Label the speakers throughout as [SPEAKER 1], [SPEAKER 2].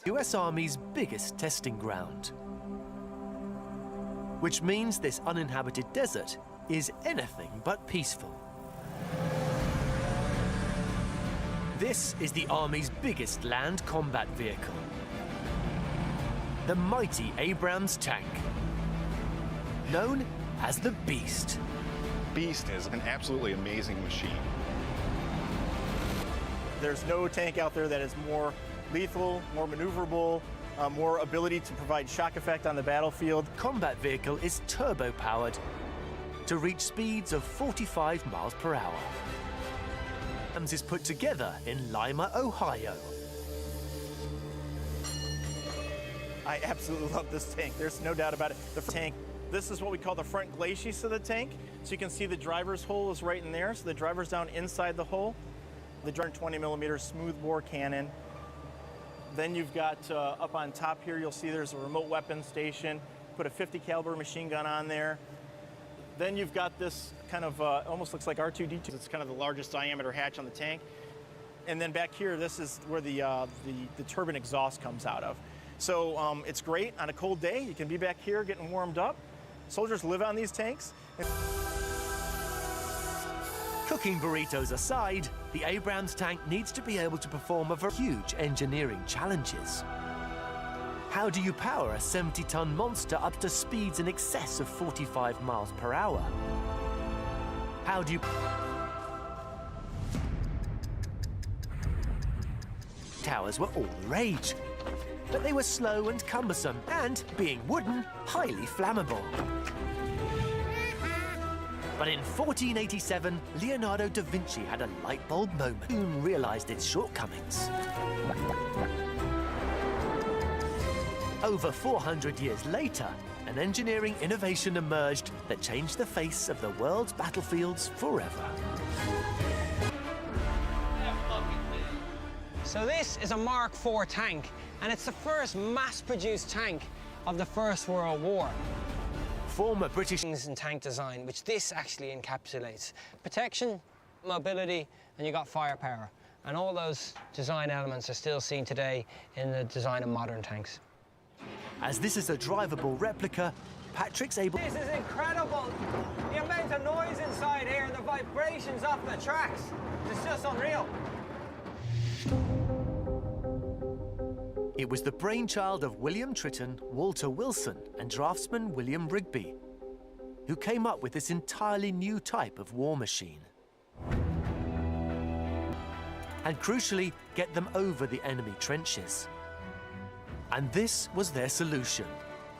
[SPEAKER 1] US Army's biggest testing ground. Which means this uninhabited desert is anything but peaceful. This is the Army's biggest land combat vehicle, the mighty Abrams tank, known as the Beast.
[SPEAKER 2] Beast is an absolutely amazing machine.
[SPEAKER 3] There's no tank out there that is more lethal, more maneuverable, more ability to provide shock effect on the battlefield.
[SPEAKER 1] Combat vehicle is turbo-powered to reach speeds of 45 miles per hour. Abrams is put together in Lima, Ohio.
[SPEAKER 3] I absolutely love this tank. There's no doubt about it. The tank, this is what we call the front glacis of the tank. So you can see the driver's hole is right in there. So the driver's down inside the hole. The 120mm smoothbore cannon. Then you've got up on top here, you'll see there's a remote weapon station. Put a 50 caliber machine gun on there. Then you've got this kind of, almost looks like R2-D2. It's kind of the largest diameter hatch on the tank. And then back here, this is where the turbine exhaust comes out of. So it's great on a cold day. You can be back here getting warmed up. Soldiers live on these tanks.
[SPEAKER 1] Cooking burritos aside, the Abrams tank needs to be able to perform a huge engineering challenges. How do you power a 70-ton monster up to speeds in excess of 45 miles per hour? How do you... Towers were all the rage, but they were slow and cumbersome, and, being wooden, highly flammable. But in 1487, Leonardo da Vinci had a light bulb moment. Soon realized its shortcomings. Over 400 years later, an engineering innovation emerged that changed the face of the world's battlefields forever.
[SPEAKER 4] So this is a Mark IV tank, and it's the first mass-produced tank of the First World War.
[SPEAKER 1] Former British
[SPEAKER 4] And tank design, which this actually encapsulates. Protection, mobility, and you got firepower. And all those design elements are still seen today in the design of modern tanks.
[SPEAKER 1] As this is a drivable replica, Patrick's able...
[SPEAKER 4] This is incredible! The amount of noise inside here and the vibrations off the tracks. It's just unreal.
[SPEAKER 1] It was the brainchild of William Tritton, Walter Wilson, and draftsman William Rigby, who came up with this entirely new type of war machine. And crucially, get them over the enemy trenches. And this was their solution,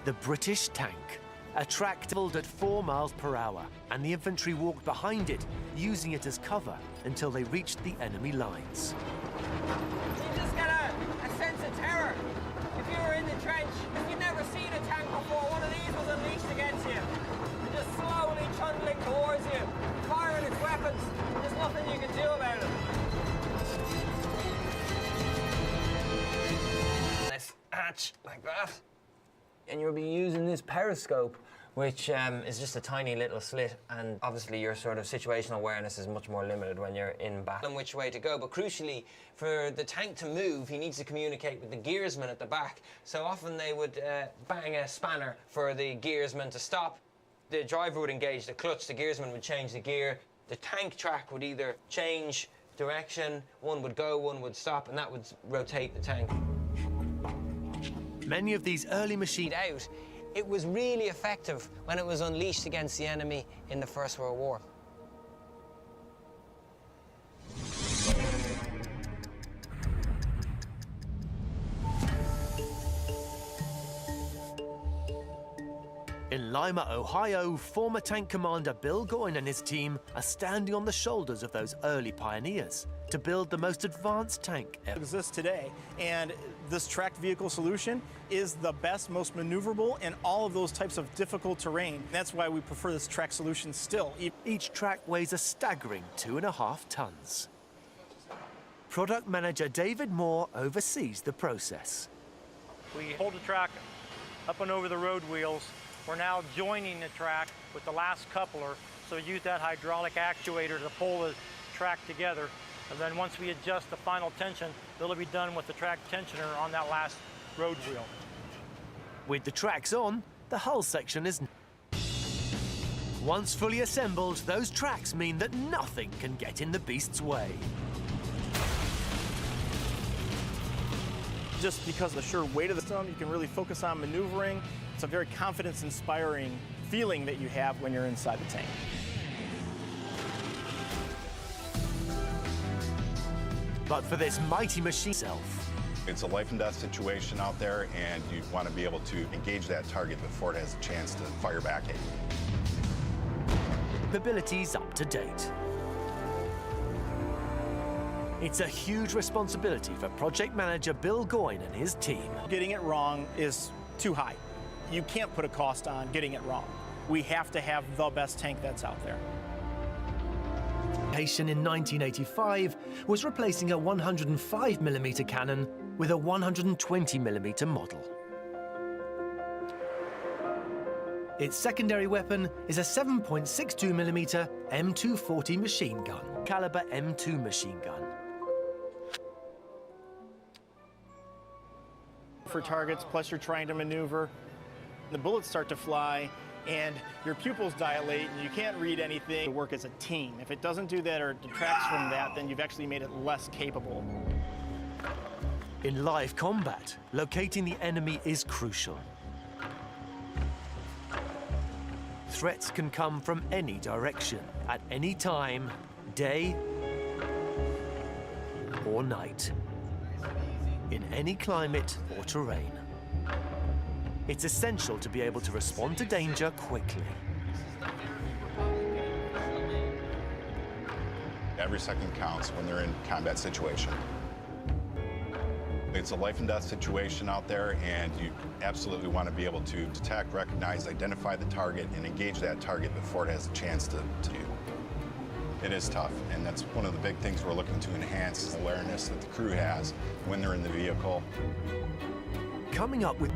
[SPEAKER 1] the British tank. A track traveled at 4 miles per hour, and the infantry walked behind it, using it as cover until they reached the enemy lines.
[SPEAKER 4] You just get a sense of terror. If you were in the trench, if you'd never seen a tank before, one of these was unleashed against you. And just slowly trundling towards you, firing its weapons. There's nothing you can do about it. This hatch like that. And you'll be using this periscope, which is just a tiny little slit, and obviously your sort of situational awareness is much more limited when you're in battle. And which way to go, but crucially, for the tank to move, he needs to communicate with the gearsman at the back. So often they would bang a spanner for the gearsman to stop. The driver would engage the clutch, the gearsman would change the gear. The tank track would either change direction, one would go, one would stop, and that would rotate the tank.
[SPEAKER 1] Many of these early machines
[SPEAKER 4] Out. It was really effective when it was unleashed against the enemy in the First World War.
[SPEAKER 1] In Lima, Ohio, former tank commander Bill Goyne and his team are standing on the shoulders of those early pioneers to build the most advanced tank ever.
[SPEAKER 3] Exists today, and this tracked vehicle solution is the best, most maneuverable in all of those types of difficult terrain. That's why we prefer this track solution still.
[SPEAKER 1] Each track weighs a staggering 2.5 tons. Product manager David Moore oversees the process.
[SPEAKER 5] We hold the track up and over the road wheels. We're now joining the track with the last coupler, so we use that hydraulic actuator to pull the track together. And then once we adjust the final tension, it'll be done with the track tensioner on that last road wheel.
[SPEAKER 1] With the tracks on, the hull section is... Once fully assembled, those tracks mean that nothing can get in the beast's way.
[SPEAKER 3] Just because of the sheer weight of the system, you can really focus on maneuvering. It's a very confidence-inspiring feeling that you have when you're inside the tank.
[SPEAKER 1] But for this mighty machine itself,
[SPEAKER 2] It's a life and death situation out there, and you want to be able to engage that target before it has a chance to fire back at you.
[SPEAKER 1] capabilities up to date. It's a huge responsibility for project manager Bill Goyne and his team.
[SPEAKER 3] Getting it wrong is too high. You can't put a cost on getting it wrong. We have to have the best tank that's out there.
[SPEAKER 1] In 1985 was replacing a 105mm cannon with a 120mm model. Its secondary weapon is a 7.62mm M240 machine gun, caliber M2 machine gun.
[SPEAKER 3] For targets, plus you're trying to maneuver, the bullets start to fly, and your pupils dilate, and you can't read anything. To work as a team. If it doesn't do that or detracts from that, then you've actually made it less capable.
[SPEAKER 1] In live combat, locating the enemy is crucial. Threats can come from any direction, at any time, day or night, in any climate or terrain. It's essential to be able to respond to danger quickly.
[SPEAKER 2] Every second counts when they're in combat situation. It's a life and death situation out there, and you absolutely want to be able to detect, recognize, identify the target, and engage that target before it has a chance to do. It is tough, and that's one of the big things we're looking to enhance is awareness that the crew has when they're in the vehicle.
[SPEAKER 1] Coming up with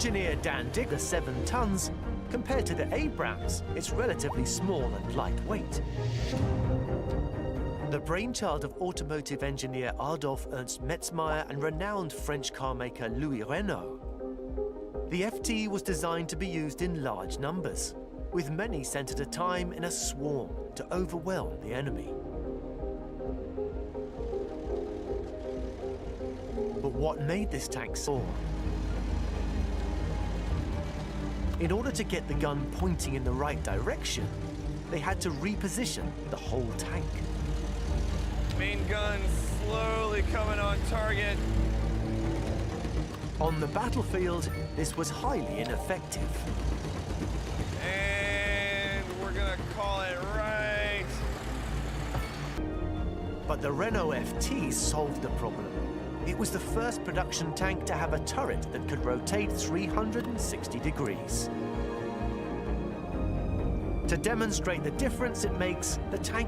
[SPEAKER 1] engineer Dan Digger, 7 tons. Compared to the Abrams, it's relatively small and lightweight. The brainchild of automotive engineer Adolf Ernst Metzmeyer and renowned French car maker Louis Renault, the FT was designed to be used in large numbers, with many sent at a time in a swarm to overwhelm the enemy. But what made this tank soar? In order to get the gun pointing in the right direction, they had to reposition the whole tank.
[SPEAKER 6] Main gun slowly coming on target.
[SPEAKER 1] On the battlefield, this was highly ineffective.
[SPEAKER 6] And we're gonna call it right.
[SPEAKER 1] But the Renault FT solved the problem. It was the first production tank to have a turret that could rotate 360 degrees. To demonstrate the difference it makes, the tank...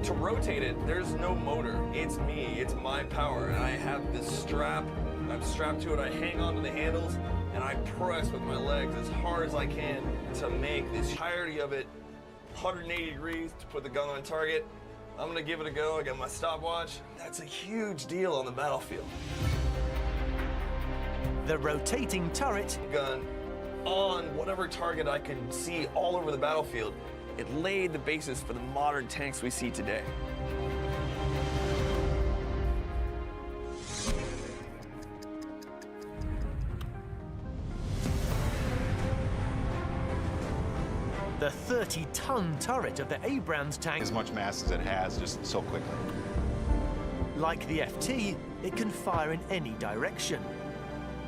[SPEAKER 6] To rotate it, there's no motor. It's me, it's my power. And I have this strap, I'm strapped to it, I hang onto the handles, and I press with my legs as hard as I can to make this entirety of it 180 degrees to put the gun on target. I'm gonna give it a go. I got my stopwatch. That's a huge deal on the battlefield.
[SPEAKER 1] The rotating turret
[SPEAKER 6] Gun on whatever target I can see all over the battlefield. It laid the basis for the modern tanks we see today.
[SPEAKER 1] the 30-ton turret of the Abrams tank,
[SPEAKER 2] As much mass as it has, just so quickly.
[SPEAKER 1] like the FT, it can fire in any direction.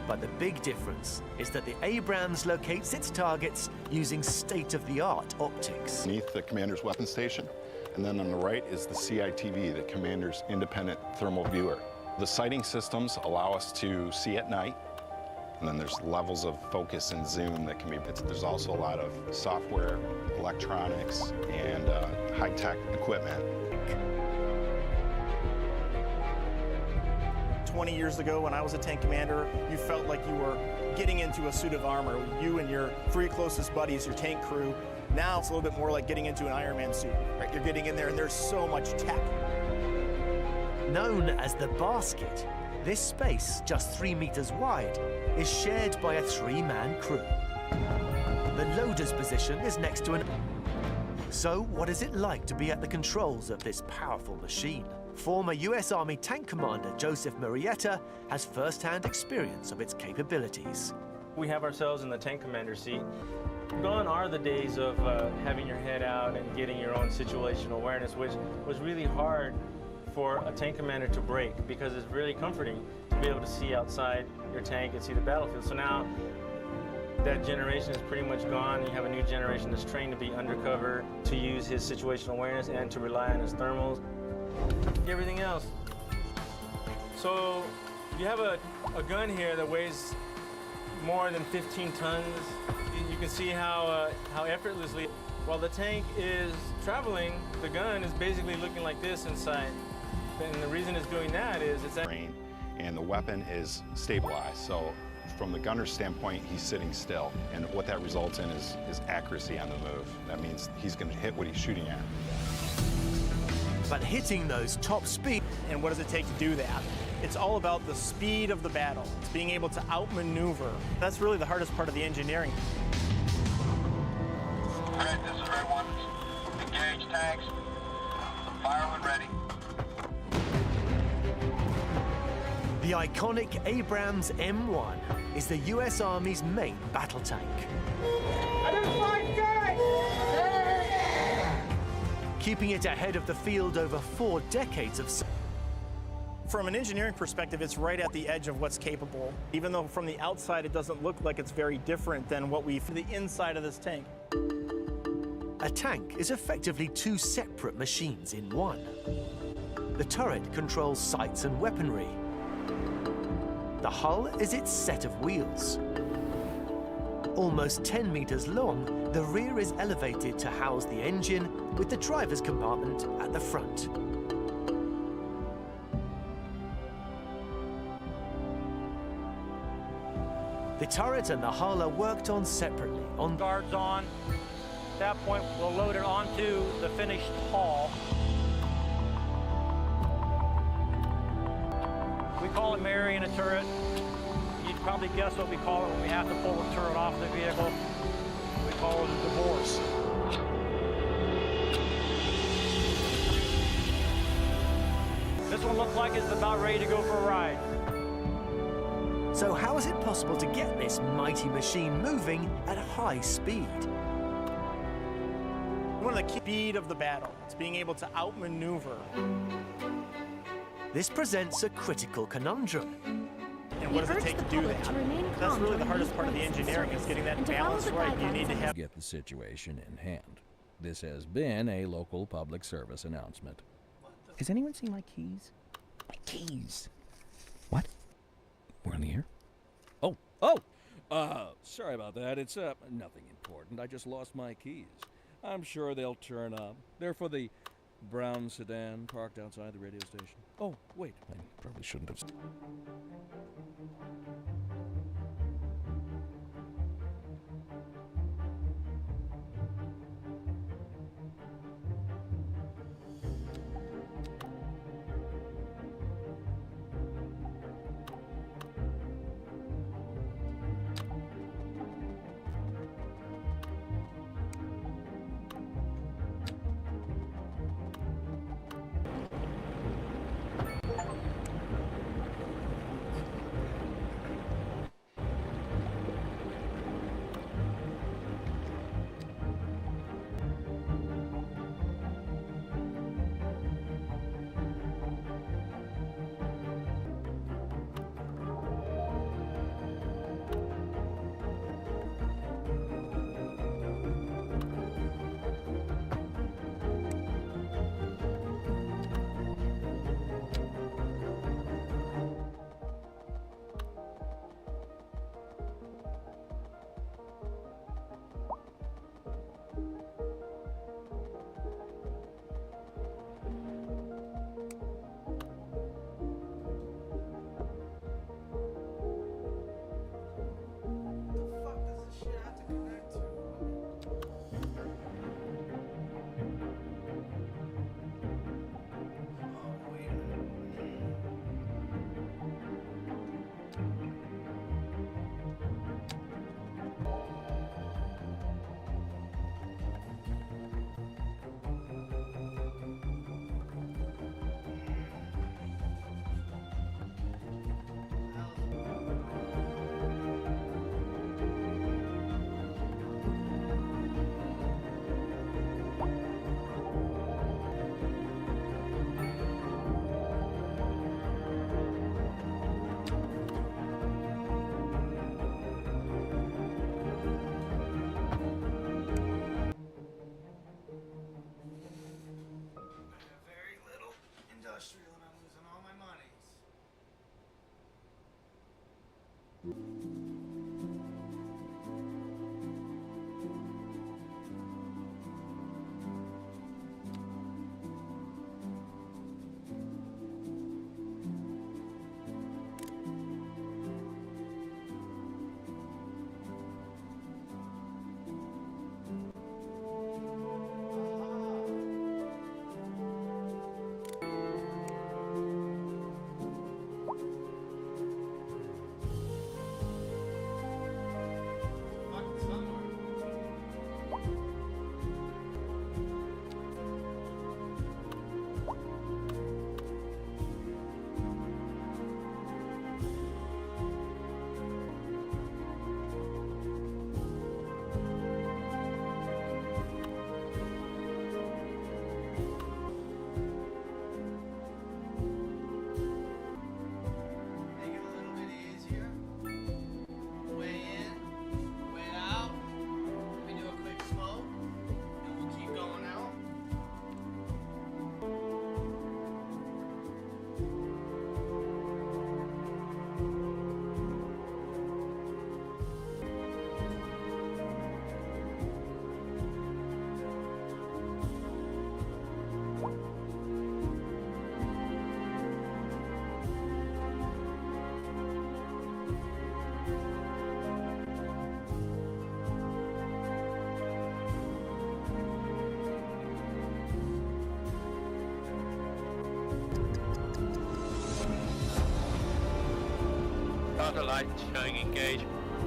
[SPEAKER 1] But the big difference is that the Abrams locates its targets using state-of-the-art optics.
[SPEAKER 2] Beneath the commander's weapon station, and then on the right is the CITV, the commander's independent thermal viewer. The sighting systems allow us to see at night, and then there's levels of focus and zoom that can be, there's also a lot of software, electronics, and high-tech equipment.
[SPEAKER 3] 20 years ago when I was a tank commander, you felt like you were getting into a suit of armor. You and your 3 closest buddies, your tank crew. Now it's a little bit more like getting into an Iron Man suit. Right? You're getting in there and there's so much tech.
[SPEAKER 1] Known as the basket, this space, just 3 meters wide, is shared by a 3-man crew. The loader's position is next to an... So what is it like to be at the controls of this powerful machine? Former US Army tank commander Joseph Murrieta has first-hand experience of its capabilities.
[SPEAKER 7] We have ourselves in the tank commander seat. Gone are the days of having your head out and getting your own situational awareness, which was really hard for a tank commander to break because it's really comforting to be able to see outside your tank and see the battlefield. So now that generation is pretty much gone. You have a new generation that's trained to be undercover, to use his situational awareness and to rely on his thermals, everything else. So you have a gun here that weighs more than 15 tons. You can see how effortlessly, while the tank is traveling, the gun is basically looking like this inside. And the reason it's doing that is it's that
[SPEAKER 2] and the weapon is stabilized. So from the gunner's standpoint, he's sitting still. And what that results in is accuracy on the move. That means he's going to hit what he's shooting at.
[SPEAKER 1] But hitting those top speeds...
[SPEAKER 3] And what does it take to do that? It's all about the speed of the battle. It's being able to outmaneuver. That's really the hardest part of the engineering.
[SPEAKER 8] Red, this is Red 1. Engage tanks. Fire when ready.
[SPEAKER 1] The iconic Abrams M1 is the US Army's main battle tank. Keeping it ahead of the field over 4 decades of...
[SPEAKER 3] From an engineering perspective, it's right at the edge of what's capable. Even though from the outside it doesn't look like it's very different than what we the inside of this tank.
[SPEAKER 1] A tank is effectively 2 separate machines in one. The turret controls sights and weaponry. The hull is its set of wheels. Almost 10 meters long, the rear is elevated to house the engine with the driver's compartment at the front. The turret and the hull are worked on separately.
[SPEAKER 5] Guards on. At that point, we'll load it onto the finished hull. We call it marrying a turret. You'd probably guess what we call it when we have to pull the turret off the vehicle. We call it a divorce. This one looks like it's about ready to go for a ride.
[SPEAKER 1] So how is it possible to get this mighty machine moving at high speed?
[SPEAKER 3] One of the key speed of the battle. It's being able to outmaneuver.
[SPEAKER 1] This presents a critical conundrum.
[SPEAKER 3] And what does it take to do that? That's really the hardest part of the engineering, is getting that balance right. You need to have...
[SPEAKER 9] Get the situation in hand. This has been a local public service announcement. Has anyone seen my keys? My keys. What? We're in the air? Sorry about that. It's, nothing important. I just lost my keys. I'm sure they'll turn up. They're for the brown sedan parked outside the radio station. Oh, wait. I probably shouldn't have...
[SPEAKER 10] lights showing engage.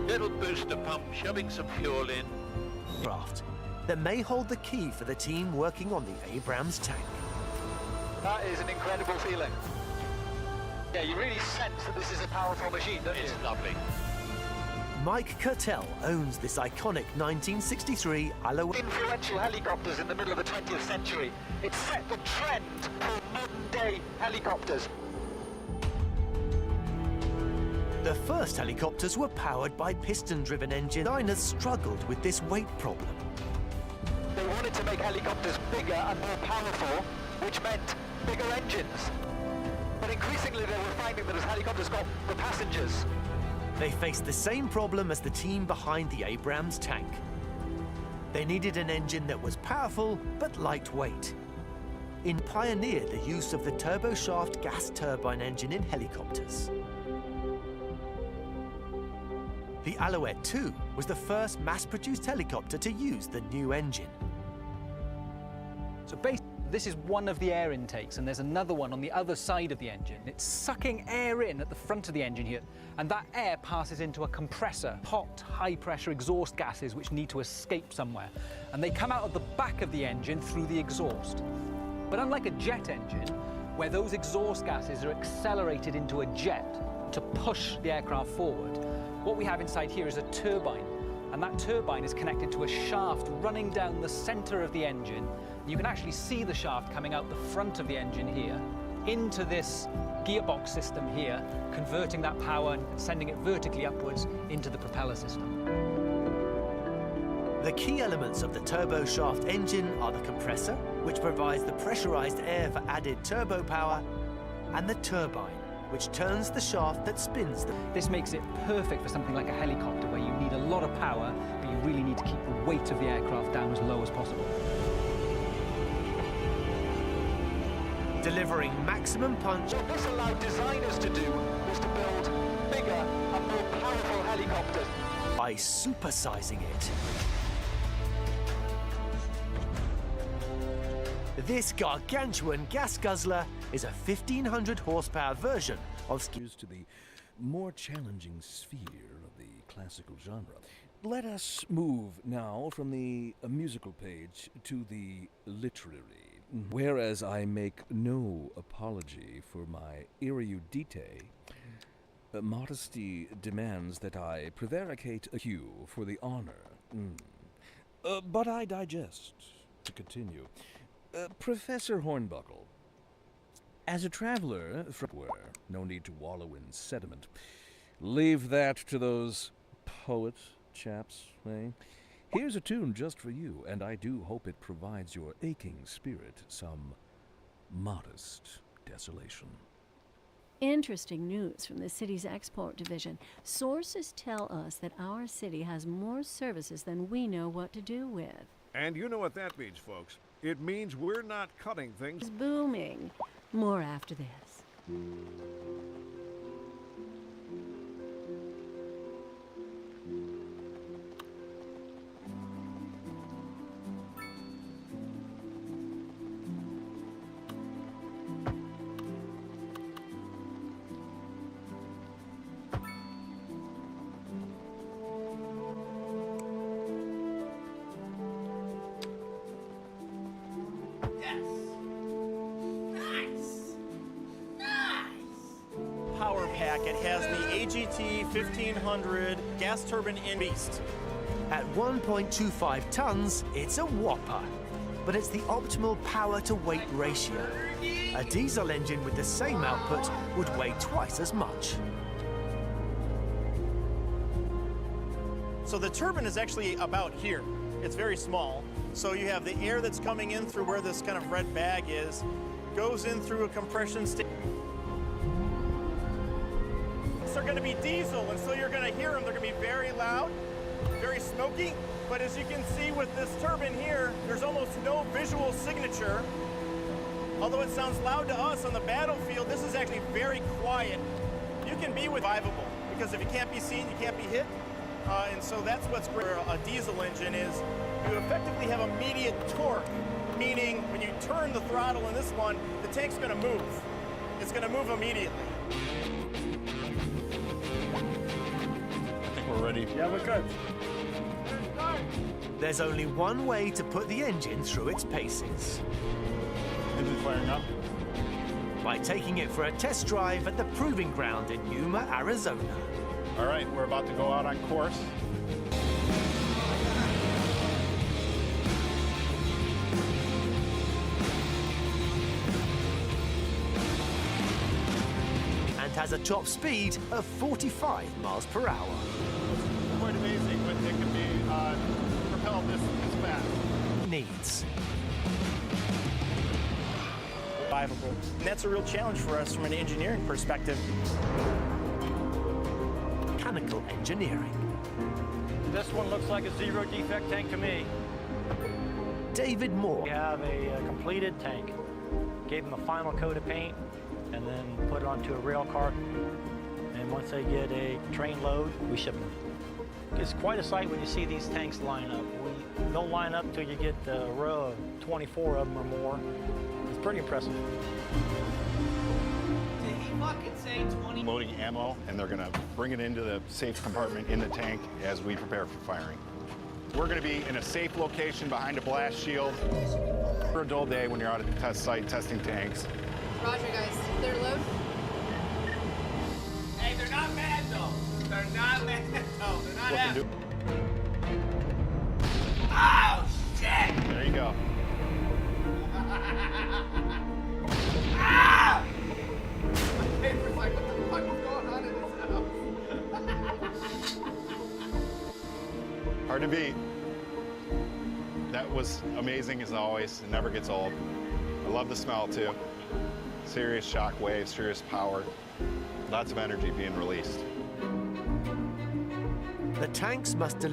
[SPEAKER 10] Little booster pump shoving some fuel in.
[SPEAKER 1] Craft that may hold the key for the team working on the Abrams tank.
[SPEAKER 11] That is an incredible feeling. Yeah, you really sense that this is a powerful machine, don't you?
[SPEAKER 10] It's lovely.
[SPEAKER 1] Mike Curtel owns this iconic 1963 Alouette.
[SPEAKER 11] Influential helicopters in the middle of the 20th century. It set the trend for modern-day helicopters.
[SPEAKER 1] The first helicopters were powered by piston-driven engines. Designers struggled with this weight problem.
[SPEAKER 11] They wanted to make helicopters bigger and more powerful, which meant bigger engines. But increasingly they were finding that as helicopters got the passengers,
[SPEAKER 1] They faced the same problem as the team behind the Abrams tank. They needed an engine that was powerful but lightweight. It pioneered the use of the turboshaft gas turbine engine in helicopters. The Alouette 2 was the first mass-produced helicopter to use the new engine.
[SPEAKER 12] So basically, this is one of the air intakes, and there's another one on the other side of the engine. It's sucking air in at the front of the engine here, and that air passes into a compressor, hot, high-pressure exhaust gases which need to escape somewhere. And they come out of the back of the engine through the exhaust. But unlike a jet engine, where those exhaust gases are accelerated into a jet to push the aircraft forward, what we have inside here is a turbine. And that turbine is connected to a shaft running down the center of the engine. You can actually see the shaft coming out the front of the engine here into this gearbox system here, converting that power and sending it vertically upwards into the propeller system.
[SPEAKER 1] The key elements of the turboshaft engine are the compressor, which provides the pressurized air for added turbo power, and the turbine, which turns the shaft that spins them.
[SPEAKER 12] This makes it perfect for something like a helicopter, where you need a lot of power, but you really need to keep the weight of the aircraft down as low as possible.
[SPEAKER 1] Delivering maximum punch.
[SPEAKER 11] What this allowed designers to do was to build bigger and more powerful helicopters
[SPEAKER 1] by supersizing it. This gargantuan gas guzzler is a 1,500 horsepower version of
[SPEAKER 9] To the more challenging sphere of the classical genre. Let us move now from the musical page to the literary. Whereas I make no apology for my erudite, modesty demands that I prevaricate a cue for the honor. But I digest. To continue. Professor Hornbuckle, as a traveler from where, no need to wallow in sediment. Leave that to those poet chaps, eh? Here's a tune just for you, and I do hope it provides your aching spirit some modest desolation.
[SPEAKER 13] Interesting news from the city's export division. Sources tell us that our city has more services than we know what to do with.
[SPEAKER 14] And you know what that means, folks. It means we're not cutting things.
[SPEAKER 13] It's booming. More after this.
[SPEAKER 3] Power pack. It has the AGT 1500 gas turbine in beast.
[SPEAKER 1] At 1.25 tons, it's a whopper, but it's the optimal power-to-weight ratio. A diesel engine with the same output would weigh twice as much.
[SPEAKER 3] So the turbine is actually about here. It's very small. So you have the air that's coming in through where this kind of red bag is, goes in through a compression station. They're going to be diesel, and so you're going to hear them. They're going to be very loud, very smoky. But as you can see with this turbine here, there's almost no visual signature. Although it sounds loud to us on the battlefield, this is actually very quiet. You can be survivable, because if you can't be seen, you can't be hit. And so that's what's great for a diesel engine is you effectively have immediate torque, meaning when you turn the throttle in this one, the tank's going to move. It's going to move immediately.
[SPEAKER 2] we're ready.
[SPEAKER 3] Yeah, we're good.
[SPEAKER 1] There's only one way to put the engine through its paces.
[SPEAKER 2] Engine firing up.
[SPEAKER 1] By taking it for a test drive at the proving ground in Yuma, Arizona.
[SPEAKER 2] All right, we're about to go out on course.
[SPEAKER 1] And has a top speed of 45 miles per hour.
[SPEAKER 2] It's quite amazing when it can be propelled this fast.
[SPEAKER 1] Needs.
[SPEAKER 3] Survivable. And that's a real challenge for us from an engineering perspective.
[SPEAKER 1] Mechanical engineering.
[SPEAKER 5] This one looks like a zero defect tank to me.
[SPEAKER 1] David Moore.
[SPEAKER 5] We have a completed tank. Gave them a final coat of paint and then put it onto a rail car. And once they get a train load, we ship them. It's quite a sight when you see these tanks line up. They'll line up till you get a row of 24 of them or more. It's pretty impressive.
[SPEAKER 4] Did he fucking say 20?
[SPEAKER 2] Loading ammo, and they're gonna bring it into the safe compartment in the tank as we prepare for firing. We're gonna be in a safe location behind a blast shield. For a dull day when you're out at the test site testing tanks.
[SPEAKER 15] Roger, guys. Clear to load?
[SPEAKER 4] Hey, they're not mad though. They're not mad though. They're not happy. Oh, shit!
[SPEAKER 2] There you go.
[SPEAKER 4] Ah! My paper's like, what the fuck is going on in this house?
[SPEAKER 2] Hard to beat. That was amazing as always. It never gets old. I love the smell too. Serious shock waves, serious power. Lots of energy being released.
[SPEAKER 1] The tanks must...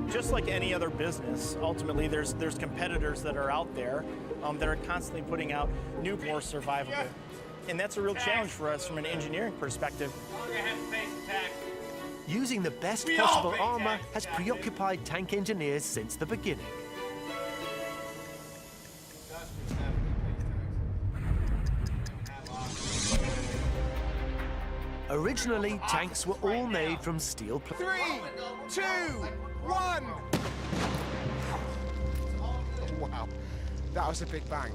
[SPEAKER 3] Just like any other business, ultimately there's competitors that are out there that are constantly putting out new, more survivable. And that's a real challenge for us from an engineering perspective.
[SPEAKER 1] Using the best possible armor has preoccupied tank engineers since the beginning. Originally, tanks were all made from steel plates.
[SPEAKER 16] 3, 2, 1. Wow, that was a big bang.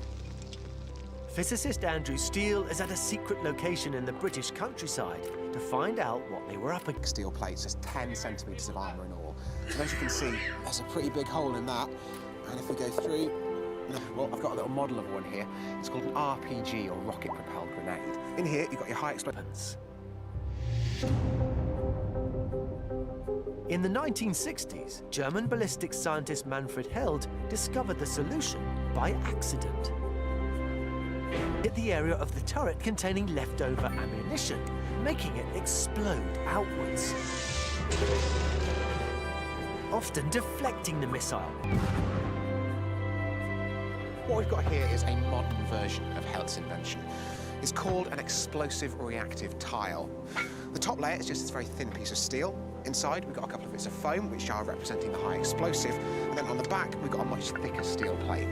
[SPEAKER 1] Physicist Andrew Steele is at a secret location in the British countryside to find out what they were up against.
[SPEAKER 16] Steel plates, there's 10 centimetres of armour in all. And as you can see, there's a pretty big hole in that. And if we go through, well, I've got a little model of one here. It's called an RPG, or rocket-propelled grenade. In here, you've got your high explosives.
[SPEAKER 1] In the 1960s, German ballistics scientist Manfred Held discovered the solution by accident. Hit the area of the turret containing leftover ammunition, making it explode outwards, often deflecting the missile.
[SPEAKER 16] What we've got here is a modern version of Held's invention. It's called an explosive reactive tile. The top layer is just this very thin piece of steel. Inside, we've got a couple of bits of foam, which are representing the high explosive. And then on the back, we've got a much thicker steel plate.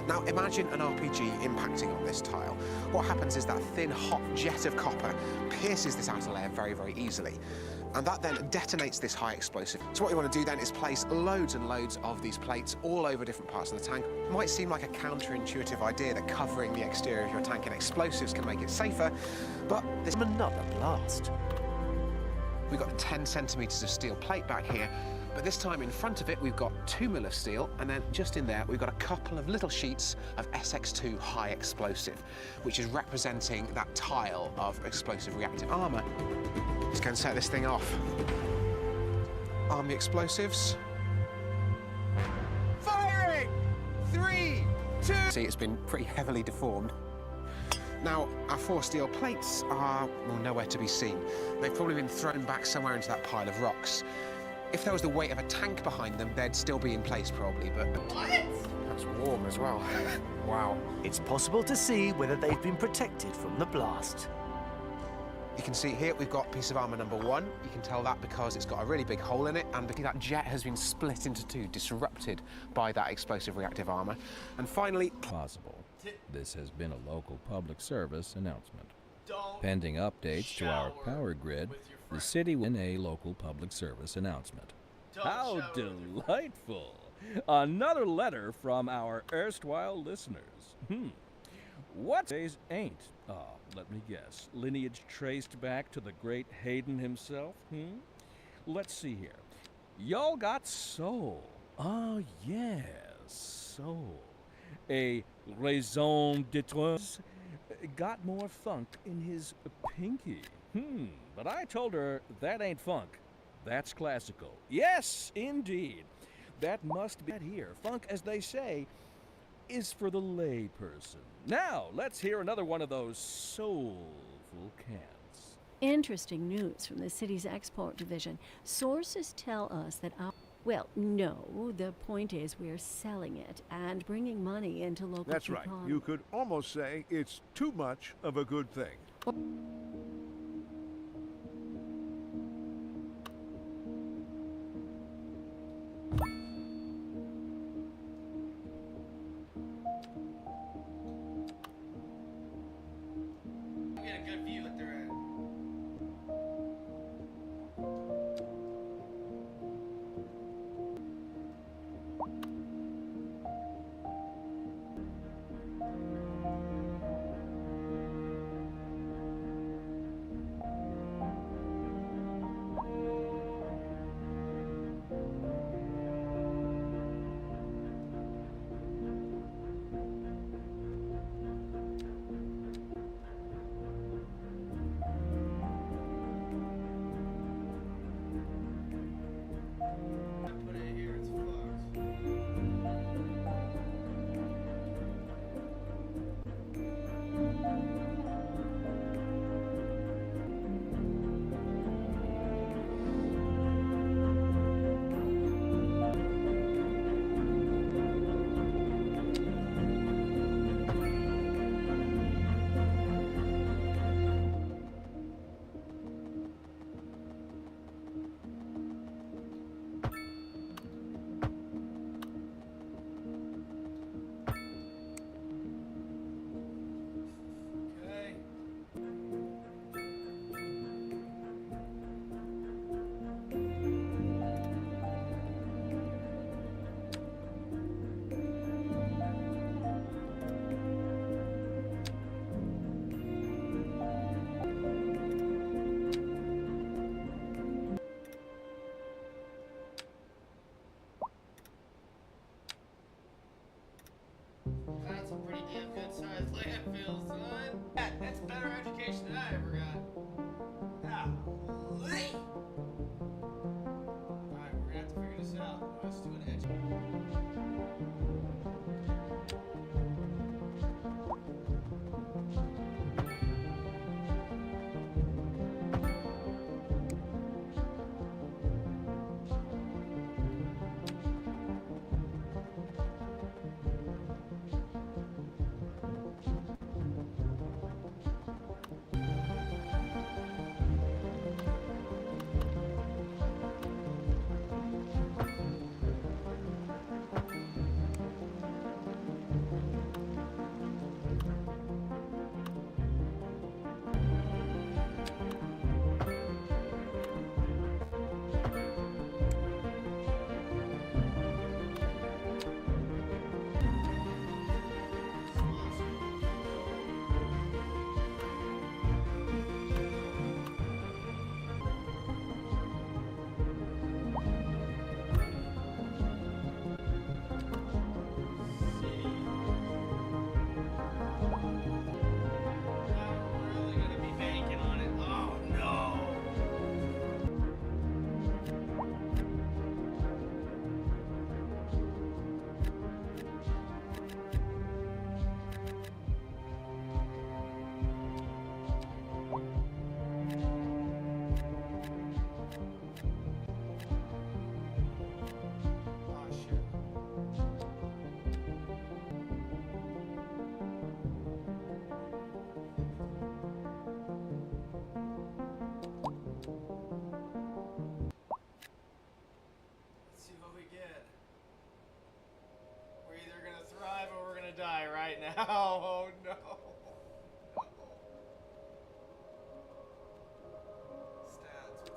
[SPEAKER 16] Now, imagine an RPG impacting on this tile. What happens is that thin, hot jet of copper pierces this outer layer very, very easily. And that then detonates this high explosive. So what you want to do then is place loads and loads of these plates all over different parts of the tank. It might seem like a counterintuitive idea that covering the exterior of your tank in explosives can make it safer, but there's
[SPEAKER 1] another blast.
[SPEAKER 16] We've got 10 centimetres of steel plate back here, but this time in front of it we've got 2 mil of steel, and then just in there we've got a couple of little sheets of SX2 high explosive, which is representing that tile of explosive reactive armour. Let's go and set this thing off. Arm the explosives. Firing! 3, 2... See, it's been pretty heavily deformed. Now, our 4 steel plates are, well, nowhere to be seen. They've probably been thrown back somewhere into that pile of rocks. If there was the weight of a tank behind them, they'd still be in place, probably, but... What? That's warm as well. Wow.
[SPEAKER 1] It's possible to see whether they've been protected from the blast.
[SPEAKER 16] You can see here we've got piece of armour number 1. You can tell that because it's got a really big hole in it, and that jet has been split into 2, disrupted by that explosive reactive armour. And finally...
[SPEAKER 9] Possible. This has been a local public service announcement. Pending updates to our power grid, The city in a local public service announcement. How delightful! Another letter from our erstwhile listeners. What days ain't? Let me guess. Lineage traced back to the great Hayden himself? Let's see here. Y'all got soul. Oh, yes, soul. A raison d'etre. Got more funk in his pinky. But I told her that ain't funk. That's classical. Yes, indeed. That must be here. Funk, as they say, is for the lay person. Now, let's hear another one of those soulful cants.
[SPEAKER 13] Interesting news from the city's export division. Sources tell us that our... Well, no, the point is we're selling it and bringing money into local
[SPEAKER 14] That's right.
[SPEAKER 13] economy.
[SPEAKER 14] You could almost say it's too much of a good thing.
[SPEAKER 6] Get a good view at their end. Put it here, it's fucked. Okay. That's a pretty damn good sized landfill, son. That's better education than I ever got. Golly. Alright, we're gonna have to figure this out. Let's do an edge. Die right now. Oh no. Stats.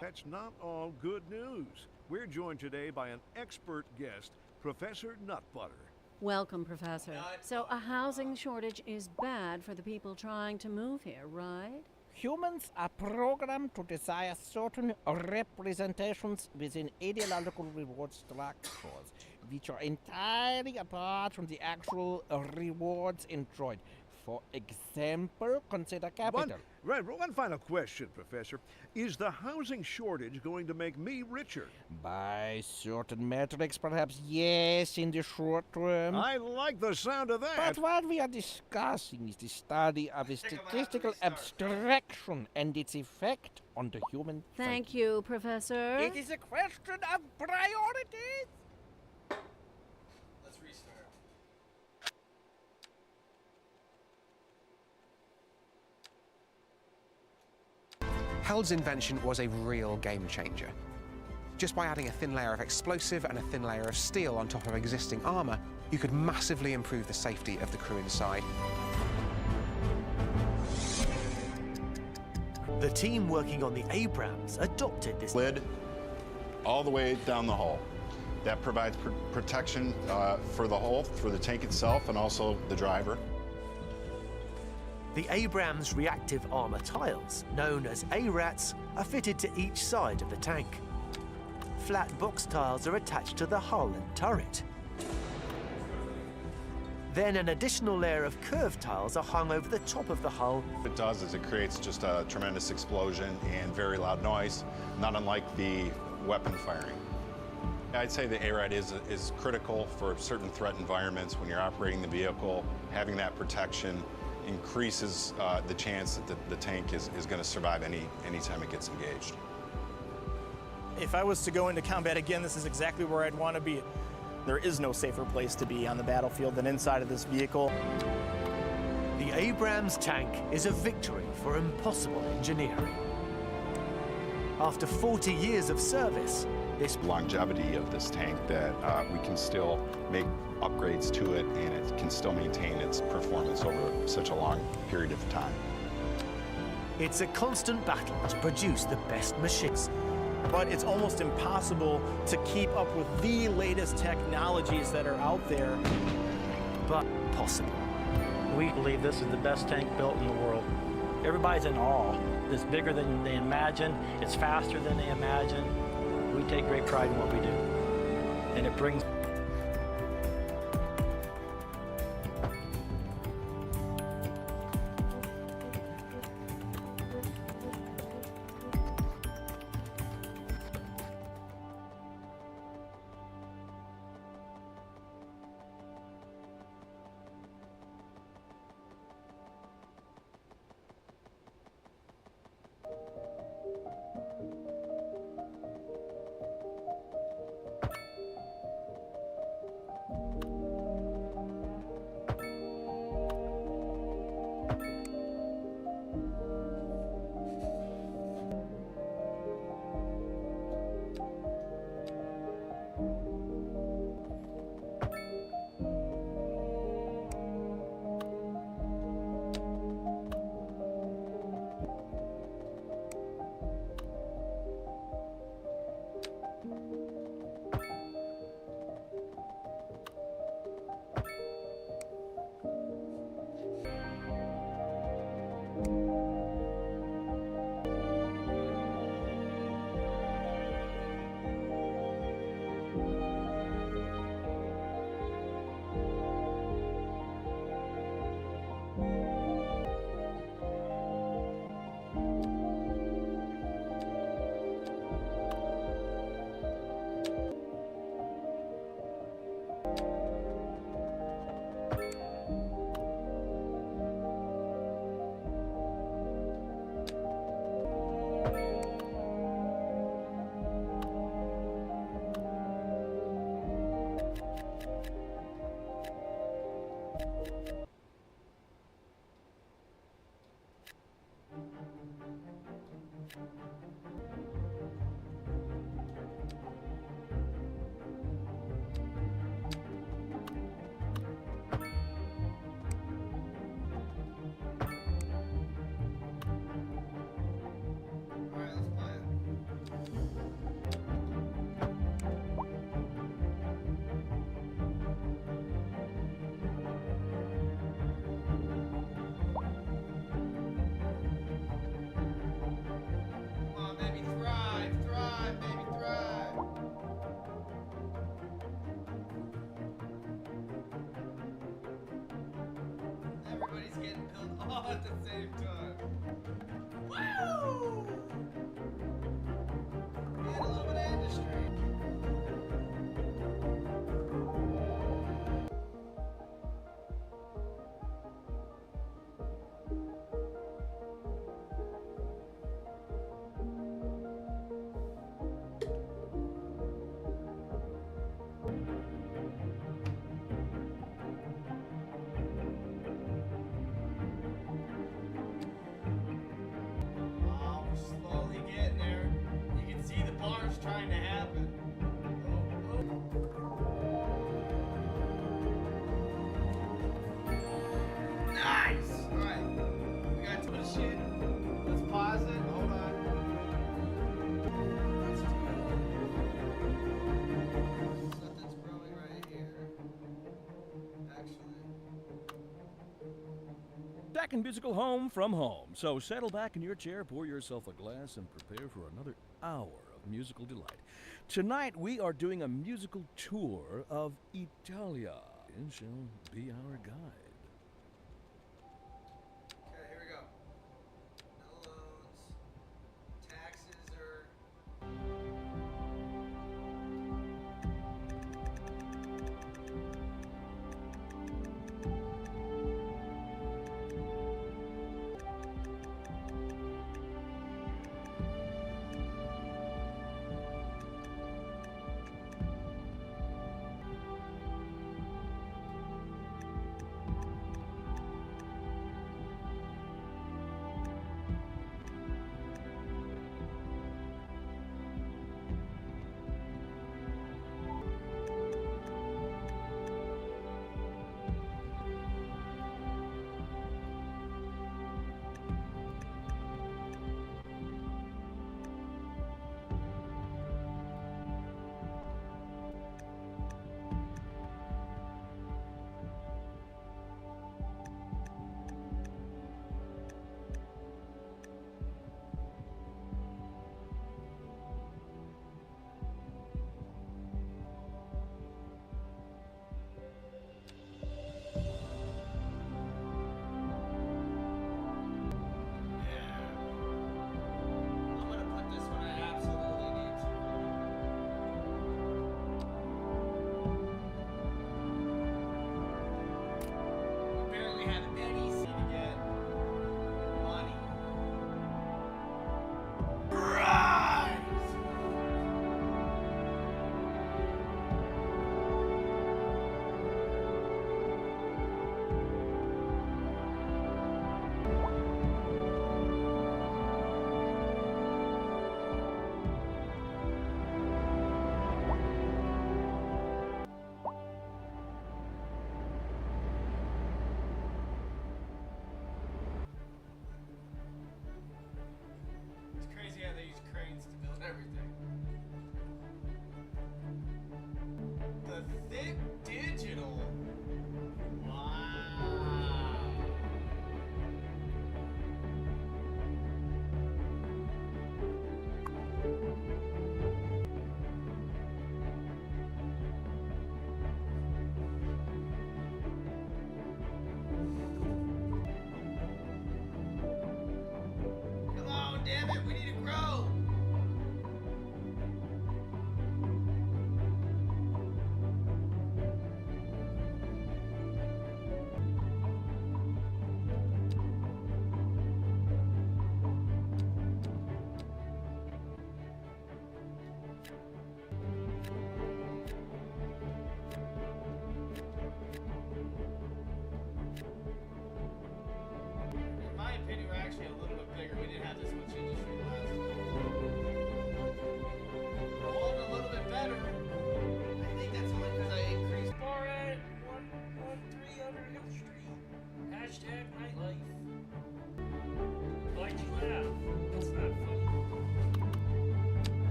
[SPEAKER 14] That's not all good news. We're joined today by an expert guest, Professor Nutbutter.
[SPEAKER 13] Welcome, Professor. So a housing shortage is bad for the people trying to move here, right?
[SPEAKER 17] Humans are programmed to desire certain representations within ideological reward structures, which are entirely apart from the actual rewards enjoyed. For example, consider capital.
[SPEAKER 14] One final question, Professor. Is the housing shortage going to make me richer?
[SPEAKER 17] By certain metrics, perhaps yes, in the short term.
[SPEAKER 14] I like the sound of that.
[SPEAKER 17] But what we are discussing is the study of a statistical abstraction and its effect on the human
[SPEAKER 13] Thank you, Professor.
[SPEAKER 17] It is a question of priorities.
[SPEAKER 6] Let's restart.
[SPEAKER 16] Held's invention was a real game changer. Just by adding a thin layer of explosive and a thin layer of steel on top of existing armour, you could massively improve the safety of the crew inside.
[SPEAKER 1] The team working on the Abrams adopted this
[SPEAKER 2] lid all the way down the hull. That provides protection for the hull, for the tank itself, and also the driver.
[SPEAKER 1] The Abrams reactive armor tiles, known as ARATs, are fitted to each side of the tank. Flat box tiles are attached to the hull and turret. Then an additional layer of curved tiles are hung over the top of the hull.
[SPEAKER 2] What it does is it creates just a tremendous explosion and very loud noise, not unlike the weapon firing. I'd say the ARAT is critical for certain threat environments. When you're operating the vehicle, having that protection increases the chance that the tank is going to survive anytime it gets engaged.
[SPEAKER 3] If I was to go into combat again, this is exactly where I'd want to be. There is no safer place to be on the battlefield than inside of this vehicle.
[SPEAKER 1] The Abrams tank is a victory for impossible engineering. After 40 years of service,
[SPEAKER 2] this longevity of this tank that we can still make upgrades to it and it can still maintain its performance over such a long period of time.
[SPEAKER 1] It's a constant battle to produce the best machines.
[SPEAKER 3] But it's almost impossible to keep up with the latest technologies that are out there.
[SPEAKER 1] But possible.
[SPEAKER 5] We believe this is the best tank built in the world. Everybody's in awe. It's bigger than they imagine. It's faster than they imagine. We take great pride in what we do. And it brings
[SPEAKER 6] build all at the same time. Woo! And a little bit of industry. Oh, we're slowly getting there. You can see the bars trying to happen. Nice! Alright. We got too much shit. Let's pause it. Hold on. Let's do something's growing right here. Actually.
[SPEAKER 9] Second musical home from home. So settle back in your chair, pour yourself a glass, and prepare for another hour of musical delight. Tonight we are doing a musical tour of Italia. And shall be our guide.
[SPEAKER 6] Okay, here we go. No loans. Taxes are.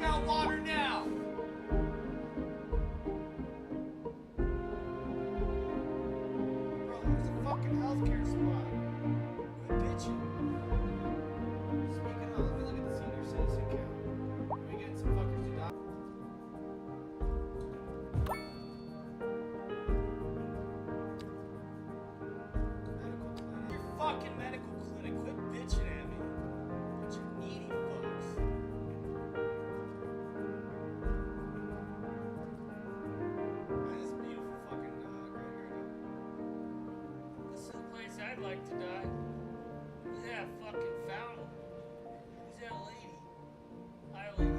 [SPEAKER 6] out water now! Bro, there's a fucking healthcare spot. Quit bitching. Speaking of, let me look at the senior citizen count. We getting some fuckers to die. Your fucking medical clinic. Quit bitching at me. Bunch of needy fucks. Man, this beautiful fucking graveyard. This is the place I'd like to die. Who's that fucking fountain? Who's that lady? Hi, lady.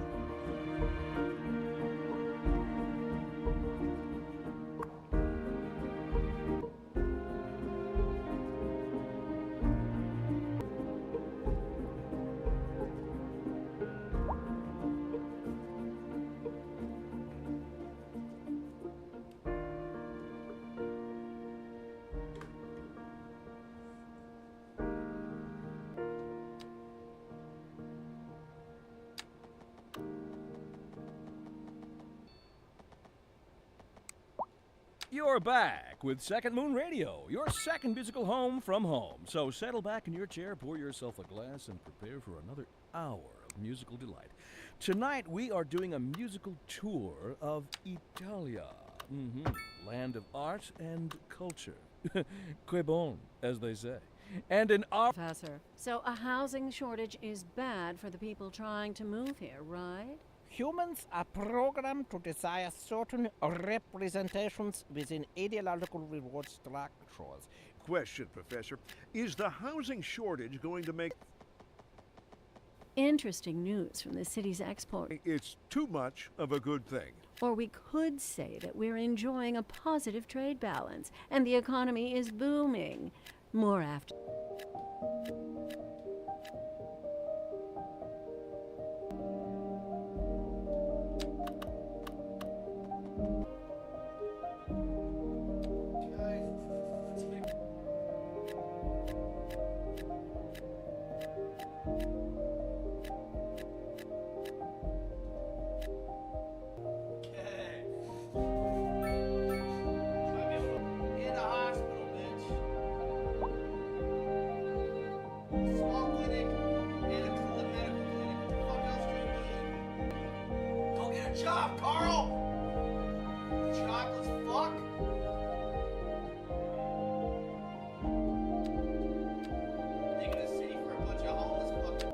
[SPEAKER 9] You're back with Second Moon Radio, your second musical home from home. So settle back in your chair, pour yourself a glass, and prepare for another hour of musical delight. Tonight, we are doing a musical tour of Italia. Land of art and culture. Que bon, as they say. And in our...
[SPEAKER 13] Professor, so a housing shortage is bad for the people trying to move here, right?
[SPEAKER 17] Humans are programmed to desire certain representations within ideological reward structures.
[SPEAKER 14] Question, Professor. Is the housing shortage going to make
[SPEAKER 13] Interesting news from the city's export.
[SPEAKER 14] it's too much of a good thing?
[SPEAKER 13] Or we could say that we're enjoying a positive trade balance and the economy is booming. More after.
[SPEAKER 6] In the hospital, bitch. Small clinic and a medical clinic. What the fuck else do you need? Go get a job, Carl! Jobless fuck! Making a city for a bunch of homeless fuckers.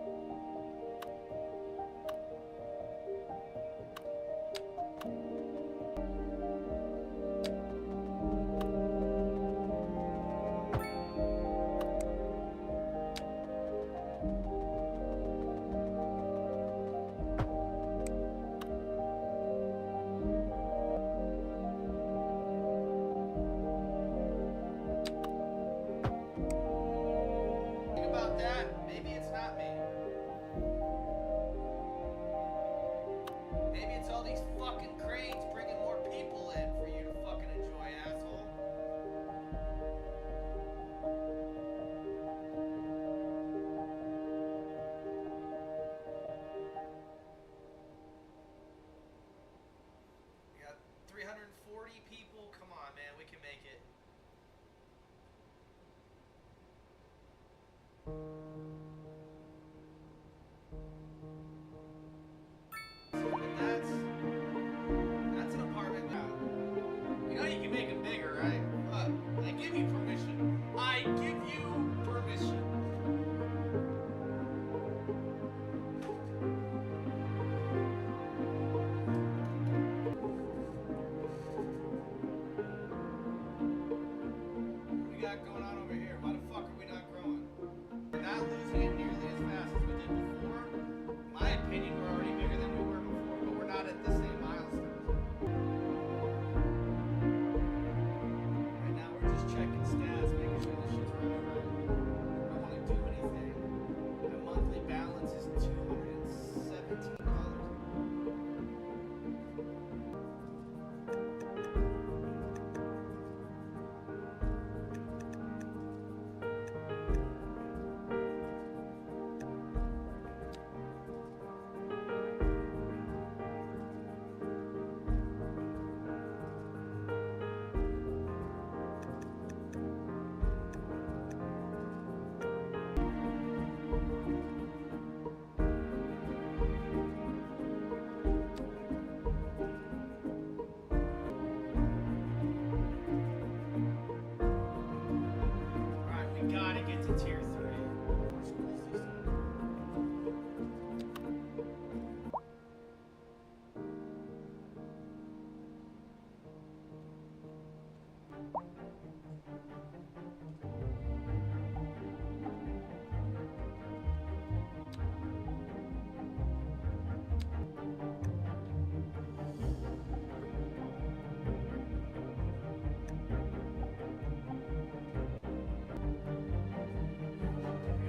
[SPEAKER 6] Think about that. Maybe it's not me. Maybe it's all these fucking cranes bringing more people in for you to fucking enjoy, asshole. We got 340 people. Come on, man. We can make it. That's an apartment now. You know you can make it bigger, right? I give you permission. I give you permission. What we got going on over here? Why the fuck are we not growing? We're not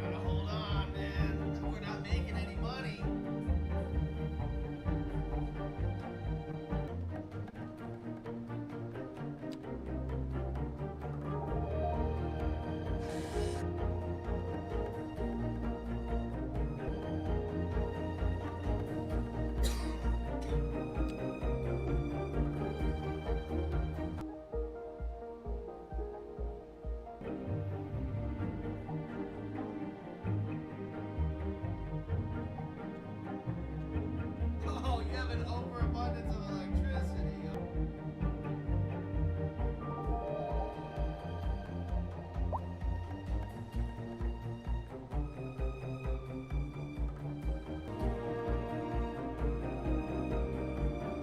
[SPEAKER 18] Gotta hold on, man. We're not making any money. Oh, you have an overabundance of electricity.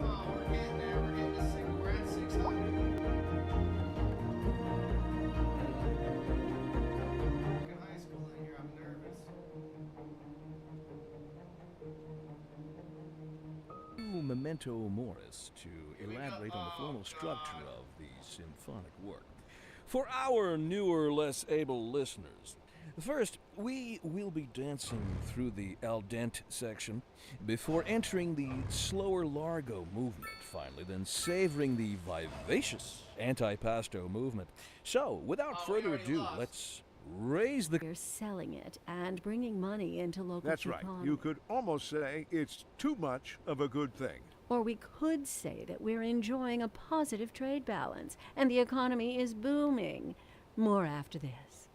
[SPEAKER 18] Oh, we're getting there. We're at 600. In high school in here, I'm nervous.
[SPEAKER 9] Memento Moris to elaborate on the formal structure of the symphonic work. For our newer, less able listeners, first, we will be dancing through the al dente section before entering the slower largo movement, finally, then savoring the vivacious antipasto movement. So, without further ado, let's raise the...
[SPEAKER 13] We're selling it and bringing money into local
[SPEAKER 14] That's right.
[SPEAKER 13] economy.
[SPEAKER 14] You could almost say it's too much of a good thing.
[SPEAKER 13] Or we could say that we're enjoying a positive trade balance and the economy is booming. More after this.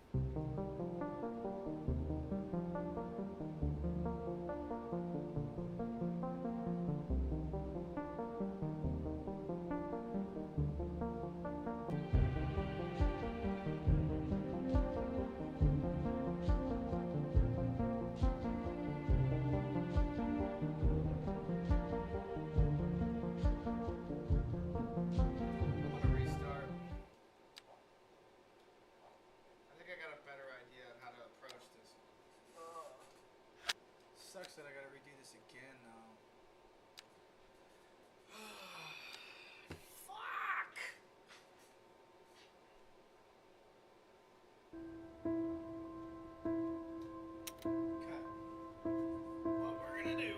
[SPEAKER 18] I want to restart. I think I got a better idea on how to approach this. Sucks that I gotta redo this again, though. Fuck! Okay. What we're gonna do.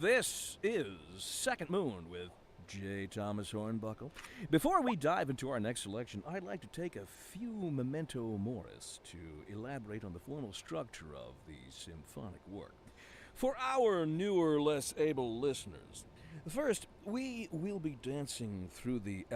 [SPEAKER 9] This is Second Moon with J. Thomas Hornbuckle. Before we dive into our next selection, I'd like to take a few memento moris to elaborate on the formal structure of the symphonic work. For our newer, less able listeners, first, we will be dancing through the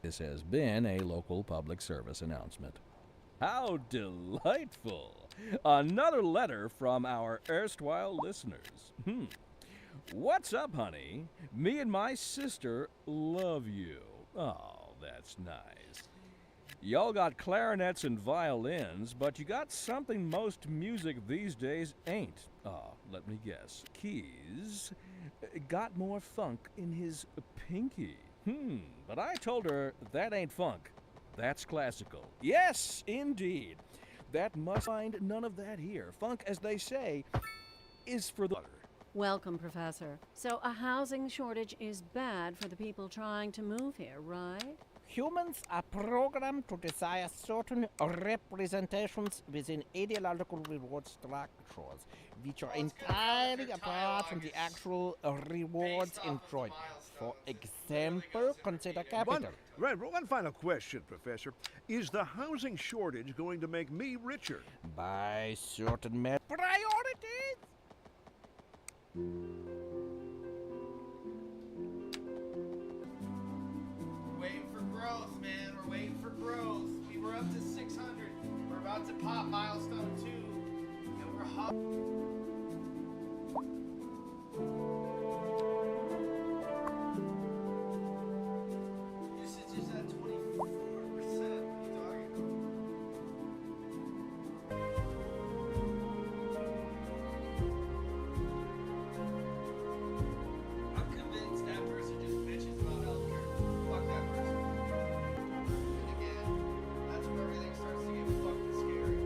[SPEAKER 9] This has been a local public service announcement. How delightful! Another letter from our erstwhile listeners. What's up, honey? Me and my sister love you. Oh, that's nice. Y'all got clarinets and violins, but you got something most music these days ain't. Let me guess. Keys got more funk in his pinky. But I told her that ain't funk. That's classical. Yes, indeed. That must find none of that here. Funk, as they say, is for the other.
[SPEAKER 13] Welcome, Professor. So a housing shortage is bad for the people trying to move here, right?
[SPEAKER 17] Humans are programmed to desire certain representations within ideological reward structures, which are entirely apart from the actual rewards enjoyed. For example, consider capital.
[SPEAKER 14] One final question, Professor. Is the housing shortage going to make me richer?
[SPEAKER 17] By certain priorities?
[SPEAKER 18] Waiting for growth, man. We're waiting for growth. We were up to 600. We're about to pop milestone 2. And we're Usage is at 24%. What are you talking about? I'm convinced that person just bitches about healthcare. Fuck that person. And again, that's where everything starts to get fucking scary.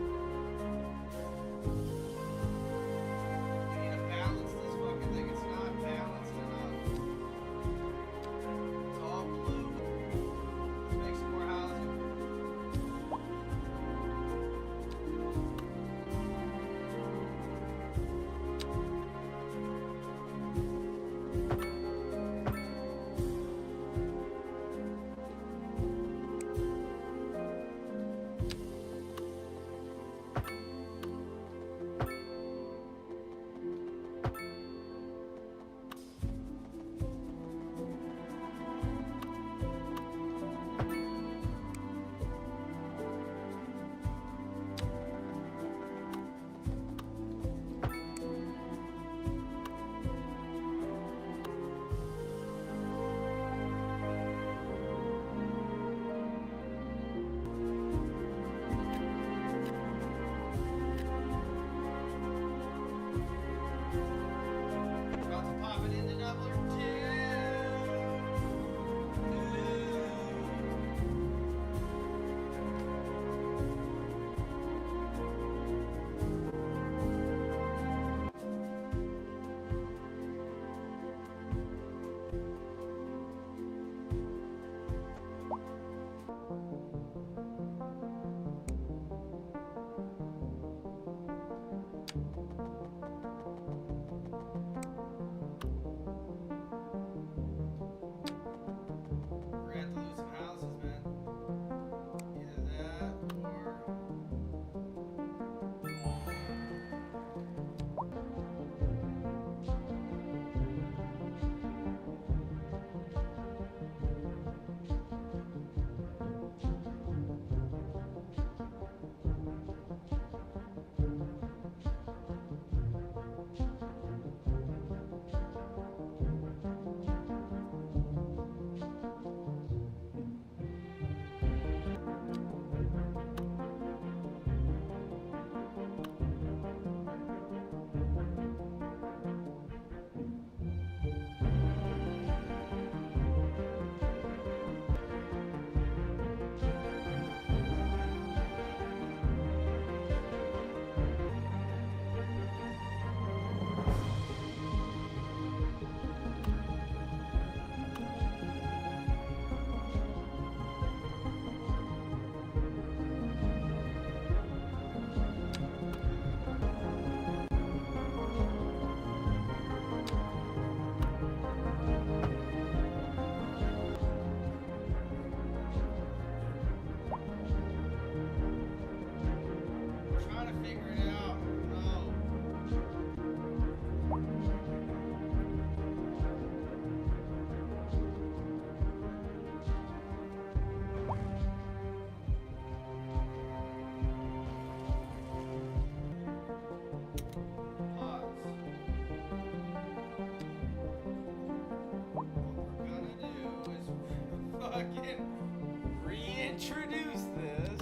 [SPEAKER 18] fucking reintroduce this.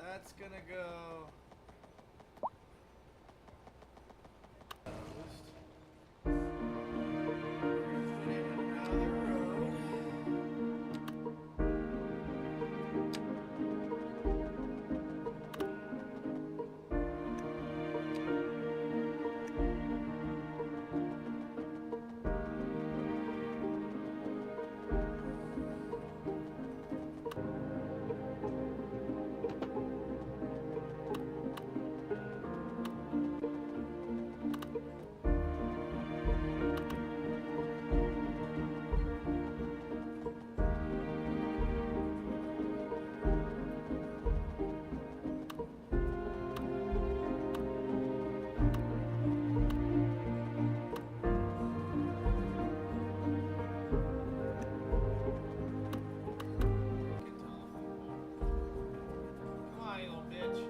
[SPEAKER 18] That's gonna go. Come on, you little bitch.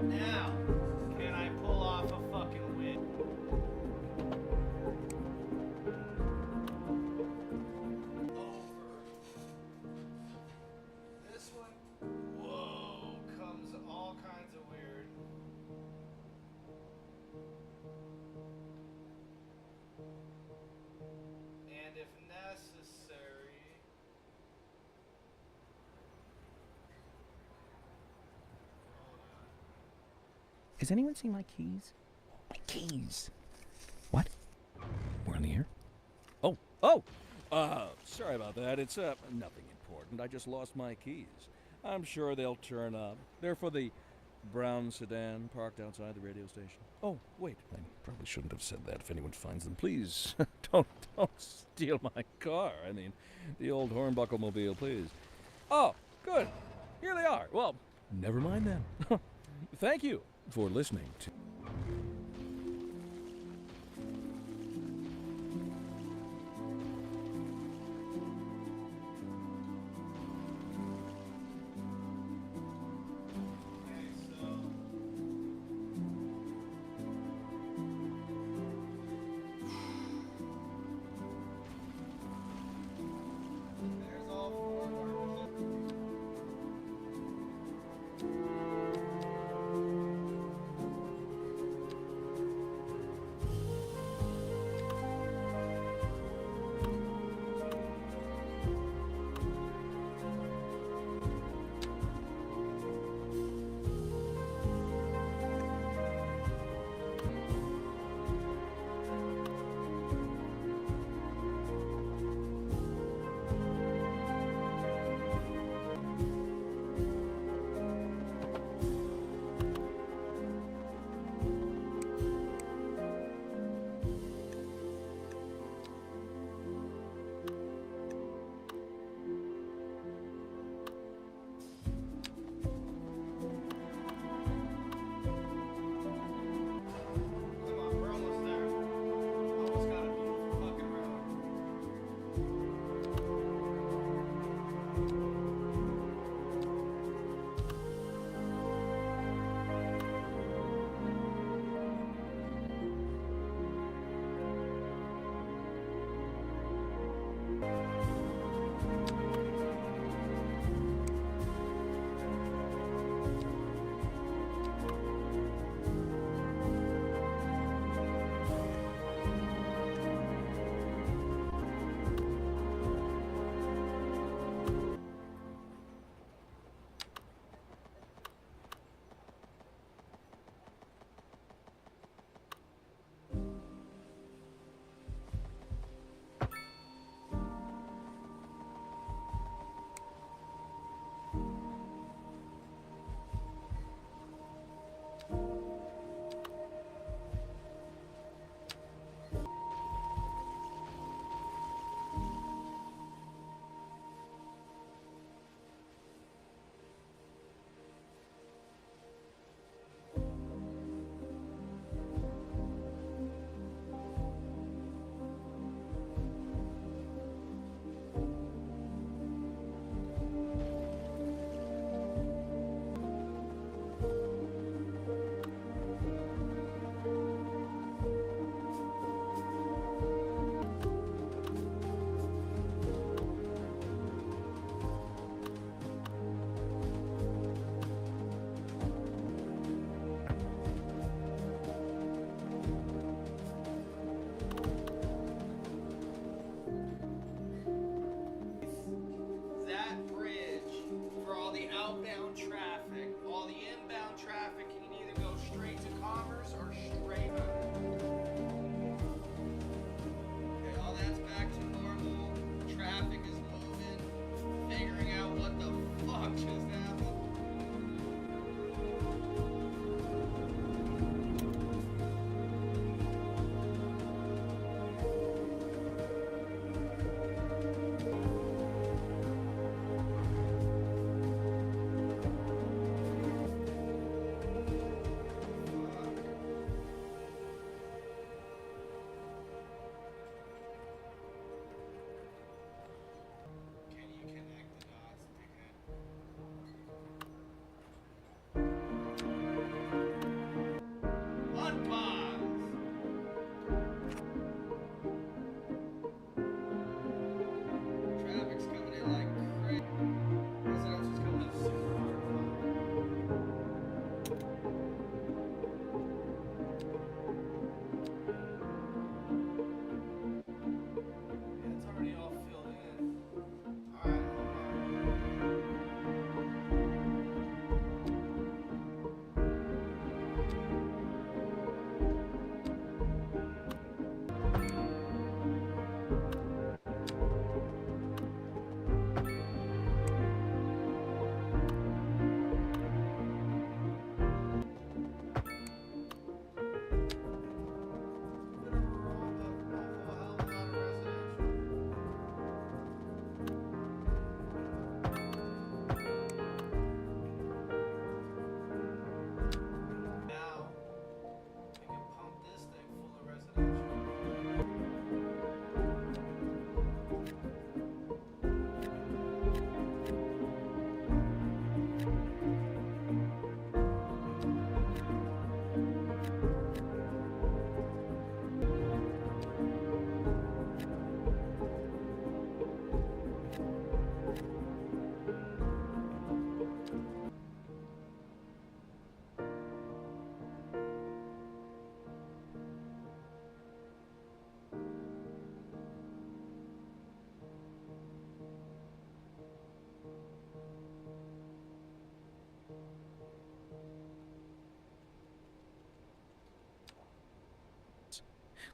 [SPEAKER 18] Now, can I pull off a fucking win? Over. This one, whoa, comes all kinds of weird. And if necessary,
[SPEAKER 9] Has anyone seen my keys? My keys. What? We're in the air? Oh! Sorry about that. It's, nothing important. I just lost my keys. I'm sure they'll turn up. They're for the brown sedan parked outside the radio station. Oh, wait. I probably shouldn't have said that if anyone finds them. Please, don't steal my car. I mean, the old Hornbuckle mobile, please. Oh, good. Here they are. Well, never mind then. Thank you for listening to...
[SPEAKER 18] there's all four of our keys.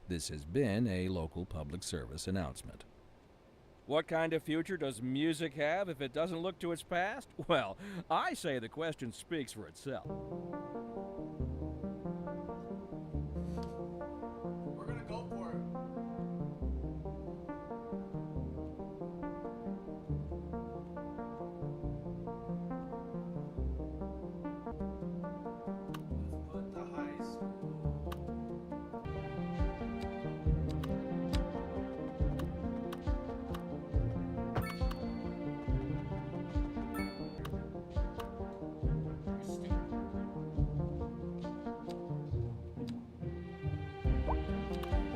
[SPEAKER 9] This has been a local public service announcement. What kind of future does music have if it doesn't look to its past? Well, I say the question speaks for itself.
[SPEAKER 18] We're gonna go for it. Let's put the high school.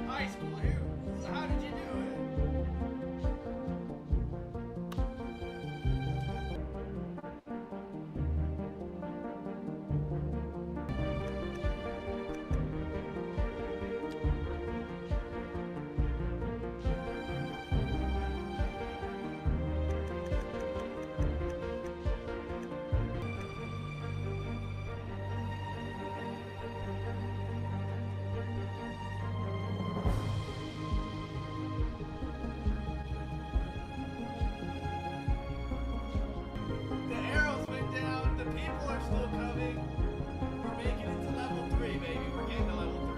[SPEAKER 18] High school, how did you do it? The arrows went down. The people are still coming. We're making it to level 3, baby. We're getting to level 3.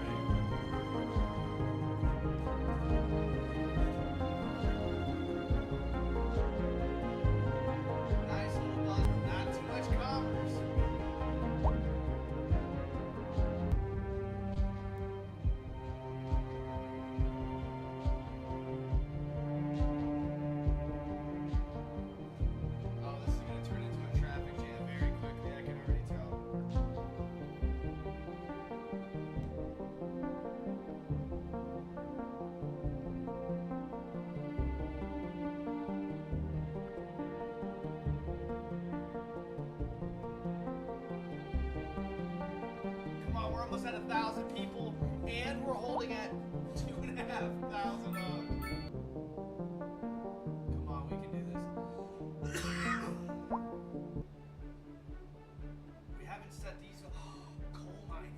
[SPEAKER 18] Nice little block. Not too much commerce. Oh, this is gonna turn into a traffic jam very quickly. I can already tell. Come on, we're almost at 1,000 people, and we're holding at 2,500 dogs. Come on, we can do this. We haven't set these up. Coal mining.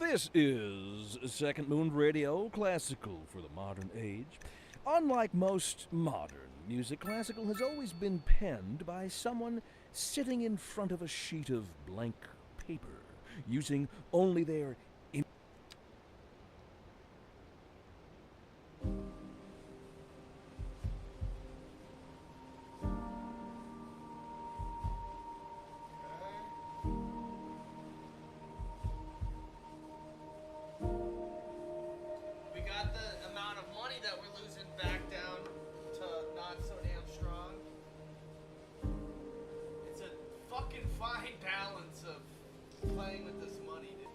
[SPEAKER 9] This is Second Moon Radio, classical for the modern age. Unlike most modern music, classical has always been penned by someone sitting in front of a sheet of blank paper, using only their
[SPEAKER 18] We got the amount of money that we're losing back down to not so damn strong. It's a fucking fine balance of playing with this money, dude.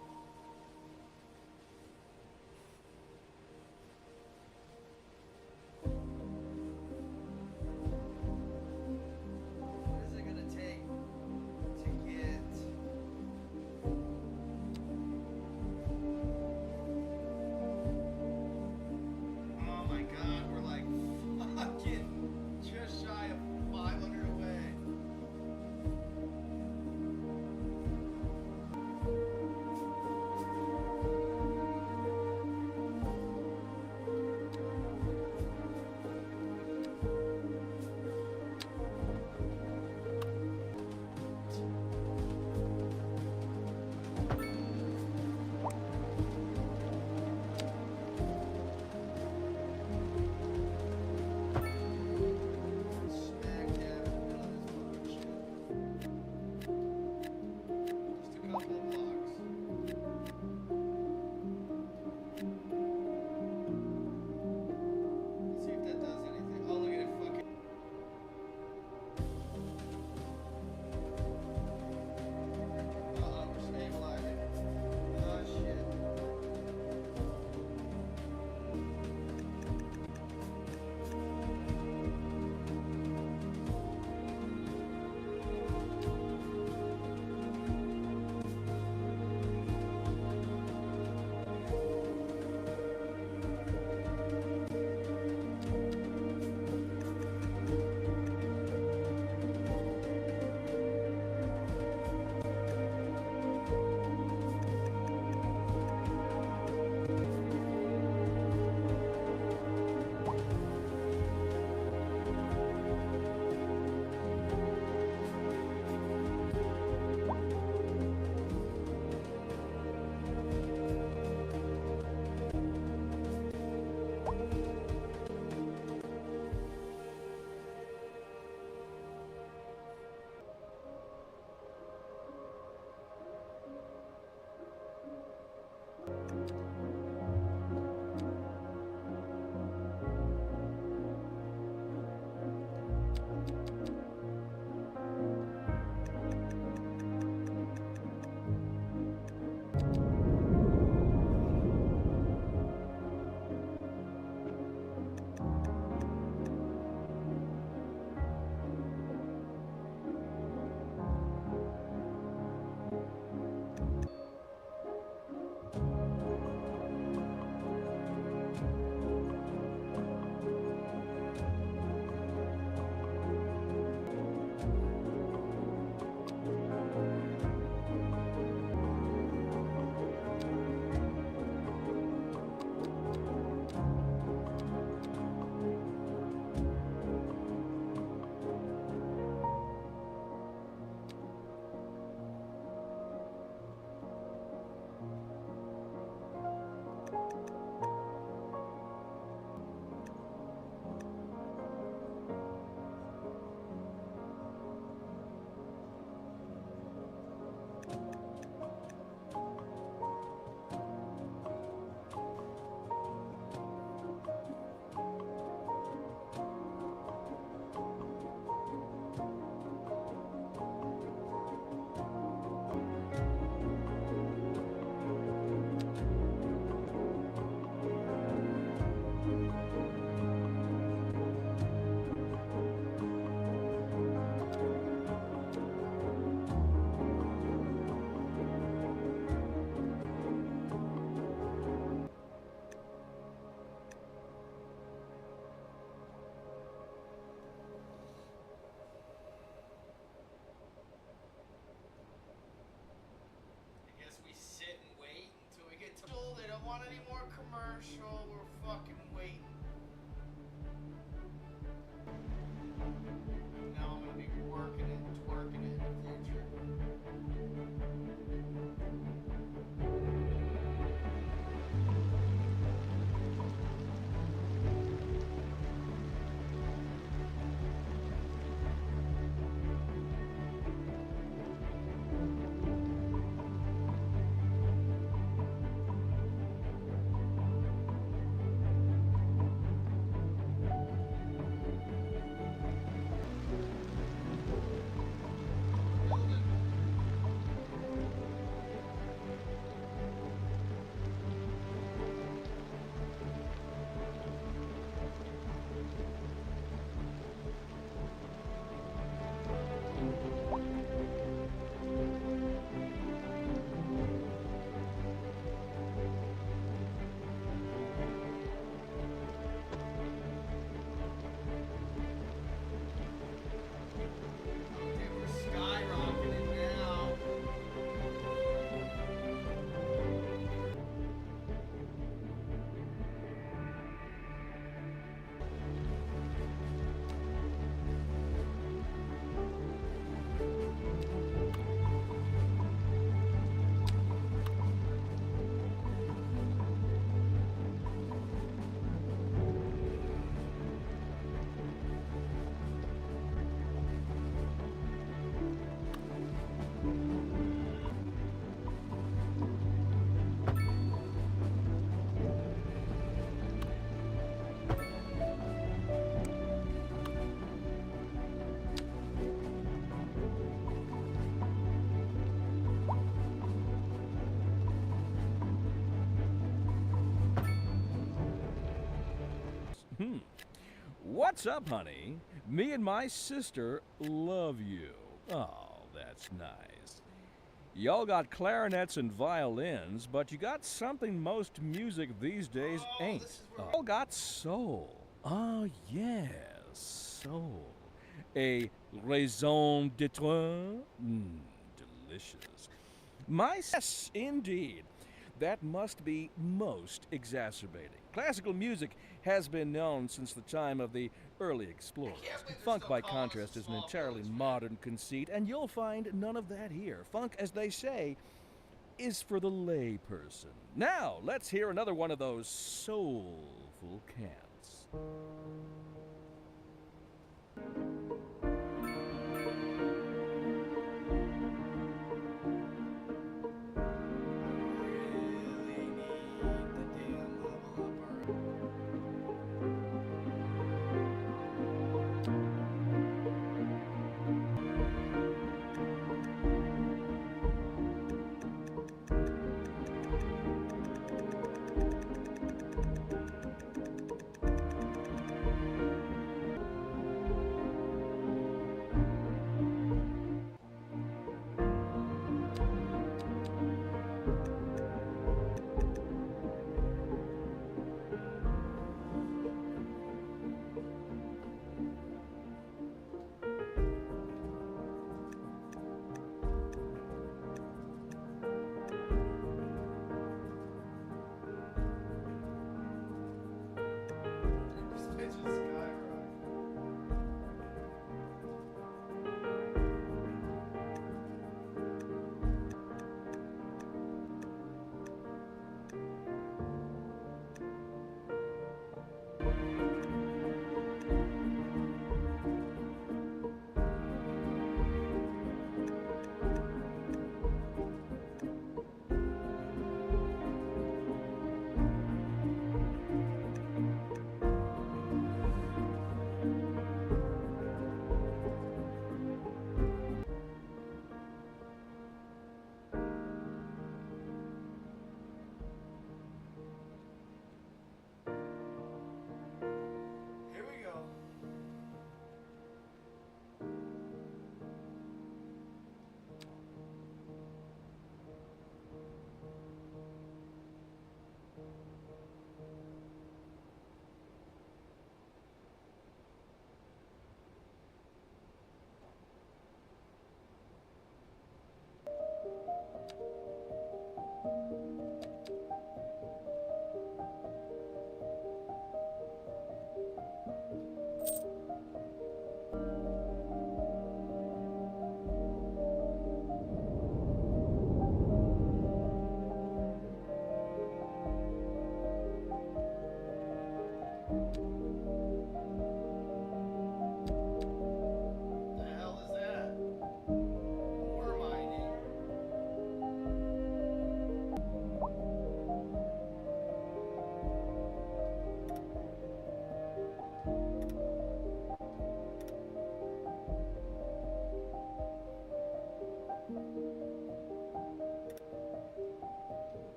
[SPEAKER 9] What's up, honey? Me and my sister love you. Oh, that's nice. Y'all got clarinets and violins, but you got something most music these days ain't. Y'all got soul. Oh, yes, soul. A raison d'etre? Delicious. Yes, indeed. That must be most exacerbating. Classical music has been known since the time of the early explorers. Funk, by contrast, is an entirely modern conceit, and you'll find none of that here. Funk, as they say, is for the lay person. Now, let's hear another one of those soulful cants.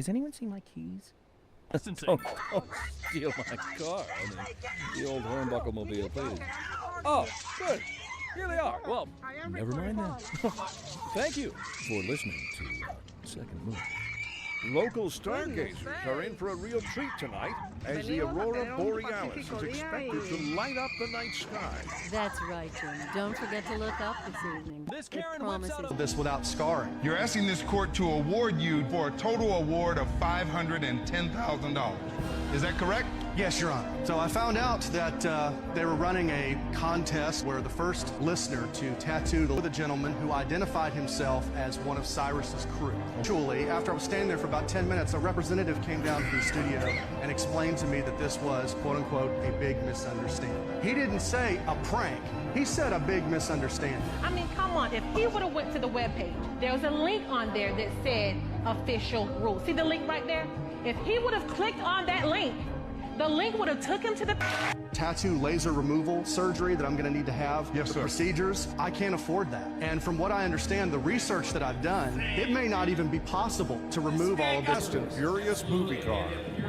[SPEAKER 9] Has anyone seen my keys? Don't steal my car. The old Hornbuckle mobile, please. Oh, good. Here they are. Well, never mind then. Thank you for listening to Second Move.
[SPEAKER 14] Local stargazers are in for a real treat tonight as the aurora borealis is expected to light up the night sky.
[SPEAKER 13] That's right, Jim. Don't forget to look up this evening. It promises
[SPEAKER 19] This without scarring. You're asking this court to award you for a total award of $510,000. Is that correct?
[SPEAKER 20] Yes, Your Honor. So I found out that they were running a contest where the first listener to tattoo the gentleman who identified himself as one of Cyrus's crew. Actually, after I was standing there for about 10 minutes, a representative came down to the studio and explained to me that this was, quote unquote, a big misunderstanding. He didn't say a prank. He said a big misunderstanding.
[SPEAKER 21] I mean, come on. If he would have went to the webpage, there was a link on there that said official rules. See the link right there? If he would have clicked on that link, the link would have took him to the
[SPEAKER 20] tattoo laser removal surgery that I'm going to need to have. Yes, sir. Procedures. I can't afford that. And from what I understand, the research that I've done, it may not even be possible to remove all of this.
[SPEAKER 14] Fast and Furious movie car.
[SPEAKER 22] Two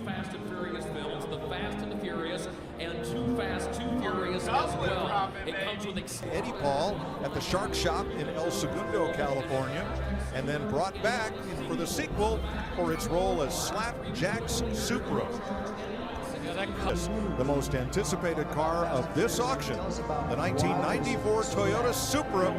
[SPEAKER 22] Fast and Furious films, The Fast and the Furious, and Too Fast, Too Furious as well. It comes with
[SPEAKER 23] Eddie Paul at the Shark Shop in El Segundo, California, and then brought back for the sequel for its role as Slapjack's Supra. The most anticipated car of this auction, the 1994 Toyota Supra.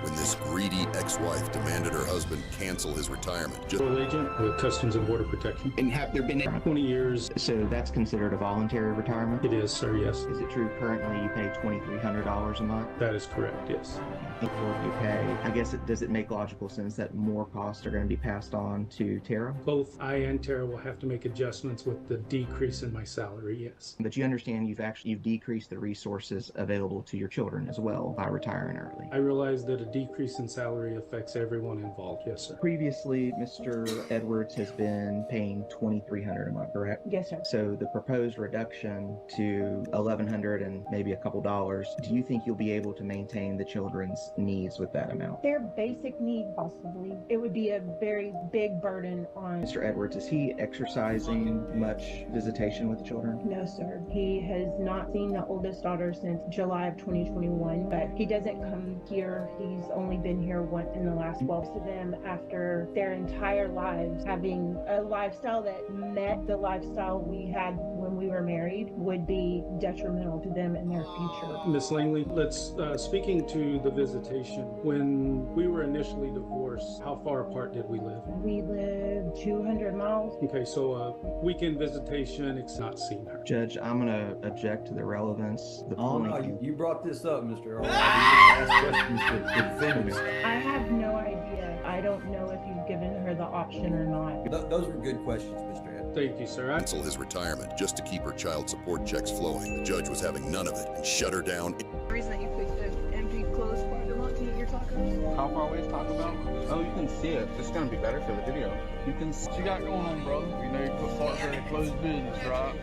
[SPEAKER 24] When this greedy ex-wife demanded her husband cancel his retirement.
[SPEAKER 25] Agent with Customs and Border Protection.
[SPEAKER 26] And have there been
[SPEAKER 25] 20 years?
[SPEAKER 26] So that's considered a voluntary retirement?
[SPEAKER 25] It is, sir, yes.
[SPEAKER 26] Is it true currently you pay $2,300 a month?
[SPEAKER 25] That is correct, yes.
[SPEAKER 26] Before you pay, I guess does it make logical sense that more costs are going to be passed on to Tara?
[SPEAKER 25] Both I and Tara will have to make adjustments with the decrease in my salary, yes.
[SPEAKER 26] But you understand you've decreased the resources available to your children as well by retiring early.
[SPEAKER 25] I realize that a decrease in salary affects everyone involved, yes, sir.
[SPEAKER 26] Previously, Mr. Edwards has been paying $2,300 a month, correct?
[SPEAKER 21] Yes, sir.
[SPEAKER 26] So the proposed reduction to $1,100 and maybe a couple dollars, do you think you'll be able to maintain the children's needs with that amount?
[SPEAKER 21] Their basic need, possibly. It would be a very big burden on
[SPEAKER 26] Mr. Edwards, is he exercising much visitation with the children?
[SPEAKER 21] No, sir. He has not seen the oldest daughter since July of 2021, but he doesn't come here. He's only been here once in the last 12 to them after their entire lives having a lifestyle that met the lifestyle we had when we were married would be detrimental to them and their future.
[SPEAKER 25] Miss Langley, speaking to the visitation, when we were initially divorced, how far apart did we live?
[SPEAKER 21] We lived 200 miles.
[SPEAKER 25] Okay, so weekend visitation, it's not seen her.
[SPEAKER 26] Judge, I'm going to object to the relevance.
[SPEAKER 27] You brought this up, Mr. Earl. Ask questions to defend.
[SPEAKER 21] I have no idea. I don't know if you've given her the option or not.
[SPEAKER 27] Those were good questions, Mr. Ed.
[SPEAKER 25] Thank you, sir.
[SPEAKER 24] Cancel his retirement just to keep her child support checks flowing. The judge was having none of it and shut her down.
[SPEAKER 28] The reason that you picked an empty closed parking lot to eat your tacos?
[SPEAKER 29] How far away is Taco Bell? Oh, you can see it. It's gonna be better for the video. You can see what you got going on, brother. You know you put park for a closed business, right?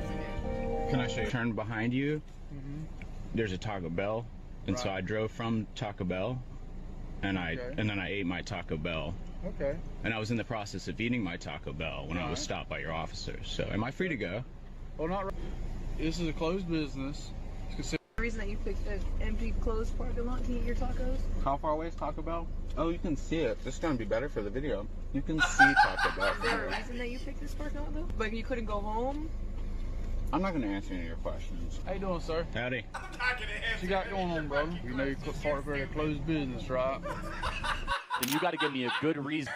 [SPEAKER 30] Can I show you? Turn behind you. There's a Taco Bell, and so I drove from Taco Bell, and then I ate my Taco Bell.
[SPEAKER 29] Okay.
[SPEAKER 30] And I was in the process of eating my Taco Bell when I was stopped by your officers. So am I free to go?
[SPEAKER 29] Well, not really. This is a closed business.
[SPEAKER 28] The reason that you picked an empty closed parking lot to eat your tacos?
[SPEAKER 29] How far away is Taco Bell? Oh, you can see it. This is gonna be better for the video. You can see Taco Bell.
[SPEAKER 28] Is there a reason that you picked this parking lot though? Like you couldn't go home?
[SPEAKER 29] I'm not gonna answer any of your questions. How you doing, sir?
[SPEAKER 30] Howdy.
[SPEAKER 29] What you got going on, brother? You know you put park for a closed business, right?
[SPEAKER 31] Then you got to give me a good reason.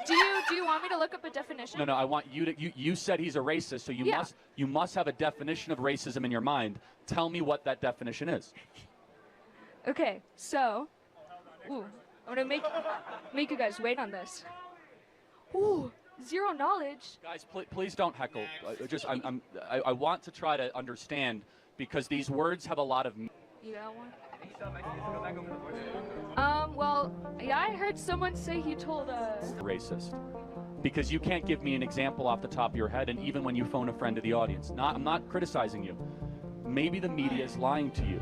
[SPEAKER 32] Do you want me to look up a definition?
[SPEAKER 31] No, I want you to. You said he's a racist, so you must have a definition of racism in your mind. Tell me what that definition is.
[SPEAKER 32] Okay, so, I'm gonna make you guys wait on this. Ooh, zero knowledge.
[SPEAKER 31] Guys, please don't heckle. I want to try to understand because these words have a lot of.
[SPEAKER 32] You got one? Well, yeah, I heard someone say he told
[SPEAKER 31] Racist. Because you can't give me an example off the top of your head, and even when you phone a friend to the audience. I'm not criticizing you. Maybe the media is lying to you.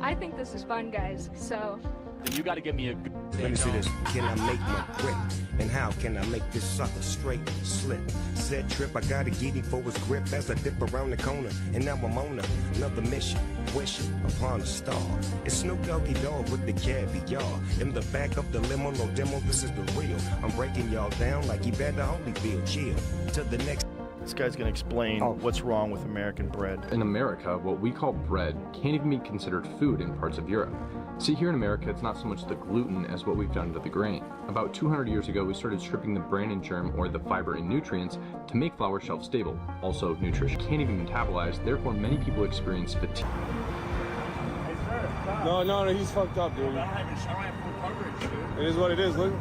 [SPEAKER 32] I think this is fun, guys, so
[SPEAKER 31] then you got to give me a good.
[SPEAKER 1] Let me see this. Can I make my grip? And how can I make this sucker straight slip? Said trip, I gotta get him for his grip as I dip around the corner. And now I'm on another mission, wishing upon a star. It's Snoop Doggy Dogg with the caviar. In the back of the limo, no demo, this is the real. I'm breaking y'all down like Evander Holyfield. Chill to the next.
[SPEAKER 2] This guy's gonna explain what's wrong with American bread.
[SPEAKER 3] In America, what we call bread can't even be considered food in parts of Europe. See, here in America, it's not so much the gluten as what we've done to the grain. About 200 years ago, we started stripping the bran and germ, or the fiber and nutrients, to make flour shelf stable. Also, nutrition can't even metabolize, therefore many people experience fatigue.
[SPEAKER 4] No, he's fucked up, dude. It is what it is, look.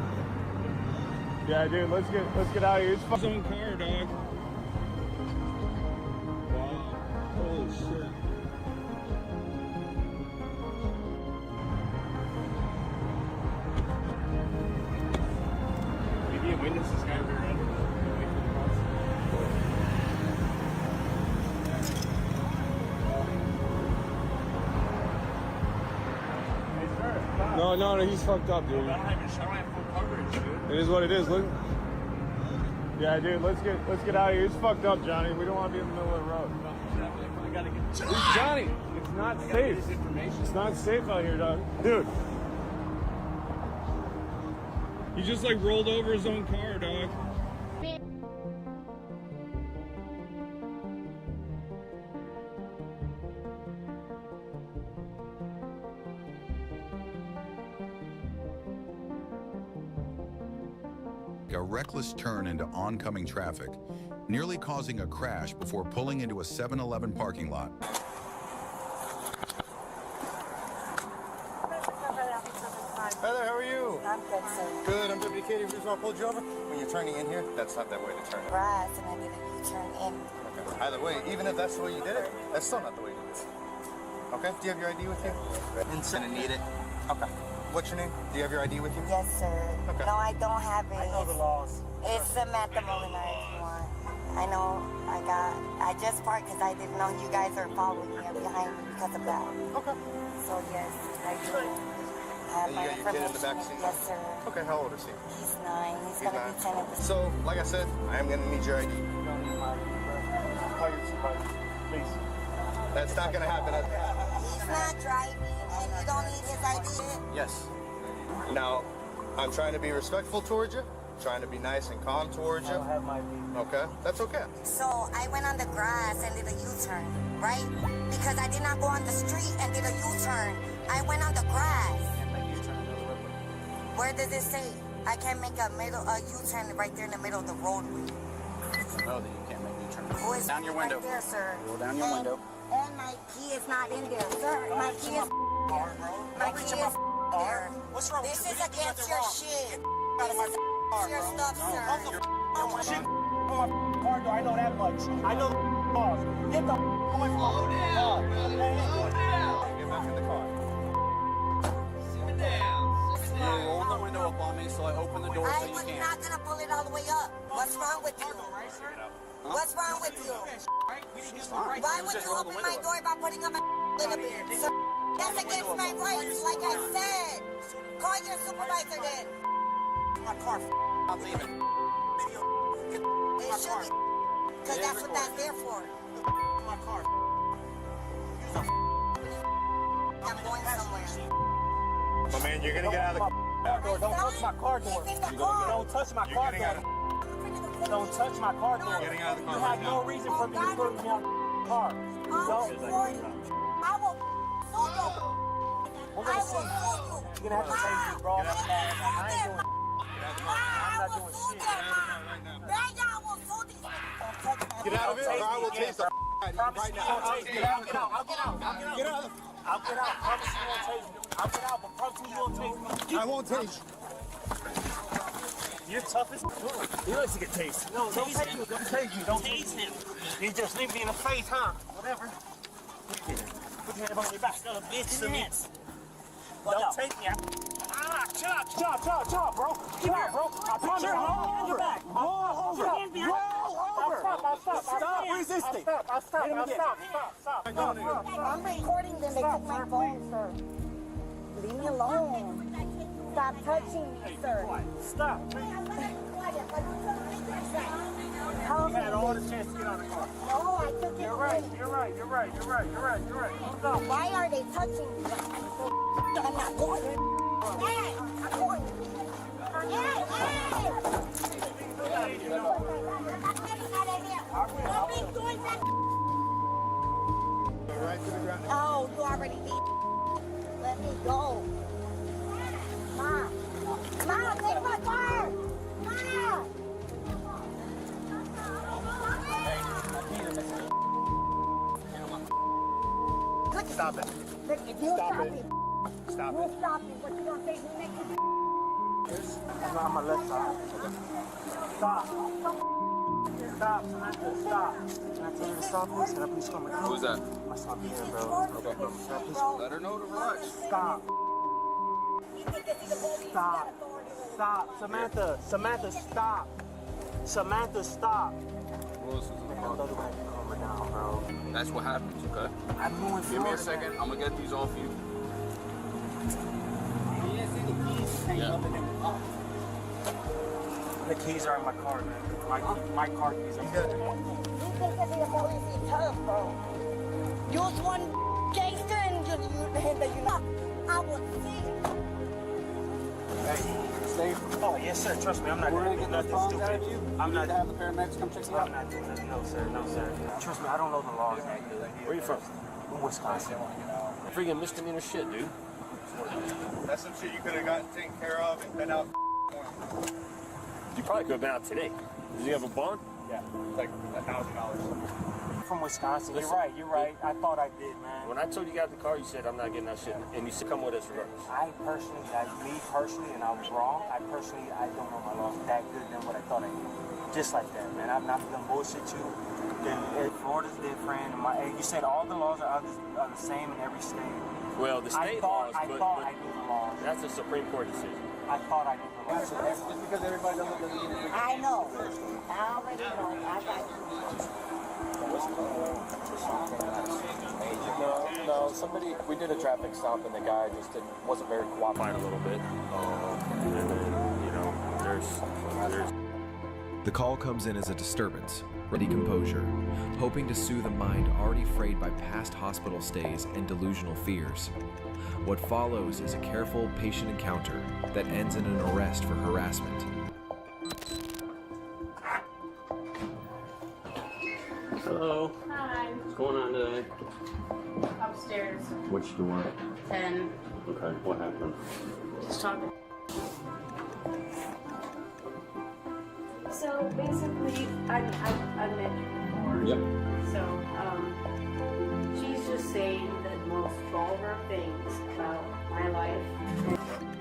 [SPEAKER 4] Yeah, dude, let's get out of here. It's his own car, dog. Wow. Holy shit.
[SPEAKER 31] Maybe a witness this guy rear end.
[SPEAKER 4] No, he's fucked up, dude.
[SPEAKER 31] I don't have full coverage, dude.
[SPEAKER 4] It is what it is, look. Yeah, dude, let's get out of here. It's fucked up, Johnny. We don't want to be in the middle of the road.
[SPEAKER 31] I gotta get
[SPEAKER 4] Johnny, it's not safe. It's not safe out here, dog. Dude. He just like rolled over his own car, dog.
[SPEAKER 24] A reckless turn into oncoming traffic, nearly causing a crash before pulling into a 7-Eleven parking lot.
[SPEAKER 5] Hi there, how are you?
[SPEAKER 7] I'm good, sir.
[SPEAKER 5] Good, I'm Deputy Katie. Who's gonna pull you over? When you're turning in here, that's not that way to turn in.
[SPEAKER 7] Grass, and I did a U-turn in.
[SPEAKER 5] Okay. Either way, even if that's the way you did it, that's still not the way you did it. Okay, do you have your ID with you?
[SPEAKER 7] Gonna need it.
[SPEAKER 5] Okay. What's your name? Do you have your ID with you?
[SPEAKER 7] Yes, sir.
[SPEAKER 5] Okay.
[SPEAKER 7] No, I don't have it.
[SPEAKER 5] I know the laws.
[SPEAKER 7] It's a Matthew Molinar if you want. I know I just parked because I didn't know you guys are following me behind me because of that.
[SPEAKER 5] Okay.
[SPEAKER 7] So, yes, I do have
[SPEAKER 5] And
[SPEAKER 7] my
[SPEAKER 5] you got your kid in the
[SPEAKER 7] information.
[SPEAKER 5] back seat?
[SPEAKER 7] Yes, sir.
[SPEAKER 5] Okay, how old is he?
[SPEAKER 7] He's 9. He's going to be 10 in the
[SPEAKER 5] So, like I said, I am going to need your ID.
[SPEAKER 4] You don't need my ID, bro. Hire somebody, please.
[SPEAKER 5] That's not going to happen.
[SPEAKER 7] He's not driving, and you don't need his ID.
[SPEAKER 5] Yes. Now, I'm trying to be respectful towards you, trying to be nice and calm towards you.
[SPEAKER 4] I don't have my ID.
[SPEAKER 5] Okay, that's okay.
[SPEAKER 7] So I went on the grass and did a U-turn, right? Because I did not go on the street and did a U-turn. I went on the grass. Where does it say? I can't make a U-turn right there in the middle of the roadway.
[SPEAKER 29] No, that you can't make U-turns.
[SPEAKER 7] Who is
[SPEAKER 29] Down your window.
[SPEAKER 7] right there, sir?
[SPEAKER 29] Roll down your window.
[SPEAKER 7] And my key is not in there, sir. My key is my key is there.
[SPEAKER 5] What's wrong with
[SPEAKER 7] This is against your shit. This is against your stuff, sir.
[SPEAKER 5] I know that much. I know the laws. Get the away from the car. Slow down. Get back in the car.
[SPEAKER 28] Sit down. Sit
[SPEAKER 29] You
[SPEAKER 28] down.
[SPEAKER 29] rolled the window up on me, so I opened the door so
[SPEAKER 7] I
[SPEAKER 29] you
[SPEAKER 7] was
[SPEAKER 29] can't.
[SPEAKER 7] not gonna pull it all the way up. What's wrong with you? What's wrong with you? Why would you open my door by putting up a little bit? Sir, that's against my rights, like I said. Call your supervisor then.
[SPEAKER 5] My car. I'm leaving.
[SPEAKER 7] It should be, because that's what that's there for.
[SPEAKER 5] My car.
[SPEAKER 7] I'm going somewhere.
[SPEAKER 5] My man, you're gonna get out of the car door. Don't touch my car door. Don't touch my car door. Don't touch my car door. Getting out of the car. You have no reason for me to put me on the car. Don't.
[SPEAKER 7] I will fool you.
[SPEAKER 5] We're gonna see. You're gonna have to take me, bro. I ain't doing. I'm not doing shit. Get out of it, or I will taste the right now. Get out. I'll get out. Get out. I'll get out. Promise you won't taste me. I'll get out, but promise you won't taste me. I won't taste you. You're tough as he likes to get tased. No, don't tase him. Don't tase you. Don't tase him. You just leave me in the face, huh? Whatever. Put your hand on your back. Son of a bitch. Hands. Don't take me. Chill out, bro. Chill out, bro. I put your hand on your back. Roll over. I'll stop. Stop resisting. I'll stop.
[SPEAKER 7] I'm recording them. They took my phone, sir. Leave me alone. Stop touching me, sir.
[SPEAKER 5] Stop.
[SPEAKER 7] How
[SPEAKER 5] You had all the chance to get on the car.
[SPEAKER 7] No, I took it.
[SPEAKER 5] You're right. Stop.
[SPEAKER 7] Why are they touching me? I'm not going. Hey, I'm going. Hey, oh, you already did. Let me go. Mom. Mom, take my car. Mom.
[SPEAKER 5] Stop it.
[SPEAKER 7] Look, if you stop it.
[SPEAKER 5] Stop
[SPEAKER 7] You stop it. What you gonna say to me next?
[SPEAKER 5] I'm on my left side. Stop. Stop, Samantha, stop. Can I tell you to stop, please? Can I please come with you?
[SPEAKER 6] Who's that?
[SPEAKER 5] My son here, bro.
[SPEAKER 6] Okay. Let her know to relax.
[SPEAKER 5] Stop. Stop. Stop. Samantha, stop. Samantha, stop.
[SPEAKER 6] Willis is in the car.
[SPEAKER 5] Calm her down, bro.
[SPEAKER 6] That's what happens, okay?
[SPEAKER 5] I'm moving
[SPEAKER 6] Give me a second. I'm gonna get these off you. Yeah.
[SPEAKER 5] The keys are in my car, man. My car keys are in my car.
[SPEAKER 7] You think this is a police is tough, bro. You're one gangster and you're not. I will see.
[SPEAKER 5] Hey, stay. Oh, yes, sir. Trust me, I'm not going to do nothing stupid. I'm not.
[SPEAKER 6] Have the paramedics come check you out.
[SPEAKER 5] I'm not doing nothing. No, sir. Trust me, I don't know the laws.
[SPEAKER 6] Where you from?
[SPEAKER 5] Wisconsin.
[SPEAKER 6] Freaking misdemeanor shit, dude.
[SPEAKER 4] That's some shit you could have gotten taken care of and been out.
[SPEAKER 6] You probably could have been out today. Did you have a bond?
[SPEAKER 4] Yeah, like $1,000.
[SPEAKER 5] From Wisconsin. You're right. I thought I did, man.
[SPEAKER 6] When I told you got the car, you said I'm not getting that shit, and you said come with us regardless.
[SPEAKER 5] Me personally, and I was wrong. I don't know my laws that good than what I thought I did. Just like that, man. I'm not gonna bullshit you. Then Florida's different. You said all the laws are the same in every state.
[SPEAKER 6] Well, the state laws,
[SPEAKER 5] I thought I knew the laws.
[SPEAKER 6] That's a Supreme Court decision.
[SPEAKER 5] I thought I knew the laws.
[SPEAKER 6] Just because everybody doesn't get
[SPEAKER 7] I know. I already know. I got you.
[SPEAKER 6] No, we did a traffic stop and the guy just wasn't very cooperative a little bit. And then, there's
[SPEAKER 8] The call comes in as a disturbance, ready composure, hoping to soothe a mind already frayed by past hospital stays and delusional fears. What follows is a careful, patient encounter that ends in an arrest for harassment.
[SPEAKER 9] Hello.
[SPEAKER 10] Hi.
[SPEAKER 9] What's going on today?
[SPEAKER 10] Upstairs.
[SPEAKER 9] Which door?
[SPEAKER 10] 10.
[SPEAKER 9] Okay, what happened?
[SPEAKER 10] Just talking.
[SPEAKER 21] So basically, I met you before.
[SPEAKER 9] Yep.
[SPEAKER 21] So, she's just saying the most vulgar things about my life.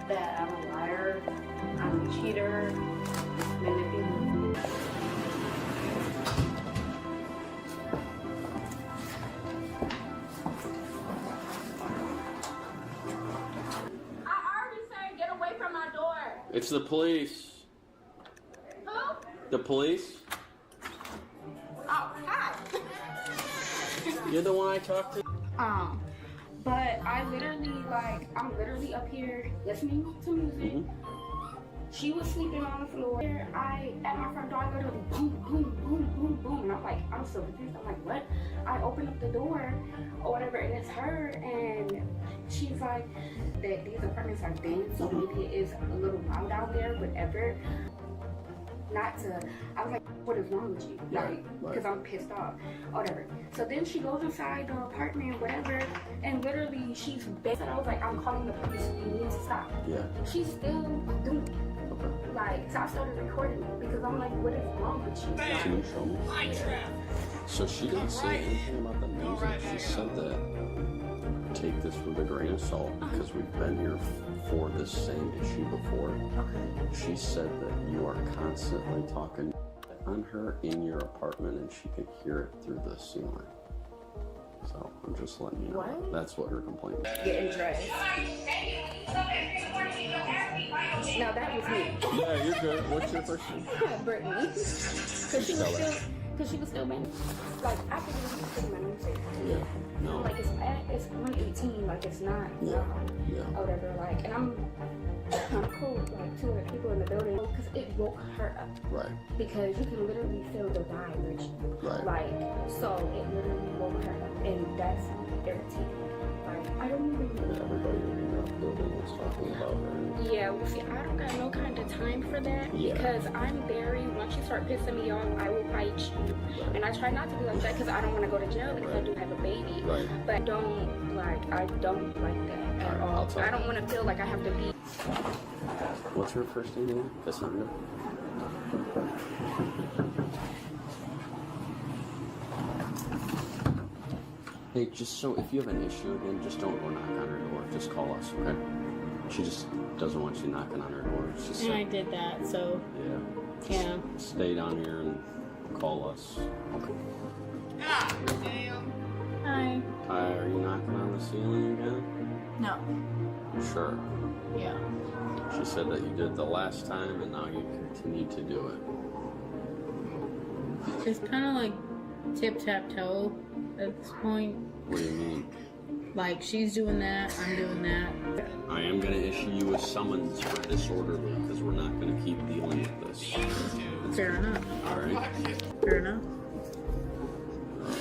[SPEAKER 21] That I'm a liar, I'm a cheater, manipulative.
[SPEAKER 10] I already said get away from my door.
[SPEAKER 9] It's the police.
[SPEAKER 10] Who?
[SPEAKER 9] The police?
[SPEAKER 10] Oh, hi.
[SPEAKER 9] You're the one I talked to?
[SPEAKER 21] But I'm literally up here listening to music. She was sleeping on the floor. At my front door, I literally boom, boom, boom, boom, boom. And I'm so confused. I'm like, what? I open up the door or whatever, and it's her. And she's like, that these apartments are dense, so maybe it is a little loud out there, whatever. I was like, what is wrong with you? Like, because I'm pissed off, or whatever. So then she goes inside the apartment, whatever, and literally she's based. I was like, I'm calling the police. You need to stop.
[SPEAKER 9] Yeah.
[SPEAKER 21] She's still doing it. Like, so I started recording it because I'm like, what is wrong with you?
[SPEAKER 9] Can you show me? So she didn't say anything about the music. She said that take this with a grain of salt because we've been here for this same issue before. She said that you are constantly talking on her in your apartment and she could hear it through the ceiling. So I'm just letting you know.
[SPEAKER 21] What?
[SPEAKER 9] That's what her complaint is.
[SPEAKER 21] Getting dressed. No, that was me.
[SPEAKER 9] Yeah, you're good. What's your first name?
[SPEAKER 21] Brittany. Because she was still been, like, after we was sitting my name said,
[SPEAKER 9] yeah, no.
[SPEAKER 21] like, it's 118, like,
[SPEAKER 10] like it's not,
[SPEAKER 9] Yeah.
[SPEAKER 10] or whatever. Like, and I'm cool with like 2 other people in the building because it woke her up.
[SPEAKER 9] Right.
[SPEAKER 10] Because you can literally feel the vibration.
[SPEAKER 9] Right.
[SPEAKER 10] Like, so it literally woke her up, and that's irritating. Like, I don't even know.
[SPEAKER 9] Everybody in the building was talking about her.
[SPEAKER 10] Yeah, well, see, I don't got no kind of time for that because I'm very, once you start pissing me off, I will fight you. And I try not to be like that because I don't want to go to jail because I do have a baby.
[SPEAKER 9] Right.
[SPEAKER 10] But I don't like that at all. I don't want to feel like I have to be.
[SPEAKER 9] What's her first name again? Cassandra? Hey, just so if you have an issue again, just don't go knock on her door. Just call us, okay? She just doesn't want you knocking on her door. It's just
[SPEAKER 10] And I did that, so.
[SPEAKER 9] yeah. Stay down here and call us. Okay.
[SPEAKER 10] God damn. Hi.
[SPEAKER 9] Hi, are you knocking on the ceiling again?
[SPEAKER 10] No.
[SPEAKER 9] Sure.
[SPEAKER 10] Yeah.
[SPEAKER 9] She said that you did the last time and now you continue to do it.
[SPEAKER 10] It's kind of like tip-tap-toe at this point.
[SPEAKER 9] What do you mean?
[SPEAKER 10] Like, she's doing that, I'm doing that.
[SPEAKER 9] I am going to issue you a summons for disorderly because we're not going to keep dealing with this.
[SPEAKER 10] Fair enough.
[SPEAKER 9] All right.
[SPEAKER 10] Fair enough.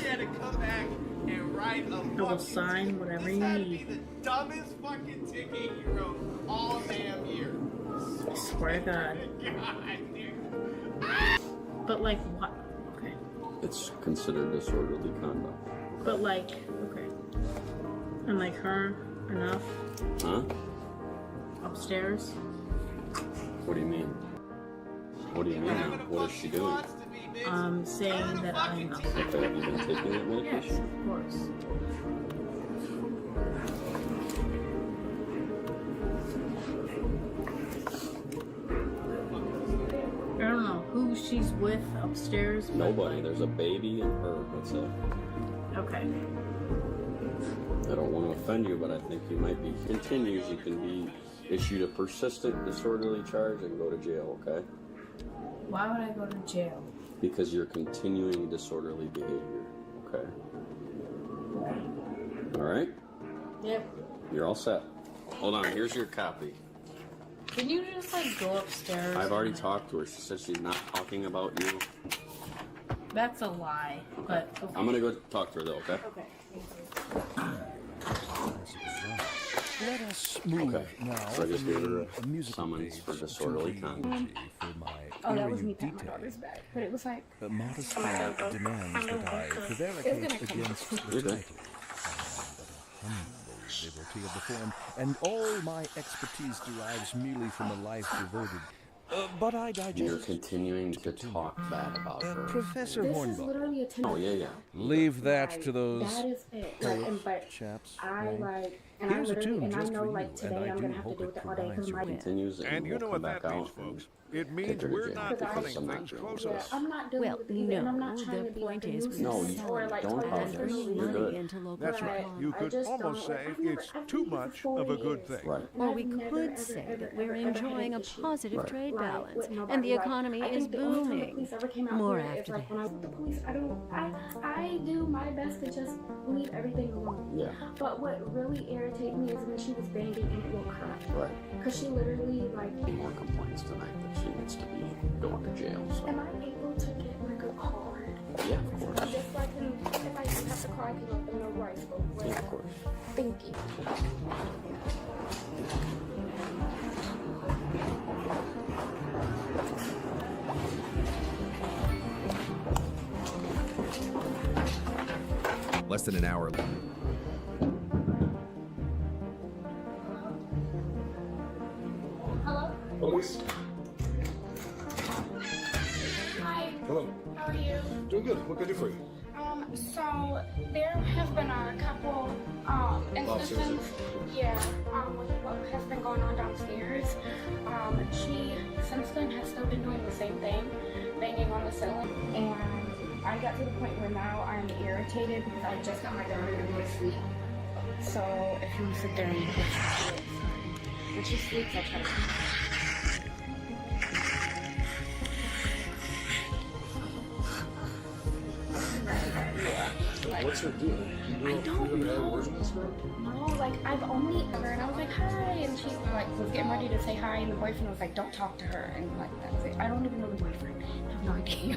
[SPEAKER 5] You had to come back and write a
[SPEAKER 10] I will sign whatever you need.
[SPEAKER 5] the dumbest fucking ticket you wrote all damn year.
[SPEAKER 10] I swear to God. But like, what? Okay.
[SPEAKER 9] It's considered disorderly conduct.
[SPEAKER 10] But like, okay. And like her, enough?
[SPEAKER 9] Huh?
[SPEAKER 10] Upstairs?
[SPEAKER 9] What do you mean? What do you mean now? What is she doing?
[SPEAKER 10] Saying that I'm not.
[SPEAKER 9] Okay, have you been taking that medication?
[SPEAKER 10] Yes, of course. I don't know who she's with upstairs. but,
[SPEAKER 9] Nobody.
[SPEAKER 10] like,
[SPEAKER 9] There's a baby and her. That's it.
[SPEAKER 10] Okay.
[SPEAKER 9] I don't want to offend you, but I think you might be. Continues, you can be issued a persistent disorderly charge and go to jail, okay?
[SPEAKER 10] Why would I go to jail?
[SPEAKER 9] Because you're continuing disorderly behavior, okay? All right?
[SPEAKER 10] Yep.
[SPEAKER 9] You're all set. Hold on, here's your copy.
[SPEAKER 10] Can you just like go upstairs?
[SPEAKER 9] I've already talked to her. She said she's not talking about you.
[SPEAKER 10] That's a lie. But okay.
[SPEAKER 9] I'm gonna go talk to her though, okay?
[SPEAKER 10] Okay.
[SPEAKER 11] Let us move now.
[SPEAKER 9] So I just gave her
[SPEAKER 11] from
[SPEAKER 9] a summons for disorderly conduct.
[SPEAKER 10] Oh, that was me patting my daughter's back. But it was like...
[SPEAKER 11] Modesty demands that I prevaricate against the title. Liberty of the form, and all my expertise derives merely from a life devoted. But I digest.
[SPEAKER 9] You're continuing to talk bad about her.
[SPEAKER 11] Professor Hornbuckle.
[SPEAKER 9] Oh, yeah.
[SPEAKER 11] Leave that to those
[SPEAKER 10] That is it. Like, but
[SPEAKER 11] chaps.
[SPEAKER 10] I like... And
[SPEAKER 11] Here's
[SPEAKER 10] I
[SPEAKER 11] a tune
[SPEAKER 10] literally, and I
[SPEAKER 11] just
[SPEAKER 10] know
[SPEAKER 11] for you,
[SPEAKER 10] like today
[SPEAKER 11] and I
[SPEAKER 10] I'm
[SPEAKER 11] do
[SPEAKER 10] gonna have to
[SPEAKER 11] hope
[SPEAKER 10] do
[SPEAKER 11] it
[SPEAKER 10] it all day because
[SPEAKER 11] provides
[SPEAKER 10] my
[SPEAKER 11] you
[SPEAKER 9] continues
[SPEAKER 12] And you know what that means, folks. It means we're not cutting things close to us.
[SPEAKER 10] I'm not doing it either, and I'm not trying to be like a nuisance or like
[SPEAKER 9] don't apologize. You're good.
[SPEAKER 12] That's right. You could almost say it's too much of a good thing.
[SPEAKER 9] Right.
[SPEAKER 13] Or we could say that we're enjoying a positive trade balance and the economy is booming. More after
[SPEAKER 10] that. When I was the police, I do my best to just leave everything alone.
[SPEAKER 9] Yeah.
[SPEAKER 10] But what really irritated me is when she was banging and it woke her up.
[SPEAKER 9] Right.
[SPEAKER 10] Because she literally like...
[SPEAKER 9] More complaints tonight that she needs to be going to jail. So.
[SPEAKER 10] Am I able to get like a card?
[SPEAKER 9] Yeah, of course.
[SPEAKER 10] Just like if I do have to call, I can let them know where I spoke with.
[SPEAKER 9] Yeah, of course.
[SPEAKER 10] Thank you.
[SPEAKER 8] Less than an hour.
[SPEAKER 10] Hello?
[SPEAKER 12] Police.
[SPEAKER 10] Hi.
[SPEAKER 12] Hello.
[SPEAKER 10] How are you?
[SPEAKER 12] Doing good. What can I do for you?
[SPEAKER 10] So there has been a couple instances, with what has been going on downstairs. She since then has still been doing the same thing, banging on the ceiling, and I got to the point where now I'm irritated because I just got my daughter to go to sleep. So if you sit there and you push her to it, when she sleeps, I try to.
[SPEAKER 12] What's her deal?
[SPEAKER 10] I don't know. No, like like, I've only ever, and I was like, hi, and she like was getting ready to say hi, and the boyfriend was like, don't talk to her, and like, that's it. I don't even know the boyfriend. I have no idea.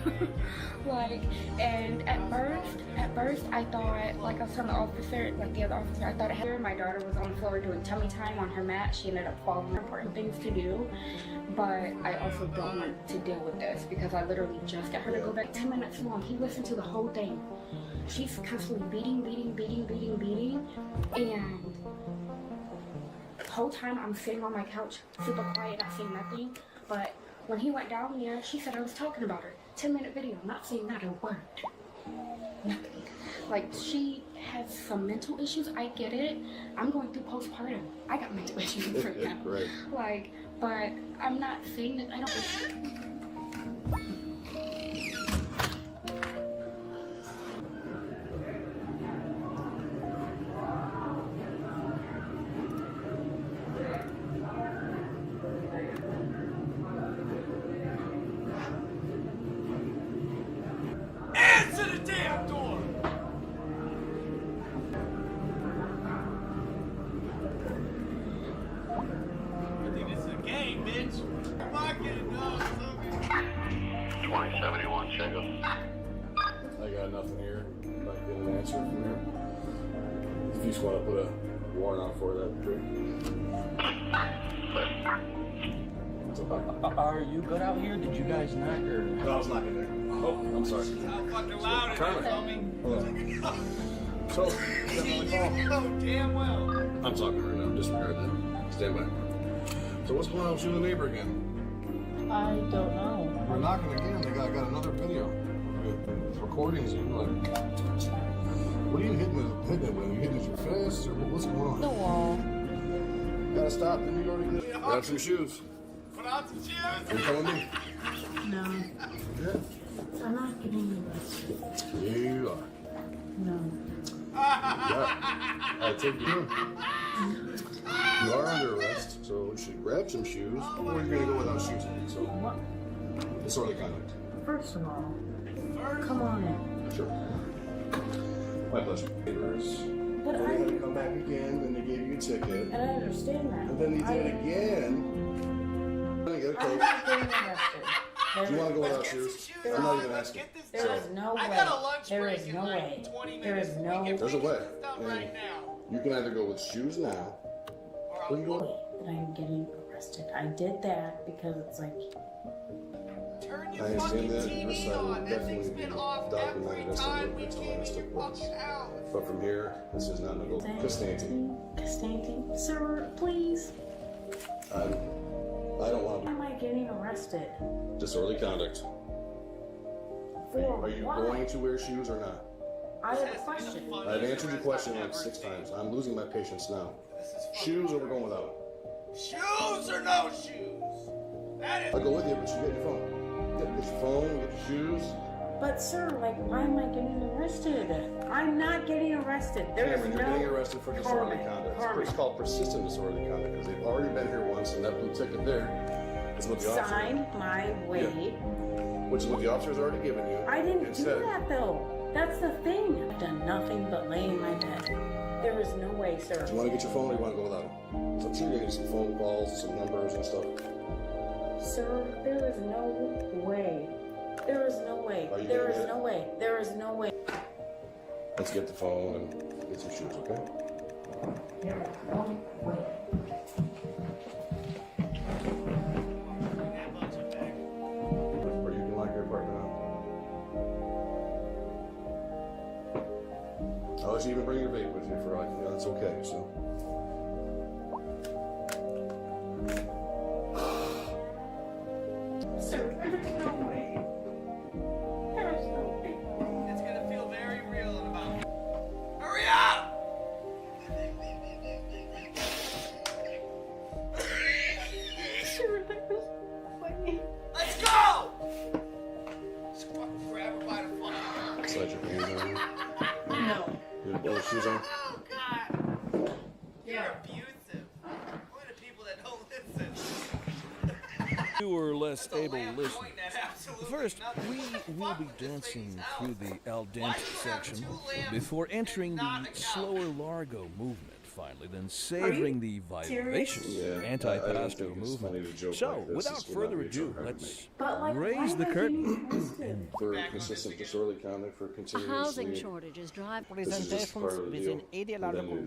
[SPEAKER 10] Like, and at first, I thought, like I was telling the officer, like the other officer, I thought my daughter was on the floor doing tummy time on her mat. She ended up falling. Important things to do, but I also don't want to deal with this because I literally just got her to go back 10 minutes long. He listened to the whole thing. She's constantly beating, and the whole time I'm sitting on my couch, super quiet, I say nothing, but when he went down there, she said I was talking about her. 10-minute video, not saying not a word. Nothing. Like, she has some mental issues, I get it. I'm going through postpartum. I got mental issues right now.
[SPEAKER 9] Right.
[SPEAKER 10] Like, but I'm not saying that I don't.
[SPEAKER 5] Answer the damn door! I think this is a game, bitch. I'm not getting done,
[SPEAKER 9] 2071, check up.
[SPEAKER 24] I got nothing here. Might get an answer from here. If you just want to put a warrant out for that, great.
[SPEAKER 29] Are you good out here? Did you guys knock or?
[SPEAKER 24] No, I was knocking there. Oh, I'm sorry.
[SPEAKER 5] How fucking loud it is, homie.
[SPEAKER 24] Hold on. So,
[SPEAKER 5] You know damn well.
[SPEAKER 24] I'm talking right now. Disregard that. Stand by. So what's going on with you and the neighbor again?
[SPEAKER 29] I don't know.
[SPEAKER 24] We're knocking again. They got another video with recordings. And like, what are you hitting it with? Are you hitting it with your fist or what's going on?
[SPEAKER 29] The wall.
[SPEAKER 24] You gotta stop. Then you already grab some shoes.
[SPEAKER 5] Put on some shoes.
[SPEAKER 24] You coming with me?
[SPEAKER 29] No.
[SPEAKER 24] Yeah.
[SPEAKER 29] I'm not getting arrested.
[SPEAKER 24] You are.
[SPEAKER 29] No.
[SPEAKER 24] Yeah. I take you in. You are under arrest, so you should grab some shoes, or you're gonna go without shoes on. So, disorderly conduct.
[SPEAKER 29] First of all, come on in.
[SPEAKER 24] Sure. My pleasure.
[SPEAKER 29] But
[SPEAKER 24] then they had to come back again, then they gave you a ticket.
[SPEAKER 29] And I understand that.
[SPEAKER 24] And then they did it again. Get a
[SPEAKER 29] I'm
[SPEAKER 24] coat.
[SPEAKER 29] not getting arrested.
[SPEAKER 24] Do you want to go without shoes? I'm not even asking.
[SPEAKER 29] There is no way. There is no way. There is no way.
[SPEAKER 24] There's a way. And you can either go with shoes now, or you go.
[SPEAKER 29] That I'm getting arrested. I did that because it's like.
[SPEAKER 24] I understand that. This side will definitely be documented as to what the time is took place. But from here, this is not negotiable. Costanti.
[SPEAKER 29] Costanti. Sir, please.
[SPEAKER 24] I don't want to
[SPEAKER 29] Why am I getting arrested?
[SPEAKER 24] disorderly conduct.
[SPEAKER 29] For
[SPEAKER 24] Are you
[SPEAKER 29] what?
[SPEAKER 24] going to wear shoes or not?
[SPEAKER 29] I have a question.
[SPEAKER 24] I've answered your question like 6 times. I'm losing my patience now. Shoes or we're going without them?
[SPEAKER 5] Shoes or no shoes? That is.
[SPEAKER 24] I'll go with you, but you get your phone. Get your phone, get your shoes.
[SPEAKER 29] But sir, like, why am I getting arrested? I'm not getting arrested. There is
[SPEAKER 24] Cameron,
[SPEAKER 29] no.
[SPEAKER 24] you're getting arrested for disorderly
[SPEAKER 29] Carmen,
[SPEAKER 24] conduct.
[SPEAKER 29] Carmen.
[SPEAKER 24] It's called persistent disorderly conduct because they've already been here once, and that blue ticket there is what the officer.
[SPEAKER 29] Signed my way.
[SPEAKER 24] Which is what the officer's already given you.
[SPEAKER 29] I didn't
[SPEAKER 24] and
[SPEAKER 29] do
[SPEAKER 24] said,
[SPEAKER 29] that though. That's the thing. I've done nothing but lay in my bed. There is no way, sir.
[SPEAKER 24] Do you want to get your phone or you want to go without it? So I'm sure you're going to get some phone calls, some numbers and stuff.
[SPEAKER 29] Sir, there is no way. There is no way.
[SPEAKER 24] Are you
[SPEAKER 29] There
[SPEAKER 24] gonna
[SPEAKER 29] is
[SPEAKER 24] get it?
[SPEAKER 29] no way. There is no way.
[SPEAKER 24] Let's get the phone and get some shoes, okay?
[SPEAKER 29] There is no way.
[SPEAKER 24] Or you can lock your apartment out. I'll let you even bring your vape with you for like, you know, that's okay, so.
[SPEAKER 29] Sir, there's no way. There is no way.
[SPEAKER 5] It's gonna feel very real in about. Hurry up!
[SPEAKER 29] Sir, there is no way.
[SPEAKER 5] Let's go! Just fucking grab her by the fucking.
[SPEAKER 24] Slide your pants on.
[SPEAKER 29] No.
[SPEAKER 24] You have those shoes on?
[SPEAKER 5] Oh God! You're abusive. What are people that don't listen?
[SPEAKER 11] You were less able to listen. First, we will be dancing through the al dente section before entering the slower largo movement finally, than savoring the vivacious anti-pastoral movement. So, without further ado, let's raise the curtain.
[SPEAKER 24] For a consistent disorderly conduct for
[SPEAKER 13] A
[SPEAKER 24] continuously.
[SPEAKER 13] housing shortage is driving
[SPEAKER 24] Presentations within ideological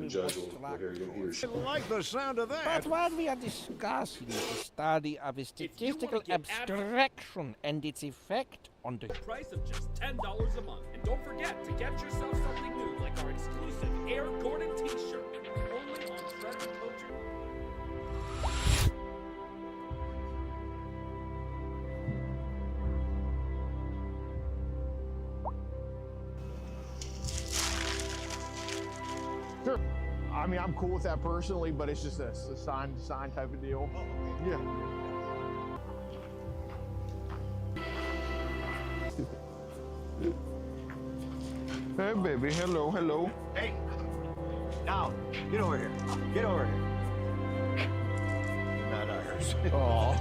[SPEAKER 12] I like the sound of that.
[SPEAKER 14] But what we are discussing is the study of a statistical abstraction and its effect on the
[SPEAKER 15] price of just $10 a month. And don't forget to get yourself something new, like our exclusive Air Gordon t-shirt, only on Treasure Culture.
[SPEAKER 4] Sure. I mean, I'm cool with that personally, but it's just a sign type of deal. Yeah. Hey, baby. Hello, hello.
[SPEAKER 5] Hey, now, get over here. Get over here. Not ours.
[SPEAKER 4] Oh.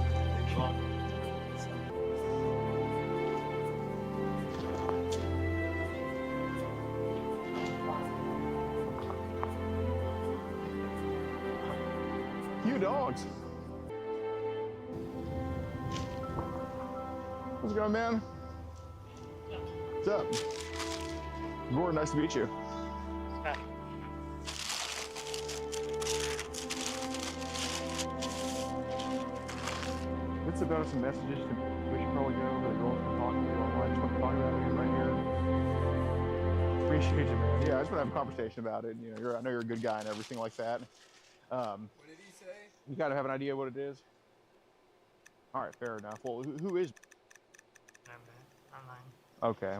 [SPEAKER 4] You dogs. How's it going, man? What's up? Gordon, nice to meet you. It's about some messages we should probably go over the girls can talk to you online. Just want to talk about it right here. Appreciate you, man. Yeah, I just want to have a conversation about it. You know, I know you're a good guy and everything like that. What did he say? You gotta have an idea what it is. All right, fair enough. Well, who is?
[SPEAKER 16] Online.
[SPEAKER 4] Okay.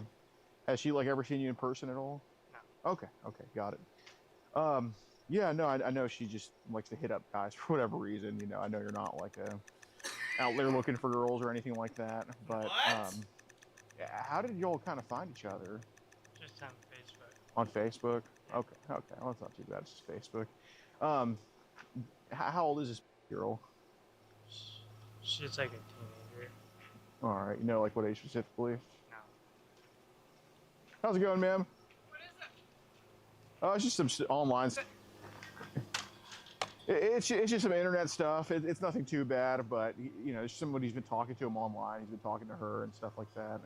[SPEAKER 4] Has she like ever seen you in person at all? No. Okay, got it. Yeah, no, I know she just likes to hit up guys for whatever reason. You know, I know you're not like out there looking for girls or anything like that. But how did y'all kind of find each other?
[SPEAKER 16] Just on Facebook.
[SPEAKER 4] On Facebook? Okay, well that's not too bad. It's just Facebook. How old is this girl?
[SPEAKER 16] She's like a teenager.
[SPEAKER 4] All right, you know like what age specifically?
[SPEAKER 16] No.
[SPEAKER 4] How's it going, ma'am? What is it? Oh, it's just some online. It's just some internet stuff. It's nothing too bad, but you know, somebody's been talking to him online. He's been talking to her and stuff like that.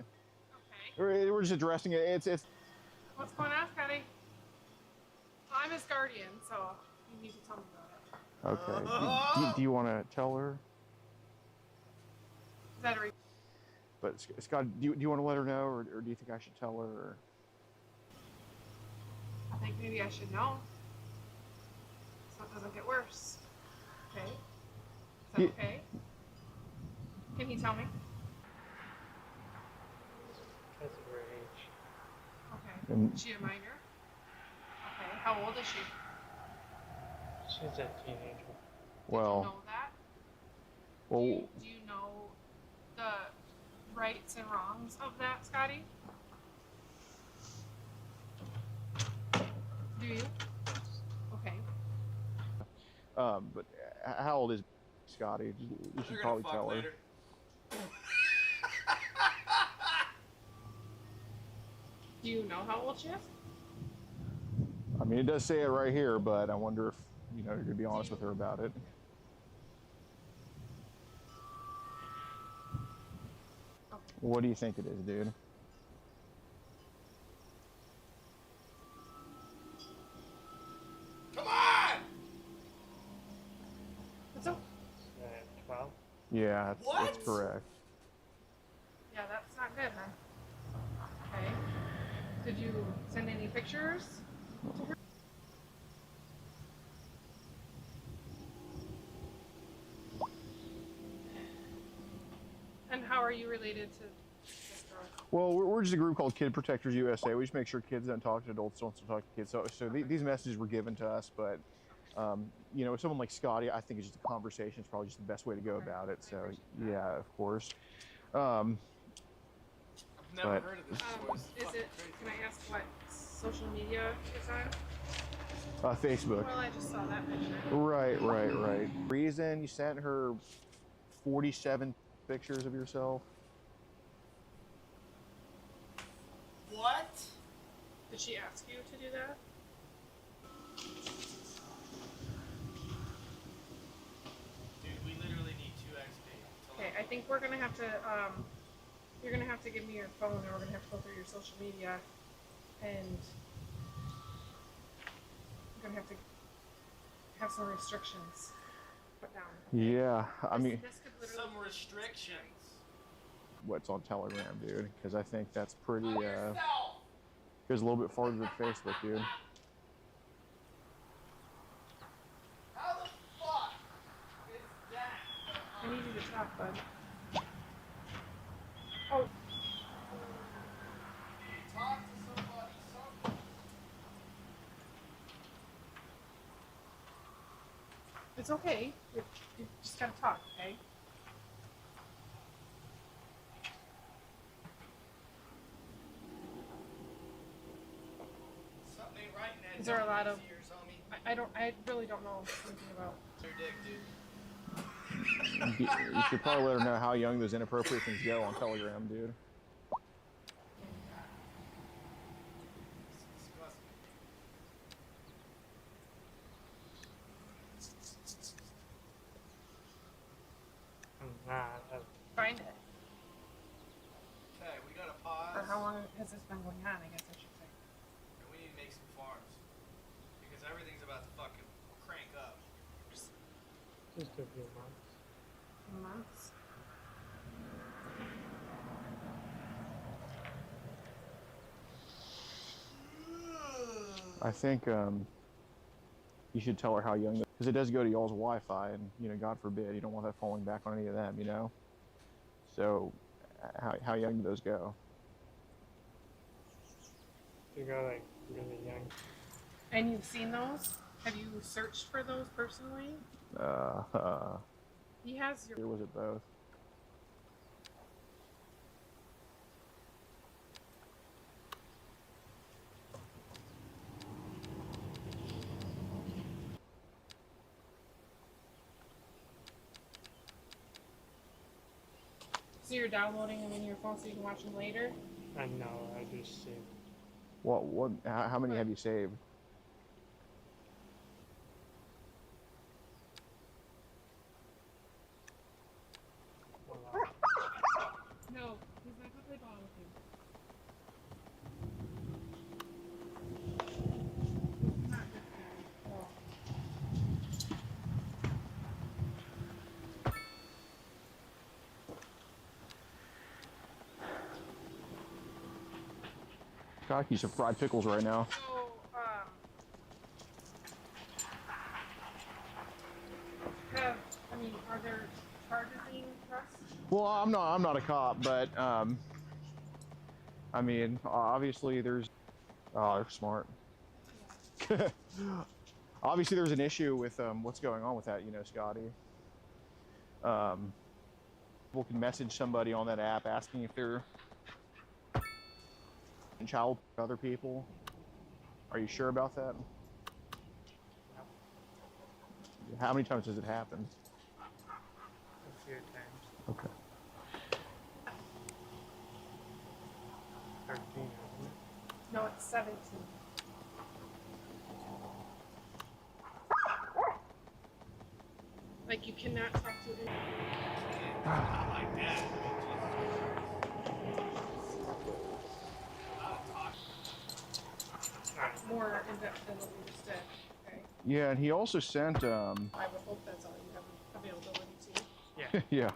[SPEAKER 4] Okay. We're just addressing it. It's.
[SPEAKER 17] What's going on, Scotty? I'm his guardian, so you need to tell me about it.
[SPEAKER 4] Okay. Do you want to tell her?
[SPEAKER 17] Is that a
[SPEAKER 4] But Scott, do you want to let her know, or do you think I should tell her? Or?
[SPEAKER 17] I think maybe I should know, so it doesn't get worse. Okay? Is that okay? Can he tell me?
[SPEAKER 16] Because of her age.
[SPEAKER 17] Okay. Is she a minor? Okay. How old is she?
[SPEAKER 16] She's a teenager.
[SPEAKER 4] Well.
[SPEAKER 17] Do you know that?
[SPEAKER 4] Well.
[SPEAKER 17] Do you know the rights and wrongs of that, Scotty? Do you? Okay.
[SPEAKER 4] But how old is Scotty? You should probably tell her.
[SPEAKER 17] Do you know how old she is?
[SPEAKER 4] I mean, it does say it right here, but I wonder if, you know, you're going to be honest with her about it.
[SPEAKER 17] Okay.
[SPEAKER 4] What do you think it is, dude?
[SPEAKER 17] Come on! What's up?
[SPEAKER 16] 12?
[SPEAKER 4] Yeah, that's correct.
[SPEAKER 17] Yeah, that's not good, man. Okay. Did you send any pictures to her? And how are you related to this girl?
[SPEAKER 4] Well, we're just a group called Kid Protectors USA. We just make sure kids don't talk to adults, don't talk to kids. So these messages were given to us, but you know, with someone like Scotty, I think it's just a conversation. It's probably just the best way to go about it. So yeah, of course.
[SPEAKER 17] I've never heard of this before. Is it? Can I ask what social media is on?
[SPEAKER 4] Facebook.
[SPEAKER 17] Well, I just saw that picture.
[SPEAKER 4] Right. Reason you sent her 47 pictures of yourself.
[SPEAKER 17] What? Did she ask you to do that? think we're gonna have to, you're gonna have to give me your phone, and we're gonna have to go through your social media, and I'm gonna have to have some restrictions put down.
[SPEAKER 4] Yeah, I mean,
[SPEAKER 17] This could literally...
[SPEAKER 5] Some restrictions.
[SPEAKER 4] what's on Telegram, dude? Because I think that's pretty, goes a little bit farther than Facebook, dude.
[SPEAKER 5] How the fuck is that?
[SPEAKER 17] I need you to talk, bud. Oh.
[SPEAKER 5] Talk to somebody, something.
[SPEAKER 17] It's okay. You just gotta talk, okay?
[SPEAKER 5] Something ain't right in that.
[SPEAKER 17] Is there a lot of...
[SPEAKER 5] ears, homie.
[SPEAKER 17] I really don't know anything about...
[SPEAKER 5] Your dick, dude.
[SPEAKER 4] You should probably let her know how young those inappropriate things go on Telegram, dude.
[SPEAKER 17] Find it.
[SPEAKER 5] Okay, we gotta pause.
[SPEAKER 17] Or how long has this been going on, I guess I should say.
[SPEAKER 5] And we need to make some farms. Because everything's about to fucking crank up.
[SPEAKER 16] Just a few months.
[SPEAKER 17] Months?
[SPEAKER 4] I think you should tell her how young, because it does go to y'all's Wi-Fi, and you know, God forbid, you don't want that falling back on any of them, you know. So, how young do those go?
[SPEAKER 16] They go like really young.
[SPEAKER 17] And you've seen those? Have you searched for those personally? He has your...
[SPEAKER 4] Or was it both?
[SPEAKER 17] So you're downloading them in your phone so you can watch them later?
[SPEAKER 16] I know, I just see.
[SPEAKER 4] What? How many have you saved?
[SPEAKER 17] No, he's not gonna play ball with you. He's not good for you at all.
[SPEAKER 4] God, I could use some fried pickles right now.
[SPEAKER 17] So, are there charges being pressed?
[SPEAKER 4] Well, I'm not a cop, but I mean, obviously there's, oh, they're smart. Obviously there's an issue with what's going on with that, you know, Scotty. People can message somebody on that app asking if they're in child with other people. Are you sure about that? How many times does it happen?
[SPEAKER 16] A few times.
[SPEAKER 4] Okay.
[SPEAKER 16] 13, isn't it?
[SPEAKER 17] No, it's 17. Like, you cannot talk to him.
[SPEAKER 5] Not like that.
[SPEAKER 17] More in depth than what we just did. Okay.
[SPEAKER 4] Yeah, and he also sent
[SPEAKER 17] I would hope that's all you have availability to.
[SPEAKER 16] Yeah.
[SPEAKER 4] yeah.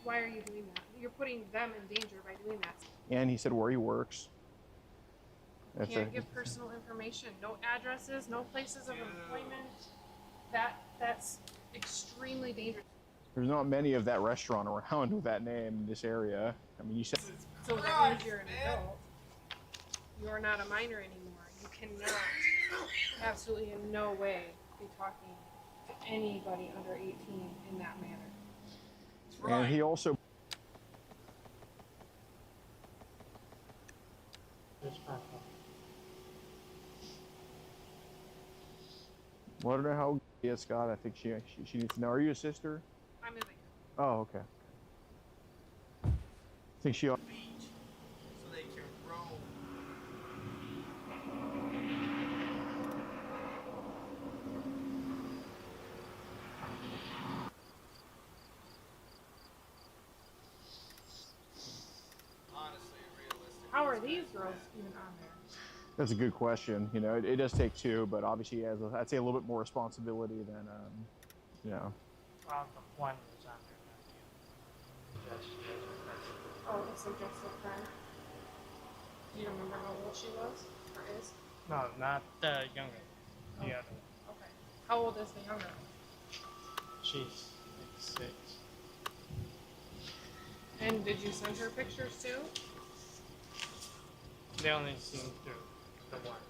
[SPEAKER 17] Why are you doing that? You're putting them in danger by doing that.
[SPEAKER 4] And he said where he works.
[SPEAKER 17] You can't give personal information. No addresses, no places of employment. That's extremely dangerous.
[SPEAKER 4] There's not many of that restaurant around with that name in this area. I mean, you said.
[SPEAKER 17] So that means you're an adult. You're not a minor anymore. You cannot, absolutely in no way, be talking to anybody under 18 in that manner.
[SPEAKER 4] And he also. Well, I don't know how old she is, Scott. I think she needs to know. Are you a sister?
[SPEAKER 17] I'm in
[SPEAKER 4] Oh, okay. I think she.
[SPEAKER 5] So they can roam.
[SPEAKER 17] these girls even on there?
[SPEAKER 4] That's a good question. You know, it does take two, but obviously he has, I'd say, a little bit more responsibility than, you know.
[SPEAKER 16] Well, the one was on there, not you.
[SPEAKER 17] Oh, it's a just a friend. Do you remember how old she was or is?
[SPEAKER 16] No, not the younger. The other.
[SPEAKER 17] Okay. How old is the younger?
[SPEAKER 16] She's like 6.
[SPEAKER 17] And did you send her pictures too?
[SPEAKER 16] They only seen through the one.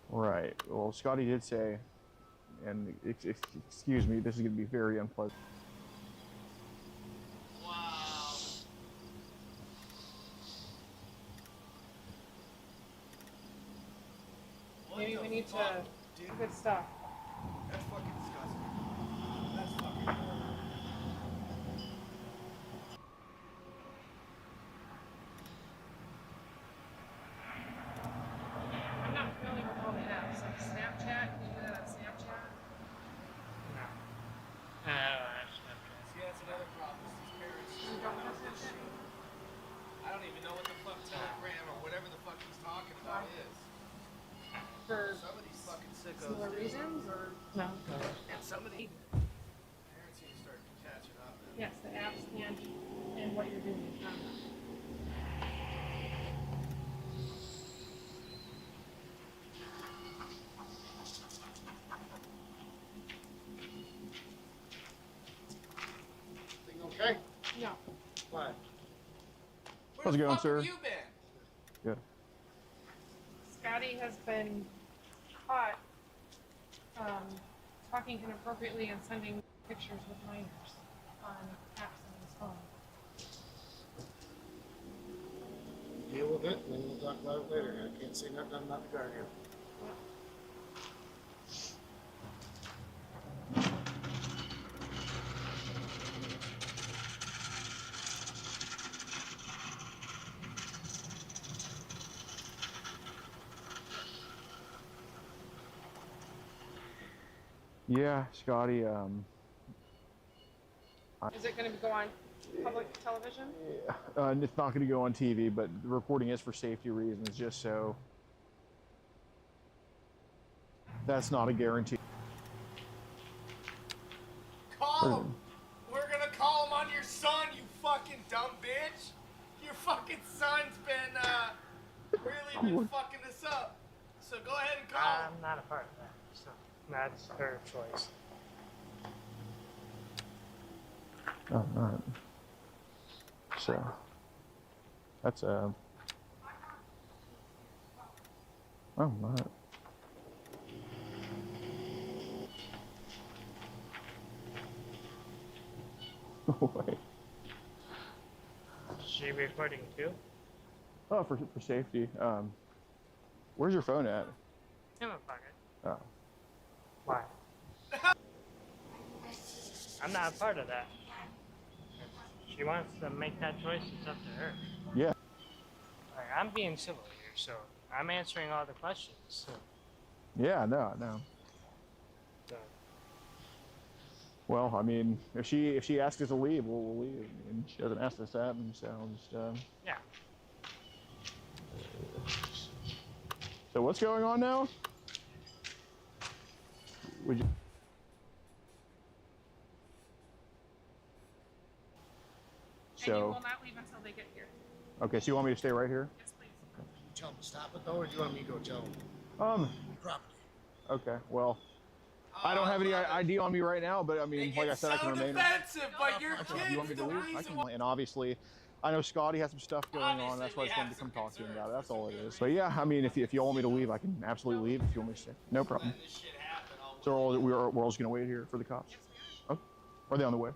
[SPEAKER 4] Right. Well, Scotty did say, and excuse me, this is going to be very unpleasant.
[SPEAKER 17] Maybe we need to good stuff.
[SPEAKER 1] That's fucking disgusting. That's fucking horrible.
[SPEAKER 17] I'm not familiar with all the apps. Like Snapchat, can you do that on Snapchat?
[SPEAKER 16] No.
[SPEAKER 1] See, that's another problem. These parents.
[SPEAKER 17] You don't have Snapchat?
[SPEAKER 1] I don't even know what the fuck Telegram or whatever the fuck he's talking about is.
[SPEAKER 17] For
[SPEAKER 1] some of these fucking sickos.
[SPEAKER 17] similar reasons or
[SPEAKER 16] no?
[SPEAKER 1] And some of the parents need to start catching up.
[SPEAKER 17] Yes, the apps and what you're doing.
[SPEAKER 1] Thing okay?
[SPEAKER 17] No.
[SPEAKER 1] What?
[SPEAKER 4] How's it going, sir?
[SPEAKER 1] Where the fuck have you been?
[SPEAKER 4] Good.
[SPEAKER 17] Scotty has been caught talking inappropriately and sending pictures with minors on apps on his phone.
[SPEAKER 1] Deal with it, and then we'll talk about it later. I can't say nothing I'm not the guardian.
[SPEAKER 4] Yeah, Scotty,
[SPEAKER 17] Is it going to go on public television?
[SPEAKER 4] it's not going to go on TV, but the recording is for safety reasons, just so. That's not a guarantee.
[SPEAKER 1] Call him! We're gonna call him on your son, you fucking dumb bitch! Your fucking son's been, really been fucking this up. So go ahead and call him.
[SPEAKER 16] I'm not a part of that, so that's her choice.
[SPEAKER 4] Oh, not. So, that's oh, not. No way.
[SPEAKER 16] Is she recording too?
[SPEAKER 4] Oh, for safety. Where's your phone at?
[SPEAKER 16] In my pocket.
[SPEAKER 4] Oh.
[SPEAKER 16] Why? I'm not a part of that. If she wants to make that choice, it's up to her.
[SPEAKER 4] Yeah.
[SPEAKER 16] Like, I'm being civil here, so I'm answering all the questions. So.
[SPEAKER 4] Yeah, no.
[SPEAKER 16] So.
[SPEAKER 4] Well, I mean, if she asks us to leave, we'll leave. And she doesn't ask us that, and so I'll just.
[SPEAKER 16] Yeah.
[SPEAKER 4] So what's going on now? Would you?
[SPEAKER 17] And you will not leave until they get here.
[SPEAKER 4] Okay, so you want me to stay right here?
[SPEAKER 17] Yes, please.
[SPEAKER 1] You tell him to stop it though, or do you want me to go tell him? Property.
[SPEAKER 4] Okay, well, I don't have any ID on me right now, but I mean, like I said, I can remain.
[SPEAKER 1] Defensive, but your
[SPEAKER 4] Okay, you want me to leave? I can. And obviously, I know Scotty has some stuff going on. That's why I just wanted to come talk to him about it. That's all it is. But yeah, I mean, if you all want me to leave, I can absolutely leave. If you want me to stay, no problem. So we're all just gonna wait here for the cops. Oh, are they on the way?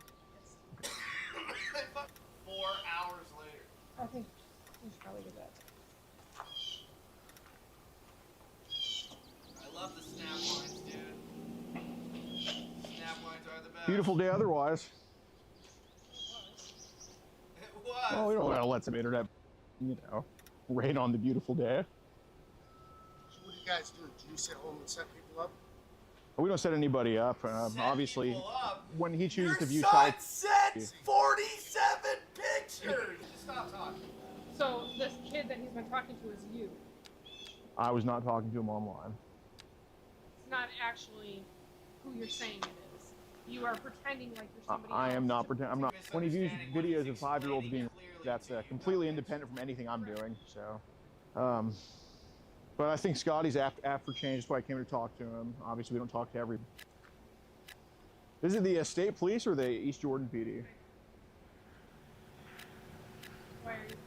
[SPEAKER 1] 4 hours later.
[SPEAKER 17] I think we should probably do that.
[SPEAKER 1] I love the snap lines, dude. Snap lines are the best.
[SPEAKER 4] Beautiful day otherwise.
[SPEAKER 1] It was.
[SPEAKER 4] Oh, we don't want to let some internet, rain on the beautiful day.
[SPEAKER 1] So what do you guys do? Do you sit home and set people up?
[SPEAKER 4] We don't set anybody up. Obviously, when he chooses to view
[SPEAKER 1] Your son
[SPEAKER 4] child.
[SPEAKER 1] sent 47 pictures! Just stop talking.
[SPEAKER 17] So this kid that he's been talking to is you.
[SPEAKER 4] I was not talking to him online.
[SPEAKER 17] It's not actually who you're saying it is. You are pretending like you're somebody
[SPEAKER 4] I
[SPEAKER 17] else.
[SPEAKER 4] am not pretending. I'm not. When he views videos of 5-year-olds being, that's completely independent from anything I'm doing. So, but I think Scotty's apt for change. That's why I came to talk to him. Obviously, we don't talk to everybody. Is it the state police or the East Jordan PD?
[SPEAKER 17] Why are you concerned?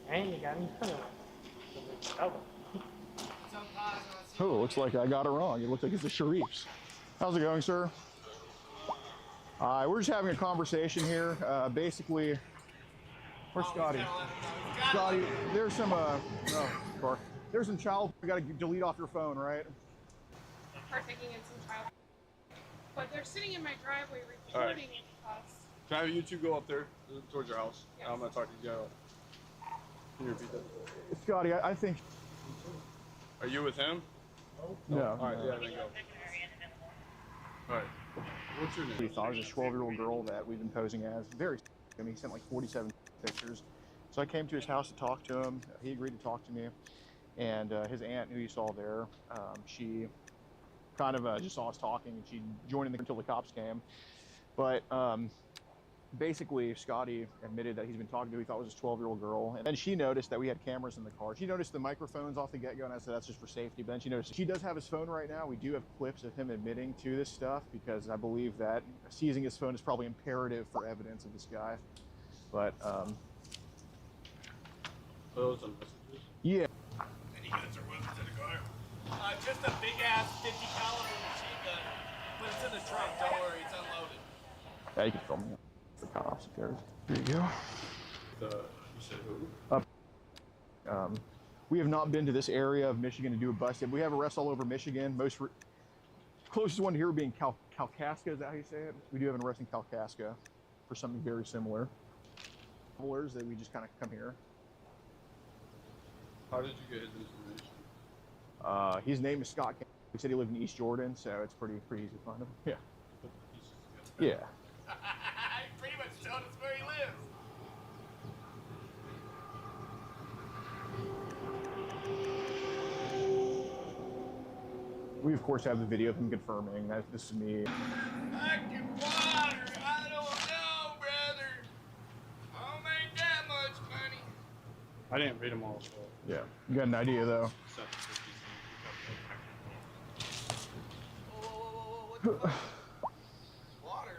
[SPEAKER 16] And you got none of it.
[SPEAKER 4] Oh, looks like I got it wrong. It looks like it's the Sharifs. How's it going, sir? We're just having a conversation here. Basically, where's Scotty? Scotty, there's some, there's some child. You got to delete off your phone, right?
[SPEAKER 17] Partaking in some child. But they're sitting in my driveway recording us.
[SPEAKER 24] Can I have you two go up there towards your house?
[SPEAKER 17] Yes.
[SPEAKER 24] I'm gonna talk to you. Can you repeat that?
[SPEAKER 4] Scotty, I think.
[SPEAKER 24] Are you with him?
[SPEAKER 4] No.
[SPEAKER 24] All right, yeah, then go. All right. What's your name?
[SPEAKER 4] We thought it was a 12-year-old girl that we've been posing as. Very. I mean, he sent like 47 pictures. So I came to his house to talk to him. He agreed to talk to me. And his aunt, who you saw there, she kind of just saw us talking, and she joined in until the cops came. But basically, Scotty admitted that he's been talking to who he thought was this 12-year-old girl. And then she noticed that we had cameras in the car. She noticed the microphones off the get-go, and I said that's just for safety. But then she noticed he does have his phone right now. We do have clips of him admitting to this stuff because I believe that seizing his phone is probably imperative for evidence of this guy. But,
[SPEAKER 24] those are messages?
[SPEAKER 4] Yeah.
[SPEAKER 1] Any guns or weapons in the car? Just a big ass 50 caliber machine gun, but it's in the trunk. Don't worry, it's unloaded.
[SPEAKER 4] Yeah, you can film me. The cops, if there's. Here you go.
[SPEAKER 24] You said who?
[SPEAKER 4] We have not been to this area of Michigan to do a bust yet. We have arrests all over Michigan. Closest one here being Kalkaska. Is that how you say it? We do have an arrest in Kalkaska for something very similar. Travelers that we just kind of come here.
[SPEAKER 24] How did you get his information?
[SPEAKER 4] His name is Scott. He said he lived in East Jordan, so it's pretty easy to find him. Yeah. Yeah.
[SPEAKER 1] He pretty much showed us where he lives.
[SPEAKER 4] We of course have the video of him confirming that this is me.
[SPEAKER 1] Fucking water, I don't know, brother. I don't make that much money.
[SPEAKER 24] I didn't read them all. So.
[SPEAKER 4] Yeah. You got an idea though.
[SPEAKER 1] Water.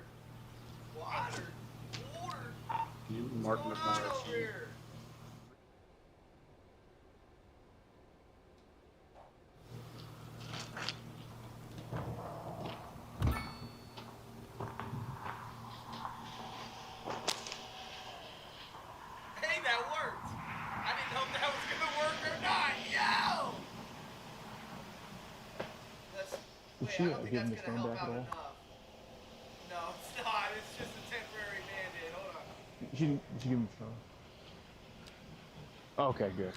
[SPEAKER 1] Water.
[SPEAKER 24] Can you mark them
[SPEAKER 1] What's going on over here? Hey, that worked. I didn't know if that was gonna work or not. Yo!
[SPEAKER 4] Is she giving this phone back at all?
[SPEAKER 1] No, it's not. It's just a temporary band-aid. Hold on.
[SPEAKER 4] She give him the phone. Okay, good.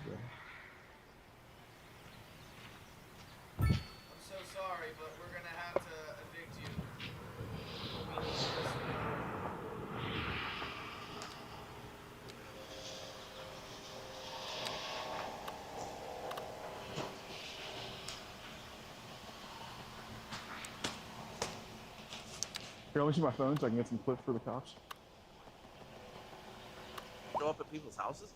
[SPEAKER 1] I'm so sorry, but we're gonna have to evict you.
[SPEAKER 4] Here, let me see my phone so I can get some clips for the cops.
[SPEAKER 5] Show up at people's houses?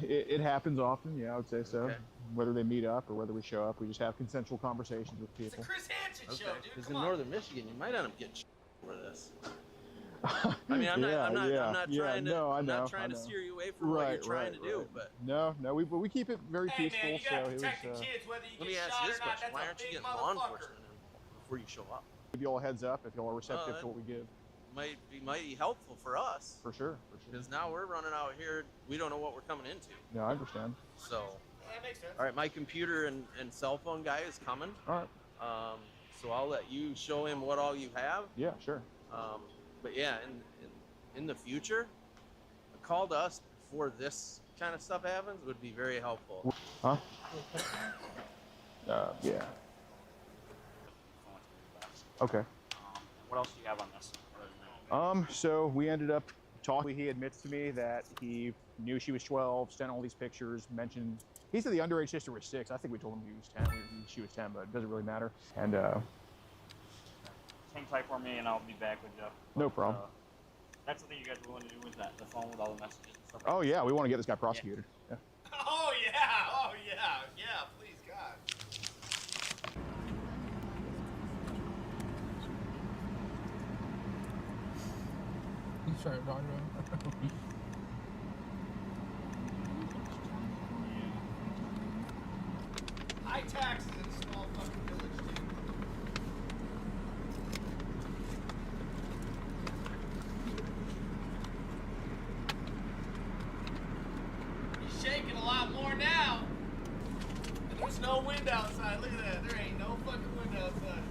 [SPEAKER 4] It happens often, yeah, I would say so.
[SPEAKER 5] Okay.
[SPEAKER 4] Whether they meet up or whether we show up, we just have consensual conversations with people.
[SPEAKER 1] It's a Chris Hansen show, dude.
[SPEAKER 5] Because
[SPEAKER 1] Come
[SPEAKER 5] in
[SPEAKER 1] on.
[SPEAKER 5] northern Michigan, you might end up getting over this. I mean, I'm not trying to, I'm not trying to steer you away from what you're trying to do, but
[SPEAKER 4] No, we keep it very
[SPEAKER 1] Hey,
[SPEAKER 4] peaceful.
[SPEAKER 1] man, you gotta
[SPEAKER 4] so it
[SPEAKER 1] protect
[SPEAKER 4] was,
[SPEAKER 1] the kids whether you
[SPEAKER 5] let me
[SPEAKER 1] get
[SPEAKER 5] ask
[SPEAKER 1] shot
[SPEAKER 5] you this
[SPEAKER 1] or not.
[SPEAKER 5] question:
[SPEAKER 1] That's
[SPEAKER 5] why
[SPEAKER 1] a
[SPEAKER 5] aren't you
[SPEAKER 1] big
[SPEAKER 5] getting law
[SPEAKER 1] motherfucker.
[SPEAKER 5] enforcement before you show up?
[SPEAKER 4] give you all a heads up if y'all are receptive to what we give.
[SPEAKER 5] Might be mighty helpful for us.
[SPEAKER 4] For sure.
[SPEAKER 5] Because now we're running out here, we don't know what we're coming into.
[SPEAKER 4] No, I understand.
[SPEAKER 5] So,
[SPEAKER 1] That makes sense.
[SPEAKER 5] all right, my computer and cell phone guy is coming.
[SPEAKER 4] All right.
[SPEAKER 5] So I'll let you show him what all you have.
[SPEAKER 4] Yeah, sure.
[SPEAKER 5] But yeah, in the future, a call to us before this kind of stuff happens would be very helpful.
[SPEAKER 4] Huh? Yeah. Okay.
[SPEAKER 31] What else do you have on this?
[SPEAKER 4] So we ended up talking, he admits to me that he knew she was 12, sent all these pictures, mentioned, he said the underage sister was 6. I think we told him he was 10. She was 10, but it doesn't really matter. And
[SPEAKER 2] hang tight for me and I'll be back with you.
[SPEAKER 4] No problem.
[SPEAKER 2] That's the thing you guys were wanting to do, is that the phone with all the messages and stuff.
[SPEAKER 4] Oh yeah, we want to get this guy prosecuted. Yeah.
[SPEAKER 1] Oh yeah, please God.
[SPEAKER 3] You trying to talk to him?
[SPEAKER 1] High taxes in a small fucking village, dude. He's shaking a lot more now. And there's no wind outside. Look at that. There ain't no fucking wind outside.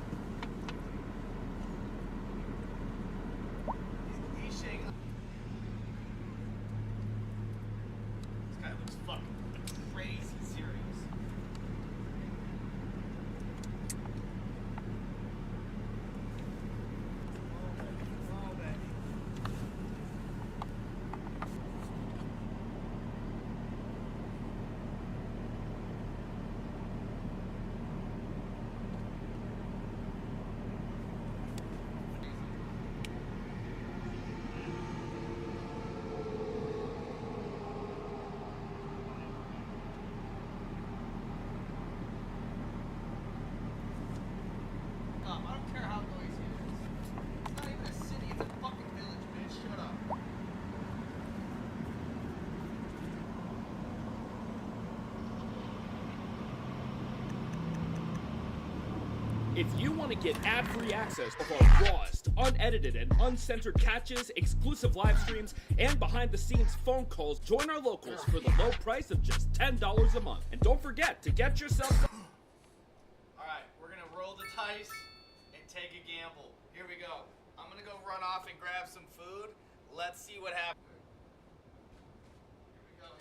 [SPEAKER 1] He's shaking. This guy looks fucking crazy serious. I don't care how noisy it is. It's not even a city, it's a fucking village, bitch. Shut up.
[SPEAKER 15] If you want to get ad-free access of our rawest, unedited, and uncensored catches, exclusive live streams, and behind-the-scenes phone calls, join our locals for the low price of just $10 a month. And don't forget to get yourself...
[SPEAKER 1] Alright, we're gonna roll the dice and take a gamble. Here we go. I'm gonna go run off and grab some food. Let's see what happens. Here we go.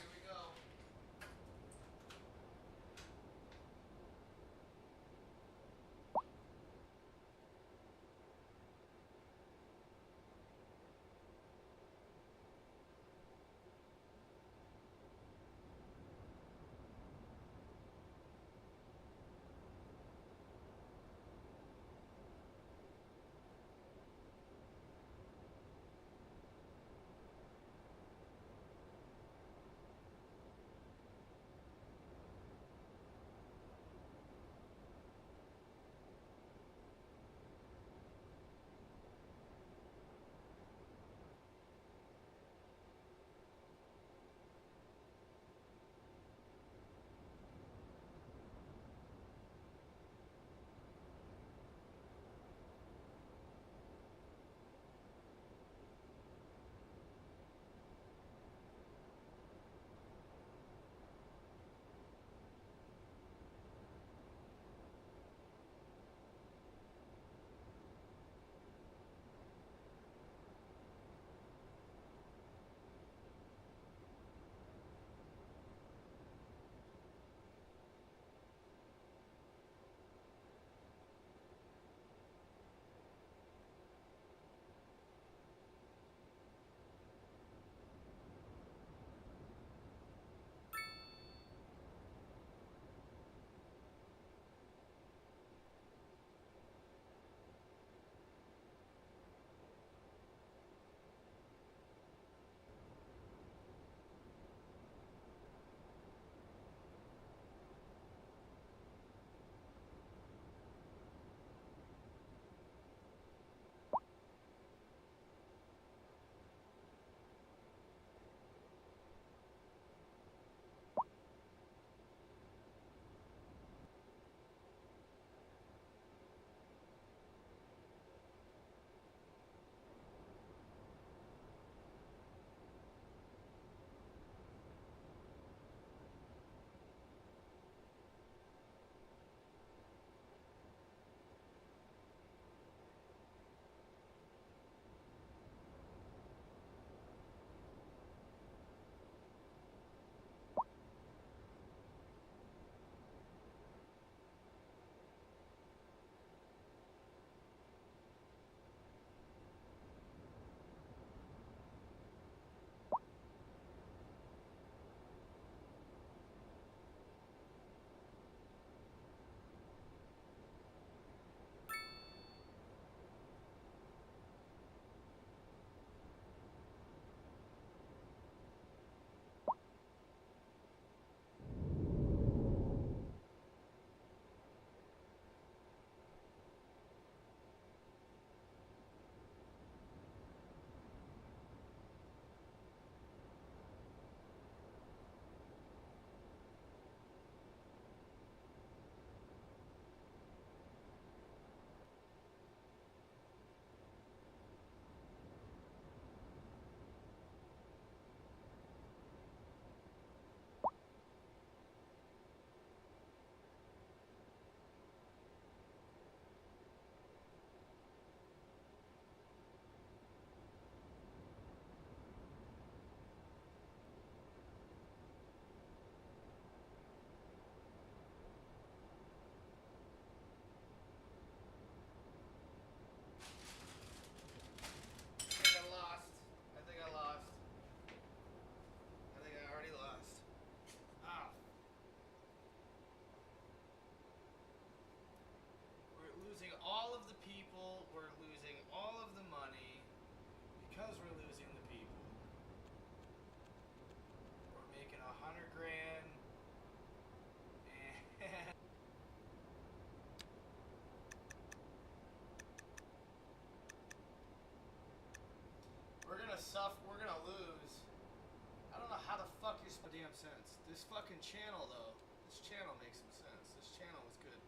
[SPEAKER 1] This fucking channel, though. This channel makes some sense. This channel was good.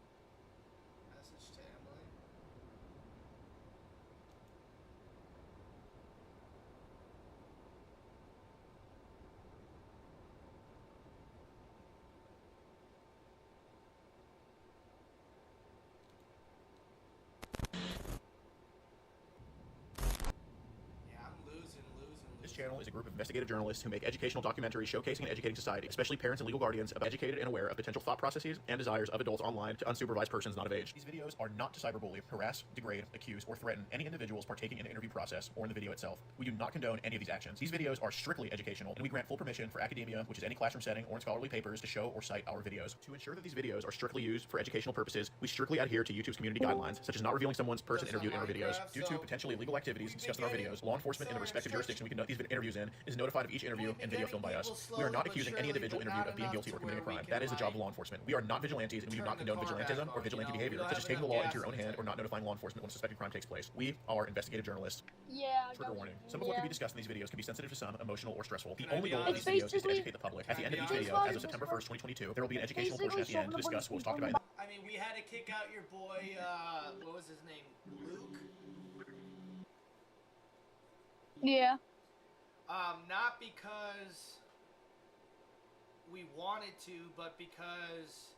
[SPEAKER 1] Message to Emily. Yeah, I'm losing.
[SPEAKER 7] This channel is a group of investigative journalists who make educational documentaries showcasing and educating society, especially parents and legal guardians, about educated and aware of potential thought processes and desires of adults online to unsupervised persons not of age. These videos are not to cyberbully, harass, degrade, accuse, or threaten any individuals partaking in the interview process or in the video itself. We do not condone any of these actions. These videos are strictly educational, and we grant full permission for academia, which is any classroom setting or in scholarly papers, to show or cite our videos. To ensure that these videos are strictly used for educational purposes, we strictly adhere to YouTube's community guidelines, such as not revealing someone's person interviewed in our videos. Due to potentially illegal activities discussed in our videos, law enforcement in the respective jurisdiction we conduct these interviews in is notified of each interview and video filmed by us. We are not accusing any individual interviewed of being guilty or committing a crime. That is the job of law enforcement. We are not vigilantes, and we do not condone vigilantism or vigilante behavior, such as taking the law into your own hand or not notifying law enforcement when a suspected crime takes place. We are investigative journalists.
[SPEAKER 18] Yeah.
[SPEAKER 7] Trigger warning. Some of what can be discussed in these videos can be sensitive to some, emotional, or stressful. The only goal of these videos is to educate the public. At the end of each video, as of September 1st, 2022, there will be an educational portion at the end to discuss what was talked about.
[SPEAKER 1] I mean, we had to kick out your boy, what was his name? Luke?
[SPEAKER 18] Yeah.
[SPEAKER 1] Not because we wanted to, but because,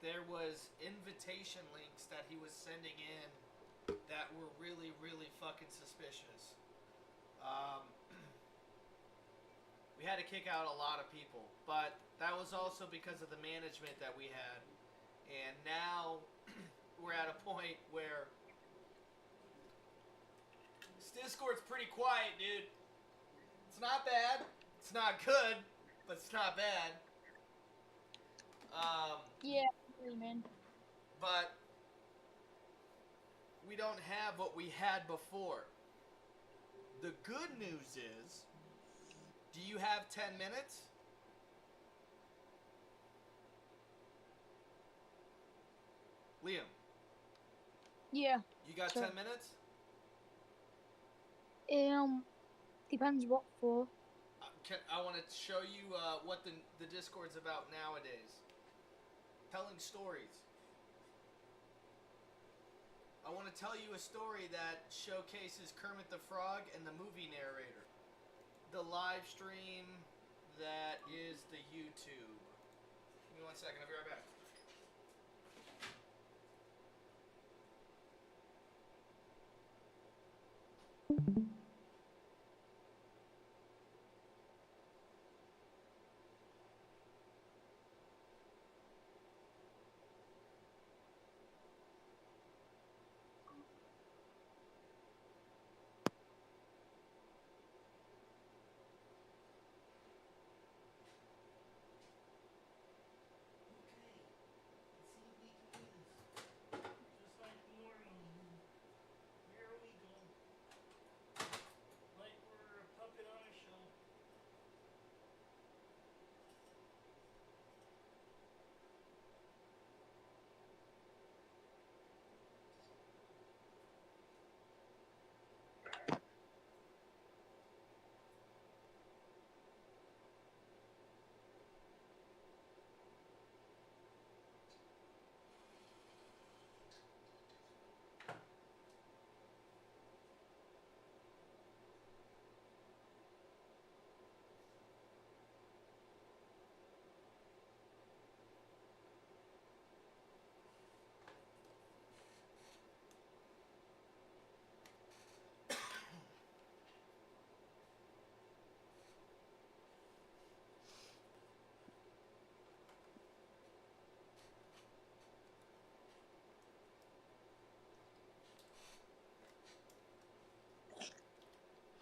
[SPEAKER 1] there was invitation links that he was sending in that were really, really fucking suspicious. We had to kick out a lot of people, but that was also because of the management that we had. And now we're at a point where this Discord's pretty quiet, dude. It's not bad. It's not good, but it's not bad.
[SPEAKER 18] Yeah, man.
[SPEAKER 1] But we don't have what we had before. The good news is, do you have 10 minutes? Liam.
[SPEAKER 18] Yeah.
[SPEAKER 1] You got
[SPEAKER 18] sure.
[SPEAKER 1] 10 minutes?
[SPEAKER 18] Depends what for.
[SPEAKER 1] I want to show you what the Discord's about nowadays. Telling stories. I want to tell you a story that showcases Kermit the Frog and the movie narrator. The live stream that is the YouTube. Give me 1 second, I'll be right back.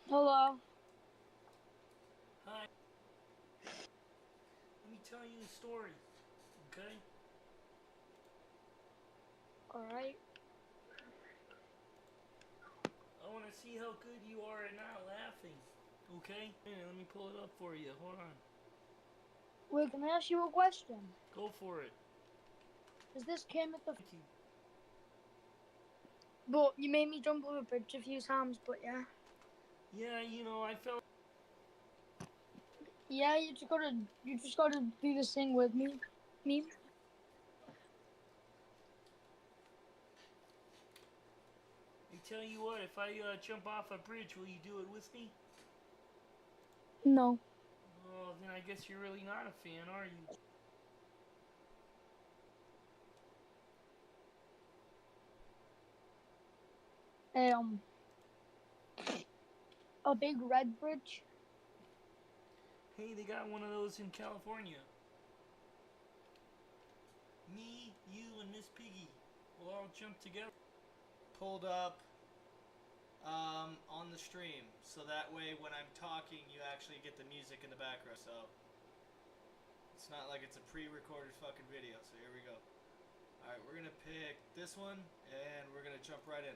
[SPEAKER 18] Hello.
[SPEAKER 5] Hi. Let me tell you a story, okay?
[SPEAKER 18] Alright.
[SPEAKER 5] I want to see how good you are at not laughing, okay? Here, let me pull it up for you. Hold on.
[SPEAKER 18] Wait, can I ask you a question?
[SPEAKER 5] Go for it.
[SPEAKER 18] Is this Kermit the Frog? But you made me jump over a bridge a few times, but yeah.
[SPEAKER 5] Yeah, you know, I felt...
[SPEAKER 18] Yeah, you just gotta do this thing with me.
[SPEAKER 5] I tell you what, if I jump off a bridge, will you do it with me?
[SPEAKER 18] No.
[SPEAKER 5] Oh, then I guess you're really not a fan, are you?
[SPEAKER 18] A big red bridge.
[SPEAKER 5] Hey, they got one of those in California. Me, you, and Miss Piggy will all jump together.
[SPEAKER 1] Pulled up on the stream, so that way when I'm talking, you actually get the music in the background. So it's not like it's a pre-recorded fucking video. So here we go. All right, we're gonna pick this one, and we're gonna jump right in.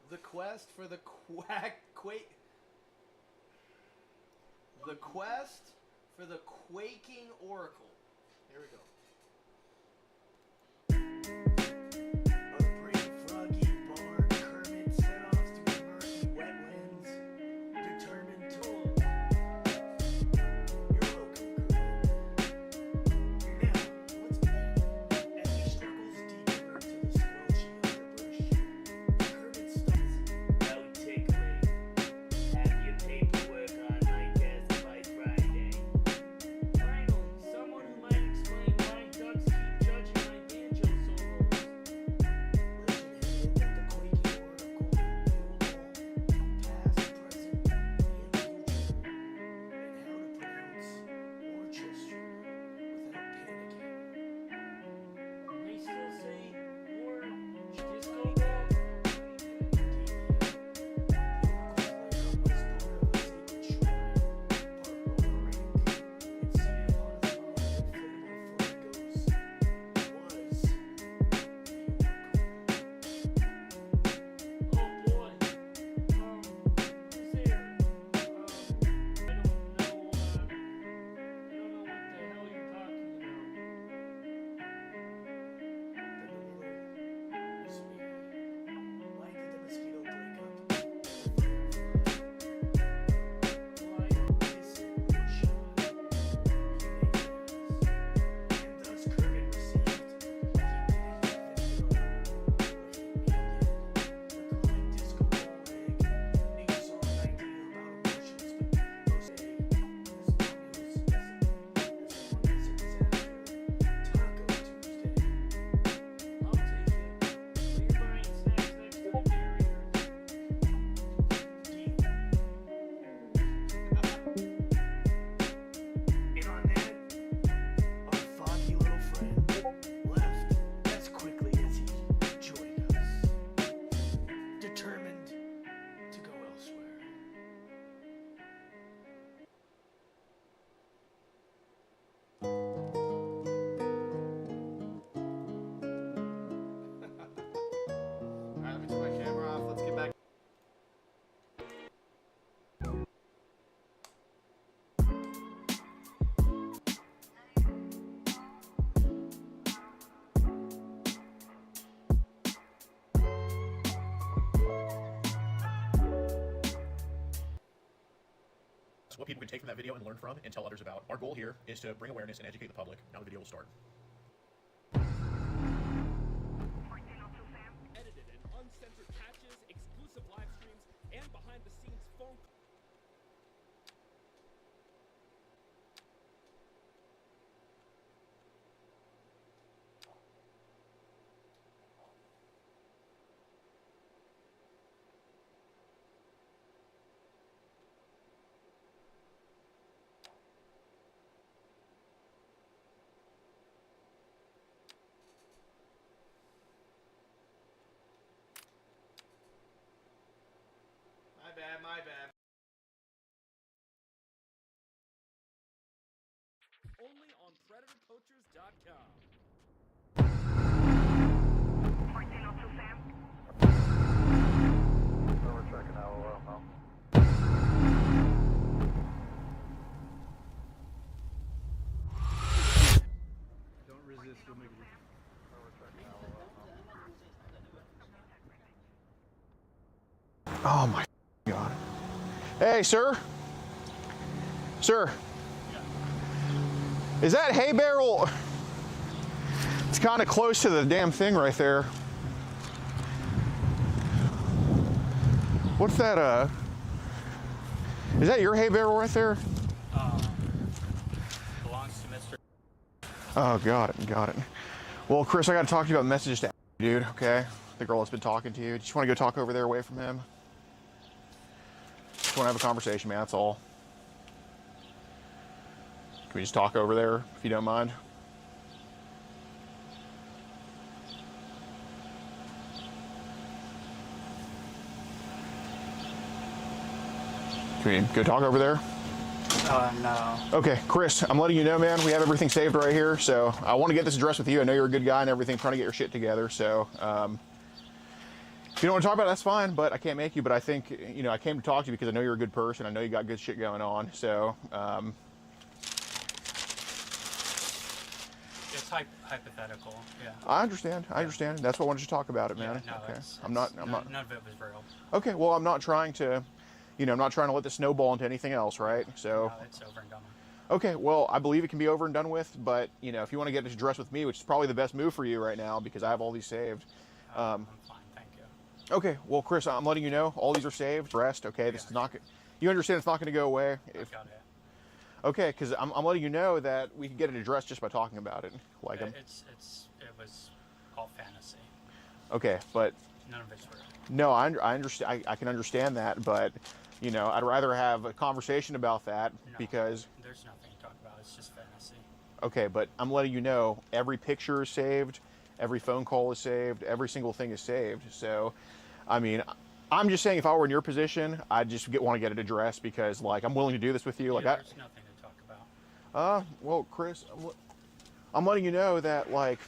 [SPEAKER 1] The quest for the The quest for the Quaking Oracle. Here we go. A brave froggy bard Kermit set off through murky wetlands, determined to You're welcome, Kermit. Now, let's begin. As he snuggles deeper to the squelchy underbrush, Kermit stops.
[SPEAKER 5] No tickling. Have your paperwork on my desk by Friday. Finally, someone who might explain why
[SPEAKER 7] what people can take from that video and learn from and tell others about. Our goal here is to bring awareness and educate the public. Now the video will start.
[SPEAKER 15] Edited and uncensored patches, exclusive live streams, and behind-the-scenes phone calls.
[SPEAKER 1] My bad.
[SPEAKER 15] Only on PredatorPoachers.com.
[SPEAKER 24] We're checking out now.
[SPEAKER 6] Don't resist, you'll make it.
[SPEAKER 4] Oh my God. Hey, sir. Sir. Is that hay barrel? It's kind of close to the damn thing right there. What's that, is that your hay barrel right there?
[SPEAKER 2] Belongs to Mr.
[SPEAKER 4] Oh, got it. Well, Chris, I got to talk to you about messages to dude, okay? The girl that's been talking to you. Just want to go talk over there away from him? Just want to have a conversation, man, that's all. Can we just talk over there, if you don't mind? Can we go talk over there?
[SPEAKER 2] No.
[SPEAKER 4] Okay, Chris, I'm letting you know, man, we have everything saved right here, so I want to get this addressed with you. I know you're a good guy and everything, trying to get your shit together, so if you don't want to talk about it, that's fine, but I can't make you. But I think, you know, I came to talk to you because I know you're a good person. I know you got good shit going on, so
[SPEAKER 2] It's hypothetical, yeah.
[SPEAKER 4] I understand. That's why I wanted to talk about it, man.
[SPEAKER 2] Yeah, no,
[SPEAKER 4] okay.
[SPEAKER 2] it's
[SPEAKER 4] I'm not
[SPEAKER 2] none of it was real.
[SPEAKER 4] Okay, well, I'm not trying to, you know, I'm not trying to let this snowball into anything else, right? So
[SPEAKER 2] No, it's over and done with.
[SPEAKER 4] Okay, well, I believe it can be over and done with, but, you know, if you want to get it addressed with me, which is probably the best move for you right now because I have all these saved.
[SPEAKER 2] I'm fine, thank you.
[SPEAKER 4] Okay, well, Chris, I'm letting you know all these are saved, rest, okay? This is not, you understand it's not going to go away?
[SPEAKER 2] Got it.
[SPEAKER 4] Okay, because I'm letting you know that we can get it addressed just by talking about it. Like,
[SPEAKER 2] It was all fantasy.
[SPEAKER 4] Okay, but
[SPEAKER 2] None of it's real.
[SPEAKER 4] no, I understand. I can understand that, but you know, I'd rather have a conversation about that because.
[SPEAKER 2] There's nothing to talk about. It's just fantasy.
[SPEAKER 4] Okay, but I'm letting you know every picture is saved, every phone call is saved, every single thing is saved. So, I mean, I'm just saying if I were in your position, I'd just want to get it addressed because, like, I'm willing to do this with you. Like,
[SPEAKER 2] There's nothing to talk about.
[SPEAKER 4] Well, Chris, I'm letting you know that, like,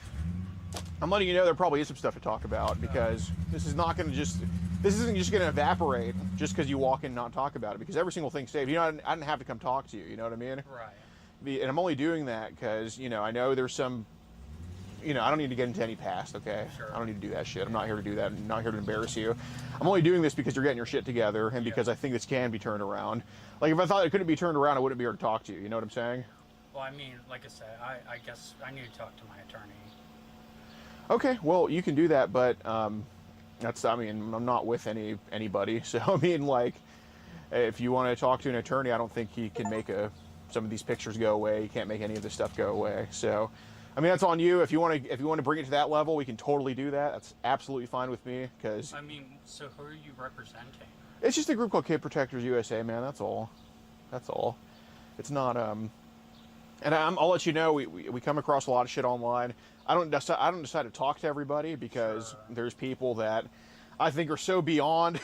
[SPEAKER 4] I'm letting you know there probably is some stuff to talk about because this is not going to just, this isn't just going to evaporate just because you walk in and not talk about it because every single thing's saved. You know, I didn't have to come talk to you. You know what I mean?
[SPEAKER 2] Right.
[SPEAKER 4] And I'm only doing that because, you know, I know there's some, you know, I don't need to get into any past, okay?
[SPEAKER 2] Sure.
[SPEAKER 4] I don't need to do that shit. I'm not here to do that. I'm not here to embarrass you. I'm only doing this because you're getting your shit together and because I think this can be turned around. Like, if I thought it couldn't be turned around, I wouldn't be here to talk to you. You know what I'm saying?
[SPEAKER 2] Well, I mean, like I said, I guess I need to talk to my attorney.
[SPEAKER 4] Okay, well, you can do that, but that's, I mean, I'm not with anybody. So, I mean, like, if you want to talk to an attorney, I don't think he can make some of these pictures go away. He can't make any of this stuff go away. So, I mean, that's on you. If you want to bring it to that level, we can totally do that. That's absolutely fine with me because
[SPEAKER 2] I mean, so who are you representing?
[SPEAKER 4] it's just a group called Kid Protectors USA, man. That's all. That's all. It's not and I'll let you know we come across a lot of shit online. I don't decide to talk to everybody because there's people that I think are so beyond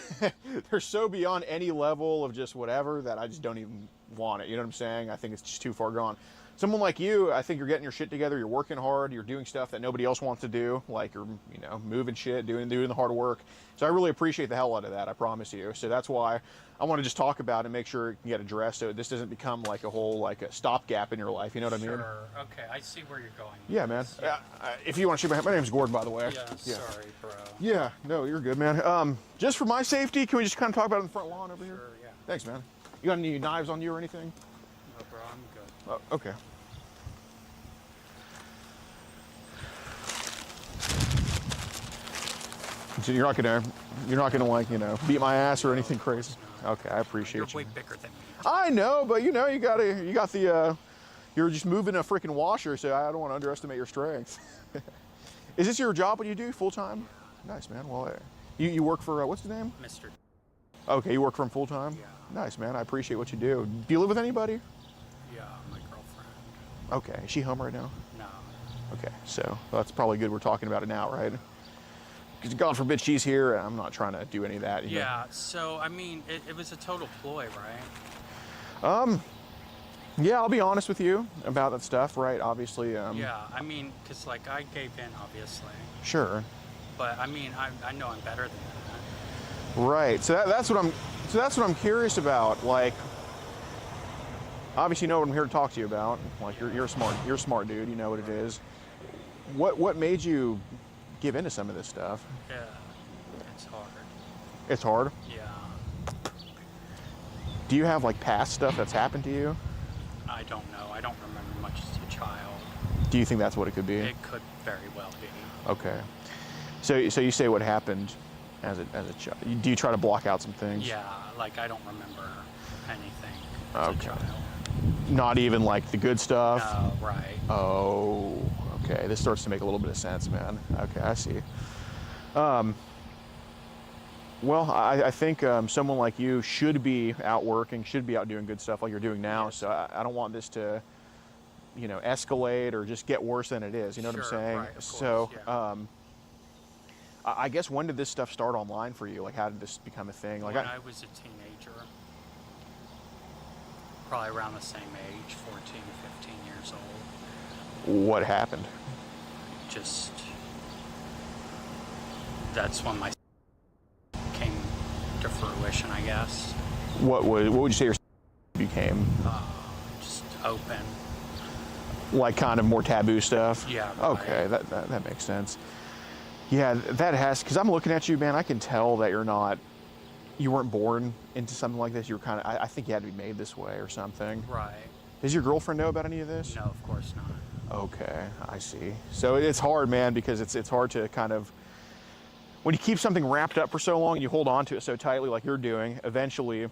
[SPEAKER 4] they're so beyond any level of just whatever that I just don't even want it. You know what I'm saying? I think it's just too far gone. Someone like you, I think you're getting your shit together, you're working hard, you're doing stuff that nobody else wants to do, like you're, you know, moving shit, doing the hard work. So I really appreciate the hell out of that, I promise you. So that's why I want to just talk about it and make sure it can get addressed so this doesn't become like a whole, like a stopgap in your life, you know what I mean?
[SPEAKER 2] Sure, okay, I see where you're going.
[SPEAKER 4] Yeah, man. If you want to shoot my name's Gordon, by the way.
[SPEAKER 2] Yeah, sorry, bro.
[SPEAKER 4] Yeah, no, you're good, man. Just for my safety, can we just kind of talk about it in the front lawn over here?
[SPEAKER 2] Sure, yeah.
[SPEAKER 4] Thanks, man. You got any knives on you or anything?
[SPEAKER 29] No, bro, I'm good.
[SPEAKER 4] Oh, okay. So you're not gonna like, you know, beat my ass or anything crazy. Okay, I appreciate you.
[SPEAKER 29] You're way bigger than me.
[SPEAKER 4] I know, but you know, you got the, you're just moving a freaking washer, so I don't want to underestimate your strength. Is this your job? What you do full time? Nice, man. Well, you work for what's the name?
[SPEAKER 29] Mr.
[SPEAKER 4] Okay, you work for him full time.
[SPEAKER 29] Yeah.
[SPEAKER 4] Nice, man. I appreciate what you do. Do you live with anybody?
[SPEAKER 29] Yeah, my girlfriend.
[SPEAKER 4] Okay, is she home right now?
[SPEAKER 29] No.
[SPEAKER 4] Okay, so well, that's probably good we're talking about it now, right? Because God forbid she's here, and I'm not trying to do any of that. You know?
[SPEAKER 29] Yeah, so, I mean, it was a total ploy, right?
[SPEAKER 4] Yeah, I'll be honest with you about that stuff, right? Obviously.
[SPEAKER 29] Yeah, I mean, because, like, I gave in, obviously.
[SPEAKER 4] Sure.
[SPEAKER 29] But, I mean, I know I'm better than that.
[SPEAKER 4] Right, so that's what I'm curious about. Like, obviously you know what I'm here to talk to you about. Like, you're a smart dude, you know what it is. What made you give into some of this stuff?
[SPEAKER 29] Yeah, it's hard.
[SPEAKER 4] It's hard?
[SPEAKER 29] Yeah.
[SPEAKER 4] Do you have, like, past stuff that's happened to you?
[SPEAKER 29] I don't know. I don't remember much as a child.
[SPEAKER 4] Do you think that's what it could be?
[SPEAKER 29] It could very well be.
[SPEAKER 4] Okay. So you say what happened as a child. Do you try to block out some things?
[SPEAKER 29] Yeah, like I don't remember anything as a child.
[SPEAKER 4] Not even like the good stuff?
[SPEAKER 29] No, right.
[SPEAKER 4] Oh, okay. This starts to make a little bit of sense, man. Okay, I see. Well, I think someone like you should be out working, should be out doing good stuff like you're doing now. So I don't want this to, you know, escalate or just get worse than it is. You know what I'm saying?
[SPEAKER 29] Right, of course,
[SPEAKER 4] so,
[SPEAKER 29] yeah.
[SPEAKER 4] I guess when did this stuff start online for you? Like, how did this become a thing? Like,
[SPEAKER 29] when I was a teenager, probably around the same age, 14, 15 years old.
[SPEAKER 4] What happened?
[SPEAKER 29] Just, that's when my came to fruition, I guess.
[SPEAKER 4] What would you say your became?
[SPEAKER 29] Just open.
[SPEAKER 4] Like kind of more taboo stuff?
[SPEAKER 29] Yeah. Right.
[SPEAKER 4] Okay, that makes sense. Yeah, that has, because I'm looking at you, man, I can tell that you weren't born into something like this. You were kind of, I think you had to be made this way or something.
[SPEAKER 29] Right.
[SPEAKER 4] Does your girlfriend know about any of this?
[SPEAKER 29] No, of course not.
[SPEAKER 4] Okay, I see. So it's hard, man, because it's hard to kind of, when you keep something wrapped up for so long, you hold on to it so tightly like you're doing, eventually,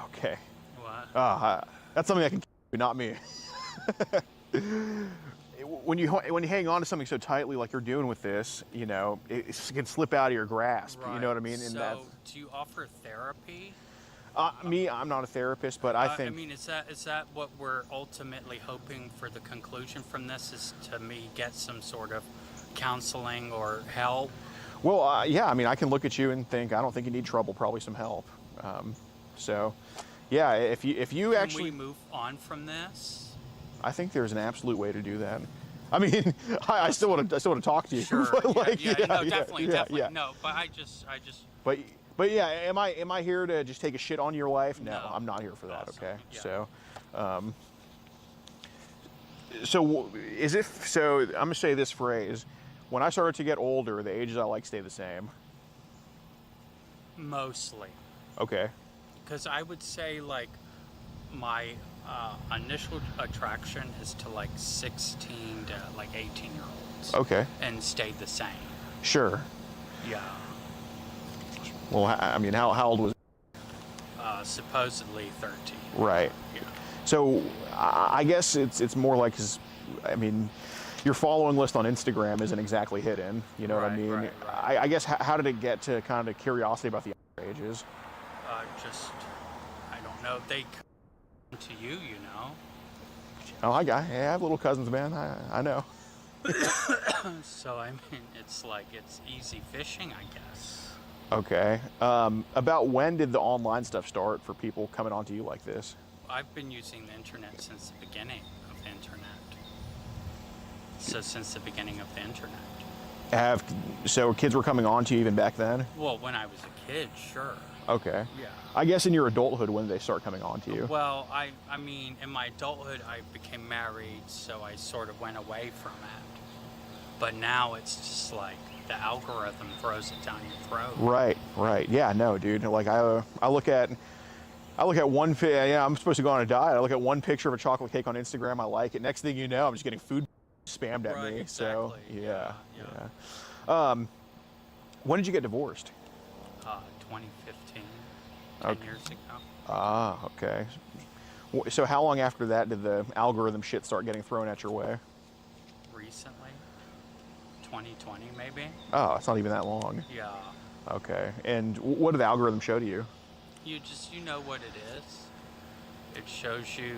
[SPEAKER 4] okay.
[SPEAKER 29] What?
[SPEAKER 4] That's something I can keep, not me. When you hang on to something so tightly like you're doing with this, you know, it can slip out of your grasp.
[SPEAKER 29] Right.
[SPEAKER 4] You know what I mean?
[SPEAKER 29] So, do you offer therapy?
[SPEAKER 4] I'm not a therapist, but I think.
[SPEAKER 29] I mean, is that what we're ultimately hoping for the conclusion from this? Is to me get some sort of counseling or help?
[SPEAKER 4] Well, yeah. I mean, I can look at you and think I don't think you need trouble. Probably some help. So, yeah. If you actually
[SPEAKER 29] can we move on from this?
[SPEAKER 4] I think there's an absolute way to do that. I mean, I still want to talk to you.
[SPEAKER 29] Sure.
[SPEAKER 4] Like,
[SPEAKER 29] no, definitely. No, but I just.
[SPEAKER 4] But yeah, am I here to just take a shit on your life? No, I'm not here for that.
[SPEAKER 29] Awesome.
[SPEAKER 4] Okay.
[SPEAKER 29] Yeah.
[SPEAKER 4] So I'm gonna say this phrase: when I started to get older, the ages I like stay the same.
[SPEAKER 29] Mostly.
[SPEAKER 4] Okay.
[SPEAKER 29] Because I would say like my initial attraction is to like 16 to like 18-year-olds.
[SPEAKER 4] Okay.
[SPEAKER 29] And stayed the same.
[SPEAKER 4] Sure.
[SPEAKER 29] Yeah.
[SPEAKER 4] Well, I mean, how old was?
[SPEAKER 29] Supposedly 13.
[SPEAKER 4] Right.
[SPEAKER 29] Yeah.
[SPEAKER 4] So I guess it's more like, I mean, your following list on Instagram isn't exactly hidden. You know what I mean?
[SPEAKER 29] Right.
[SPEAKER 4] I guess how did it get to kind of curiosity about the ages?
[SPEAKER 29] Just, I don't know. They come to you, you know.
[SPEAKER 4] Oh, I have little cousins, man. I know.
[SPEAKER 29] So I mean, it's like it's easy fishing, I guess.
[SPEAKER 4] Okay. About when did the online stuff start for people coming onto you like this?
[SPEAKER 29] I've been using the internet since the beginning of the internet. So since the beginning of the internet.
[SPEAKER 4] So kids were coming on to you even back then?
[SPEAKER 29] Well, when I was a kid, sure.
[SPEAKER 4] Okay.
[SPEAKER 29] Yeah.
[SPEAKER 4] I guess in your adulthood, when did they start coming on to you?
[SPEAKER 29] Well, I mean, in my adulthood, I became married, so I sort of went away from it. But now it's just like the algorithm throws it down your throat.
[SPEAKER 4] Right. Yeah, no, dude. Like I look at, I look at one, yeah, I'm supposed to go on a diet. I look at one picture of a chocolate cake on Instagram. I like it. Next thing you know, I'm just getting food spammed at me.
[SPEAKER 29] Exactly.
[SPEAKER 4] So yeah. When did you get divorced?
[SPEAKER 29] 2015, 10 years ago.
[SPEAKER 4] Ah, okay. So how long after that did the algorithm shit start getting thrown at your way?
[SPEAKER 29] Recently, 2020 maybe.
[SPEAKER 4] Oh, it's not even that long.
[SPEAKER 29] Yeah.
[SPEAKER 4] Okay. And what did the algorithm show to you?
[SPEAKER 29] You know what it is. It shows you,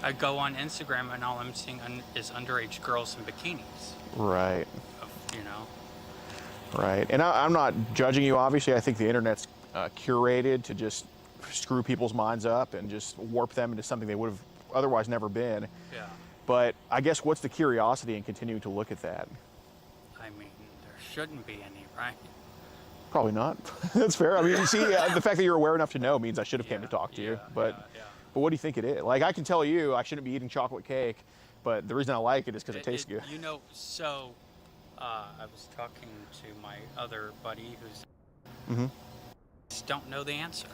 [SPEAKER 29] I go on Instagram and all I'm seeing is underage girls in bikinis.
[SPEAKER 4] Right.
[SPEAKER 29] You know.
[SPEAKER 4] Right. And I'm not judging you, obviously. I think the internet's curated to just screw people's minds up and just warp them into something they would have otherwise never been.
[SPEAKER 29] Yeah.
[SPEAKER 4] But I guess what's the curiosity in continuing to look at that?
[SPEAKER 29] I mean, there shouldn't be any, right?
[SPEAKER 4] Probably not. That's fair. I mean, you see, the fact that you're aware enough to know means I should have came to talk to you. But what do you think it is? Like, I can tell you I shouldn't be eating chocolate cake, but the reason I like it is because it tastes good.
[SPEAKER 29] I was talking to my other buddy
[SPEAKER 4] Mm-hmm.
[SPEAKER 29] just don't know the answer.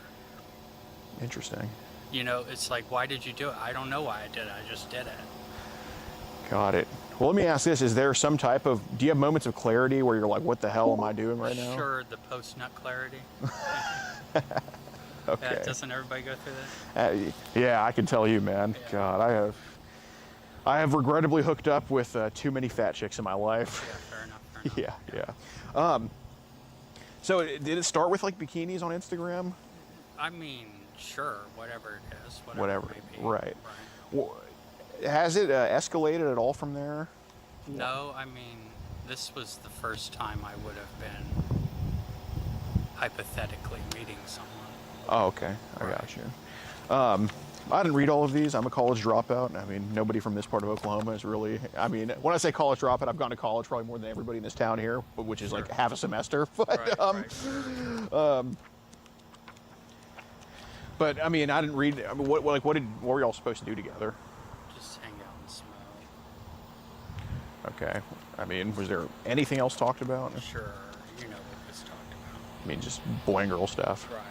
[SPEAKER 4] Interesting.
[SPEAKER 29] It's like, why did you do it? I don't know why I did it. I just did it.
[SPEAKER 4] Got it. Well, let me ask this. Is there some type of, do you have moments of clarity where you're like, what the hell am I doing right now?
[SPEAKER 29] Sure, the post-nut clarity.
[SPEAKER 4] Okay.
[SPEAKER 29] Doesn't everybody go through that?
[SPEAKER 4] Yeah, I can tell you, man. Yeah. God, I have regrettably hooked up with too many fat chicks in my life.
[SPEAKER 29] Yeah, fair enough.
[SPEAKER 4] Yeah. So did it start with like bikinis on Instagram?
[SPEAKER 29] I mean, sure, whatever it is.
[SPEAKER 4] Whatever. Right. Well, has it escalated at all from there?
[SPEAKER 29] No, I mean, this was the first time I would have been hypothetically meeting someone.
[SPEAKER 4] Oh, okay. I got you. I didn't read all of these. I'm a college dropout. I mean, nobody from this part of Oklahoma is really, I mean, when I say college dropout, I've gone to college probably more than everybody in this town here, which is like half a semester. But, but I mean, I didn't read, I mean, what were y'all supposed to do together?
[SPEAKER 29] Just hang out and smoke.
[SPEAKER 4] Okay. I mean, was there anything else talked about?
[SPEAKER 29] Sure. You know what was talked about.
[SPEAKER 4] I mean, just boy and girl stuff.
[SPEAKER 29] Right.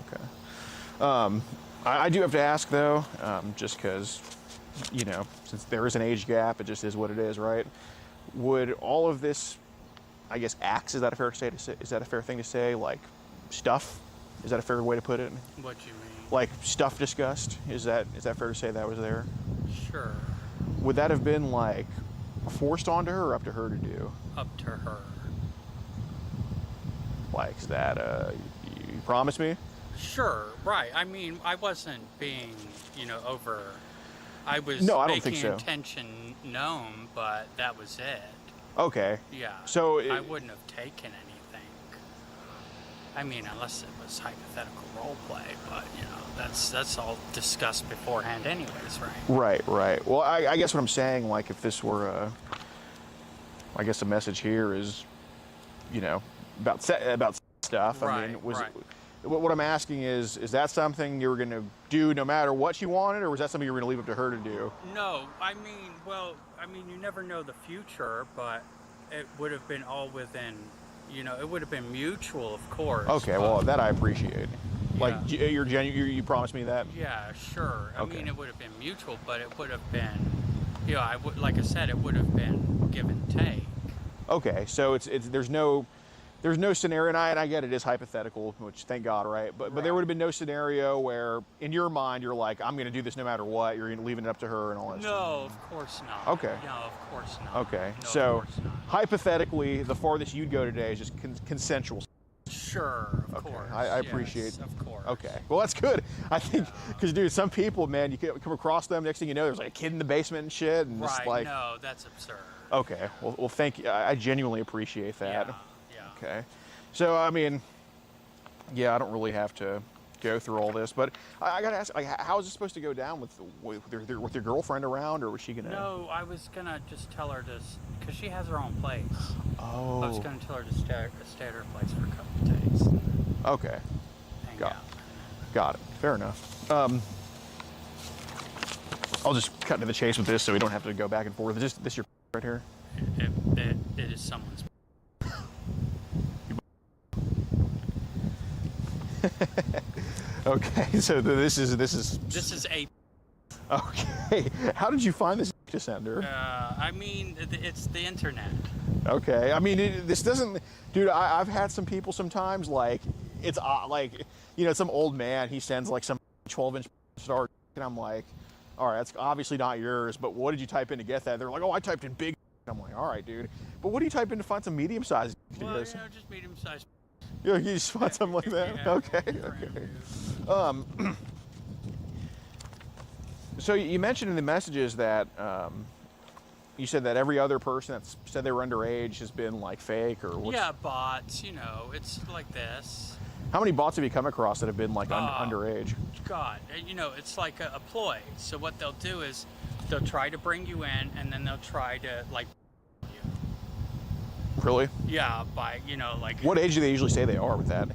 [SPEAKER 4] Okay. I do have to ask though, just because, since there is an age gap, it just is what it is, right? Would all of this, I guess, acts? Is that a fair Is that a fair thing to say? Like stuff? Is that a fair way to put it?
[SPEAKER 29] What do you mean?
[SPEAKER 4] Like stuff discussed? Is that fair to say that was there?
[SPEAKER 29] Sure.
[SPEAKER 4] Would that have been like forced onto her or up to her to do?
[SPEAKER 29] Up to her.
[SPEAKER 4] Like, is that you promise me?
[SPEAKER 29] Sure, right. I mean, I wasn't being, over. I was
[SPEAKER 4] making
[SPEAKER 29] intention known, but that was it.
[SPEAKER 4] Okay.
[SPEAKER 29] Yeah.
[SPEAKER 4] So
[SPEAKER 29] I wouldn't have taken anything. I mean, unless it was hypothetical role play, but that's all discussed beforehand, anyways, right?
[SPEAKER 4] Right. Well, I guess what I'm saying, like, if this were I guess the message here is, about stuff.
[SPEAKER 29] Right,
[SPEAKER 4] I mean, what I'm asking is that something you were going to do no matter what she wanted, or was that something you were going to leave up to her to do?
[SPEAKER 29] No, I mean, you never know the future, but it would have been all within, it would have been mutual, of course.
[SPEAKER 4] Okay, well, that I appreciate. Yeah. Like, you're genuine, you promised me that?
[SPEAKER 29] Yeah, sure.
[SPEAKER 4] Okay.
[SPEAKER 29] I mean, it would have been mutual, but it would have been, like I said, it would have been give and take.
[SPEAKER 4] Okay, so there's no scenario, and I get it is hypothetical, which thank God, right? But there would have been no scenario where, in your mind, you're like, I'm going to do this no matter what. You're leaving it up to her and all that stuff.
[SPEAKER 29] No, of course not.
[SPEAKER 4] Okay.
[SPEAKER 29] No, of course not.
[SPEAKER 4] Okay,
[SPEAKER 29] no,
[SPEAKER 4] so hypothetically, the farthest you'd go today is just consensual.
[SPEAKER 29] Sure, of course.
[SPEAKER 4] I appreciate.
[SPEAKER 29] Yes, of course.
[SPEAKER 4] Okay, well that's good. I think because dude, some people, man, you come across them, next thing you know, there's like a kid in the basement and shit, and just like.
[SPEAKER 29] No, that's absurd.
[SPEAKER 4] Okay, well, thank you. I genuinely appreciate that.
[SPEAKER 29] Yeah.
[SPEAKER 4] Okay. So, I mean, yeah, I don't really have to go through all this, but I gotta ask, like, how is this supposed to go down with your girlfriend around, or was she gonna?
[SPEAKER 29] No, I was gonna just tell her to, because she has her own place.
[SPEAKER 4] Oh.
[SPEAKER 29] I was gonna tell her to stay at her place for a couple of days.
[SPEAKER 4] Okay. Got it. Fair enough. I'll just cut to the chase with this, so we don't have to go back and forth. Is this your right here?
[SPEAKER 29] It is someone's.
[SPEAKER 4] Okay, so this is.
[SPEAKER 29] This is a.
[SPEAKER 4] Okay, how did you find this to sender?
[SPEAKER 29] I mean, it's the internet.
[SPEAKER 4] Okay, I mean, this doesn't, dude. I've had some people sometimes like it's like, you know, some old man. He sends like some 12-inch star, and I'm like, all right, that's obviously not yours. But what did you type in to get that? They're like, oh, I typed in big. I'm like, all right, dude. But what do you type in to find some medium-sized?
[SPEAKER 29] Well, you know, just medium-sized.
[SPEAKER 4] Yeah, you just want something like that?
[SPEAKER 29] Yeah,
[SPEAKER 4] okay. So you mentioned in the messages that you said that every other person that said they were underage has been like fake or what's...
[SPEAKER 29] Yeah, bots, you know, it's like this.
[SPEAKER 4] How many bots have you come across that have been like underage?
[SPEAKER 29] God, you know, it's like a ploy. So what they'll do is they'll try to bring you in and then they'll try to like you.
[SPEAKER 4] Really?
[SPEAKER 29] Yeah, by, you know, like...
[SPEAKER 4] What age do they usually say they are with that?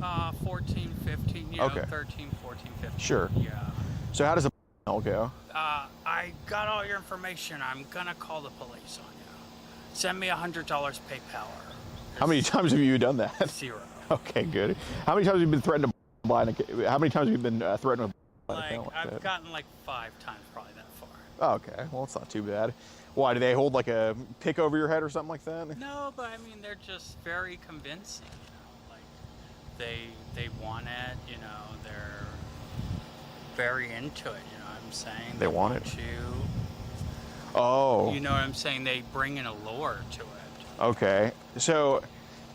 [SPEAKER 29] 14, 15, you know,
[SPEAKER 4] Okay.
[SPEAKER 29] 13, 14, 15.
[SPEAKER 4] Sure.
[SPEAKER 29] Yeah.
[SPEAKER 4] So how does the all go?
[SPEAKER 29] I got all your information. I'm gonna call the police on you. Send me $100 PayPal.
[SPEAKER 4] How many times have you done that?
[SPEAKER 29] 0.
[SPEAKER 4] Okay, good. How many times have you been threatened to buy how many times have you been threatened with
[SPEAKER 29] Like, I've
[SPEAKER 4] that?
[SPEAKER 29] gotten like 5 times probably that far.
[SPEAKER 4] Oh, okay. Well, it's not too bad. Why, do they hold like a pick over your head or something like that?
[SPEAKER 29] No, but I mean, they're just very convincing. You know? Like, they want it, you know, they're very into it, you know what I'm saying?
[SPEAKER 4] They want it.
[SPEAKER 29] You.
[SPEAKER 4] Oh.
[SPEAKER 29] You know what I'm saying? They bring an allure to it.
[SPEAKER 4] Okay. So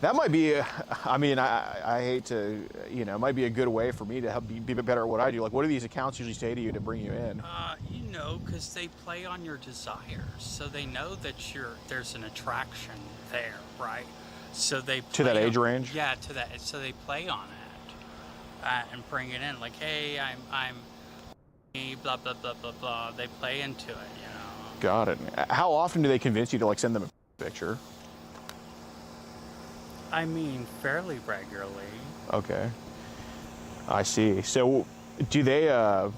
[SPEAKER 4] that might be, I mean, I hate to, you know, it might be a good way for me to help be better at what I do. Like, what do these accounts usually say to you to bring you in?
[SPEAKER 29] You know, because they play on your desires. So they know that there's an attraction there, right? So they
[SPEAKER 4] To that age range?
[SPEAKER 29] Yeah, to that. So they play on it and bring it in. Like, hey, I'm blah, blah, blah, blah, blah. They play into it, you know.
[SPEAKER 4] Got it. How often do they convince you to, like, send them a picture?
[SPEAKER 29] I mean, fairly regularly.
[SPEAKER 4] Okay. I see. So do they, I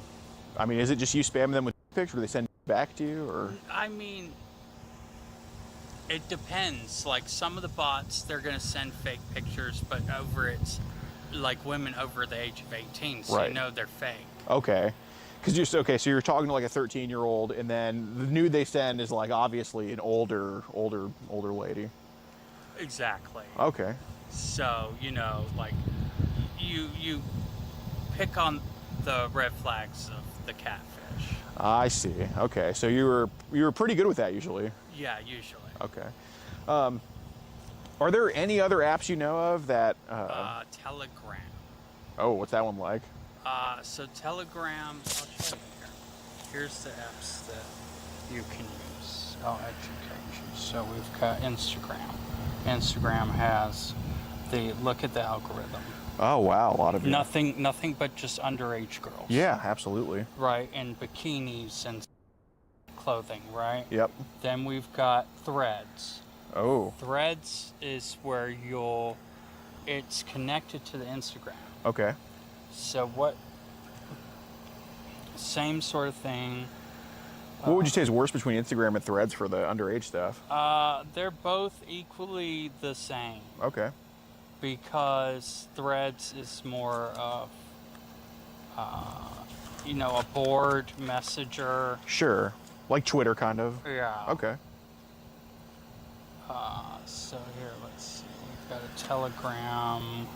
[SPEAKER 4] mean, is it just you spamming them with pictures, or do they send back to you, or?
[SPEAKER 29] I mean, it depends. Like, some of the bots, they're going to send fake pictures, but it's like women over the age of 18, so
[SPEAKER 4] Right.
[SPEAKER 29] you know they're fake.
[SPEAKER 4] Okay. Because so you're talking to like a 13-year-old, and then the nude they send is like obviously an older lady.
[SPEAKER 29] Exactly.
[SPEAKER 4] Okay.
[SPEAKER 33] So, you know, like, you pick on the red flags of the catfish.
[SPEAKER 4] I see. Okay, so you were pretty good with that usually.
[SPEAKER 29] Yeah, usually.
[SPEAKER 4] Okay. Are there any other apps you know of that?
[SPEAKER 29] Telegram.
[SPEAKER 4] Oh, what's that one like?
[SPEAKER 29] So Telegram, I'll show you here. Here's the apps that you can use. I'll educate you. So we've got Instagram. Instagram has look at the algorithm.
[SPEAKER 4] Oh wow, a lot of it.
[SPEAKER 29] Nothing but just underage girls.
[SPEAKER 4] Yeah, absolutely.
[SPEAKER 29] Right, and bikinis and clothing, right?
[SPEAKER 4] Yep.
[SPEAKER 29] Then we've got Threads.
[SPEAKER 4] Oh.
[SPEAKER 29] Threads is where it's connected to the Instagram.
[SPEAKER 4] Okay.
[SPEAKER 29] So same sort of thing.
[SPEAKER 4] What would you say is worse between Instagram and Threads for the underage stuff?
[SPEAKER 29] They're both equally the same.
[SPEAKER 4] Okay.
[SPEAKER 29] Because Threads is more of, a board messenger.
[SPEAKER 4] Sure. Like Twitter, kind of?
[SPEAKER 29] Yeah.
[SPEAKER 4] Okay.
[SPEAKER 29] So here, let's see. We've got a Telegram.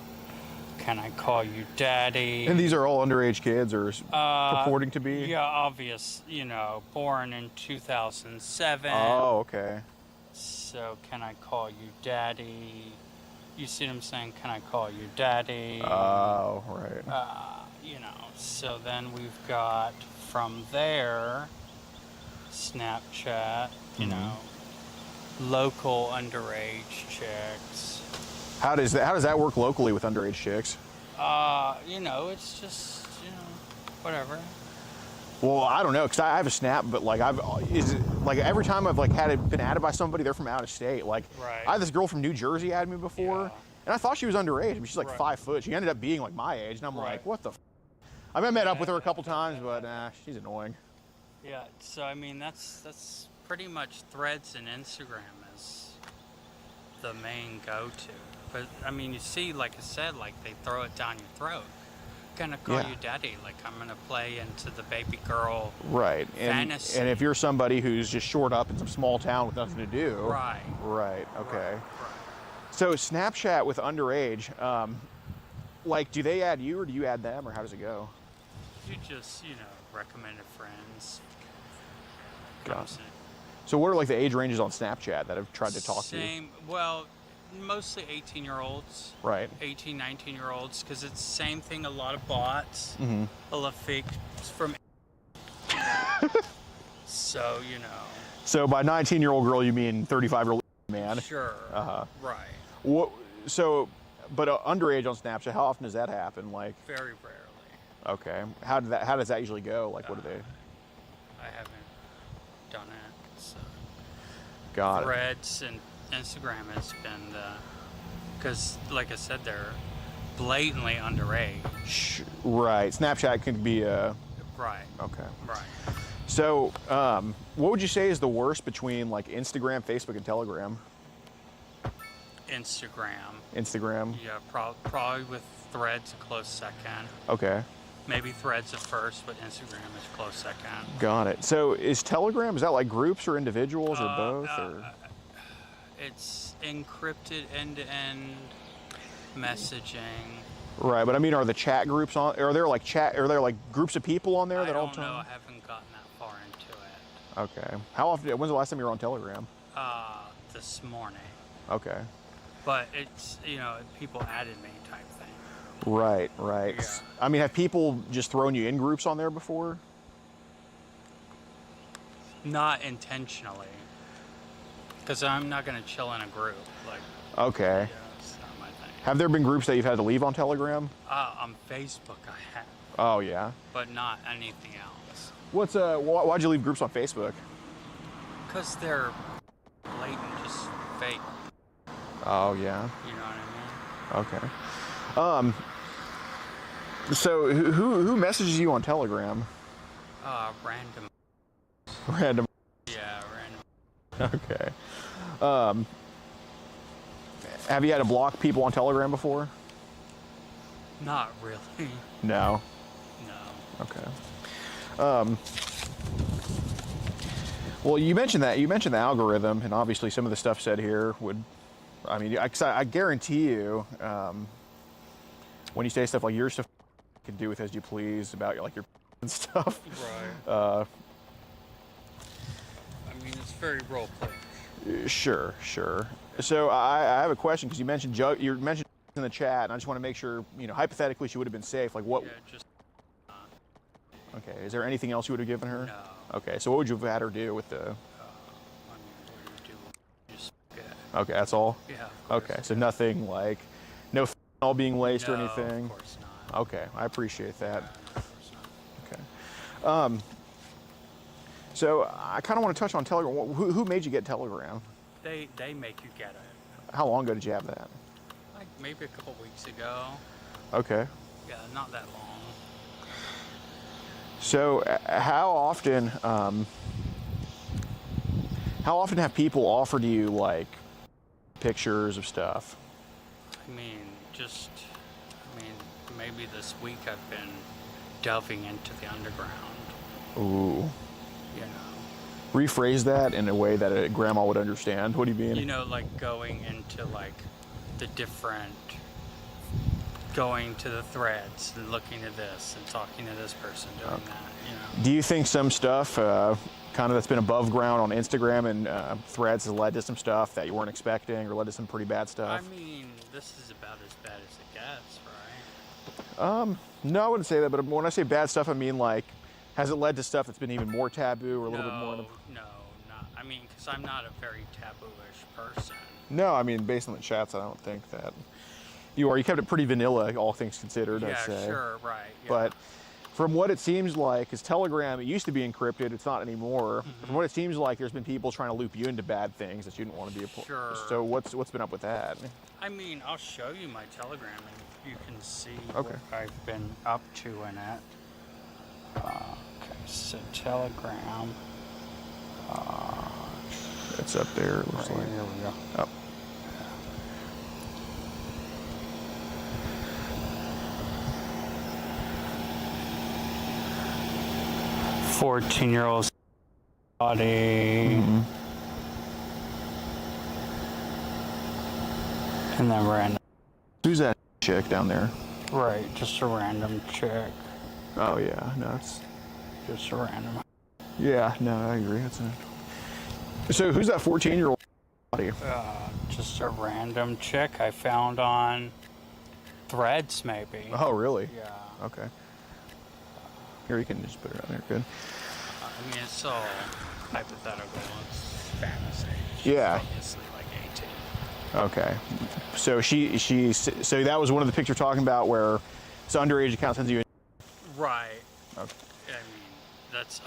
[SPEAKER 29] Can I call you daddy?
[SPEAKER 4] And these are all underage kids, or purporting to be?
[SPEAKER 29] Yeah, obvious. Born in 2007.
[SPEAKER 4] Oh, okay.
[SPEAKER 29] So, can I call you daddy? You see what I'm saying? Can I call you daddy?
[SPEAKER 4] Oh, right.
[SPEAKER 29] So then we've got from there, Snapchat, local underage chicks.
[SPEAKER 4] How does that work locally with underage chicks?
[SPEAKER 29] It's just, whatever.
[SPEAKER 4] Well, I don't know, because I have a Snap, but every time I've been added by somebody, they're from out of state. Like,
[SPEAKER 29] right.
[SPEAKER 4] I had this girl from New Jersey add me before, and I thought she was underage. I mean, she's like 5 foot. She ended up being like my age, and I'm like, what the? I met up with her a couple times, but she's annoying.
[SPEAKER 29] Yeah. So I mean, that's pretty much Threads and Instagram is the main go-to. But I mean, you see, like I said, like they throw it down your throat. gonna call you daddy. Like, I'm gonna play into the baby girl
[SPEAKER 4] Right.
[SPEAKER 29] fantasy.
[SPEAKER 4] And if you're somebody who's just shored up in some small town with nothing to do.
[SPEAKER 29] Right.
[SPEAKER 4] Right. Okay. So Snapchat with underage, like, do they add you or do you add them, or how does it go?
[SPEAKER 29] You just, recommended friends.
[SPEAKER 4] Got it. So what are like the age ranges on Snapchat that have tried to talk to you?
[SPEAKER 29] Same. Well, mostly 18-year-olds.
[SPEAKER 4] Right.
[SPEAKER 29] 18, 19-year-olds, because it's the same thing. A lot of bots.
[SPEAKER 4] Mhm.
[SPEAKER 29] A lot of fakes from. So
[SPEAKER 4] So by 19-year-old girl, you mean 35-year-old man?
[SPEAKER 29] Sure. Right.
[SPEAKER 4] What? So, but underage on Snapchat, how often does that happen? Like.
[SPEAKER 29] Very rarely.
[SPEAKER 4] Okay. How does that usually go? Like, what do they?
[SPEAKER 29] I haven't done it. So.
[SPEAKER 4] Got it.
[SPEAKER 29] Threads and Instagram has been because, like I said, they're blatantly underage.
[SPEAKER 4] Right. Snapchat can be a.
[SPEAKER 29] Right.
[SPEAKER 4] Okay.
[SPEAKER 29] Right.
[SPEAKER 4] So, what would you say is the worst between like Instagram, Facebook, and Telegram?
[SPEAKER 29] Instagram. Yeah, probably with Threads a close second.
[SPEAKER 4] Okay.
[SPEAKER 29] Maybe Threads at first, but Instagram is close second.
[SPEAKER 4] Got it. So is Telegram, is that like groups or individuals or both? Or?
[SPEAKER 29] It's encrypted end-to-end messaging.
[SPEAKER 4] Right, but I mean, are the chat groups on? Are there like groups of people on there that all
[SPEAKER 29] I
[SPEAKER 4] the
[SPEAKER 29] don't know.
[SPEAKER 4] time?
[SPEAKER 29] I haven't gotten that far into it.
[SPEAKER 4] Okay. How often? When's the last time you were on Telegram?
[SPEAKER 29] This morning.
[SPEAKER 4] Okay.
[SPEAKER 29] But it's people added me type thing.
[SPEAKER 4] Right. Right.
[SPEAKER 29] Yeah.
[SPEAKER 4] I mean, have people just thrown you in groups on there before?
[SPEAKER 29] Not intentionally, because I'm not gonna chill in a group. Like.
[SPEAKER 4] Okay.
[SPEAKER 29] Yeah, it's not my thing.
[SPEAKER 4] Have there been groups that you've had to leave on Telegram?
[SPEAKER 29] On Facebook, I have,
[SPEAKER 4] Oh yeah.
[SPEAKER 29] but not anything else.
[SPEAKER 4] What's why'd you leave groups on Facebook?
[SPEAKER 29] Because they're blatant, just fake.
[SPEAKER 4] Oh yeah.
[SPEAKER 29] You know what I mean?
[SPEAKER 4] Okay. So who messages you on Telegram?
[SPEAKER 29] Random.
[SPEAKER 4] Random.
[SPEAKER 29] Yeah, random.
[SPEAKER 4] Okay. Have you had to block people on Telegram before?
[SPEAKER 29] Not really.
[SPEAKER 4] No.
[SPEAKER 29] No.
[SPEAKER 4] Okay. Well, you mentioned the algorithm, and obviously some of the stuff said here would. I mean, I guarantee you, when you say stuff like your stuff, you can do with as you please about like your and stuff.
[SPEAKER 29] Right. I mean, it's very role play.
[SPEAKER 4] Sure. So I have a question because you mentioned in the chat, and I just want to make sure, hypothetically she would have been safe. Like what?
[SPEAKER 29] Yeah, just.
[SPEAKER 4] Okay. Is there anything else you would have given her?
[SPEAKER 29] No.
[SPEAKER 4] Okay. So what would you have had her do with the?
[SPEAKER 29] I mean, what do you do? Just get.
[SPEAKER 4] Okay, that's all?
[SPEAKER 29] Yeah.
[SPEAKER 4] Okay, so nothing like, no all being laced or
[SPEAKER 29] No,
[SPEAKER 4] anything?
[SPEAKER 29] of course not.
[SPEAKER 4] Okay, I appreciate that.
[SPEAKER 29] Of course not.
[SPEAKER 4] Okay. So I kind of want to touch on Telegram. Who made you get Telegram?
[SPEAKER 29] They make you get it.
[SPEAKER 4] How long ago did you have that?
[SPEAKER 29] Like maybe a couple weeks ago.
[SPEAKER 4] Okay.
[SPEAKER 29] Yeah, not that long.
[SPEAKER 4] So how often have people offered you like pictures of stuff?
[SPEAKER 29] I mean, maybe this week I've been delving into the underground.
[SPEAKER 4] Ooh.
[SPEAKER 29] You know.
[SPEAKER 4] Rephrase that in a way that a grandma would understand. What do you mean?
[SPEAKER 29] Like going into like the different, going to the threads and looking at this and talking to this person, doing that,
[SPEAKER 4] Do you think some stuff kind of that's been above ground on Instagram and threads has led to some stuff that you weren't expecting or led to some pretty bad stuff?
[SPEAKER 29] I mean, this is about as bad as it gets, right?
[SPEAKER 4] No, I wouldn't say that, but when I say bad stuff, I mean like, has it led to stuff that's been even more taboo or a little bit more?
[SPEAKER 29] No, not. I mean, because I'm not a very taboo-ish person.
[SPEAKER 4] No, I mean, based on the chats, I don't think that you are. You kept it pretty vanilla, all things considered, I'd say.
[SPEAKER 29] Yeah, sure, right. Yeah.
[SPEAKER 4] But from what it seems like, because Telegram, it used to be encrypted, it's not anymore.
[SPEAKER 29] Mm-hmm.
[SPEAKER 4] From what it seems like, there's been people trying to loop you into bad things that you didn't want to be a part of.
[SPEAKER 29] Sure.
[SPEAKER 4] So what's been up with that?
[SPEAKER 29] I mean, I'll show you my Telegram and you can see
[SPEAKER 4] Okay.
[SPEAKER 29] what I've been up to in it. Okay, so Telegram.
[SPEAKER 4] It's up there, it looks like.
[SPEAKER 29] Here we go.
[SPEAKER 4] Oh.
[SPEAKER 29] 14-year-old body. And then random.
[SPEAKER 4] Who's that chick down there?
[SPEAKER 29] Right, just a random chick.
[SPEAKER 4] Oh yeah, no, it's
[SPEAKER 29] just a random.
[SPEAKER 4] Yeah, no, I agree. So who's that 14-year-old body?
[SPEAKER 29] Just a random chick I found on Threads, maybe.
[SPEAKER 4] Oh, really?
[SPEAKER 29] Yeah.
[SPEAKER 4] Okay. Here, you can just put it on there. Good.
[SPEAKER 29] I mean, it's all hypothetical. It's fantasy.
[SPEAKER 4] Yeah.
[SPEAKER 29] Obviously, like 18.
[SPEAKER 4] Okay. So so that was one of the pictures you're talking about where it's underage account sends you.
[SPEAKER 29] Right.
[SPEAKER 4] Okay.
[SPEAKER 29] I mean, that's.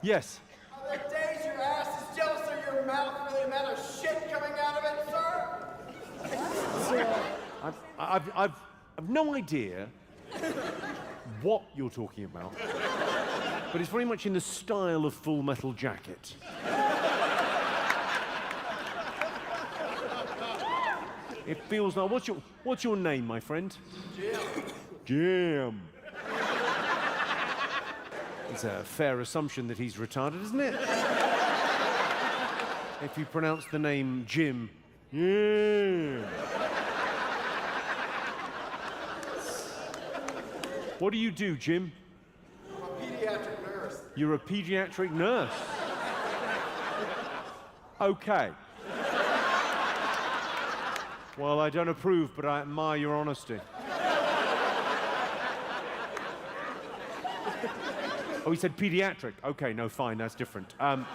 [SPEAKER 6] Yes.
[SPEAKER 1] Are there days your ass is jealous of your mouth for the amount of shit coming out of it, sir?
[SPEAKER 6] I've no idea what you're talking about, but it's very much in the style of Full Metal Jacket. It feels like, what's your name, my friend? Jim. It's a fair assumption that he's retarded, isn't it? If you pronounce the name Jim. Yeah. What do you do, Jim?
[SPEAKER 1] I'm a pediatric nurse.
[SPEAKER 6] You're a pediatric nurse. Okay. Well, I don't approve, but I admire your honesty. Oh, he said pediatric. Okay, no, fine, that's different. So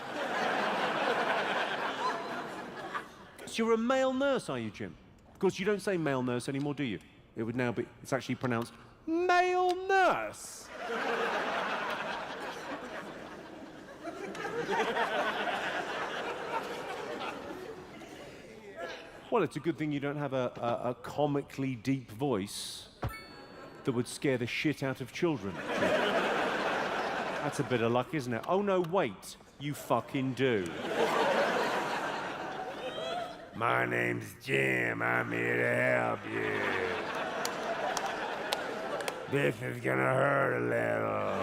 [SPEAKER 6] you're a male nurse, are you, Jim? Of course, you don't say male nurse anymore, do you? It would now be, it's actually pronounced male nurse. Well, it's a good thing you don't have a comically deep voice that would scare the shit out of children. That's a bit of luck, isn't it? Oh, no, wait. You fucking do. My name's Jim. I'm here to help you. This is gonna hurt a little.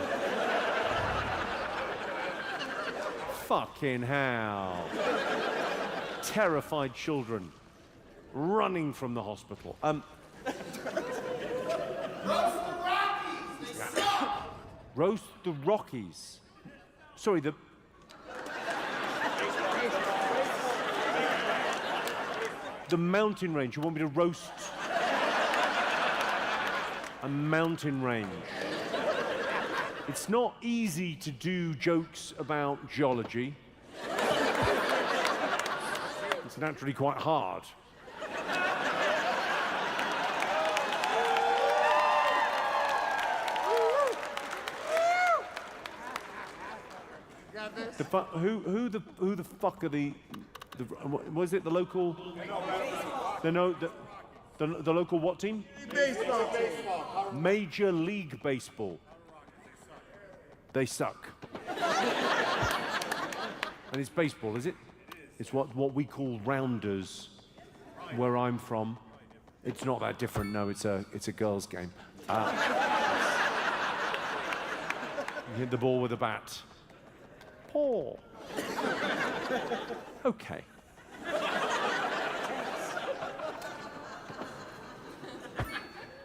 [SPEAKER 6] Fucking hell. Terrified children running from the hospital. Roast the Rockies. Sorry, the mountain range. You want me to roast a mountain range? It's not easy to do jokes about geology. It's naturally quite hard. Who the fuck are the was it the local? The local what team?
[SPEAKER 1] Baseball.
[SPEAKER 6] Major League Baseball. They suck. And it's baseball, is it? It's what we call rounders, where I'm from. It's not that different. No, it's a girls' game. You hit the ball with a bat. Paul. Okay.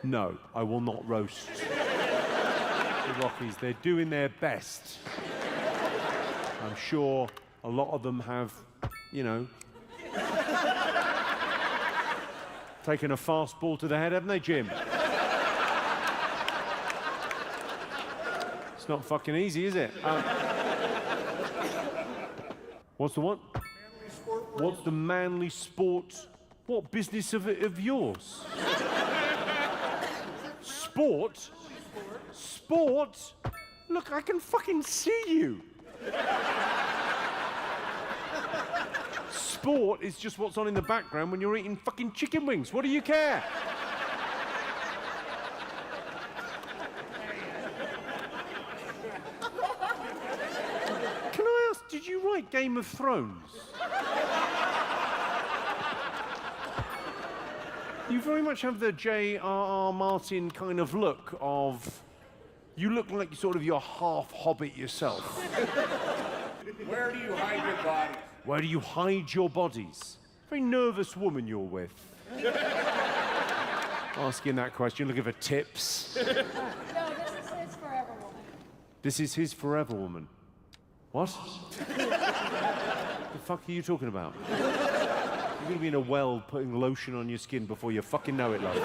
[SPEAKER 6] No, I will not roast The Rockies, they're doing their best. I'm sure a lot of them have, you know, taken a fastball to the head, haven't they, Jim? It's not fucking easy, is it? What's the what? What's the manly sport? What business of yours? Sport? Sport? Look, I can fucking see you. Sport is just what's on in the background when you're eating fucking chicken wings. What do you care? Can I ask, did you write Game of Thrones? You very much have the J.R.R. Martin kind of look of... You look like sort of you're half Hobbit yourself.
[SPEAKER 12] Where do you hide your bodies?
[SPEAKER 6] Where do you hide your bodies? Very nervous woman you're with. Asking that question, looking for tips.
[SPEAKER 10] No, this is his forever woman.
[SPEAKER 6] This is his forever woman. What? The fuck are you talking about? You're gonna be in a well putting lotion on your skin before you fucking know it, love.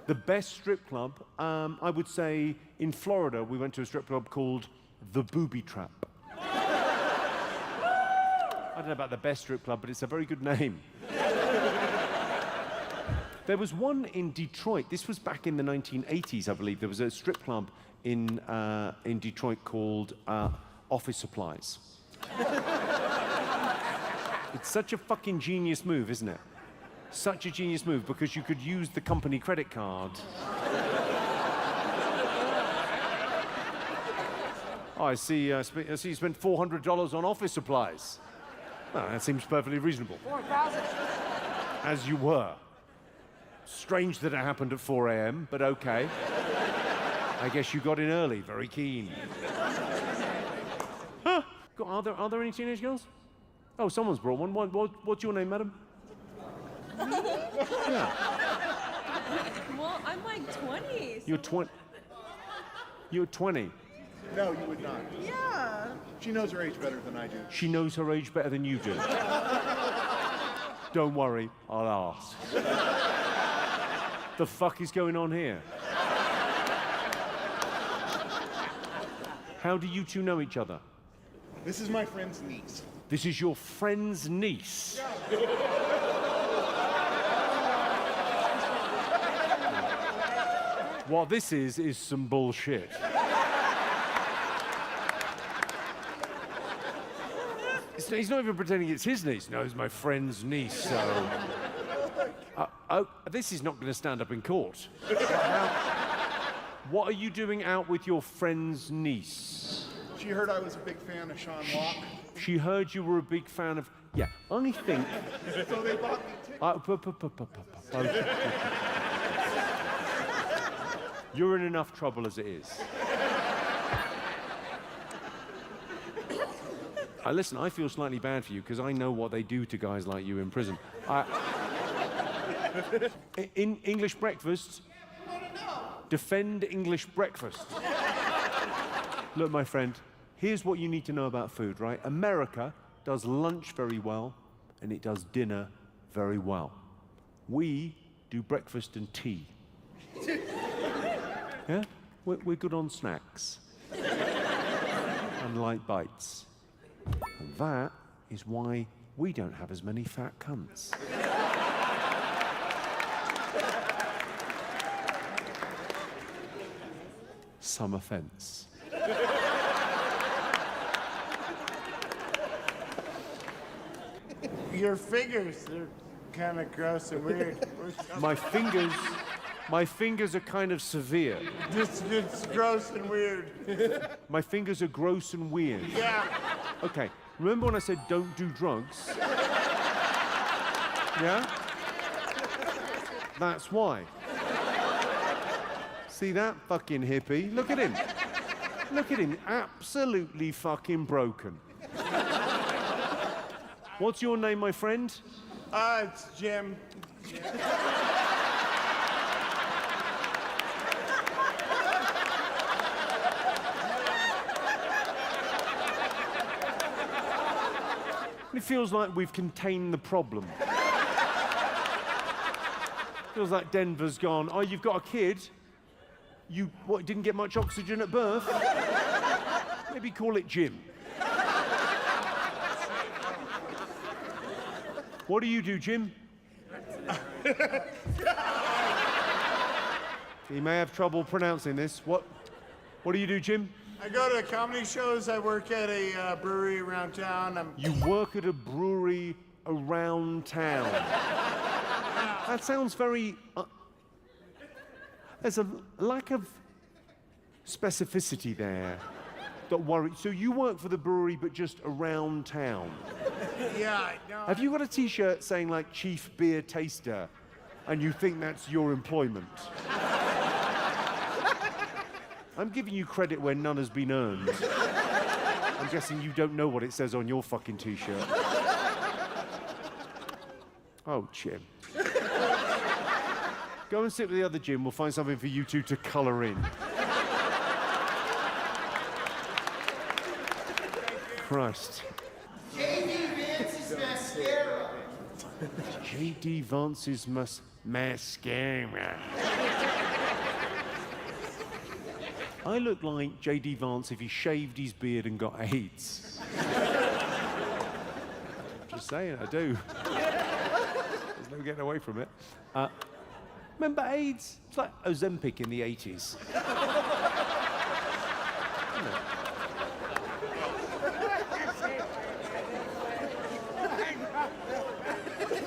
[SPEAKER 6] The best strip club, I would say in Florida, we went to a strip club called The Booby Trap. I don't know about the best strip club, but it's a very good name. There was one in Detroit. This was back in the 1980s, I believe. There was a strip club in Detroit called Office Supplies. It's such a fucking genius move, isn't it? Such a genius move, because you could use the company credit card. Oh, I see you spent $400 on office supplies. Well, that seems perfectly reasonable.
[SPEAKER 10] 4,000.
[SPEAKER 6] As you were. Strange that it happened at 4 a.m., but okay. I guess you got in early, very keen. Huh? Are there any teenage girls? Oh, someone's brought one. What's your name, madam? Yeah.
[SPEAKER 8] Well, I'm like 20.
[SPEAKER 6] You're 20. You're 20.
[SPEAKER 7] No, you would not.
[SPEAKER 8] Yeah.
[SPEAKER 7] She knows her age better than I do.
[SPEAKER 6] She knows her age better than you do. Don't worry, I'll ask. The fuck is going on here? How do you two know each other?
[SPEAKER 7] This is my friend's niece.
[SPEAKER 6] This is your friend's niece? What this is some bullshit. He's not even pretending it's his niece. No, it's my friend's niece, so... this is not going to stand up in court. What are you doing out with your friend's niece?
[SPEAKER 7] She heard I was a big fan of Sean Locke.
[SPEAKER 6] She heard you were a big fan of... Yeah, I think...
[SPEAKER 7] So they bought me tickets.
[SPEAKER 6] You're in enough trouble as it is. Listen, I feel slightly bad for you because I know what they do to guys like you in prison. In English breakfast, defend English breakfast. Look, my friend, here's what you need to know about food, right? America does lunch very well, and it does dinner very well. We do breakfast and tea. Yeah? We're good on snacks. And light bites. And that is why we don't have as many fat cunts. Some offense.
[SPEAKER 19] Your fingers are kind of gross and weird.
[SPEAKER 6] My fingers are kind of severe.
[SPEAKER 19] It's gross and weird.
[SPEAKER 6] My fingers are gross and weird.
[SPEAKER 19] Yeah.
[SPEAKER 6] Okay, remember when I said don't do drugs? Yeah? That's why. See that fucking hippie? Look at him. Look at him, absolutely fucking broken. What's your name, my friend?
[SPEAKER 19] It's Jim.
[SPEAKER 6] It feels like we've contained the problem. Feels like Denver's gone, oh, you've got a kid? You, what, didn't get much oxygen at birth? Maybe call it Jim. What do you do, Jim? He may have trouble pronouncing this. What do you do, Jim?
[SPEAKER 19] I go to comedy shows. I work at a brewery around town.
[SPEAKER 6] You work at a brewery around town. That sounds very... there's a lack of specificity there that worries. So you work for the brewery, but just around town?
[SPEAKER 19] Yeah, no.
[SPEAKER 6] Have you got a T-shirt saying, like, Chief Beer Taster, and you think that's your employment? I'm giving you credit where none has been earned. I'm guessing you don't know what it says on your fucking T-shirt. Oh, Jim. Go and sit with the other Jim. We'll find something for you two to colour in. Christ.
[SPEAKER 1] J.D. Vance's mascara.
[SPEAKER 6] J.D. Vance's mascara. I look like J.D. Vance if he shaved his beard and got AIDS. Just saying, I do. There's no getting away from it. Remember AIDS? It's like Ozempic in the 80s.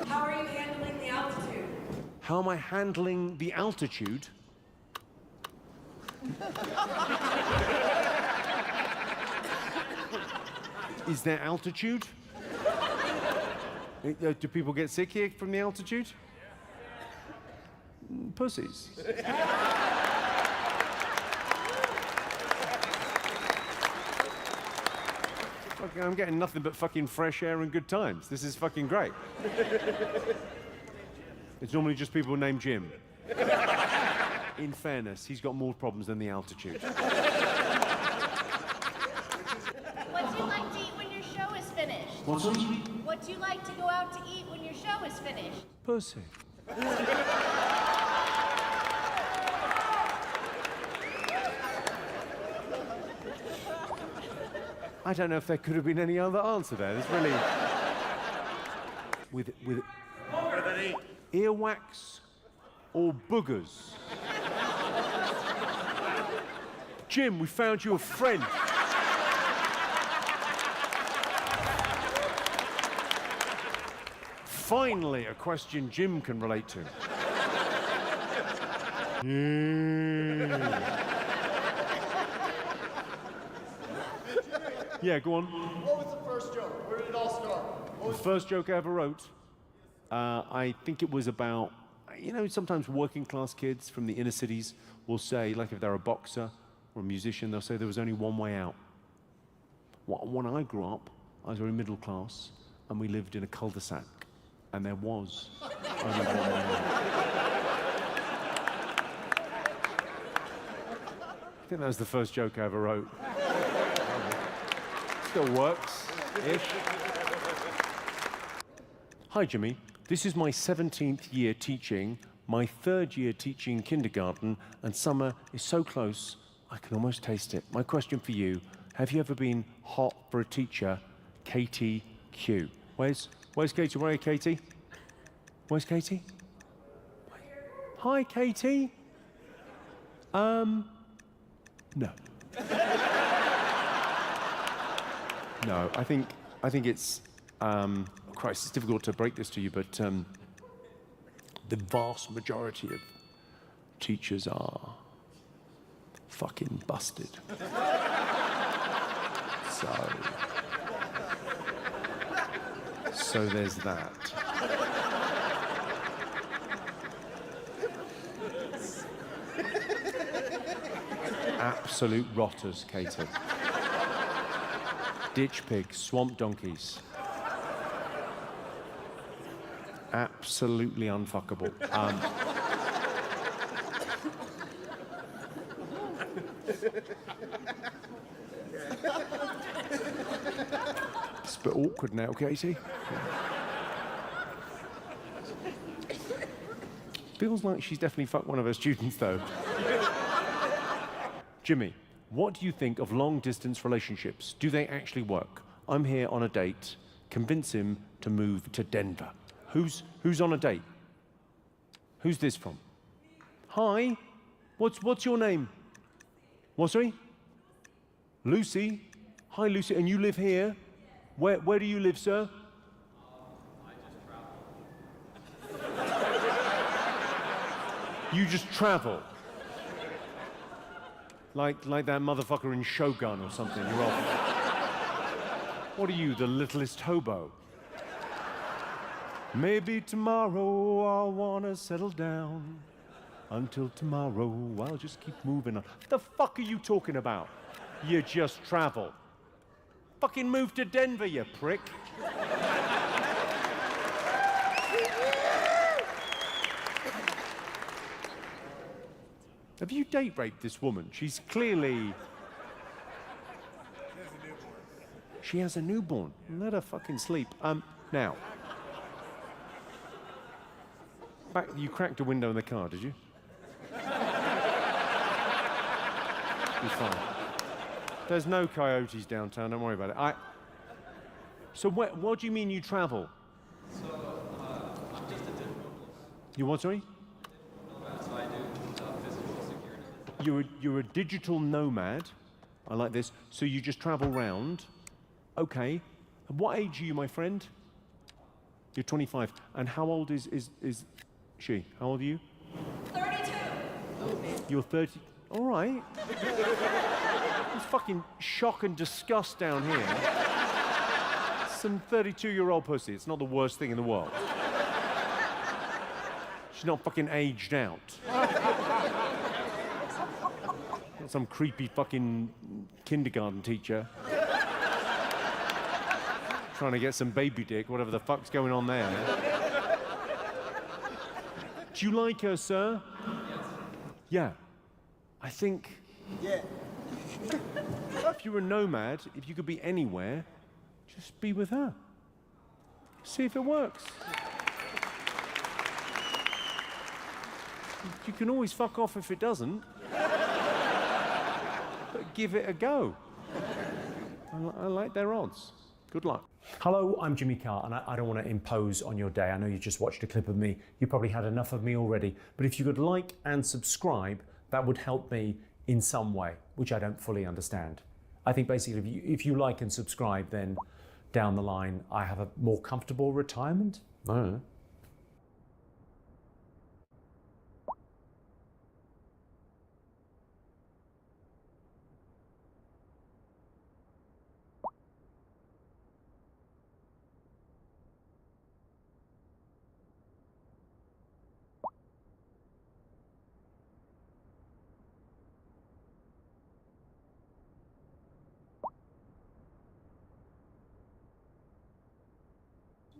[SPEAKER 8] How are you handling the altitude?
[SPEAKER 6] How am I handling the altitude? Is there altitude? Do people get sick here from the altitude? Pussies. Fucking, I'm getting nothing but fucking fresh air and good times. This is fucking great. It's normally just people named Jim. In fairness, he's got more problems than the altitude.
[SPEAKER 9] What do you like to eat when your show is finished?
[SPEAKER 6] What's that?
[SPEAKER 9] What do you like to go out to eat when your show is finished?
[SPEAKER 6] Pussy. I don't know if there could have been any other answer there. There's really... With earwax or boogers? Jim, we found you a friend. Finally, a question Jim can relate to. Yeah, go on.
[SPEAKER 1] What was the first joke? Where did it all start?
[SPEAKER 6] The first joke I ever wrote, I think it was about, you know, sometimes working class kids from the inner cities will say, like if they're a boxer or a musician, they'll say there was only one way out. When I grew up, I was very middle class, and we lived in a cul-de-sac, and there was only one way out. I think that was the first joke I ever wrote. Still works-ish. Hi, Jimmy. This is my 17th year teaching, my 3rd year teaching kindergarten, and summer is so close, I can almost taste it. My question for you, have you ever been hot for a teacher? Katie Q. Where's Katie? Where are you, Katie? Where's Katie? Hi, Katie. No. No, I think it's, Christ, it's difficult to break this to you, but the vast majority of teachers are fucking busted. So there's that. Absolute rotters, Katie. Ditch pigs, swamp donkeys. Absolutely unfuckable. It's a bit awkward now, Katie. Feels like she's definitely fucked one of her students, though. Jimmy, what do you think of long-distance relationships? Do they actually work? I'm here on a date. Convince him to move to Denver. Who's on a date? Who's this from? Hi. What's your name? What, sorry? Lucy. Hi, Lucy. And you live here? Where do you live, sir? You just travel. Like that motherfucker in Shogun or something. You're off. What are you, the littlest hobo? Maybe tomorrow I'll wanna settle down. Until tomorrow I'll just keep moving on. What the fuck are you talking about? You just travel. Fucking move to Denver, you prick. Have you date raped this woman? She's clearly... She has a newborn. Let her fucking sleep. Now. Back, you cracked a window in the car, did you? You're fine. There's no coyotes downtown, don't worry about it. So what do you mean you travel?
[SPEAKER 11] So, I'm just a digital.
[SPEAKER 6] You what, sorry?
[SPEAKER 11] So I do physical security.
[SPEAKER 6] You're a digital nomad. I like this. So you just travel round. Okay. What age are you, my friend? You're 25. And how old is she? How old are you?
[SPEAKER 8] 32.
[SPEAKER 6] You're 30. All right. There's fucking shock and disgust down here. Some 32-year-old pussy. It's not the worst thing in the world. She's not fucking aged out. Not some creepy fucking kindergarten teacher trying to get some baby dick, whatever the fuck's going on there. Do you like her, sir? Yeah. I think...
[SPEAKER 19] Yeah.
[SPEAKER 6] If you're a nomad, if you could be anywhere, just be with her. See if it works. You can always fuck off if it doesn't. But give it a go. I like their odds. Good luck.
[SPEAKER 13] Hello, I'm Jimmy Carr, and I don't want to impose on your day. I know you just watched a clip of me. You probably had enough of me already. But if you could like and subscribe, that would help me in some way, which I don't fully understand. I think basically if you like and subscribe, then down the line, I have a more comfortable retirement. I don't know.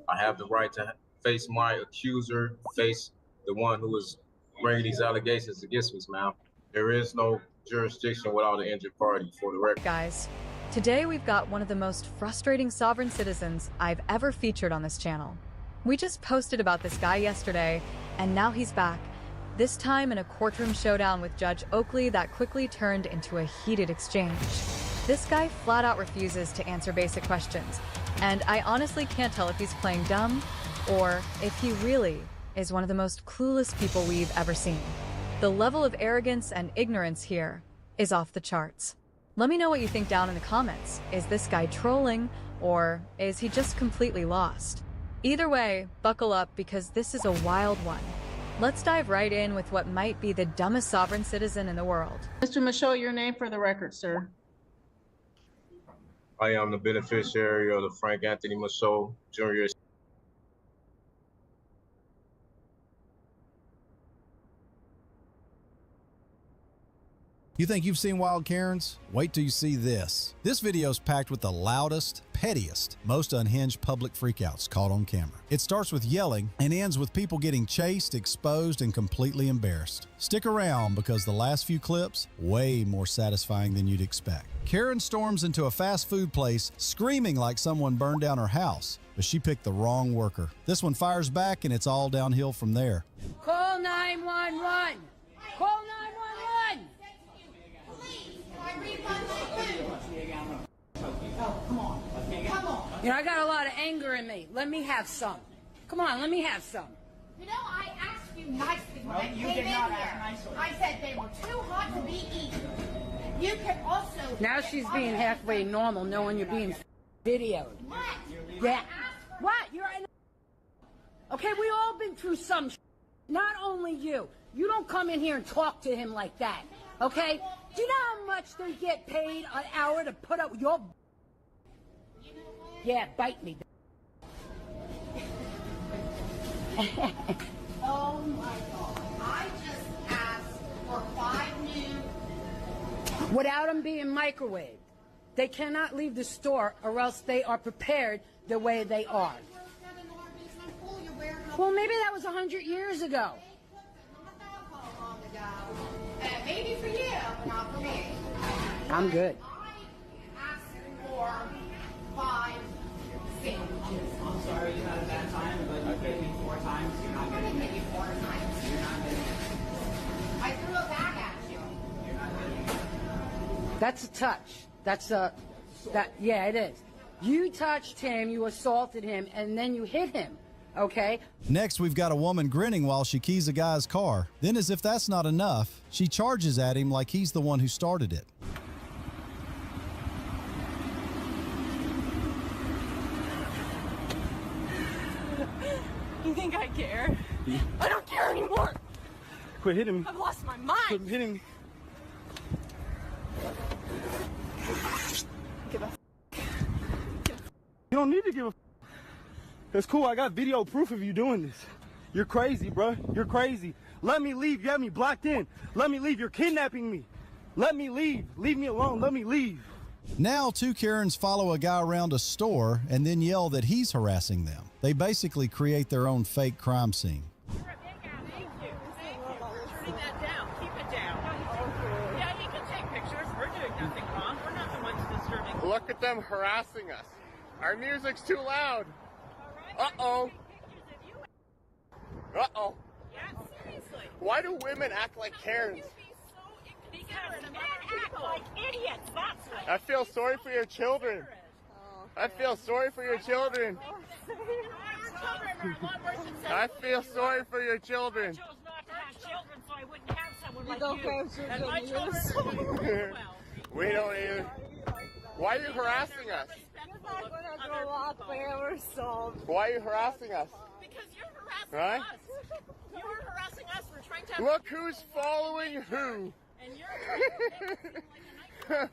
[SPEAKER 20] I have the right to face my accuser, face the one who is bringing these allegations against me, ma'am. There is no jurisdiction without an injured party, for the record.
[SPEAKER 21] Guys, today we've got one of the most frustrating sovereign citizens I've ever featured on this channel. We just posted about this guy yesterday, and now he's back. This time in a courtroom showdown with Judge Oakley that quickly turned into a heated exchange. This guy flat out refuses to answer basic questions, and I honestly can't tell if he's playing dumb or if he really is one of the most clueless people we've ever seen. The level of arrogance and ignorance here is off the charts. Let me know what you think down in the comments. Is this guy trolling, or is he just completely lost? Either way, buckle up because this is a wild one. Let's dive right in with what might be the dumbest sovereign citizen in the world.
[SPEAKER 22] Mr. Michaud, your name for the record, sir.
[SPEAKER 20] I am the beneficiary of the Frank Anthony Michaud Jr.
[SPEAKER 3] You think you've seen wild Karens? Wait till you see this. This video is packed with the loudest, pettiest, most unhinged public freakouts caught on camera. It starts with yelling and ends with people getting chased, exposed, and completely embarrassed. Stick around because the last few clips, way more satisfying than you'd expect. Karen storms into a fast food place screaming like someone burned down her house, but she picked the wrong worker. This one fires back and it's all downhill from there.
[SPEAKER 8] Call 911. Call 911. Oh, come on. Come on. You know, I got a lot of anger in me. Let me have some. Come on, let me have some.
[SPEAKER 9] You know, I asked you nicely when I came in here. I said they were too hot to be eaten. You can also...
[SPEAKER 8] Now she's being halfway normal, knowing you're being videoed.
[SPEAKER 9] What?
[SPEAKER 8] Yeah. What? You're in... Okay, we all been through some Not only you. You don't come in here and talk to him like that. Okay? Do you know how much they get paid an hour to put up your... Yeah, bite me.
[SPEAKER 9] Oh my God. I just asked for 5 new...
[SPEAKER 8] Without them being microwaved. They cannot leave the store or else they are prepared the way they are. Well, maybe that was 100 years ago.
[SPEAKER 9] Maybe for you, but not for me.
[SPEAKER 8] I'm good.
[SPEAKER 9] I asked for 5 sandwiches.
[SPEAKER 5] I'm sorry you had a bad time, but you hit me 4 times. You're not
[SPEAKER 9] I didn't hit you 4 times.
[SPEAKER 5] You're not getting it.
[SPEAKER 9] I threw it back at you.
[SPEAKER 5] You're not getting it.
[SPEAKER 8] That's a touch. That's a... yeah, it is. You touched him, you assaulted him, and then you hit him. Okay?
[SPEAKER 3] Next, we've got a woman grinning while she keys a guy's car. Then, as if that's not enough, she charges at him like he's the one who started it.
[SPEAKER 14] You think I care? I don't care anymore.
[SPEAKER 5] Quit hitting me.
[SPEAKER 14] I've lost my mind.
[SPEAKER 5] Quit hitting me.
[SPEAKER 14] Give a
[SPEAKER 5] You don't need to give a It's cool. I got video proof of you doing this. You're crazy, bro. You're crazy. Let me leave. You have me blocked in. Let me leave. You're kidnapping me. Let me leave. Leave me alone. Let me leave.
[SPEAKER 3] Now, 2 Karens follow a guy around a store and then yell that he's harassing them. They basically create their own fake crime scene.
[SPEAKER 14] Thank you. Turning that down. Keep it down. Yeah, you can take pictures. We're doing nothing wrong. We're not the ones disturbing.
[SPEAKER 19] Look at them harassing us. Our music's too loud. Uh-oh. Uh-oh.
[SPEAKER 14] Yeah, seriously.
[SPEAKER 19] Why do women act like Karens?
[SPEAKER 14] Because men act like idiots, that's what.
[SPEAKER 19] I feel sorry for your children. I feel sorry for your children. I feel sorry for your children.
[SPEAKER 14] I chose not to have children so I wouldn't have someone like you. And my children are well.
[SPEAKER 19] We don't either. Why are you harassing us? Why are you harassing us?
[SPEAKER 14] Because you're harassing us. You are harassing us. We're trying to have...
[SPEAKER 19] Look who's following who.
[SPEAKER 14] And you're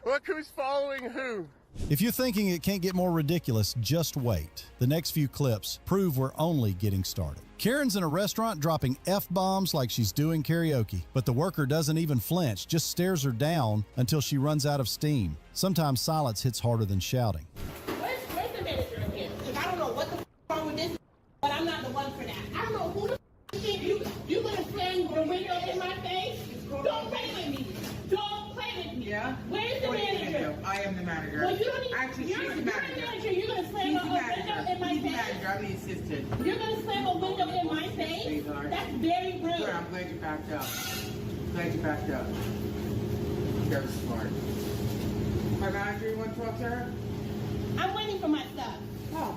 [SPEAKER 19] Look who's following who.
[SPEAKER 3] If you're thinking it can't get more ridiculous, just wait. The next few clips prove we're only getting started. Karen's in a restaurant dropping F-bombs like she's doing karaoke, but the worker doesn't even flinch, just stares her down until she runs out of steam. Sometimes silence hits harder than shouting.
[SPEAKER 14] Where's the manager again? Because I don't know what the wrong with this, but I'm not the one for that. I don't know who the think you gonna slam the window in my face? Don't play with me. Don't play with me. Yeah. Where's the manager?
[SPEAKER 5] I am the manager.
[SPEAKER 14] Well, you don't need.
[SPEAKER 5] Actually,
[SPEAKER 14] you're
[SPEAKER 5] she's the manager.
[SPEAKER 14] You're gonna slam a window in my face.
[SPEAKER 5] Manager. I'm the assistant.
[SPEAKER 14] You're gonna slam a window in my face? That's very rude.
[SPEAKER 5] Sure, I'm glad you backed up. Glad you backed up. You're smart. My manager, you want to talk to her?
[SPEAKER 14] I'm waiting for my stuff.
[SPEAKER 5] Oh.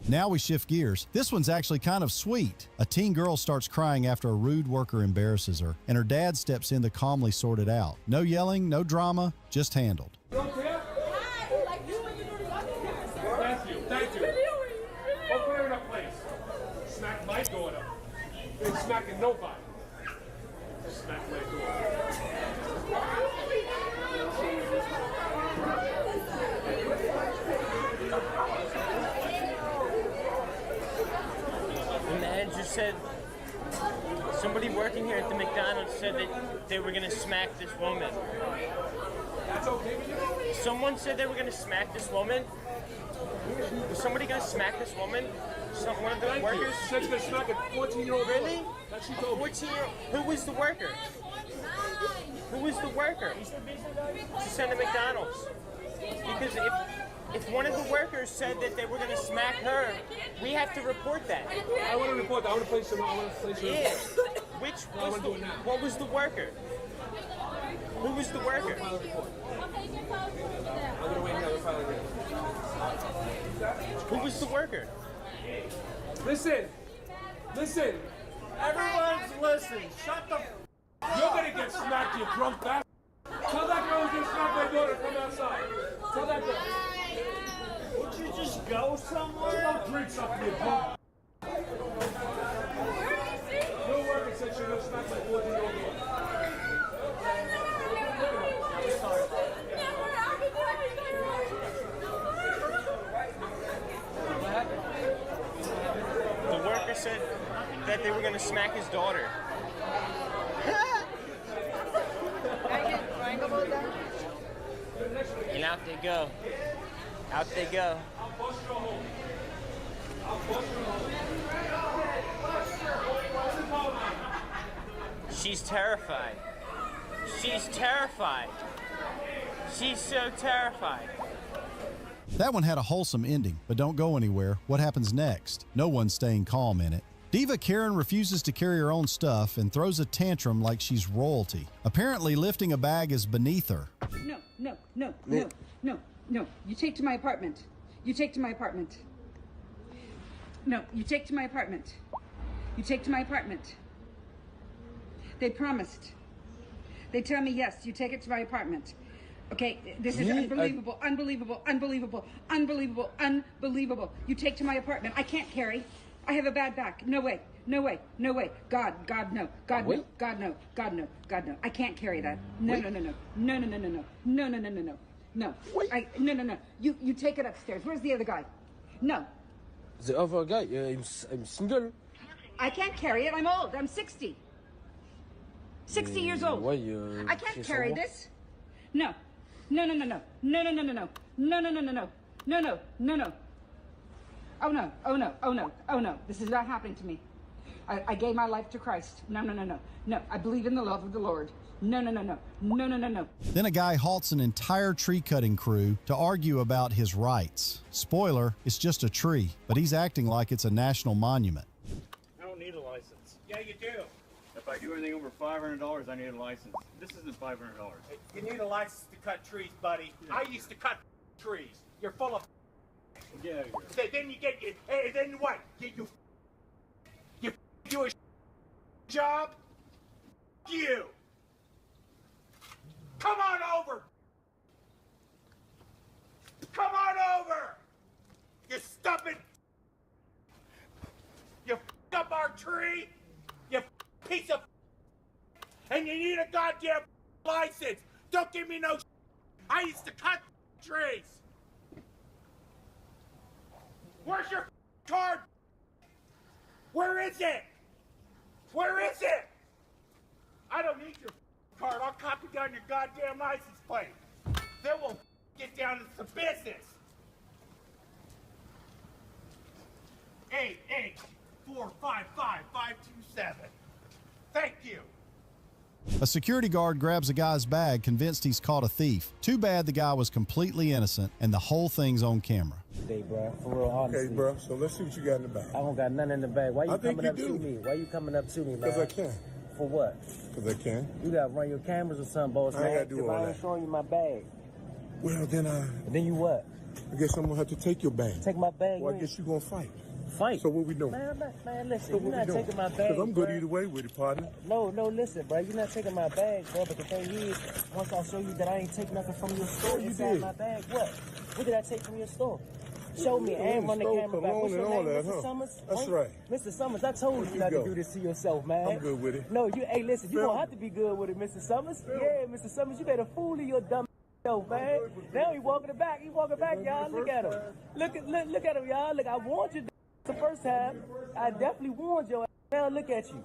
[SPEAKER 3] Now we shift gears. This one's actually kind of sweet. A teen girl starts crying after a rude worker embarrasses her, and her dad steps in to calmly sort it out. No yelling, no drama, just handled.
[SPEAKER 11] Thank you. Go clear it up, please. Smack might going up. Ain't smacking nobody. Smack might going up.
[SPEAKER 5] The manager said Somebody working here at the McDonald's said that they were gonna smack this woman. Someone said they were gonna smack this woman. Was somebody gonna smack this woman? One of the workers?
[SPEAKER 11] She's gonna smack a 14-year-old girl.
[SPEAKER 5] Really?
[SPEAKER 11] That's what she told me.
[SPEAKER 5] 14-year-old? Who was the worker? Who was the worker? To send to McDonald's. Because if one of the workers said that they were going to smack her, we have to report that.
[SPEAKER 11] I want to report that. I want to place him.
[SPEAKER 5] Yeah. What was the worker? Who was the worker?
[SPEAKER 11] I'm going to wait here. I'll file it here.
[SPEAKER 5] Who was the worker?
[SPEAKER 11] Listen.
[SPEAKER 5] Everyone's listening. Shut the
[SPEAKER 11] You're going to get smacked, you drunk bastard. Tell that girl who's going to smack my daughter, come outside. Tell that girl.
[SPEAKER 5] Would you just go somewhere?
[SPEAKER 11] Don't drink something, you drunk. No worker said she's going to smack my 14-year-old daughter.
[SPEAKER 5] The worker said that they were going to smack his daughter. And out they go. Out they go. She's terrified. She's terrified. She's so terrified.
[SPEAKER 3] That one had a wholesome ending, but don't go anywhere. What happens next? No one's staying calm in it. Diva Karen refuses to carry her own stuff and throws a tantrum like she's royalty. Apparently, lifting a bag is beneath her.
[SPEAKER 8] No. You take to my apartment. You take to my apartment. No, you take to my apartment. You take to my apartment. They promised. They tell me yes, you take it to my apartment. Okay, this is unbelievable, unbelievable. You take to my apartment. I can't carry. I have a bad back. No way. God, no. God, no. I can't carry that. No. No. You take it upstairs. Where's the other guy? No.
[SPEAKER 15] The other guy, I'm single.
[SPEAKER 8] I can't carry it. I'm old. I'm 60. 60 years old. I can't carry this. No. No. Oh no. This is not happening to me. I gave my life to Christ. No. I believe in the love of the Lord. No.
[SPEAKER 3] Then a guy halts an entire tree cutting crew to argue about his rights. Spoiler, it's just a tree, but he's acting like it's a national monument.
[SPEAKER 2] I don't need a license.
[SPEAKER 1] Yeah, you do.
[SPEAKER 2] If I do anything over $500, I need a license. This isn't $500.
[SPEAKER 1] You need a license to cut trees, buddy. Yeah. I used to cut trees. You're full of.
[SPEAKER 2] Get out of here.
[SPEAKER 1] So then you get hey, then what? You do a job? You. Come on over. Come on over. You stupid. You f***ed up our tree. You piece of. And you need a goddamn license. Don't give me no. I used to cut trees. Where's your card? Where is it? Where is it? I don't need your card. I'll copy down your goddamn license plate. Then we'll get down to some business. 88455-527. Thank you.
[SPEAKER 3] A security guard grabs a guy's bag, convinced he's caught a thief. Too bad the guy was completely innocent, and the whole thing's on camera.
[SPEAKER 15] Hey, bro, for real, honestly.
[SPEAKER 24] Okay, bro, so let's see what you got in the bag.
[SPEAKER 15] I don't got nothing in the bag. Why you coming up to me? Why you coming up to me, man?
[SPEAKER 24] Because I can.
[SPEAKER 15] For what?
[SPEAKER 24] Because I can.
[SPEAKER 15] You got to run your cameras or something, boss, man.
[SPEAKER 24] I got to do all that.
[SPEAKER 15] I ain't showing you my bag.
[SPEAKER 24] Well, then
[SPEAKER 15] And then you what?
[SPEAKER 24] I guess I'm going to have to take your bag.
[SPEAKER 15] Take my bag?
[SPEAKER 24] Well, I guess you're going to fight.
[SPEAKER 15] Fight?
[SPEAKER 24] So what we doing?
[SPEAKER 15] Man, listen,
[SPEAKER 24] So
[SPEAKER 15] you're not taking my bag,
[SPEAKER 24] Because I'm good
[SPEAKER 15] bro.
[SPEAKER 24] either way with it, partner.
[SPEAKER 15] No, listen, bro. You're not taking my bag, bro. But the thing is, once I show you that I ain't taking nothing from your store inside my bag, what did I take from your store? Show me. I ain't run the camera back. What's your name, Mr. Summers?
[SPEAKER 24] That's right.
[SPEAKER 15] Mr. Summers, I told you not to do this to yourself, man.
[SPEAKER 24] I'm good with it.
[SPEAKER 15] No, hey, listen, you don't have to be good with it, Mr. Summers. Yeah, Mr. Summers, you better fool your dumb self, man. Now he walking back. He walking back, y'all. Look at him. Look at him, y'all. Look, I warned you the first time. I definitely warned your ass. Now look at you.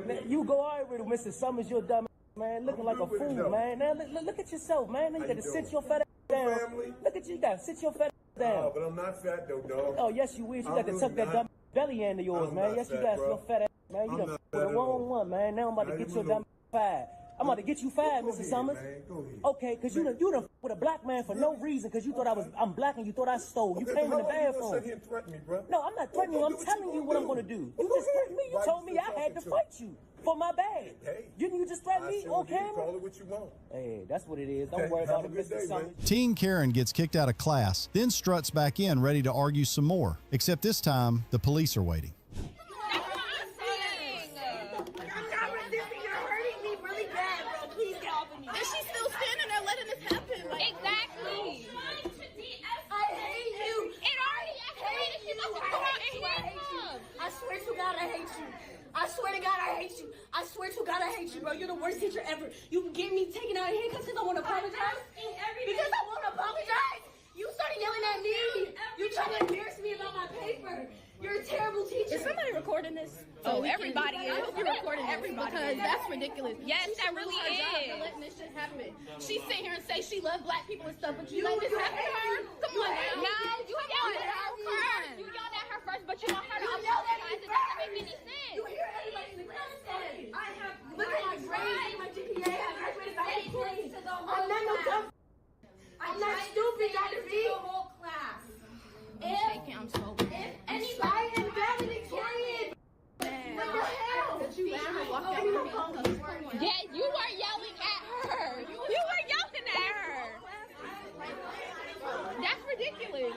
[SPEAKER 15] Man, you go all right with Mr. Summers, you're a dumb man, looking like a fool, man. Now look at yourself, man. Now you got to sit your fat ass down. Look at you, you got to sit your fat ass down.
[SPEAKER 12] Oh, but I'm not fat though, dog.
[SPEAKER 15] Oh, yes you is. You got to tuck that dumb belly into yours, man. Yes, you got your fat ass, man. You done with the wrong one, man. Now I'm about to get your dumb fired. I'm about to get you fired, Mr. Summers. Okay, because you done with a black man for no reason, because you thought I'm black and you thought I stole. You came in the bathroom. No, I'm not threatening you. I'm telling you what I'm going to do. You just threatened me. You told me I had to fight you for my bag. Didn't you just threaten me on camera?
[SPEAKER 12] Call it what you want.
[SPEAKER 15] Hey, that's what it is. Don't worry about it, Mr. Summers.
[SPEAKER 3] Teen Karen gets kicked out of class, then struts back in ready to argue some more. Except this time, the police are waiting.
[SPEAKER 9] I swear to God, I hate you. I swear to God, I hate you, bro. You're the worst teacher ever. You get me taken out of here because I want to apologize? Because I want to apologize? You started yelling at me. You trying to embarrass me about my paper. You're a terrible teacher.
[SPEAKER 4] Is somebody recording this?
[SPEAKER 9] So
[SPEAKER 4] everybody is.
[SPEAKER 9] I hope you're recording
[SPEAKER 4] everybody
[SPEAKER 9] because
[SPEAKER 4] that's ridiculous. Yes, that really
[SPEAKER 9] is.
[SPEAKER 4] Letting this shit happen. She sit here and say she loves black people and stuff, but you let this happen to her? Come on now. No, you yelled at her first. You yelled at her first, but you want her to apologize. It doesn't make any sense.
[SPEAKER 9] You hear everybody in the class say, look at my grades, my GPA, I graduated by 8 points. I'm not no dumb. I'm not stupid, Dr. B. The whole class.
[SPEAKER 4] I'm so
[SPEAKER 9] if anybody is valedictorian, what the hell?
[SPEAKER 4] Did you let her walk out with me? Yeah, you were yelling at her. You were yelling at her. That's ridiculous.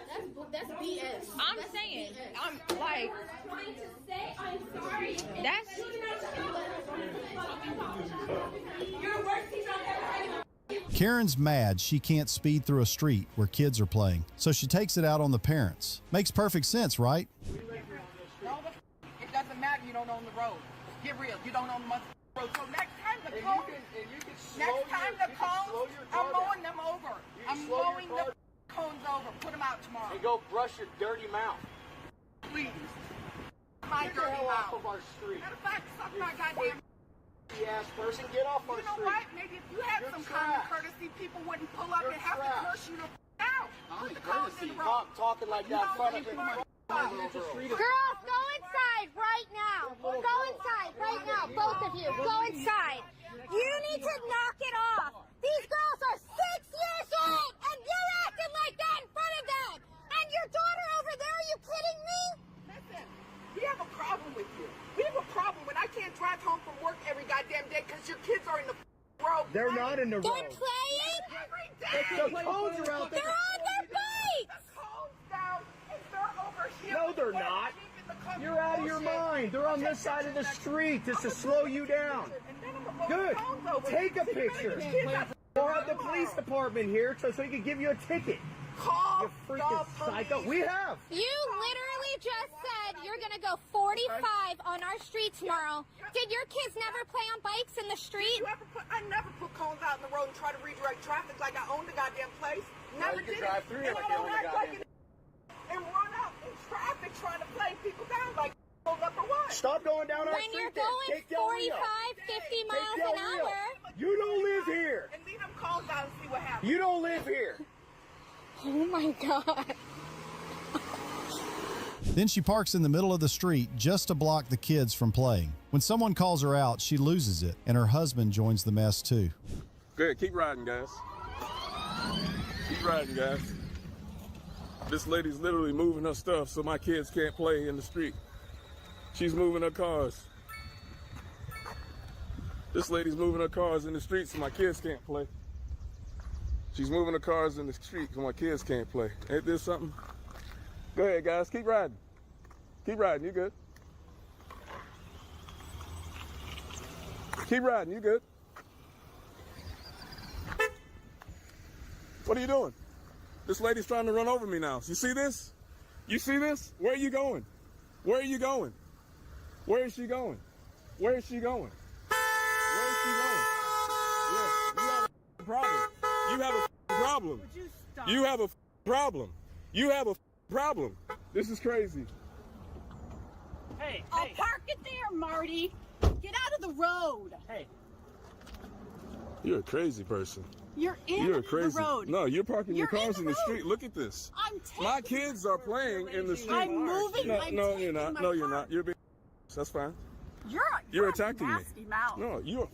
[SPEAKER 4] That's BS. I'm saying. I'm like.
[SPEAKER 9] Trying to say I'm sorry.
[SPEAKER 4] That's.
[SPEAKER 9] You're the worst teacher I've ever had.
[SPEAKER 3] Karen's mad she can't speed through a street where kids are playing, so she takes it out on the parents. Makes perfect sense, right?
[SPEAKER 16] It doesn't matter, you don't own the road. Get real, you don't own the road. So next time the cones, I'm mowing them over. I'm mowing the cones over. Put them out tomorrow.
[SPEAKER 5] And go brush your dirty mouth.
[SPEAKER 16] Please. My dirty mouth.
[SPEAKER 5] Off of our street.
[SPEAKER 16] Matter of fact, suck my goddamn
[SPEAKER 5] ass person, get off our street.
[SPEAKER 16] You know what? Maybe if you had some common courtesy, people wouldn't pull up and have to curse you to out.
[SPEAKER 5] Stop talking like that in front of me.
[SPEAKER 17] Girls, go inside right now. Go inside right now, both of you. Go inside. You need to knock it off. These girls are 6 years old, and you're acting like that in front of them. And your daughter over there, are you kidding me?
[SPEAKER 16] Listen, we have a problem with you. We have a problem when I can't drive home from work every goddamn day because your kids are in the road.
[SPEAKER 5] They're not in the road.
[SPEAKER 17] They're playing?
[SPEAKER 16] Every day.
[SPEAKER 5] The cones are out there.
[SPEAKER 17] They're on their bikes.
[SPEAKER 16] The cones down, and they're over here.
[SPEAKER 5] No, they're not. You're out of your mind. They're on this side of the street just to slow you down. Good. Take a picture. Or have the police department here so he can give you a ticket.
[SPEAKER 16] Call
[SPEAKER 5] you freaking psycho. We have.
[SPEAKER 17] You literally just said you're going to go 45 on our street tomorrow. Did your kids never play on bikes in the street?
[SPEAKER 16] I never put cones out in the road and try to redirect traffic like I own the goddamn place. Never did.
[SPEAKER 5] Drive through
[SPEAKER 16] and
[SPEAKER 5] like
[SPEAKER 16] I don't act like it and run out in traffic trying to play people down like pulled up or what?
[SPEAKER 5] Stop going down our
[SPEAKER 17] when
[SPEAKER 5] street.
[SPEAKER 17] When you're going 45, 50 miles an hour.
[SPEAKER 5] You don't live here.
[SPEAKER 16] And leave them cones out and see what happens.
[SPEAKER 5] You don't live here.
[SPEAKER 17] Oh my God.
[SPEAKER 3] Then she parks in the middle of the street just to block the kids from playing. When someone calls her out, she loses it, and her husband joins the mess too.
[SPEAKER 12] Good, keep riding, guys. Keep riding, guys. This lady's literally moving her stuff so my kids can't play in the street. She's moving her cars. This lady's moving her cars in the street so my kids can't play. She's moving her cars in the street so my kids can't play. Ain't this something? Go ahead, guys. Keep riding. Keep riding. You good. Keep riding. You good. What are you doing? This lady's trying to run over me now. You see this? You see this? Where are you going? Where are you going? Where is she going? Where is she going? Where is she going? Yeah, you have a problem. You have a problem. You have a problem. You have a problem. This is crazy.
[SPEAKER 5] Hey,
[SPEAKER 8] I'll park it there, Marty. Get out of the road.
[SPEAKER 5] Hey.
[SPEAKER 12] You're a crazy person.
[SPEAKER 8] You're in
[SPEAKER 12] You're crazy.
[SPEAKER 8] the road.
[SPEAKER 12] No, you're parking your
[SPEAKER 8] You're
[SPEAKER 12] cars in the
[SPEAKER 8] road.
[SPEAKER 12] street. Look at this.
[SPEAKER 8] I'm
[SPEAKER 12] My kids are playing in the street.
[SPEAKER 8] I'm moving.
[SPEAKER 12] No,
[SPEAKER 8] I'm
[SPEAKER 12] no, you're not.
[SPEAKER 8] taking
[SPEAKER 12] No,
[SPEAKER 8] my
[SPEAKER 12] you're
[SPEAKER 8] car.
[SPEAKER 12] not. You're being. That's fine.
[SPEAKER 8] You're
[SPEAKER 12] attacking me.
[SPEAKER 8] nasty mouth.
[SPEAKER 12] No, you're.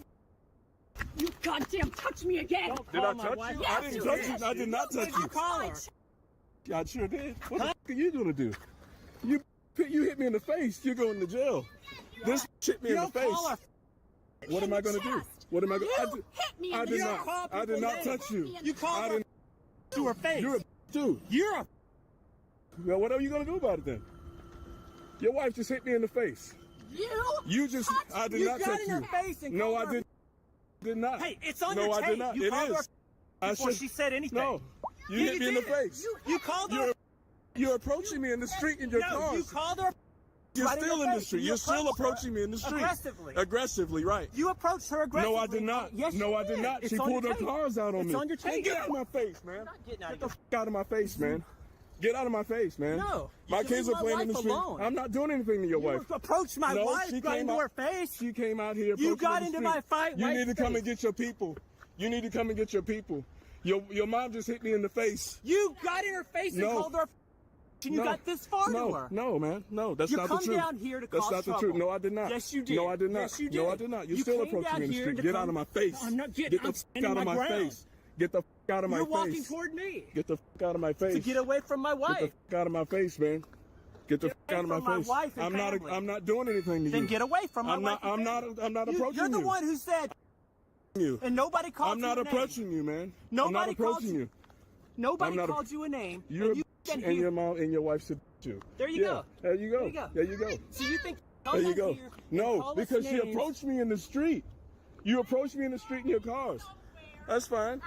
[SPEAKER 8] You goddamn touch me again.
[SPEAKER 12] Did I touch you? I didn't touch you. I did not touch you. I sure did. What the f are you gonna do? You hit me in the face. You're going to jail. This hit me in the face. What am I gonna do? What am I gonna do?
[SPEAKER 8] Hit me
[SPEAKER 12] I
[SPEAKER 8] in the
[SPEAKER 12] did
[SPEAKER 8] face.
[SPEAKER 12] not. I did not touch you.
[SPEAKER 5] You called her to her face.
[SPEAKER 12] You're a dude.
[SPEAKER 5] You're a.
[SPEAKER 12] Well, what are you gonna do about it then? Your wife just hit me in the face. You just. I did not touch you. No, I did not.
[SPEAKER 5] Hey, it's on
[SPEAKER 12] no,
[SPEAKER 5] your
[SPEAKER 12] I
[SPEAKER 5] tape.
[SPEAKER 12] did not.
[SPEAKER 5] You
[SPEAKER 12] It
[SPEAKER 5] called
[SPEAKER 12] is.
[SPEAKER 5] her before she said anything.
[SPEAKER 12] No, you
[SPEAKER 5] Yeah,
[SPEAKER 12] hit me in the
[SPEAKER 5] did.
[SPEAKER 12] face.
[SPEAKER 5] You called her.
[SPEAKER 12] You're approaching me in the street in your
[SPEAKER 5] No,
[SPEAKER 12] cars.
[SPEAKER 5] you called her.
[SPEAKER 12] You're
[SPEAKER 5] right
[SPEAKER 12] still in the
[SPEAKER 5] face.
[SPEAKER 12] street.
[SPEAKER 5] You
[SPEAKER 12] You're still
[SPEAKER 5] approached her
[SPEAKER 12] approaching me in the street.
[SPEAKER 5] Aggressively.
[SPEAKER 12] Aggressively, right.
[SPEAKER 5] You approached her aggressively.
[SPEAKER 12] No, I did not.
[SPEAKER 5] Yes,
[SPEAKER 12] no,
[SPEAKER 5] you
[SPEAKER 12] I did not.
[SPEAKER 5] It's
[SPEAKER 12] She
[SPEAKER 5] on
[SPEAKER 12] pulled
[SPEAKER 5] your
[SPEAKER 12] her
[SPEAKER 5] tape.
[SPEAKER 12] cars out on
[SPEAKER 5] It's
[SPEAKER 12] me.
[SPEAKER 5] on your tape.
[SPEAKER 12] Hey, get out of my face, man.
[SPEAKER 5] You're not getting out
[SPEAKER 12] Get
[SPEAKER 5] of
[SPEAKER 12] the
[SPEAKER 5] your
[SPEAKER 12] f out of my face, man. Get out of my face, man.
[SPEAKER 5] No.
[SPEAKER 12] My
[SPEAKER 5] You
[SPEAKER 12] kids
[SPEAKER 5] leave
[SPEAKER 12] are
[SPEAKER 5] my
[SPEAKER 12] playing in the
[SPEAKER 5] wife
[SPEAKER 12] street.
[SPEAKER 5] alone.
[SPEAKER 12] I'm not doing anything to your wife.
[SPEAKER 5] approached my
[SPEAKER 12] No,
[SPEAKER 5] wife
[SPEAKER 12] she
[SPEAKER 5] right
[SPEAKER 12] came
[SPEAKER 5] into
[SPEAKER 12] out-
[SPEAKER 5] her face.
[SPEAKER 12] She came out here.
[SPEAKER 5] You
[SPEAKER 12] approaching
[SPEAKER 5] got
[SPEAKER 12] the
[SPEAKER 5] into
[SPEAKER 12] street.
[SPEAKER 5] my fight
[SPEAKER 12] You
[SPEAKER 5] right
[SPEAKER 12] need to come
[SPEAKER 5] face.
[SPEAKER 12] and get your people. You need to come and get your people. Your mom just hit me in the face.
[SPEAKER 5] You got in her face and
[SPEAKER 12] No.
[SPEAKER 5] called her. And you
[SPEAKER 12] No.
[SPEAKER 5] got this far
[SPEAKER 12] no,
[SPEAKER 5] to her.
[SPEAKER 12] No, man. No, that's
[SPEAKER 5] You
[SPEAKER 12] not the
[SPEAKER 5] come
[SPEAKER 12] truth.
[SPEAKER 5] down here to
[SPEAKER 12] That's
[SPEAKER 5] cause
[SPEAKER 12] not the
[SPEAKER 5] trouble.
[SPEAKER 12] truth. No, I did not.
[SPEAKER 5] Yes, you did.
[SPEAKER 12] No, I did not.
[SPEAKER 5] Yes, you
[SPEAKER 12] No,
[SPEAKER 5] did.
[SPEAKER 12] I did not. You
[SPEAKER 5] You
[SPEAKER 12] still
[SPEAKER 5] came
[SPEAKER 12] approaching
[SPEAKER 5] down
[SPEAKER 12] me in the
[SPEAKER 5] here
[SPEAKER 12] street.
[SPEAKER 5] to
[SPEAKER 12] Get
[SPEAKER 5] come-
[SPEAKER 12] out of my face.
[SPEAKER 5] I'm not getting-
[SPEAKER 12] Get the
[SPEAKER 5] I'm
[SPEAKER 12] f
[SPEAKER 5] standing
[SPEAKER 12] out of
[SPEAKER 5] my
[SPEAKER 12] my
[SPEAKER 5] ground.
[SPEAKER 12] face. Get the f out of my
[SPEAKER 5] You're
[SPEAKER 12] face.
[SPEAKER 5] walking toward me.
[SPEAKER 12] Get the f out of my face.
[SPEAKER 5] To get away from my
[SPEAKER 12] Get
[SPEAKER 5] wife.
[SPEAKER 12] the f out of my face, man. Get the f
[SPEAKER 5] away
[SPEAKER 12] out of my
[SPEAKER 5] from my
[SPEAKER 12] face.
[SPEAKER 5] wife and
[SPEAKER 12] I'm
[SPEAKER 5] family.
[SPEAKER 12] I'm not doing anything to
[SPEAKER 5] Then
[SPEAKER 12] you.
[SPEAKER 5] get away from my
[SPEAKER 12] I'm
[SPEAKER 5] wife
[SPEAKER 12] not.
[SPEAKER 5] and
[SPEAKER 12] I'm not
[SPEAKER 5] You-
[SPEAKER 12] approaching you.
[SPEAKER 5] You're the one who said.
[SPEAKER 12] You.
[SPEAKER 5] And nobody called
[SPEAKER 12] I'm
[SPEAKER 5] you
[SPEAKER 12] not
[SPEAKER 5] a name.
[SPEAKER 12] approaching you, man.
[SPEAKER 5] Nobody
[SPEAKER 12] I'm not
[SPEAKER 5] called
[SPEAKER 12] approaching you.
[SPEAKER 5] Nobody
[SPEAKER 12] I'm not a-
[SPEAKER 5] called you a name.
[SPEAKER 12] You're
[SPEAKER 5] and you
[SPEAKER 12] a
[SPEAKER 5] been
[SPEAKER 12] and
[SPEAKER 5] here.
[SPEAKER 12] your mom and your wife said too.
[SPEAKER 5] There you
[SPEAKER 12] Yeah,
[SPEAKER 5] go.
[SPEAKER 12] There you go.
[SPEAKER 5] There you go.
[SPEAKER 12] There you go.
[SPEAKER 5] So you think?
[SPEAKER 12] There you go.
[SPEAKER 5] Here and
[SPEAKER 12] No,
[SPEAKER 5] call us
[SPEAKER 12] because she
[SPEAKER 5] names.
[SPEAKER 12] approached me in the street. You approached me in the street in your cars. That's fine.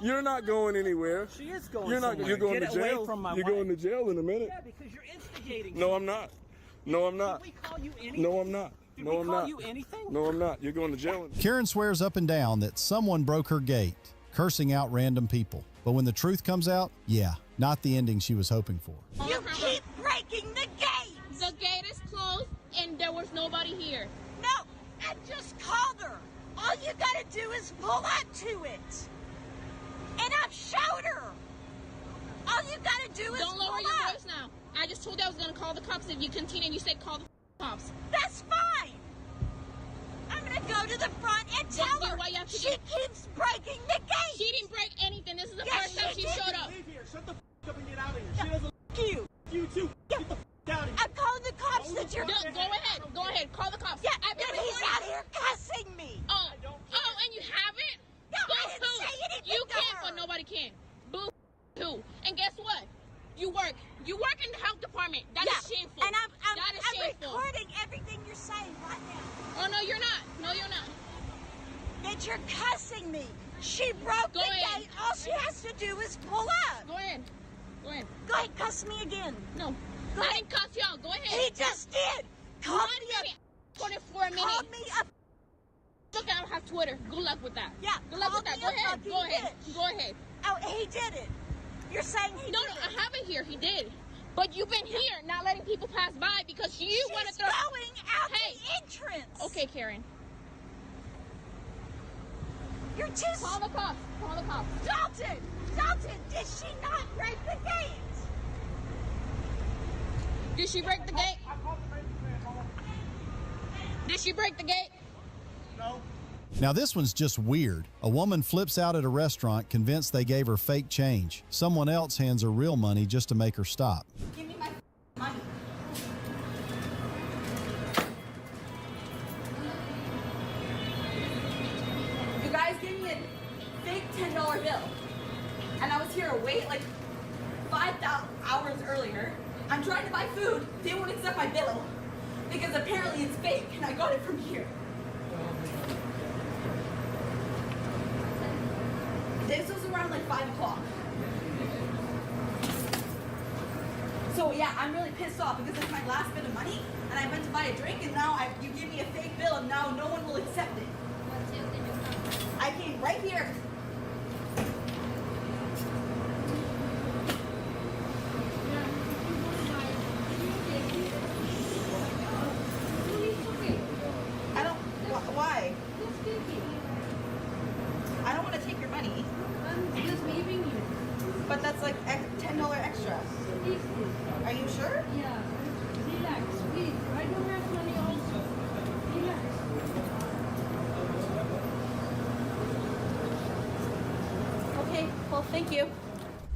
[SPEAKER 12] You're not going anywhere.
[SPEAKER 5] She is going.
[SPEAKER 12] You're not.
[SPEAKER 5] somewhere.
[SPEAKER 12] You're going
[SPEAKER 5] Get
[SPEAKER 12] to
[SPEAKER 5] away
[SPEAKER 12] jail.
[SPEAKER 5] From my
[SPEAKER 12] You're
[SPEAKER 5] wife.
[SPEAKER 12] going to jail in a minute.
[SPEAKER 5] Yeah, because you're instigating.
[SPEAKER 12] No, I'm not. No, I'm not.
[SPEAKER 5] Did we call you anything?
[SPEAKER 12] No, I'm not.
[SPEAKER 5] Did
[SPEAKER 12] No,
[SPEAKER 5] we
[SPEAKER 12] I'm
[SPEAKER 5] call
[SPEAKER 12] not.
[SPEAKER 5] you anything?
[SPEAKER 12] No, I'm not. You're going to jail.
[SPEAKER 3] Karen swears up and down that someone broke her gate, cursing out random people. But when the truth comes out, yeah, not the ending she was hoping for.
[SPEAKER 4] You keep breaking the gate! The gate is closed and there was nobody here.
[SPEAKER 17] No, I just called her. All you gotta do is pull up to it. And I've showed her. All you gotta do is
[SPEAKER 4] Don't lower
[SPEAKER 17] pull
[SPEAKER 4] your
[SPEAKER 17] up.
[SPEAKER 4] voice now. I just told you I was gonna call the cops if you continue and you said call the cops.
[SPEAKER 17] That's fine. I'm gonna go to the front and tell her
[SPEAKER 4] why you have to
[SPEAKER 17] she keeps breaking the gate.
[SPEAKER 4] She didn't break anything. This is the
[SPEAKER 17] Yes,
[SPEAKER 4] first time she
[SPEAKER 17] did.
[SPEAKER 4] showed up.
[SPEAKER 5] Leave here. Shut the up and get out of here. She doesn't.
[SPEAKER 17] You.
[SPEAKER 5] You too. Get the out of here.
[SPEAKER 17] I'm calling the cops that you're.
[SPEAKER 4] Go ahead. Go ahead. Call the cops.
[SPEAKER 17] Yeah,
[SPEAKER 4] I've been
[SPEAKER 17] and he's
[SPEAKER 4] recording.
[SPEAKER 17] out here cussing me.
[SPEAKER 4] Oh, and you haven't?
[SPEAKER 17] No, I didn't
[SPEAKER 4] Boo-hoo.
[SPEAKER 17] say anything
[SPEAKER 4] You
[SPEAKER 17] to
[SPEAKER 4] can,
[SPEAKER 17] her.
[SPEAKER 4] but nobody can. Boo-hoo. And guess what? You work in the health department. That is shameful.
[SPEAKER 17] And I'm
[SPEAKER 4] That is shameful.
[SPEAKER 17] recording everything you're saying right now.
[SPEAKER 4] Oh, no, you're not. No, you're not.
[SPEAKER 17] That you're cussing me. She broke
[SPEAKER 4] Go
[SPEAKER 17] the
[SPEAKER 4] ahead.
[SPEAKER 17] gate. All she has to do is pull up.
[SPEAKER 4] Go ahead. Go ahead.
[SPEAKER 17] Go ahead, cuss me again.
[SPEAKER 4] No.
[SPEAKER 17] Go
[SPEAKER 4] I
[SPEAKER 17] ahead.
[SPEAKER 4] didn't cuss y'all. Go ahead.
[SPEAKER 17] He just did. Call
[SPEAKER 4] One
[SPEAKER 17] me up.
[SPEAKER 4] minute. Put it for a minute.
[SPEAKER 17] Call me up.
[SPEAKER 4] Look, I don't have Twitter. Good luck with that.
[SPEAKER 17] Yeah,
[SPEAKER 4] Good luck
[SPEAKER 17] call
[SPEAKER 4] with that.
[SPEAKER 17] me
[SPEAKER 4] Go
[SPEAKER 17] a
[SPEAKER 4] ahead.
[SPEAKER 17] fucking
[SPEAKER 4] Go ahead.
[SPEAKER 17] bitch.
[SPEAKER 4] Go ahead.
[SPEAKER 17] Oh, he did it. You're saying he
[SPEAKER 4] No,
[SPEAKER 17] did it.
[SPEAKER 4] I have it here. He did. But you've been here, not letting people pass by because you want to
[SPEAKER 17] She's
[SPEAKER 4] throw.
[SPEAKER 17] going out
[SPEAKER 4] Hey.
[SPEAKER 17] the entrance.
[SPEAKER 4] Okay, Karen.
[SPEAKER 17] You're just...
[SPEAKER 4] Call the cops. Call the cops.
[SPEAKER 17] Dalton, did she not break the gate?
[SPEAKER 4] Did she break the gate? Did she break the gate?
[SPEAKER 5] No.
[SPEAKER 3] Now, this one's just weird. A woman flips out at a restaurant convinced they gave her fake change. Someone else hands her real money just to make her stop.
[SPEAKER 9] Give me my money. You guys gave me a fake $10 bill. And I was here to wait like 5 hours earlier. I'm trying to buy food. They won't accept my bill because apparently it's fake and I got it from here. This was around like 5 o'clock. So yeah, I'm really pissed off because it's my last bit of money and I went to buy a drink and now you give me a fake bill and now no one will accept it. I came right here.
[SPEAKER 4] will. Thank you.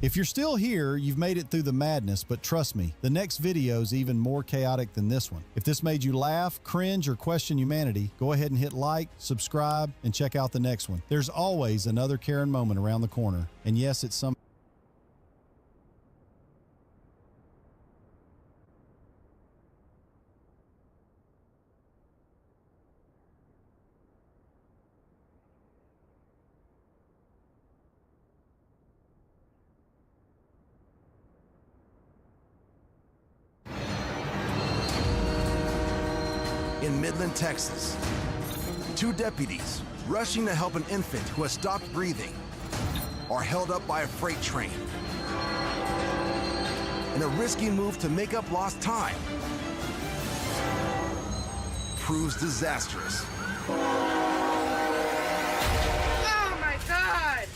[SPEAKER 3] If you're still here, you've made it through the madness, but trust me, the next video is even more chaotic than this one. If this made you laugh, cringe, or question humanity, go ahead and hit like, subscribe, and check out the next one. There's always another Karen moment around the corner. And yes, it's some
[SPEAKER 7] in Midland, Texas. Two deputies rushing to help an infant who has stopped breathing are held up by a freight train. In a risky move to make up lost time, proves disastrous.
[SPEAKER 16] Oh my God!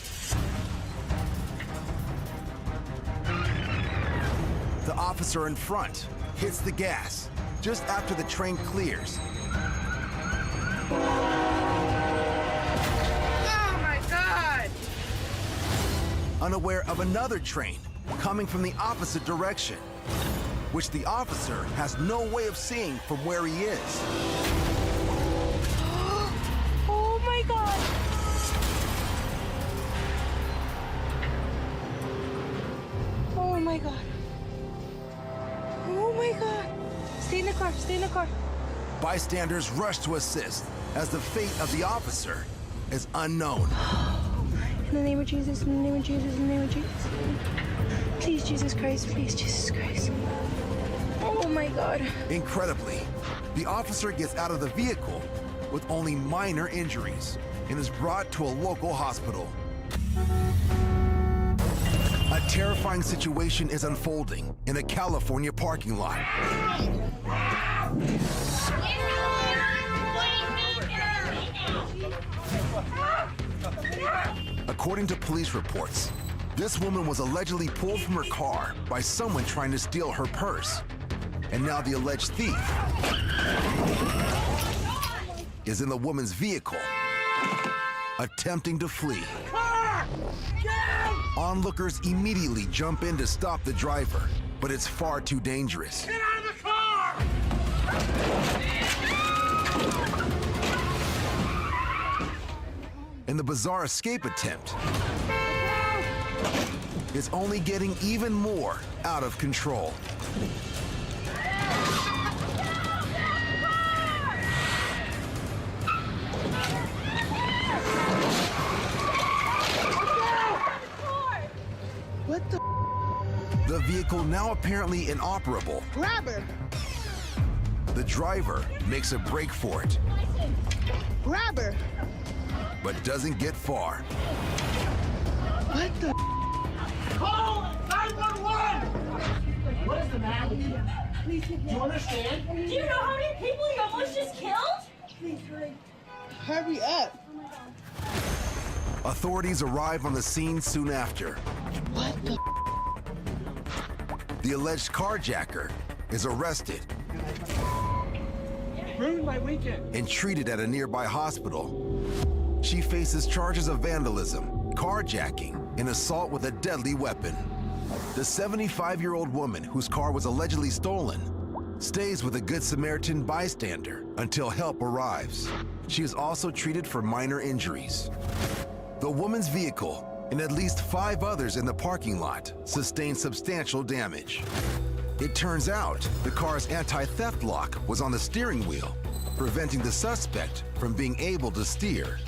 [SPEAKER 7] The officer in front hits the gas just after the train clears.
[SPEAKER 16] Oh my God!
[SPEAKER 7] Unaware of another train coming from the opposite direction, which the officer has no way of seeing from where he is.
[SPEAKER 17] Oh my God. Oh my God. Oh my God. Stay in the car, stay in the car.
[SPEAKER 7] Bystanders rush to assist as the fate of the officer is unknown.
[SPEAKER 17] In the name of Jesus, in the name of Jesus, in the name of Jesus. Please, Jesus Christ, please, Jesus Christ. Oh my God.
[SPEAKER 7] Incredibly, the officer gets out of the vehicle with only minor injuries and is brought to a local hospital. A terrifying situation is unfolding in a California parking lot. According to police reports, this woman was allegedly pulled from her car by someone trying to steal her purse. And now the alleged thief is in the woman's vehicle, attempting to flee. Onlookers immediately jump in to stop the driver, but it's far too dangerous.
[SPEAKER 16] Get out of the car!
[SPEAKER 7] And the bizarre escape attempt is only getting even more out of control.
[SPEAKER 16] What the?
[SPEAKER 7] The vehicle now apparently inoperable.
[SPEAKER 16] Grab her!
[SPEAKER 7] The driver makes a break for it,
[SPEAKER 16] Grab her!
[SPEAKER 7] but doesn't get far.
[SPEAKER 16] What the? Call 911! What is the matter with you? Please, do you understand?
[SPEAKER 9] Do you know how many people you almost just killed?
[SPEAKER 16] Please hurry. Hurry up.
[SPEAKER 7] Authorities arrive on the scene soon after.
[SPEAKER 16] What the?
[SPEAKER 7] The alleged carjacker is arrested
[SPEAKER 16] Ruined my weekend.
[SPEAKER 7] and treated at a nearby hospital. She faces charges of vandalism, carjacking, and assault with a deadly weapon. The 75-year-old woman whose car was allegedly stolen stays with a Good Samaritan bystander until help arrives. She is also treated for minor injuries. The woman's vehicle and at least 5 others in the parking lot sustained substantial damage. It turns out the car's anti-theft lock was on the steering wheel, preventing the suspect from being able to steer.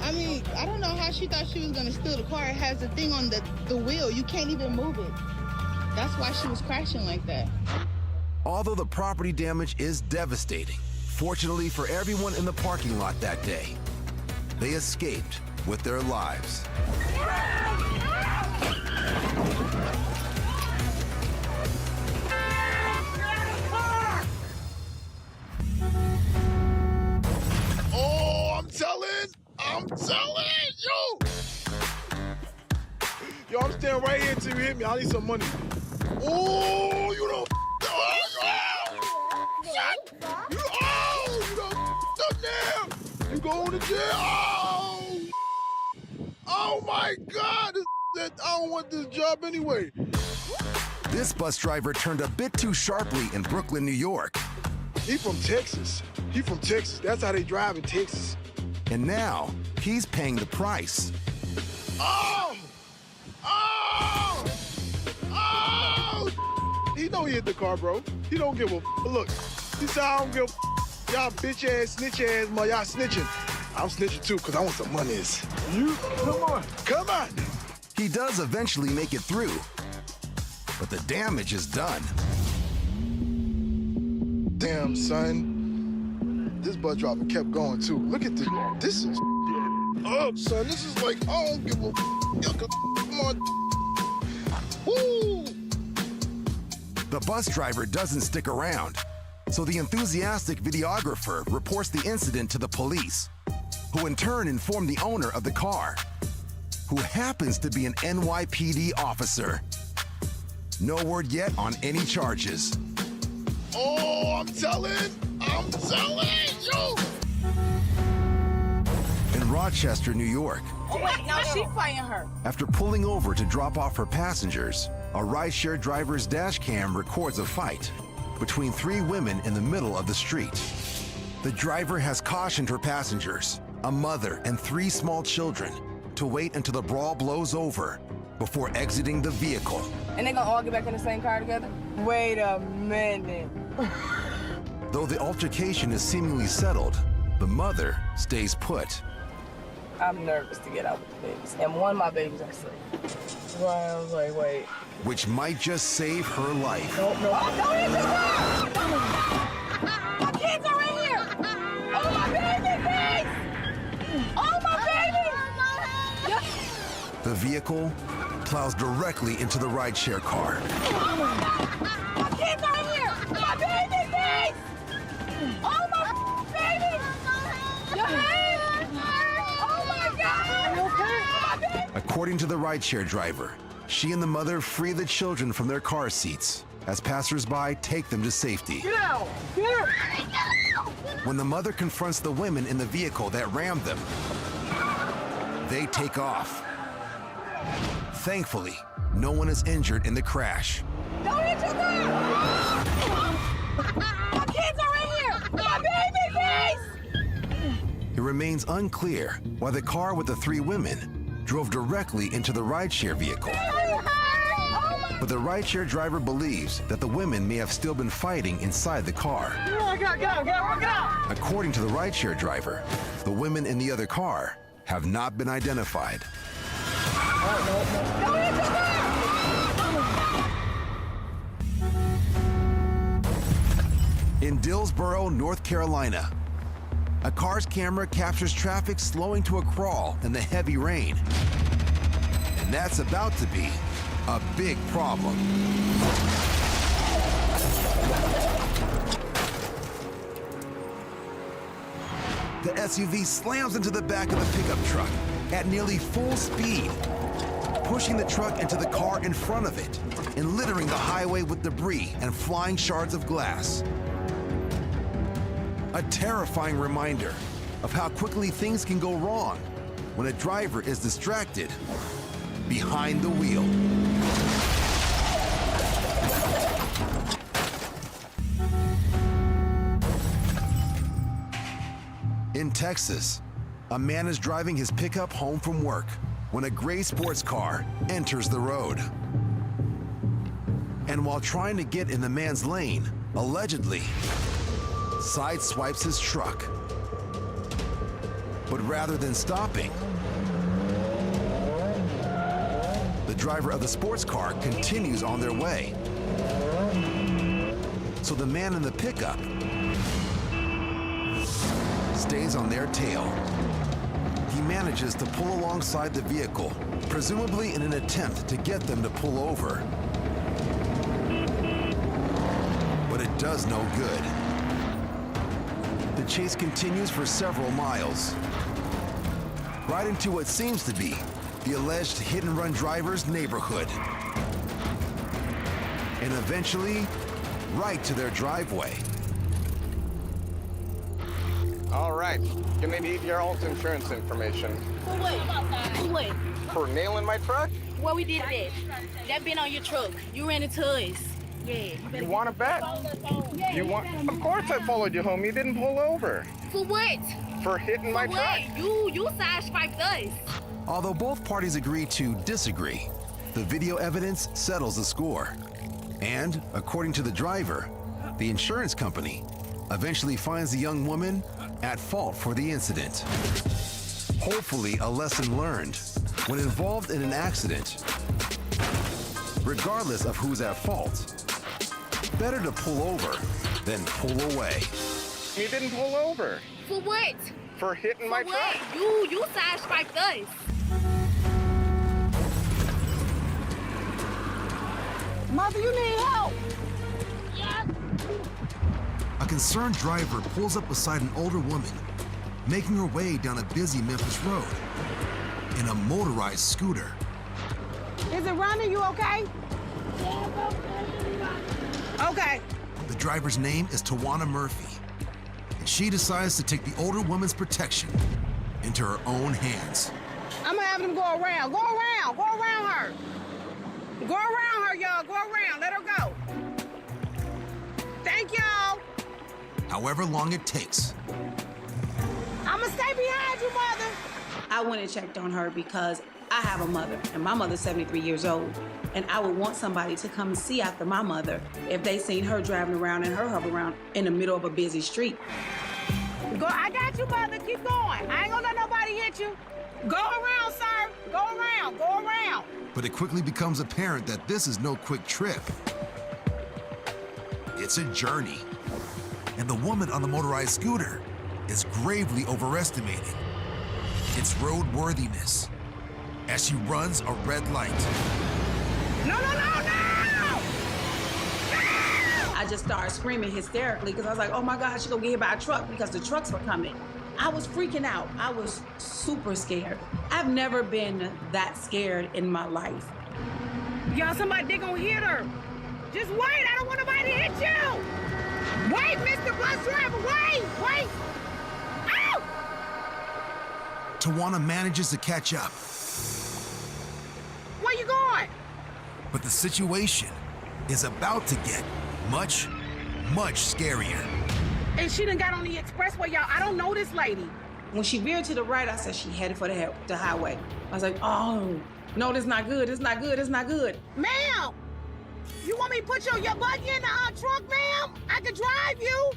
[SPEAKER 10] I mean, I don't know how she thought she was gonna steal the car. It has a thing on the wheel. You can't even move it. That's why she was crashing like that.
[SPEAKER 7] Although the property damage is devastating, fortunately for everyone in the parking lot that day, they escaped with their lives.
[SPEAKER 12] Oh, I'm telling, yo, I'm standing right here until you hit me. I need some money. Oh, you don't. You don't up now. You going to jail.
[SPEAKER 24] Oh my God! I don't want this job anyway.
[SPEAKER 7] This bus driver turned a bit too sharply in Brooklyn, New York.
[SPEAKER 24] He from Texas. He from Texas. That's how they drive in Texas.
[SPEAKER 7] And now he's paying the price.
[SPEAKER 24] Oh! Oh! Oh! He know he hit the car, bro. He don't give a look. He said, I don't give a y'all bitch ass, snitch ass, y'all snitching. I'm snitching too, because I want some monies. You, come on. Come on.
[SPEAKER 7] He does eventually make it through, but the damage is done.
[SPEAKER 24] Damn, son. This bus driver kept going too. Look at this. This is up, son. This is like, I don't give a come on. Woo!
[SPEAKER 7] The bus driver doesn't stick around, so the enthusiastic videographer reports the incident to the police, who in turn inform the owner of the car, who happens to be an NYPD officer. No word yet on any charges.
[SPEAKER 24] Oh, I'm telling you!
[SPEAKER 7] In Rochester, New York,
[SPEAKER 14] Oh, wait, now she's fighting her.
[SPEAKER 7] after pulling over to drop off her passengers, a rideshare driver's dash cam records a fight between three women in the middle of the street. The driver has cautioned her passengers, a mother and three small children, to wait until the brawl blows over before exiting the vehicle.
[SPEAKER 14] And they gonna all get back in the same car together? Wait a minute.
[SPEAKER 7] Though the altercation is seemingly settled, the mother stays put.
[SPEAKER 14] I'm nervous to get out with the babies. And one of my babies are asleep. Right, I was like, wait.
[SPEAKER 7] Which might just save her life.
[SPEAKER 14] No. Oh, don't hit the car! My kids are in here! Oh, my baby, please! Oh, my baby!
[SPEAKER 7] The vehicle plows directly into the rideshare car.
[SPEAKER 14] My kids are in here! My baby, please! Oh, my baby! Oh, my God! Are you okay?
[SPEAKER 7] According to the rideshare driver, she and the mother free the children from their car seats as passersby take them to safety.
[SPEAKER 14] Get out! Get out!
[SPEAKER 7] When the mother confronts the women in the vehicle that rammed them, they take off. Thankfully, no one is injured in the crash.
[SPEAKER 14] Don't hit your car! My kids are in here! My baby, please!
[SPEAKER 7] It remains unclear why the car with the three women drove directly into the rideshare vehicle. But the rideshare driver believes that the women may have still been fighting inside the car.
[SPEAKER 14] Get out!
[SPEAKER 7] According to the rideshare driver, the women in the other car have not been identified.
[SPEAKER 14] Don't hit your car!
[SPEAKER 7] In Dillsboro, North Carolina, a car's camera captures traffic slowing to a crawl in the heavy rain. And that's about to be a big problem. The SUV slams into the back of the pickup truck at nearly full speed, pushing the truck into the car in front of it and littering the highway with debris and flying shards of glass. A terrifying reminder of how quickly things can go wrong when a driver is distracted behind the wheel. In Texas, a man is driving his pickup home from work when a gray sports car enters the road. And while trying to get in the man's lane, allegedly sideswipes his truck. But rather than stopping, the driver of the sports car continues on their way. So the man in the pickup stays on their tail. He manages to pull alongside the vehicle, presumably in an attempt to get them to pull over. But it does no good. The chase continues for several miles, right into what seems to be the alleged hit-and-run driver's neighborhood. And eventually, right to their driveway.
[SPEAKER 6] All right, gonna need your alt insurance information.
[SPEAKER 9] For what? For what?
[SPEAKER 6] For nailing my truck?
[SPEAKER 9] What we did that? That been on your truck. You ran into us. Yeah.
[SPEAKER 6] You want it back?
[SPEAKER 9] Yeah,
[SPEAKER 6] You want? Of course I followed you home. You didn't pull over.
[SPEAKER 9] For what?
[SPEAKER 6] For hitting my
[SPEAKER 9] For
[SPEAKER 6] truck.
[SPEAKER 9] what? You sideswiped us.
[SPEAKER 7] Although both parties agree to disagree, the video evidence settles the score. And, according to the driver, the insurance company eventually finds the young woman at fault for the incident. Hopefully, a lesson learned. When involved in an accident, regardless of who's at fault, better to pull over than pull away.
[SPEAKER 6] You didn't pull over.
[SPEAKER 9] For what?
[SPEAKER 6] For hitting my
[SPEAKER 9] For
[SPEAKER 6] truck.
[SPEAKER 9] what? You sideswiped us.
[SPEAKER 8] Mother, you need help.
[SPEAKER 7] A concerned driver pulls up beside an older woman, making her way down a busy Memphis road in a motorized scooter.
[SPEAKER 8] Is it running? You okay? Okay.
[SPEAKER 7] The driver's name is Tawana Murphy, and she decides to take the older woman's protection into her own hands.
[SPEAKER 8] I'm gonna have them go around. Go around. Go around her. Go around her, y'all. Go around. Let her go. Thank y'all.
[SPEAKER 7] However long it takes.
[SPEAKER 8] I'm gonna stay behind you, Mother.
[SPEAKER 13] I went and checked on her because I have a mother, and my mother's 73 years old. And I would want somebody to come and see after my mother if they seen her driving around in her hover around in the middle of a busy street.
[SPEAKER 8] Go. I got you, Mother. Keep going. I ain't gonna let nobody hit you. Go around, sir. Go around. Go around.
[SPEAKER 7] But it quickly becomes apparent that this is no quick trip. It's a journey. And the woman on the motorized scooter is gravely overestimating its roadworthiness as she runs a red light.
[SPEAKER 8] No, no, no, no!
[SPEAKER 13] I just started screaming hysterically because I was like, oh my God, she's gonna get hit by a truck because the trucks were coming. I was freaking out. I was super scared. I've never been that scared in my life.
[SPEAKER 8] Y'all, they gonna hit her. Just wait. I don't want nobody to hit you. Wait, Mr. Bus Driver, wait. Ow!
[SPEAKER 7] Tawana manages to catch up.
[SPEAKER 8] Where you going?
[SPEAKER 7] But the situation is about to get much, much scarier.
[SPEAKER 8] And she done got on the expressway, y'all. I don't know this lady.
[SPEAKER 13] When she veered to the right, I said she headed for the highway. I was like, oh, no, this not good, this not good, this not good.
[SPEAKER 8] Ma'am, you want me to put your buggy in the truck, ma'am? I can drive you.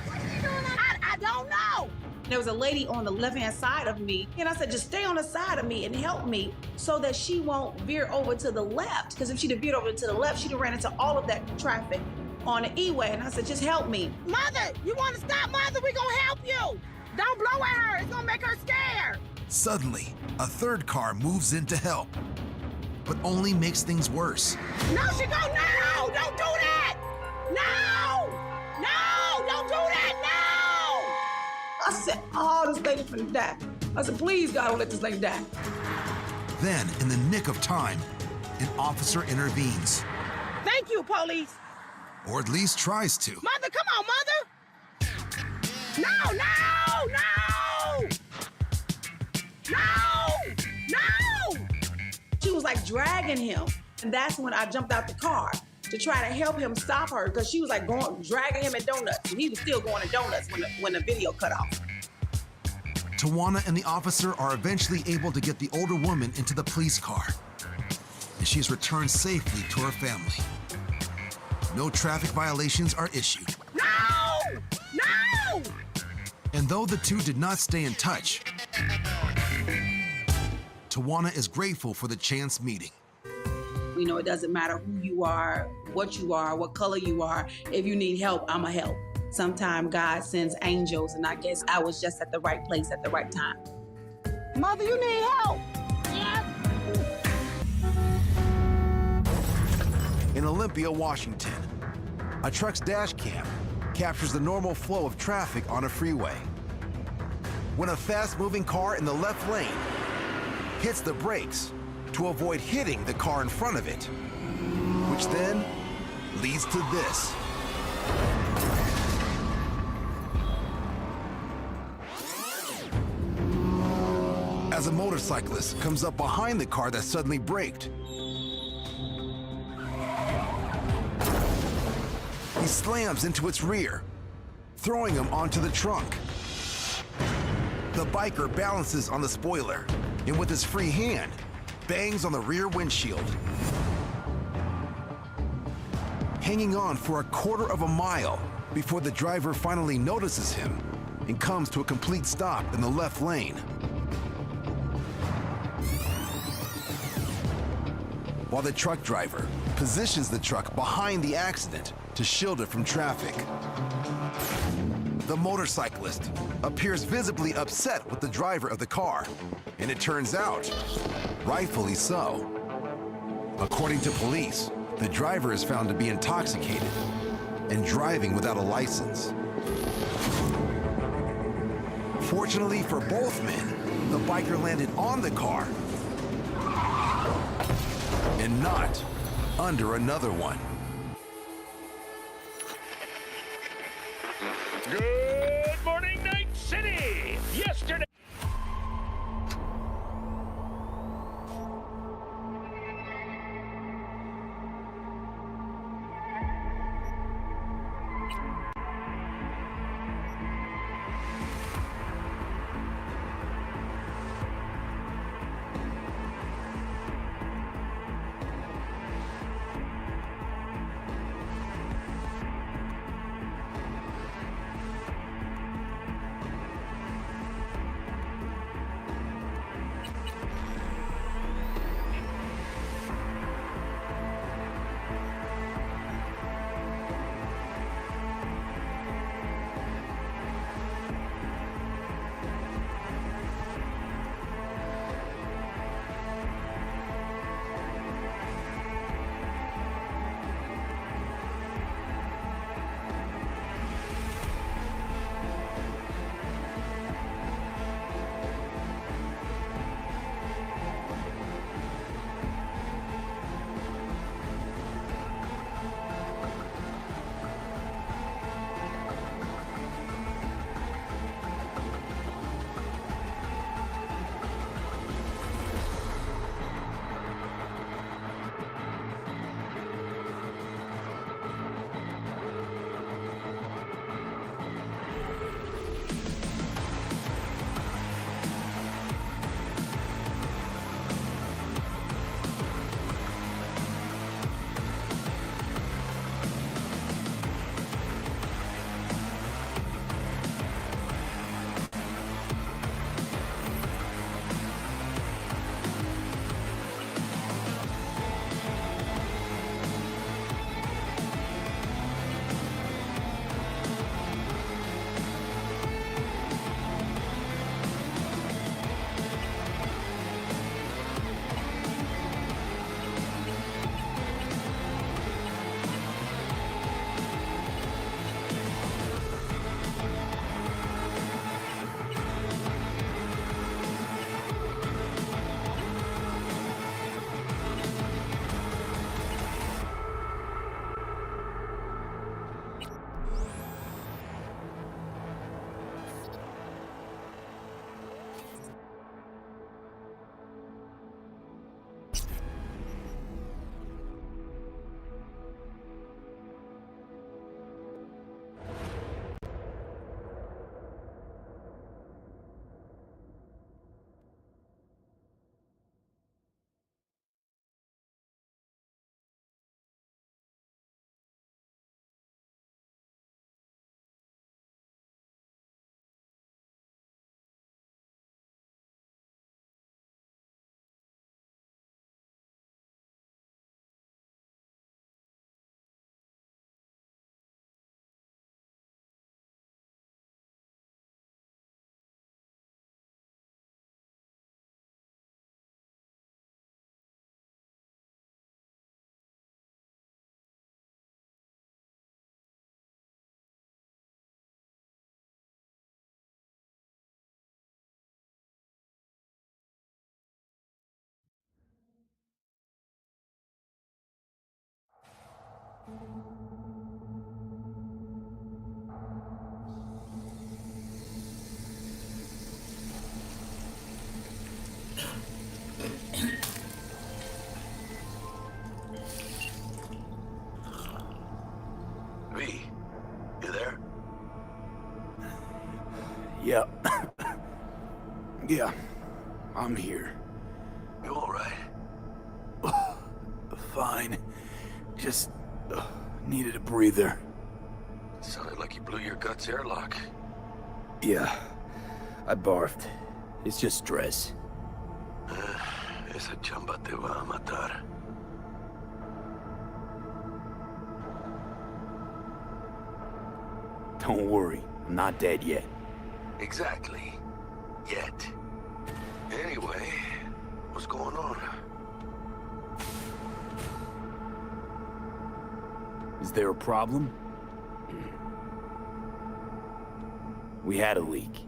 [SPEAKER 8] What you doing? I don't know.
[SPEAKER 13] There was a lady on the left-hand side of me, and I said, just stay on the side of me and help me so that she won't veer over to the left. Because if she'd have veered over to the left, she'd have ran into all of that traffic on the E-way. And I said, just help me.
[SPEAKER 8] Mother, you want to stop, Mother? We gonna help you. Don't blow at her. It's gonna make her scared.
[SPEAKER 7] Suddenly, a third car moves in to help, but only makes things worse.
[SPEAKER 8] No, she go, no, don't do that. No, don't do that, no.
[SPEAKER 13] I said, oh, this lady's gonna die. I said, please, God, don't let this lady die.
[SPEAKER 7] Then, in the nick of time, an officer intervenes.
[SPEAKER 8] Thank you, police.
[SPEAKER 7] Or at least tries to.
[SPEAKER 8] Mother, come on, Mother. No.
[SPEAKER 13] She was like dragging him. And that's when I jumped out the car to try to help him stop her because she was like dragging him at donuts. And he was still going to donuts when the video cut off.
[SPEAKER 7] Tawana and the officer are eventually able to get the older woman into the police car. And she is returned safely to her family. No traffic violations are issued.
[SPEAKER 8] No!
[SPEAKER 7] And though the two did not stay in touch, Tawana is grateful for the chance meeting.
[SPEAKER 13] You know, it doesn't matter who you are, what color you are. If you need help, I'ma help. Sometimes God sends angels, and I guess I was just at the right place at the right time.
[SPEAKER 8] Mother, you need help. Yeah.
[SPEAKER 7] In Olympia, Washington, a truck's dash cam captures the normal flow of traffic on a freeway. When a fast-moving car in the left lane hits the brakes to avoid hitting the car in front of it, which then leads to this. as a motorcyclist comes up behind the car that suddenly braked. He slams into its rear, throwing him onto the trunk. The biker balances on the spoiler and with his free hand, bangs on the rear windshield. Hanging on for a quarter of a mile before the driver finally notices him and comes to a complete stop in the left lane. While the truck driver positions the truck behind the accident to shield it from traffic. The motorcyclist appears visibly upset with the driver of the car, and it turns out, rightfully so. According to police, the driver is found to be intoxicated and driving without a license. Fortunately for both men, the biker landed on the car and not under another one.
[SPEAKER 16] Good morning, Night City! Yesterday...
[SPEAKER 18] V, you there?
[SPEAKER 21] Yeah. Yeah, I'm here.
[SPEAKER 18] You alright?
[SPEAKER 21] Fine. Just needed a breather.
[SPEAKER 18] Sounded like you blew your guts airlock.
[SPEAKER 21] Yeah, I barfed. It's just stress.
[SPEAKER 18] Esa chamba te va a matar.
[SPEAKER 21] Don't worry, I'm not dead yet.
[SPEAKER 18] Exactly. Yet. Anyway, what's going on?
[SPEAKER 21] Is there a problem? We had a leak.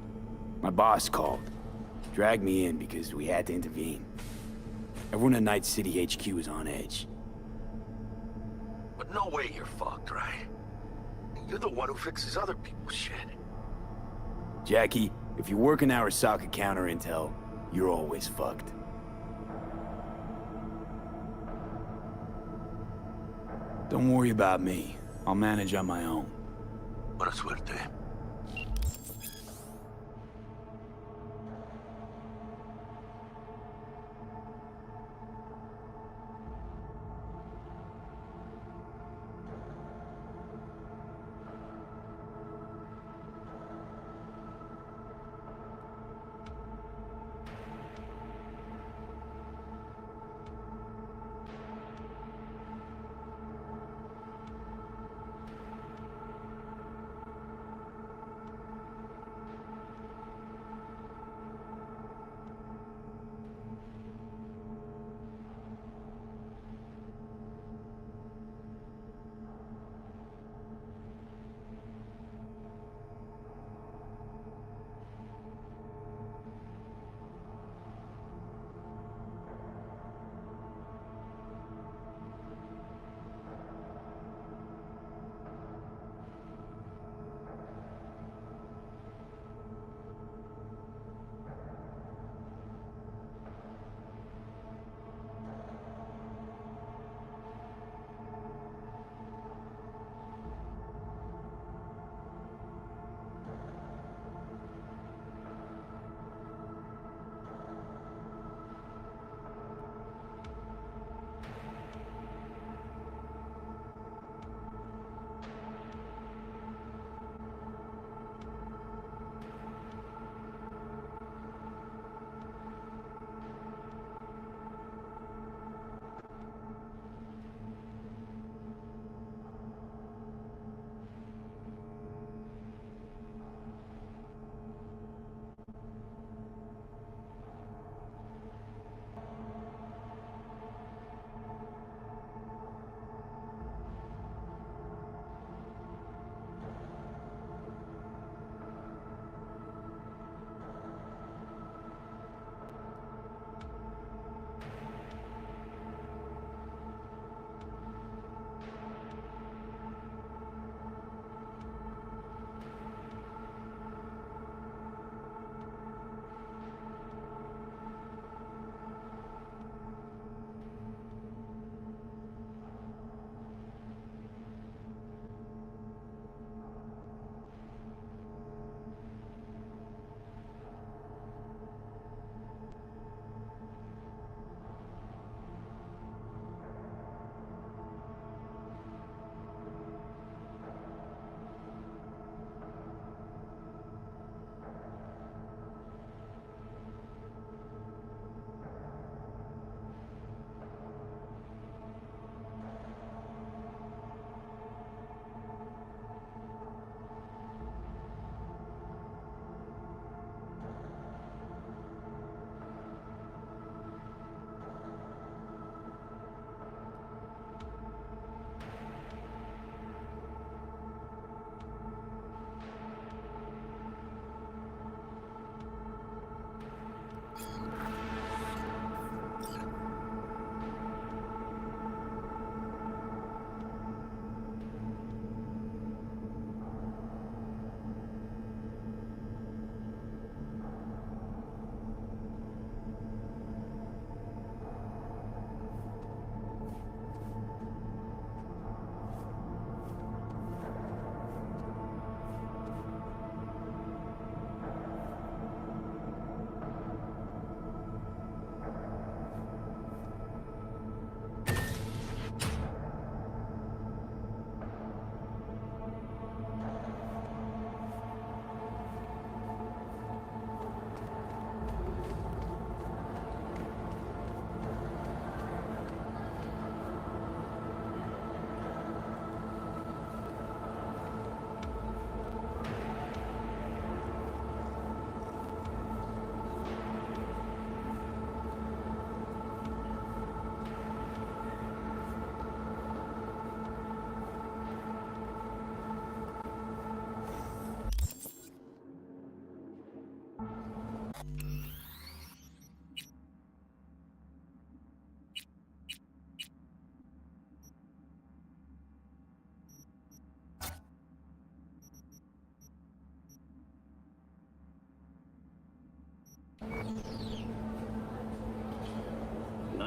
[SPEAKER 21] My boss called. Dragged me in because we had to intervene. Everyone at Night City HQ is on edge.
[SPEAKER 18] But no way you're fucked, right? You're the one who fixes other people's shit.
[SPEAKER 21] Jackie, if you work in Arasaka counter intel, you're always fucked. Don't worry about me. I'll manage on my own.
[SPEAKER 18] Buena suerte.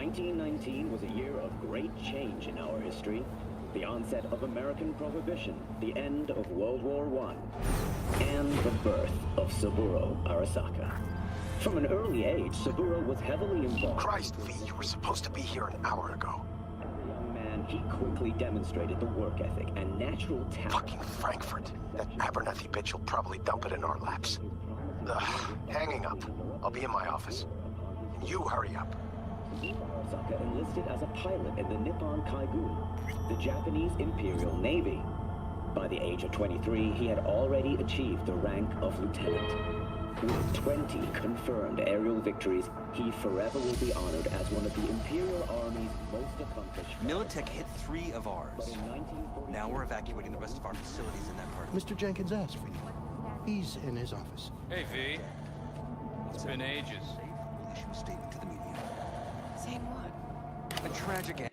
[SPEAKER 19] 1919 was a year of great change in our history. The onset of American Prohibition, the end of World War I, and the birth of Saburo Arasaka. From an early age, Saburo was heavily involved.
[SPEAKER 18] Christ, V, you were supposed to be here an hour ago.
[SPEAKER 19] As a young man, he quickly demonstrated the work ethic and natural talent.
[SPEAKER 18] Fucking Frankfurt. That Abernathy bitch will probably dump it in our laps. Hanging up. I'll be in my office. And you hurry up.
[SPEAKER 19] Arasaka enlisted as a pilot in the Nippon Kaigun, the Japanese Imperial Navy. By the age of 23, he had already achieved the rank of lieutenant. With 20 confirmed aerial victories, he forever will be honored as one of the Imperial Army's most accomplished.
[SPEAKER 20] Militech hit 3 of ours. Now we're evacuating the rest of our facilities in that part.
[SPEAKER 22] Mr. Jenkins asked for you. He's in his office.
[SPEAKER 23] Hey, V. It's been ages.
[SPEAKER 20] We'll issue a statement to the media.
[SPEAKER 25] Saying what?
[SPEAKER 20] A tragic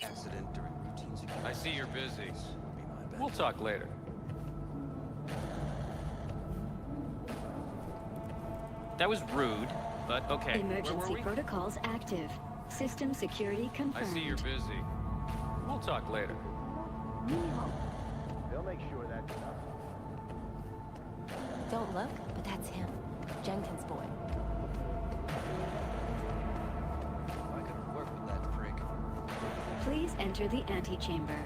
[SPEAKER 20] accident during routine security.
[SPEAKER 23] I see you're busy. We'll talk later. That was rude, but okay.
[SPEAKER 26] Emergency protocols active. System security confirmed.
[SPEAKER 23] I see you're busy. We'll talk later.
[SPEAKER 22] They'll make sure that's enough.
[SPEAKER 26] Don't look, but that's him. Jenkins' boy.
[SPEAKER 20] I could work with that prick.
[SPEAKER 26] Please enter the antechamber.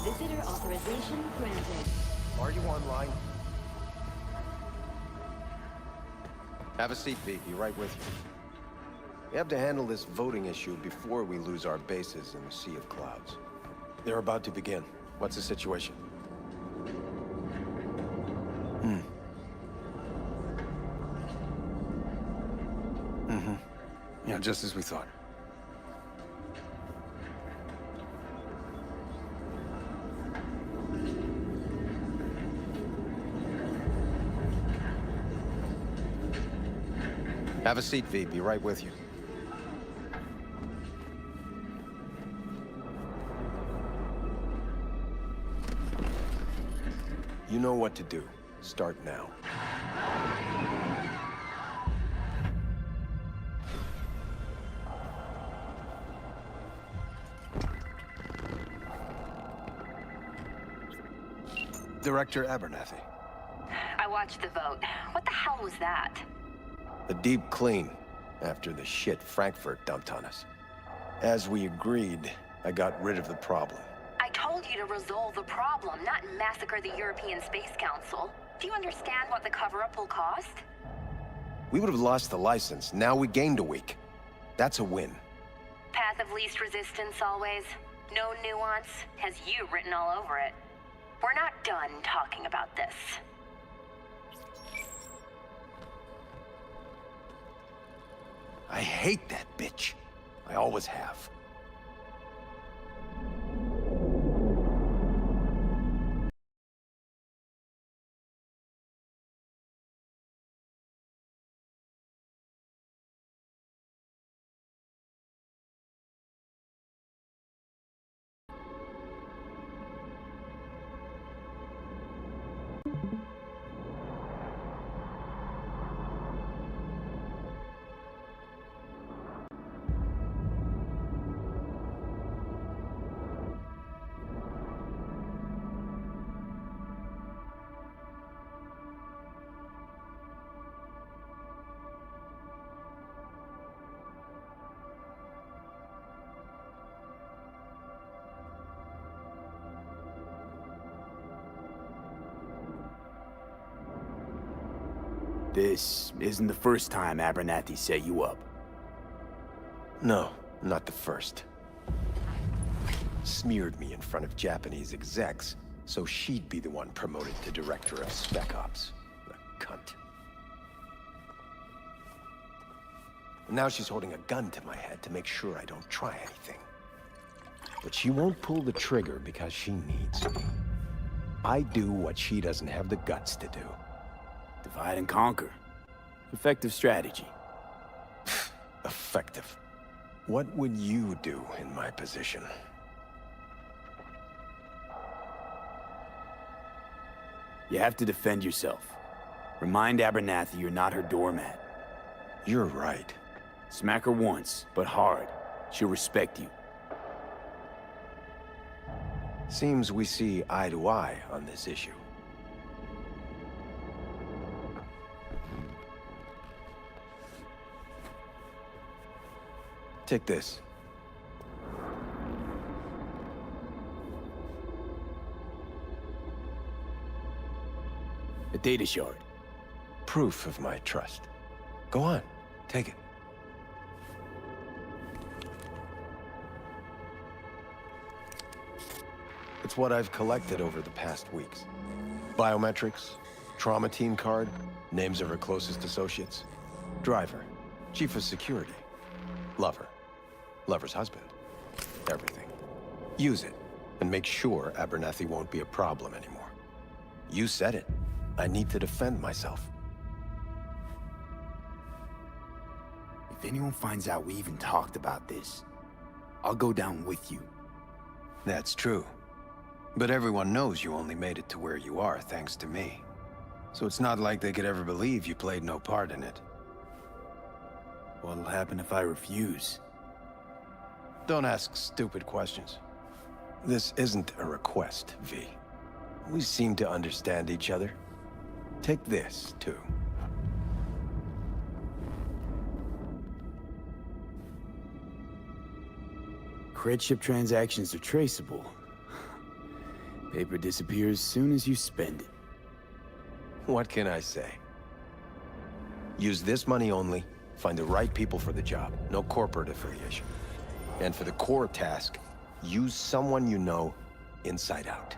[SPEAKER 26] Visitor authorization granted.
[SPEAKER 18] Are you online? Have a seat, V. Be right with you. We have to handle this voting issue before we lose our bases in the Sea of Clouds. They're about to begin. What's the situation? Yeah, just as we thought. Have a seat, V. Be right with you. You know what to do. Start now. Director Abernathy.
[SPEAKER 26] I watched the vote. What the hell was that?
[SPEAKER 18] A deep clean after the shit Frankfurt dumped on us. As we agreed, I got rid of the problem.
[SPEAKER 26] I told you to resolve the problem, not massacre the European Space Council. Do you understand what the cover-up will cost?
[SPEAKER 18] We would have lost the license. Now we gained a week. That's a win.
[SPEAKER 26] Path of least resistance always. No nuance. Has you written all over it. We're not done talking about this.
[SPEAKER 18] I hate that bitch. I always have.
[SPEAKER 21] This isn't the first time Abernathy set you up.
[SPEAKER 18] No, not the first. Smeared me in front of Japanese execs, so she'd be the one promoted to director of Spec Ops. The cunt. Now she's holding a gun to my head to make sure I don't try anything. But she won't pull the trigger because she needs me. I do what she doesn't have the guts to do.
[SPEAKER 21] Divide and conquer. Effective strategy.
[SPEAKER 18] Effective. What would you do in my position?
[SPEAKER 21] You have to defend yourself. Remind Abernathy you're not her doormat.
[SPEAKER 18] You're right.
[SPEAKER 21] Smack her once, but hard. She'll respect you.
[SPEAKER 18] Seems we see eye to eye on this issue. Take this.
[SPEAKER 21] A data shard.
[SPEAKER 18] Proof of my trust. Go on, take it. It's what I've collected over the past weeks. Biometrics, trauma team card, names of her closest associates. Driver, chief of security, lover, lover's husband, everything. Use it, and make sure Abernathy won't be a problem anymore. You said it. I need to defend myself.
[SPEAKER 21] If anyone finds out we even talked about this, I'll go down with you.
[SPEAKER 18] That's true. But everyone knows you only made it to where you are thanks to me. So it's not like they could ever believe you played no part in it.
[SPEAKER 21] What'll happen if I refuse?
[SPEAKER 18] Don't ask stupid questions. This isn't a request, V. We seem to understand each other. Take this, too.
[SPEAKER 21] Cred ship transactions are traceable. Paper disappears as soon as you spend it.
[SPEAKER 18] What can I say? Use this money only, find the right people for the job, no corporate affiliation. And for the core task, use someone you know inside out.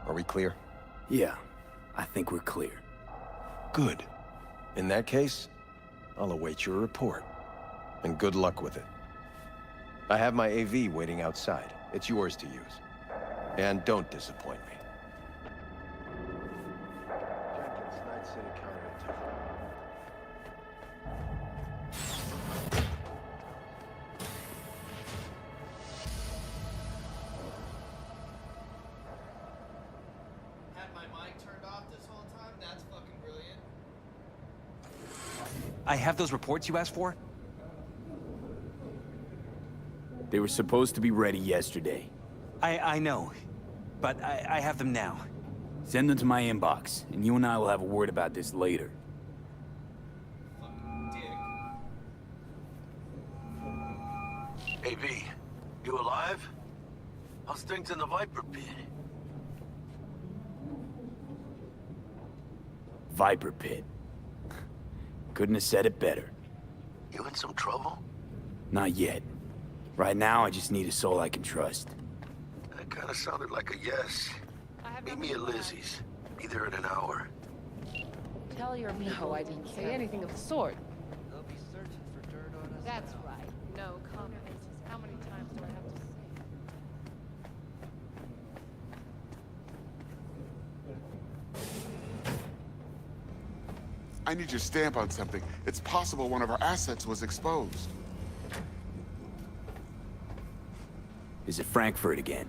[SPEAKER 18] Are we clear?
[SPEAKER 21] Yeah, I think we're clear.
[SPEAKER 18] Good. In that case, I'll await your report. And good luck with it. I have my AV waiting outside. It's yours to use. And don't disappoint me. Jenkins, Night City counterintelligence.
[SPEAKER 1] Had my mic turned off this whole time? That's fucking brilliant.
[SPEAKER 20] I have those reports you asked for?
[SPEAKER 21] They were supposed to be ready yesterday.
[SPEAKER 20] I know, but I have them now.
[SPEAKER 21] Send them to my inbox, and you and I will have a word about this later.
[SPEAKER 2] Hey, V, you alive? How's things in the Viper Pit?
[SPEAKER 21] Viper Pit. Couldn't have said it better.
[SPEAKER 2] You in some trouble?
[SPEAKER 21] Not yet. Right now, I just need a soul I can trust.
[SPEAKER 2] That kind of sounded like a yes. Meet me at Lizzie's. Be there in an hour.
[SPEAKER 4] Tell your people.
[SPEAKER 5] No, I didn't say anything of the sort.
[SPEAKER 1] They'll be searching for dirt on us.
[SPEAKER 5] That's right. No comment. How many times do I have to say?
[SPEAKER 11] I need your stamp on something. It's possible one of our assets was exposed.
[SPEAKER 21] Is it Frankfurt again?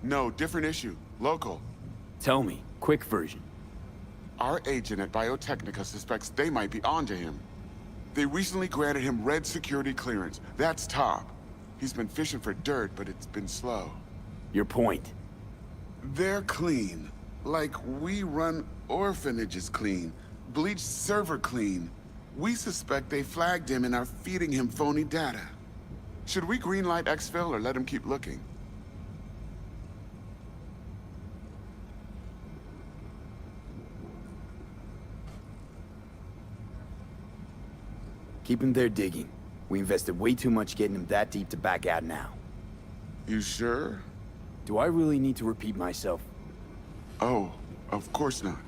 [SPEAKER 11] No, different issue. Local.
[SPEAKER 21] Tell me. Quick version.
[SPEAKER 11] Our agent at Biotechnica suspects they might be onto him. They recently granted him red security clearance. That's top. He's been fishing for dirt, but it's been slow.
[SPEAKER 21] Your point?
[SPEAKER 11] They're clean. Like we run orphanages clean. Bleach server clean. We suspect they flagged him and are feeding him phony data. Should we greenlight exfil or let him keep looking?
[SPEAKER 21] Keep him there digging. We invested way too much getting him that deep to back out now.
[SPEAKER 11] You sure?
[SPEAKER 21] Do I really need to repeat myself?
[SPEAKER 11] Oh, of course not.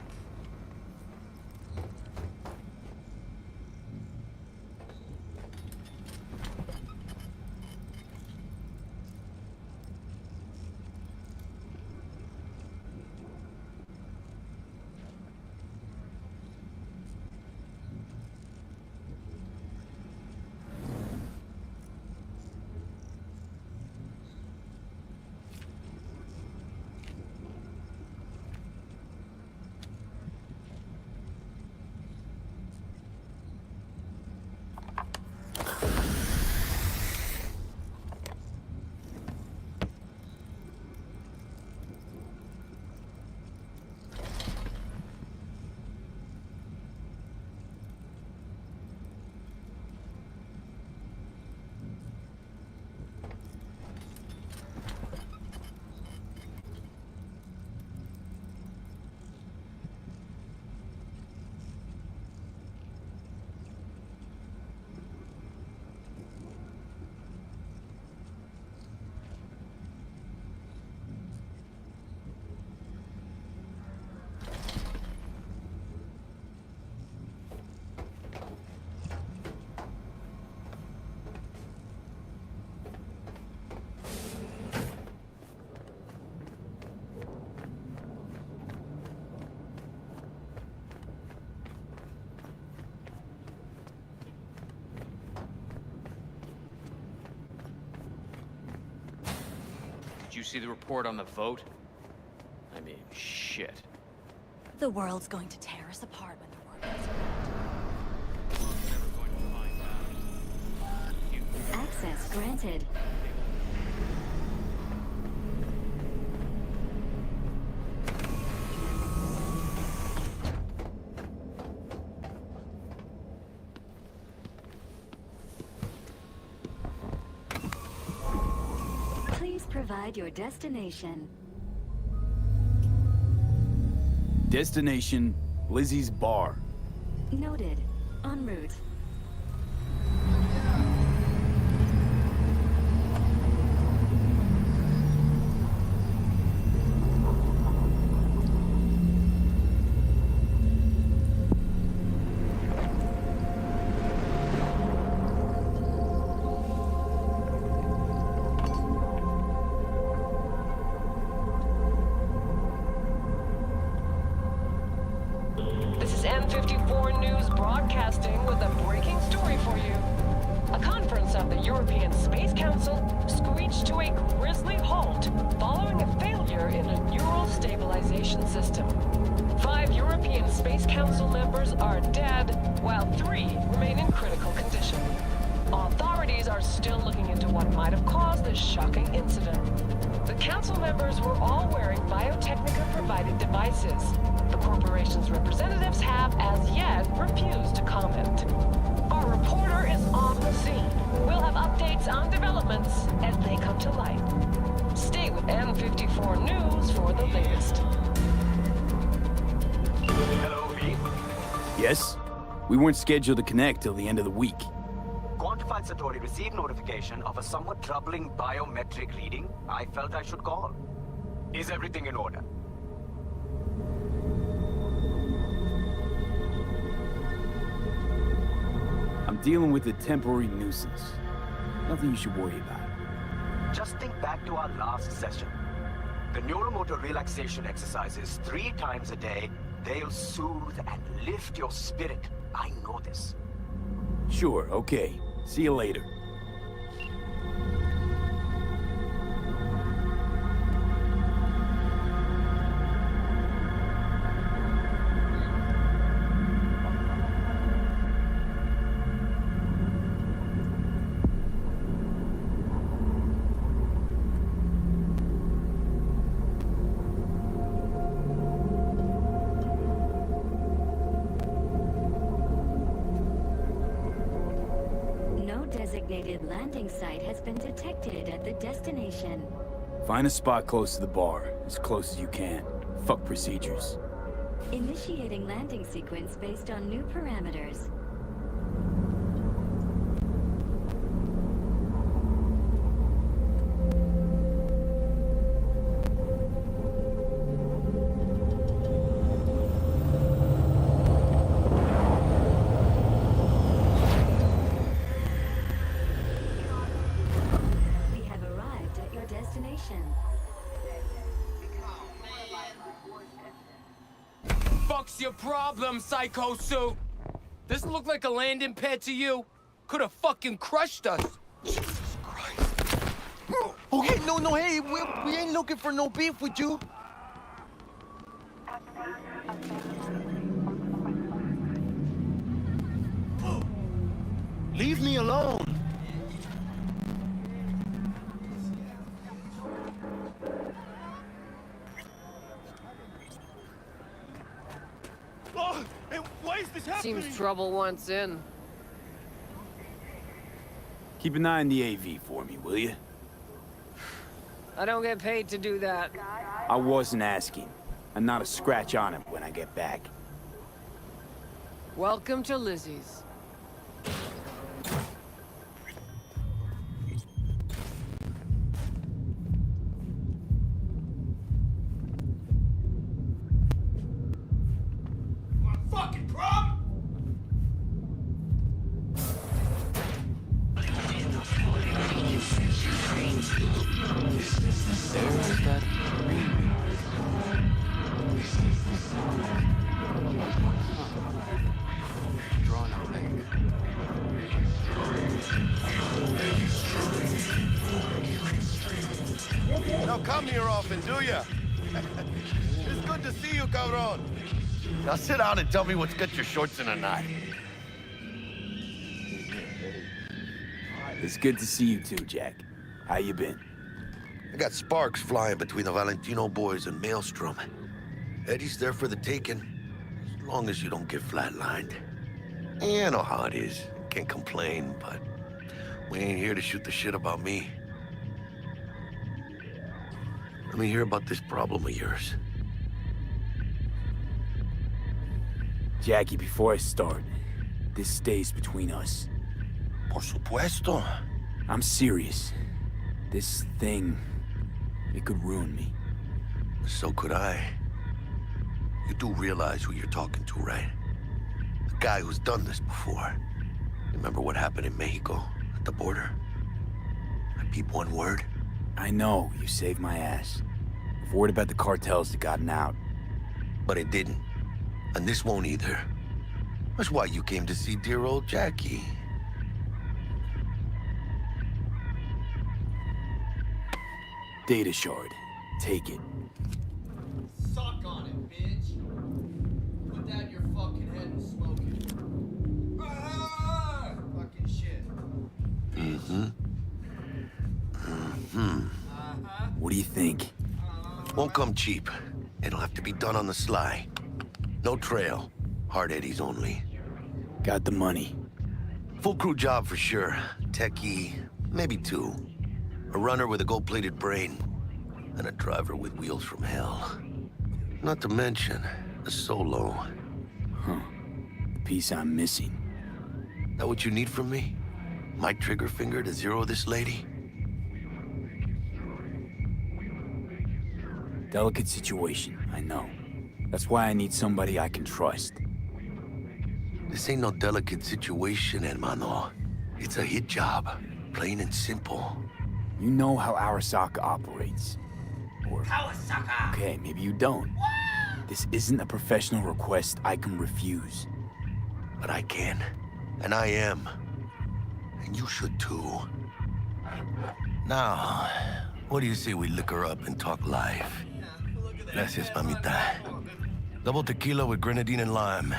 [SPEAKER 23] you see the report on the vote? I mean, shit.
[SPEAKER 3] The world's going to tear us apart when the war gets
[SPEAKER 26] Access granted. Please provide your destination.
[SPEAKER 21] Destination, Lizzie's bar.
[SPEAKER 26] Noted. En route.
[SPEAKER 10] This is M54 News broadcasting with a breaking story for you. A conference of the European Space Council screeched to a grisly halt following a failure in a neural stabilization system. 5 European Space Council members are dead, while 3 remain in critical condition. Authorities are still looking into what might have caused this shocking incident. The council members were all wearing Biotechnica-provided devices. The corporation's representatives have, as yet, refused to comment. Our reporter is on the scene. We'll have updates on developments as they come to light. Stay with N54 News for the latest.
[SPEAKER 2] Hello, V.
[SPEAKER 21] Yes? We weren't scheduled to connect till the end of the week.
[SPEAKER 12] Quantified Satori received notification of a somewhat troubling biometric reading. I felt I should call. Is everything in order?
[SPEAKER 21] I'm dealing with a temporary nuisance. Nothing you should worry about.
[SPEAKER 12] Just think back to our last session. The neuromotor relaxation exercises 3 times a day. They'll soothe and lift your spirit. I know this.
[SPEAKER 21] Sure, okay. See you later.
[SPEAKER 26] Designated landing site has been detected at the destination.
[SPEAKER 21] Find a spot close to the bar, as close as you can. Fuck procedures.
[SPEAKER 26] Initiating landing sequence based on new parameters.
[SPEAKER 15] Fuck's your problem, Psycho Suit? Doesn't look like a landing pad to you? Could have fucking crushed us. Jesus Christ.
[SPEAKER 16] Okay, no, hey, we ain't looking for no beef with you. Leave me alone. Oh, hey, why is this happening?
[SPEAKER 5] Seems trouble once in.
[SPEAKER 21] Keep an eye on the AV for me, will you?
[SPEAKER 5] I don't get paid to do that.
[SPEAKER 21] I wasn't asking. And not a scratch on him when I get back.
[SPEAKER 5] Welcome to Lizzie's.
[SPEAKER 16] Fucking problem!
[SPEAKER 23] There's that drawing a ring.
[SPEAKER 16] No, come
[SPEAKER 2] do ya? It's good to see you, cabron. Now sit down and tell me what's got your shorts in a knot.
[SPEAKER 21] It's good to see you too, Jack. How you been?
[SPEAKER 2] I got sparks flying between the Valentino boys and Maelstrom. Eddie's there for the taking, as long as you don't get flatlined. Yeah, I know how it is. Can't complain, but we ain't here to shoot the shit about me. Let me hear about this problem of yours.
[SPEAKER 21] Jackie, before I start, this stays between us.
[SPEAKER 2] Por supuesto.
[SPEAKER 21] I'm serious. This thing, it could ruin me.
[SPEAKER 2] So could I. You do realize who you're talking to, right? The guy who's done this before. Remember what happened in Mexico, at the border? I peep one word.
[SPEAKER 21] I know, you saved my ass. I've worried about the cartels that gotten out.
[SPEAKER 2] But it didn't. And this won't either. That's why you came to see dear old Jackie.
[SPEAKER 21] Data shard. Take it.
[SPEAKER 1] Suck on it, bitch. Put that in your fucking head and smoke it. Ah! Fucking shit.
[SPEAKER 21] What do you think?
[SPEAKER 2] Won't come cheap. It'll have to be done on the sly. No trail. Hard eddies only.
[SPEAKER 21] Got the money.
[SPEAKER 2] Full crew job for sure. Techie, maybe two. A runner with a gold-plated brain. And a driver with wheels from hell. Not to mention, a solo.
[SPEAKER 21] Huh. The piece I'm missing.
[SPEAKER 2] That what you need from me? My trigger finger to zero this lady?
[SPEAKER 21] Delicate situation, I know. That's why I need somebody I can trust.
[SPEAKER 2] This ain't no delicate situation, hermano. It's a hit job. Plain and simple.
[SPEAKER 21] You know how Arasaka operates. Or...
[SPEAKER 16] Kawasaka!
[SPEAKER 21] Okay, maybe you don't. This isn't a professional request I can refuse.
[SPEAKER 2] But I can. And I am. And you should too. Now, what do you say we liquor up and talk live? Gracias, mamita. Double tequila with grenadine and lime.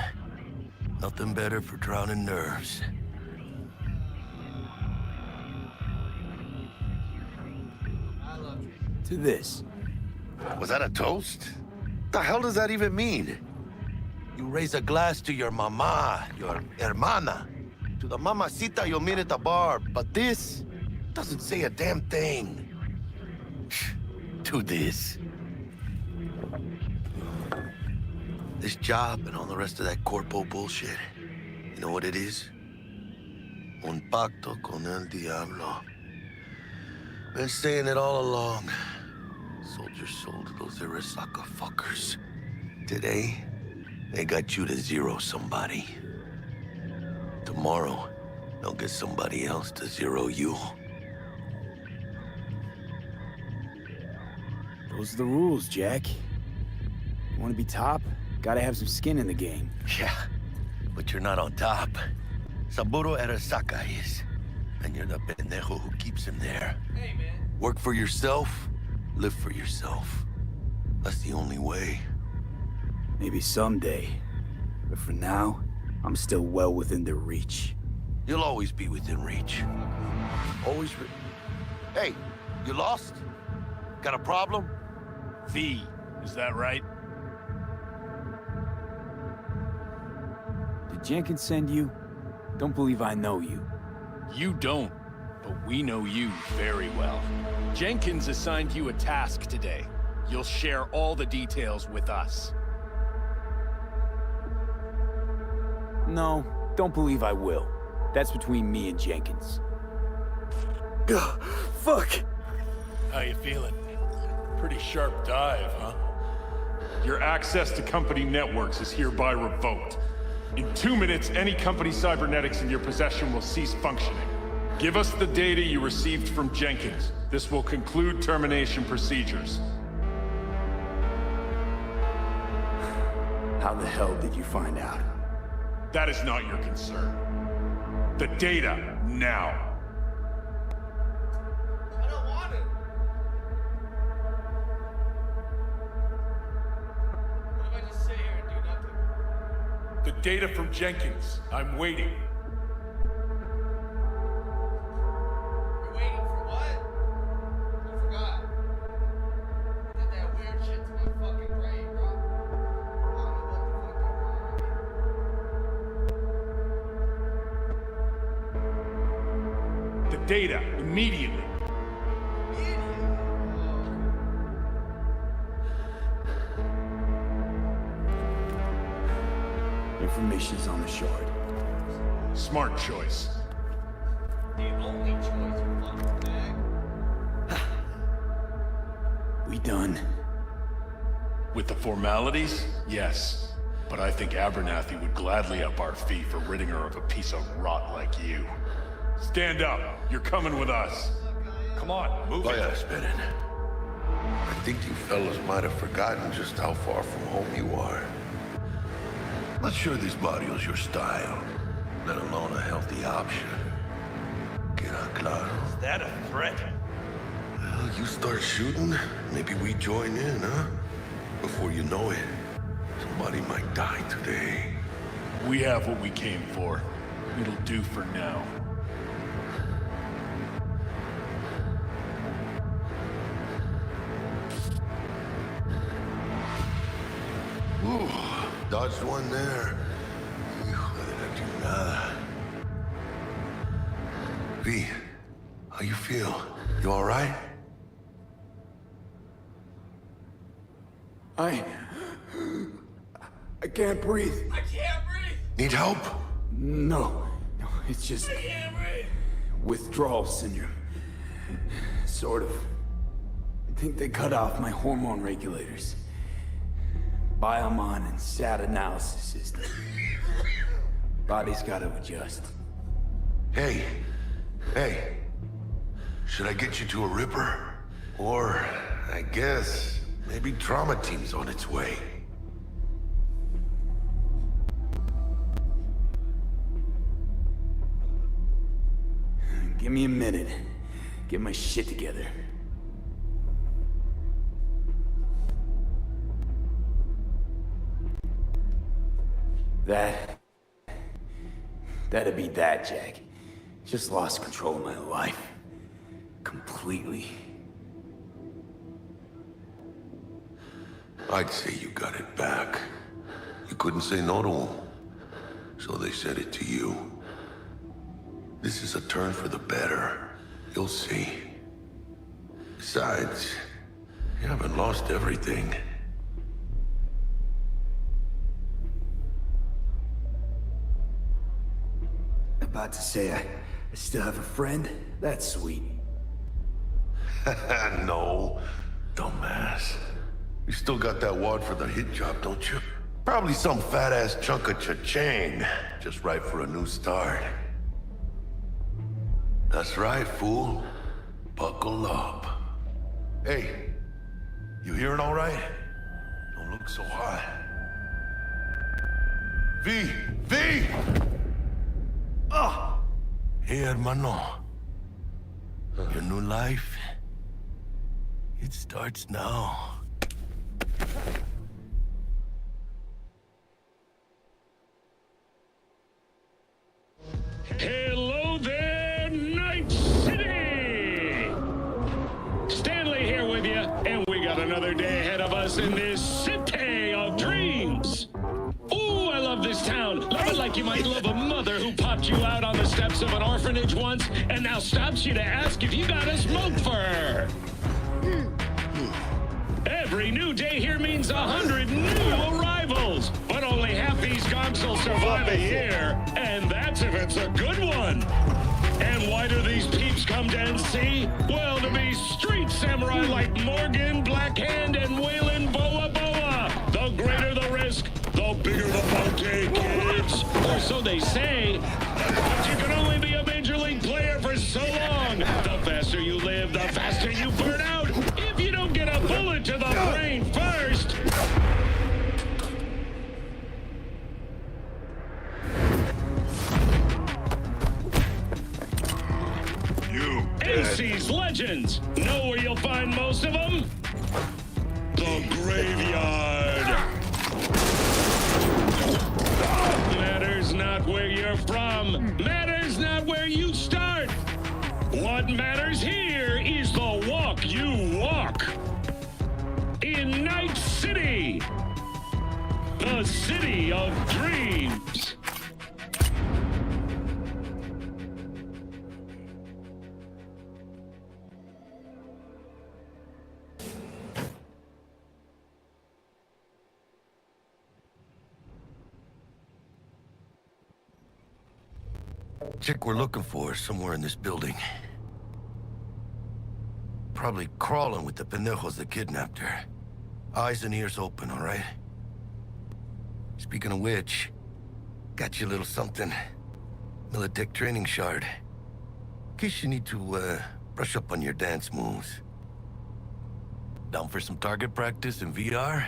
[SPEAKER 2] Nothing better for drowning nerves.
[SPEAKER 21] To this.
[SPEAKER 2] Was that a toast? What the hell does that even mean? You raise a glass to your mama, your hermana, to the mamacita you'll meet at the bar, but this doesn't say a damn thing. To this. This job and all the rest of that corpo bullshit, you know what it is? Un pacto con el diablo. Been saying it all along. Sold your soul to those Arasaka fuckers. Today, they got you to zero somebody. Tomorrow, they'll get somebody else to zero you.
[SPEAKER 21] Those are the rules, Jack. You want to be top? Gotta have some skin in the game.
[SPEAKER 2] Yeah, but you're not on top. Saburo Arasaka is. And you're the pendejo who keeps him there.
[SPEAKER 1] Hey, man.
[SPEAKER 2] Work for yourself, live for yourself. That's the only way.
[SPEAKER 21] Maybe someday. But for now, I'm still well within their reach.
[SPEAKER 2] You'll always be within reach. Always Hey, you lost? Got a problem?
[SPEAKER 6] V, is that right?
[SPEAKER 21] Did Jenkins send you? Don't believe I know you.
[SPEAKER 6] You don't, but we know you very well. Jenkins assigned you a task today. You'll share all the details with us.
[SPEAKER 21] No, don't believe I will. That's between me and Jenkins. Ugh, fuck!
[SPEAKER 6] How you feeling? Pretty sharp dive, huh? Your access to company networks is hereby revoked. In 2 minutes, any company cybernetics in your possession will cease functioning. Give us the data you received from Jenkins. This will conclude termination procedures.
[SPEAKER 21] How the hell did you find out?
[SPEAKER 6] That is not your concern. The data, now.
[SPEAKER 1] I don't want it.
[SPEAKER 6] The data from Jenkins. I'm waiting.
[SPEAKER 1] You're waiting for what? I forgot. You did that weird shit to my fucking brain, bro. I don't know what the fuck you're wrong.
[SPEAKER 6] The data, immediately.
[SPEAKER 21] Information's on the shard.
[SPEAKER 6] Smart choice.
[SPEAKER 1] The only choice, you fucking bag.
[SPEAKER 21] We done?
[SPEAKER 6] With the formalities, yes. But I think Abernathy would gladly up our fee for ridding her of a piece of rot like you. Stand up. You're coming with us. Come on, move it.
[SPEAKER 2] Vaya, esperen. I think you fellas might have forgotten just how far from home you are. Not sure this barrio's your style, let alone a healthy option. Queda claro.
[SPEAKER 8] Is that a threat?
[SPEAKER 2] Well, you start shooting, maybe we join in, huh? Before you know it, somebody might die today.
[SPEAKER 6] We have what we came for. It'll do for now.
[SPEAKER 2] Ooh, dodged one there. Hijo de la chingada. V, how you feel? You all right?
[SPEAKER 21] I can't breathe.
[SPEAKER 1] I can't breathe!
[SPEAKER 2] Need help?
[SPEAKER 21] No, it's just
[SPEAKER 1] I can't breathe!
[SPEAKER 21] withdrawal syndrome. Sort of. I think they cut off my hormone regulators. Biomon and SAT analysis system. Body's gotta adjust.
[SPEAKER 2] Hey, should I get you to a Ripper? Or, I guess, maybe trauma team's on its way.
[SPEAKER 21] Give me a minute. Get my shit together. That'd be that, Jack. Just lost control of my life. Completely.
[SPEAKER 2] I'd say you got it back. You couldn't say no to them. So they said it to you. This is a turn for the better. You'll see. Besides, you haven't lost everything.
[SPEAKER 21] About to say I still have a friend? That's sweet.
[SPEAKER 2] No, dumbass. You still got that wad for the hit job, don't you? Probably some fat-ass chunk of cha-ching. Just right for a new start. That's right, fool. Buckle up. Hey, you hearing all right? Don't look so hot. V! Hey, hermano. Your new life, it starts now.
[SPEAKER 9] Hello there, Night City! Stanley here with you, and we got another day ahead of us in this city of dreams. Ooh, I love this town. Love it like you might love a mother who popped you out on the steps of an orphanage once and now stops you to ask if you got a smoke for her. Every new day here means 100 new arrivals, but only half these gonks will survive a year, and that's if it's a good one. And why do these peeps come to NC? Well, to be street samurai like Morgan, Blackhand, and Waylon Boa Boa. The greater the risk, the bigger the bounty, kids. Or so they say, but you can only be a major league player for so long. The faster you live, the faster you burn out. If you don't get a bullet to the brain first. NC's legends. Know where you'll find most of them? The graveyard. the city of dreams.
[SPEAKER 2] Chick we're looking for is somewhere in this building. Probably crawling with the pendejos that kidnapped her. Eyes and ears open, all right? Speaking of which, got you a little something. Militech training shard. In case you need to, brush up on your dance moves. Down for some target practice in VR?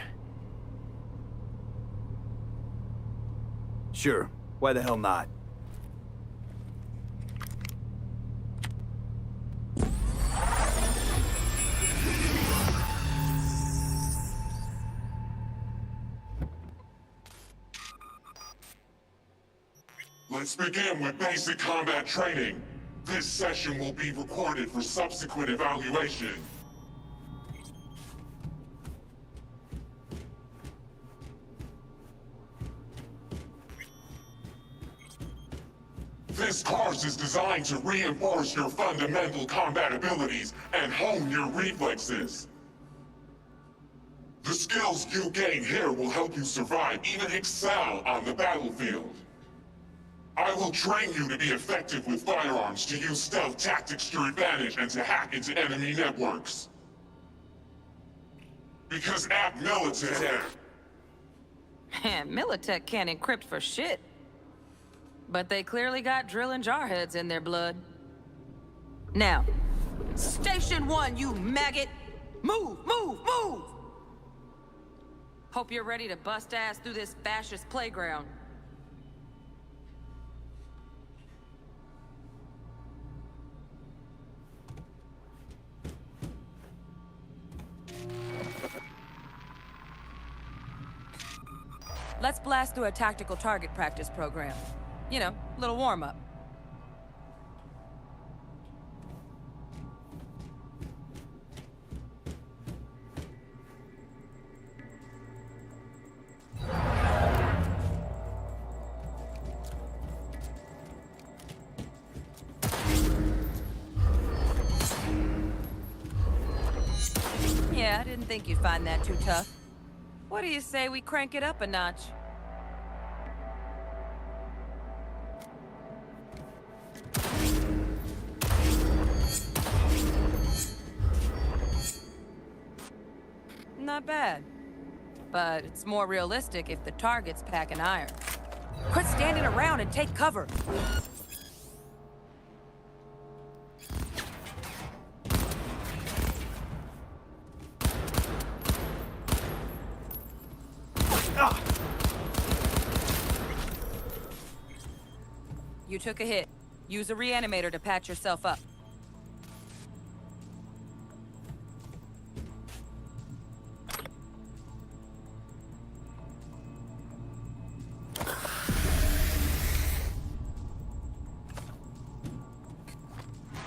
[SPEAKER 21] Sure. Why the hell not?
[SPEAKER 7] Let's begin with basic combat training. This session will be recorded for subsequent evaluation. This course is designed to reinforce your fundamental combat abilities and hone your reflexes. The skills you gain here will help you survive, even excel on the battlefield. I will train you to be effective with firearms, to use stealth tactics to your advantage, and to hack into enemy networks. Because at Militech...
[SPEAKER 4] Man, Militech can't encrypt for shit. But they clearly got drilling jarheads in their blood. Now, Station 1, you maggot! Move, move, move! Hope you're ready to bust ass through this fascist playground. Let's blast through a tactical target practice program. You know, a little warm-up. Yeah, I didn't think you'd find that too tough. What do you say we crank it up a notch? Not bad. But it's more realistic if the target's packing iron. Quit standing around and take cover! You took a hit. Use a reanimator to patch yourself up.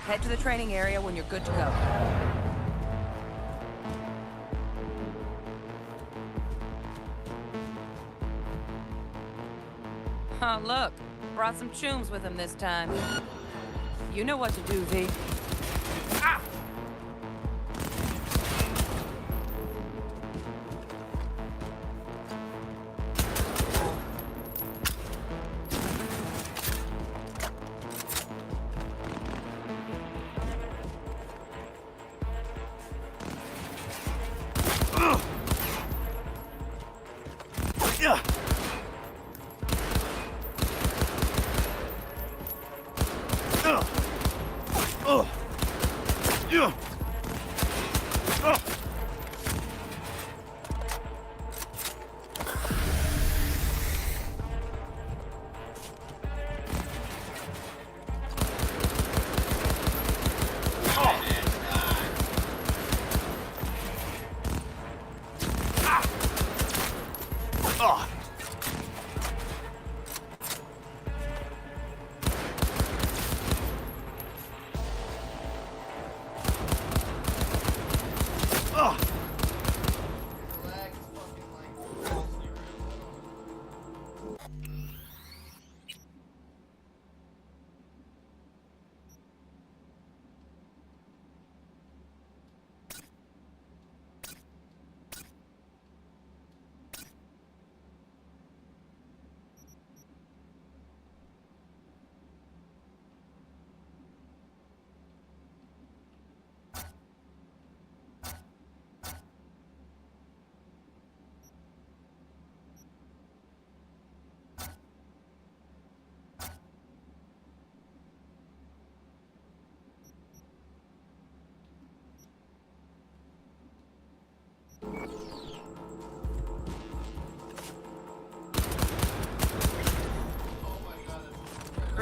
[SPEAKER 4] Head to the training area when you're good to go. Oh, look. Brought some chooms with him this time. You know what to do, V. Ah!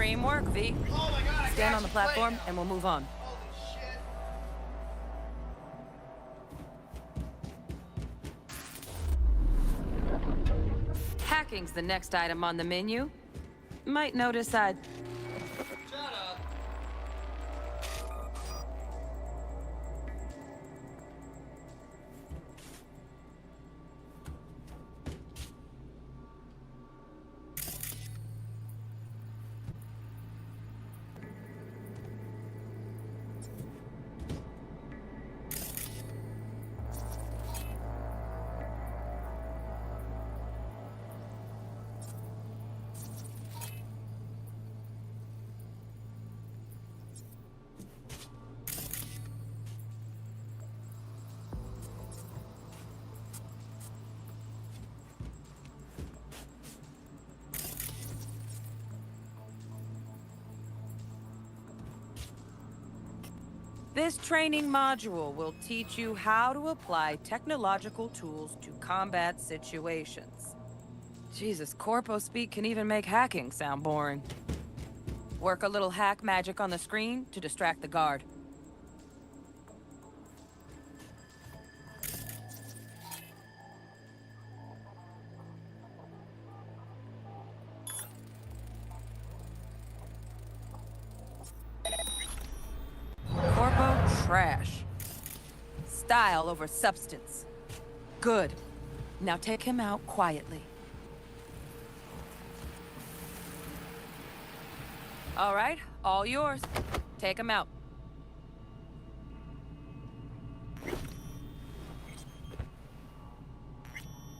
[SPEAKER 4] Extreme work, V. Stand on the platform and we'll move on. Hacking's the next item on the menu. Might notice I'd...
[SPEAKER 1] Shut up.
[SPEAKER 4] This training module will teach you how to apply technological tools to combat situations. Jesus, Corpo speak can even make hacking sound boring. Work a little hack magic on the screen to distract the guard. Trash. Style over substance. Good. Now take him out quietly. All right, all yours. Take him out.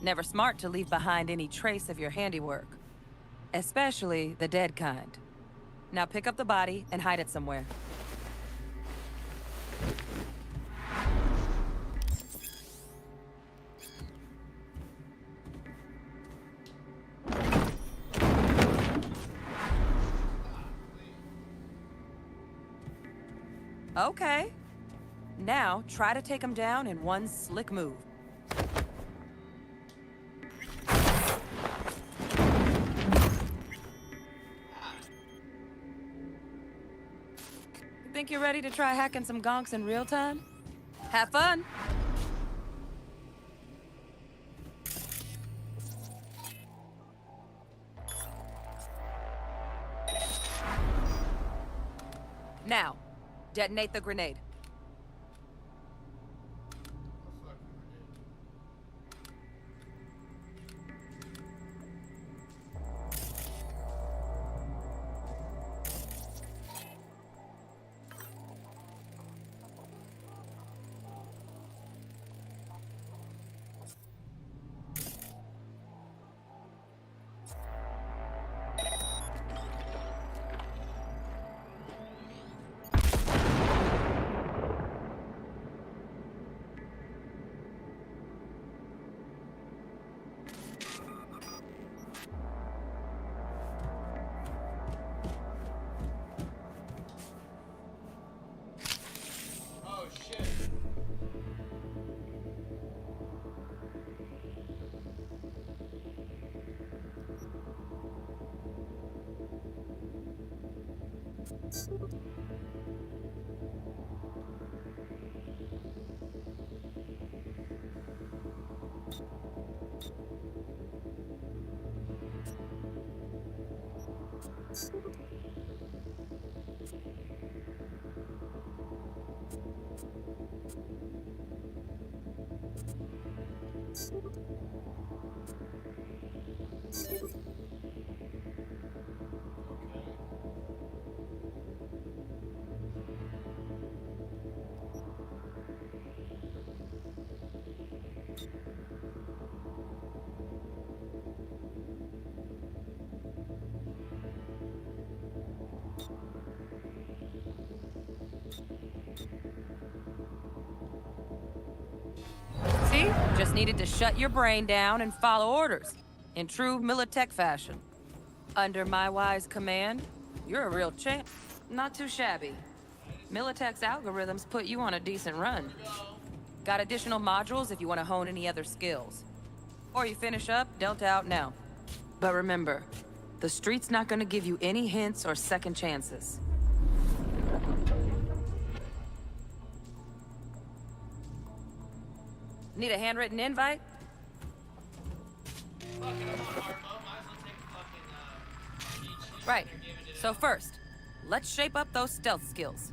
[SPEAKER 4] Never smart to leave behind any trace of your handiwork. Especially the dead kind. Now pick up the body and hide it somewhere. Okay. Now, try to take him down in one slick move. Think you're ready to try hacking some gonks in real time? Have fun! Now, detonate the grenade. See? Just needed to shut your brain down and follow orders. In true Militech fashion. Under my wise command, you're a real champ. Not too shabby. Militech's algorithms put you on a decent run. Got additional modules if you want to hone any other skills. Or you finish up, Delta out now. But remember, The street's not gonna give you any hints or second chances. Need a handwritten invite? Right. So first, let's shape up those stealth skills.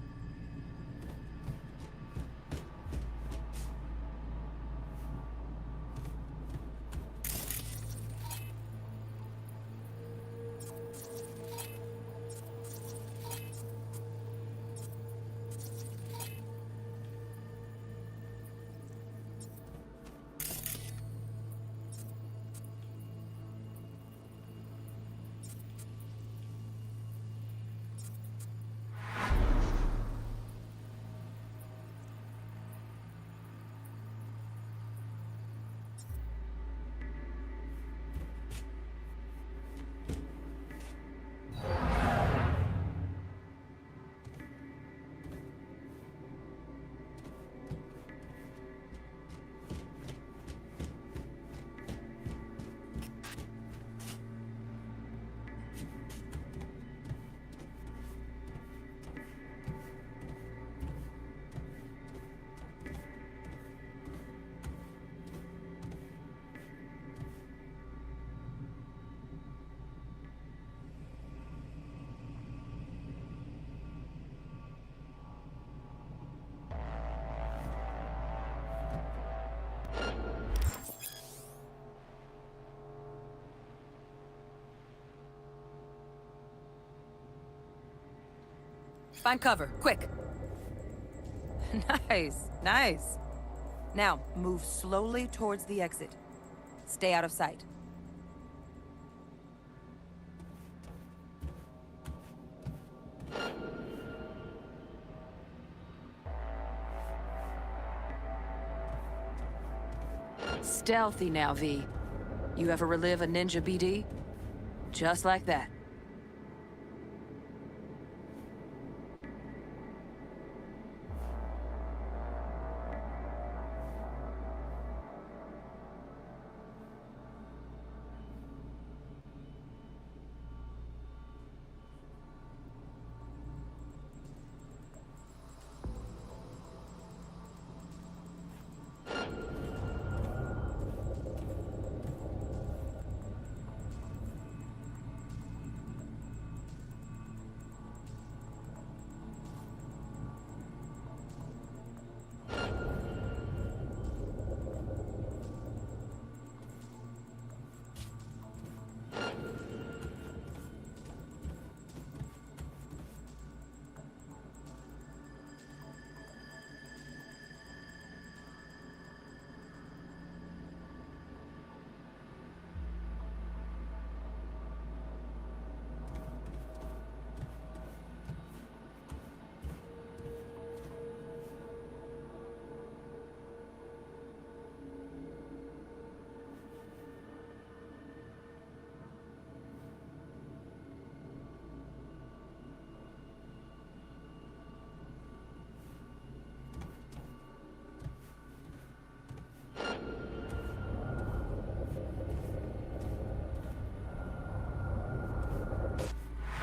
[SPEAKER 4] Find cover, quick. Nice, nice. Now, move slowly towards the exit. Stay out of sight. Stealthy now, V. You ever relive a ninja BD? Just like that.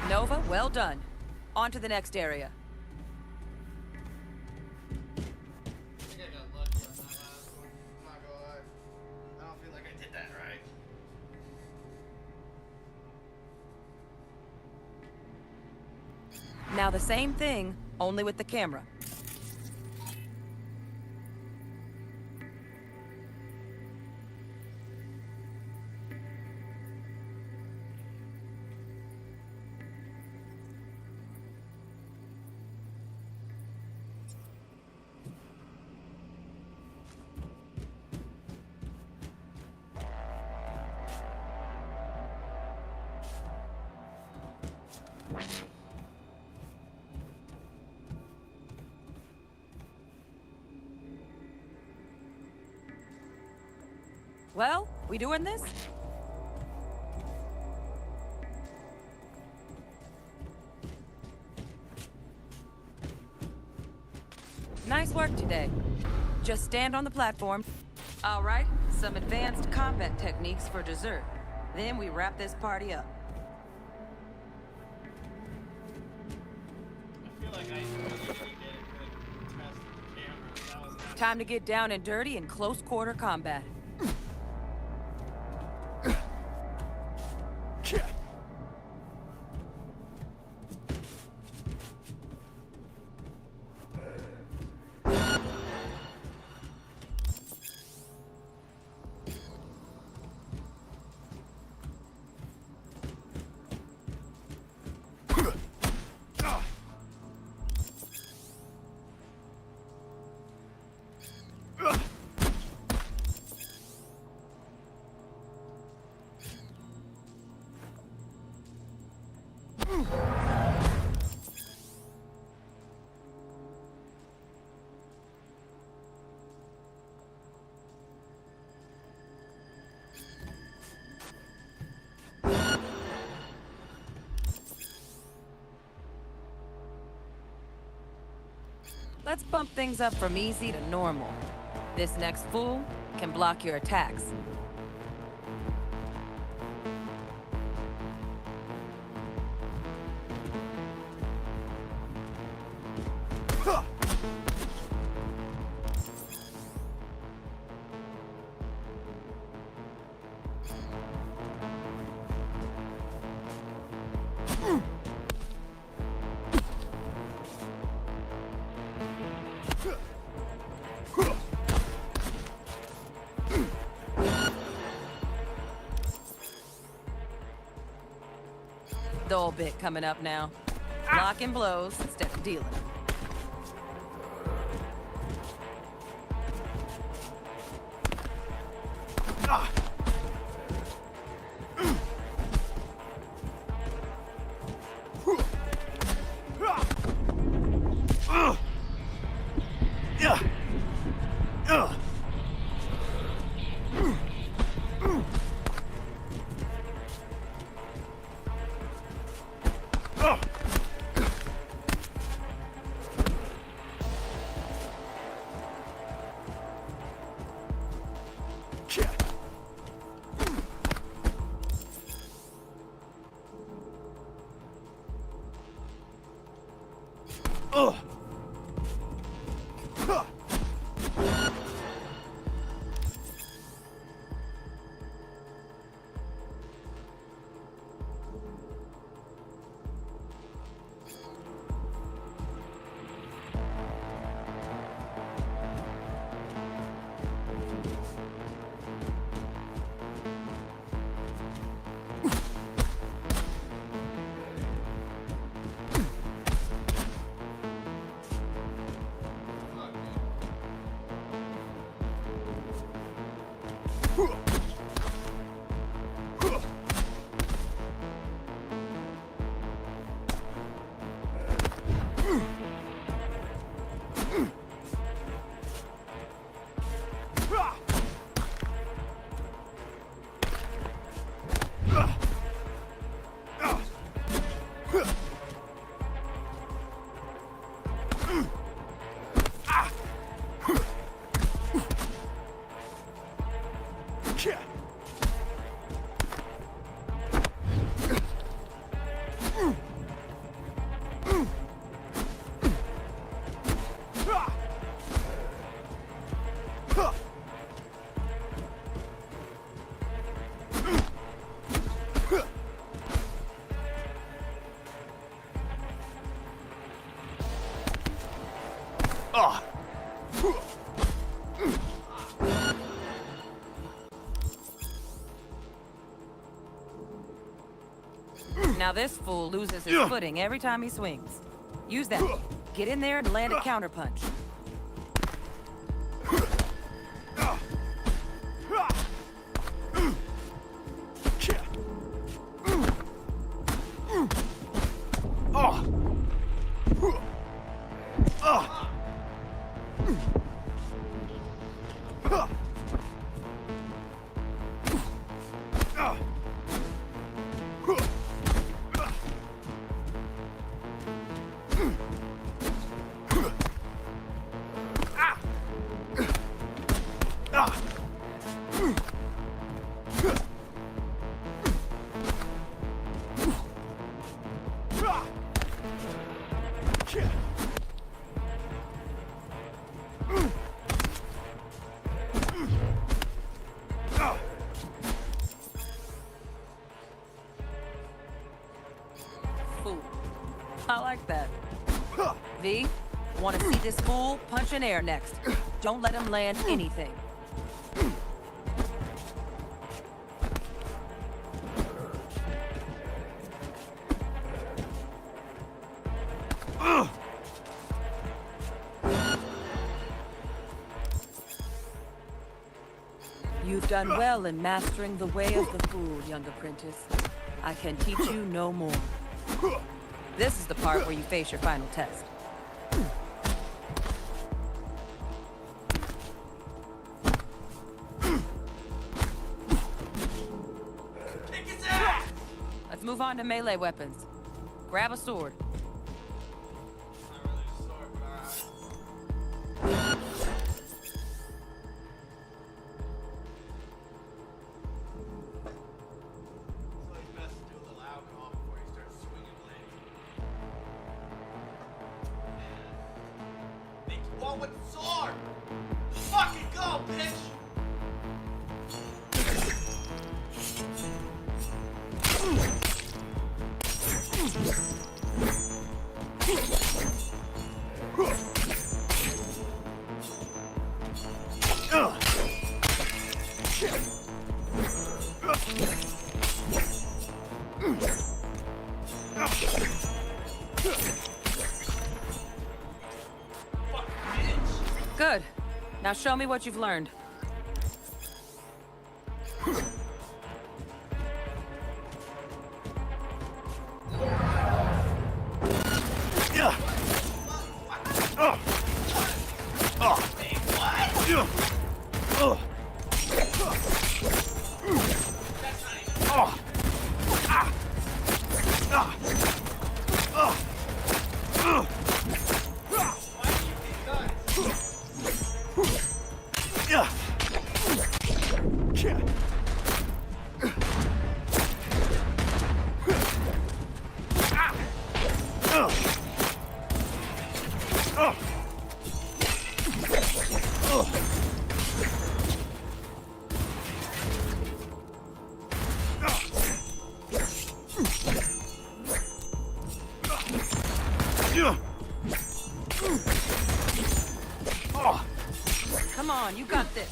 [SPEAKER 4] Nova, well done. On to the next area. Now the same thing, only with the camera. Well, we doing this? Nice work today. Just stand on the platform. All right, some advanced combat techniques for dessert. Then we wrap this party up. Time to get down and dirty in close quarter combat. Let's bump things up from easy to normal. This next fool can block your attacks. Dull bit coming up now. Blocking blows instead of dealing them. Now this fool loses his footing every time he swings. Use that. Get in there and land a counterpunch. I like that. V, want to see this fool punch in air next. Don't let him land anything. You've done well in mastering the way of the fool, young apprentice. I can teach you no more. This is the part where you face your final test. Let's move on to melee weapons. Grab a sword.
[SPEAKER 1] One with the sword! Fucking go, bitch!
[SPEAKER 4] Good. Now show me what you've learned. Come on, you got this.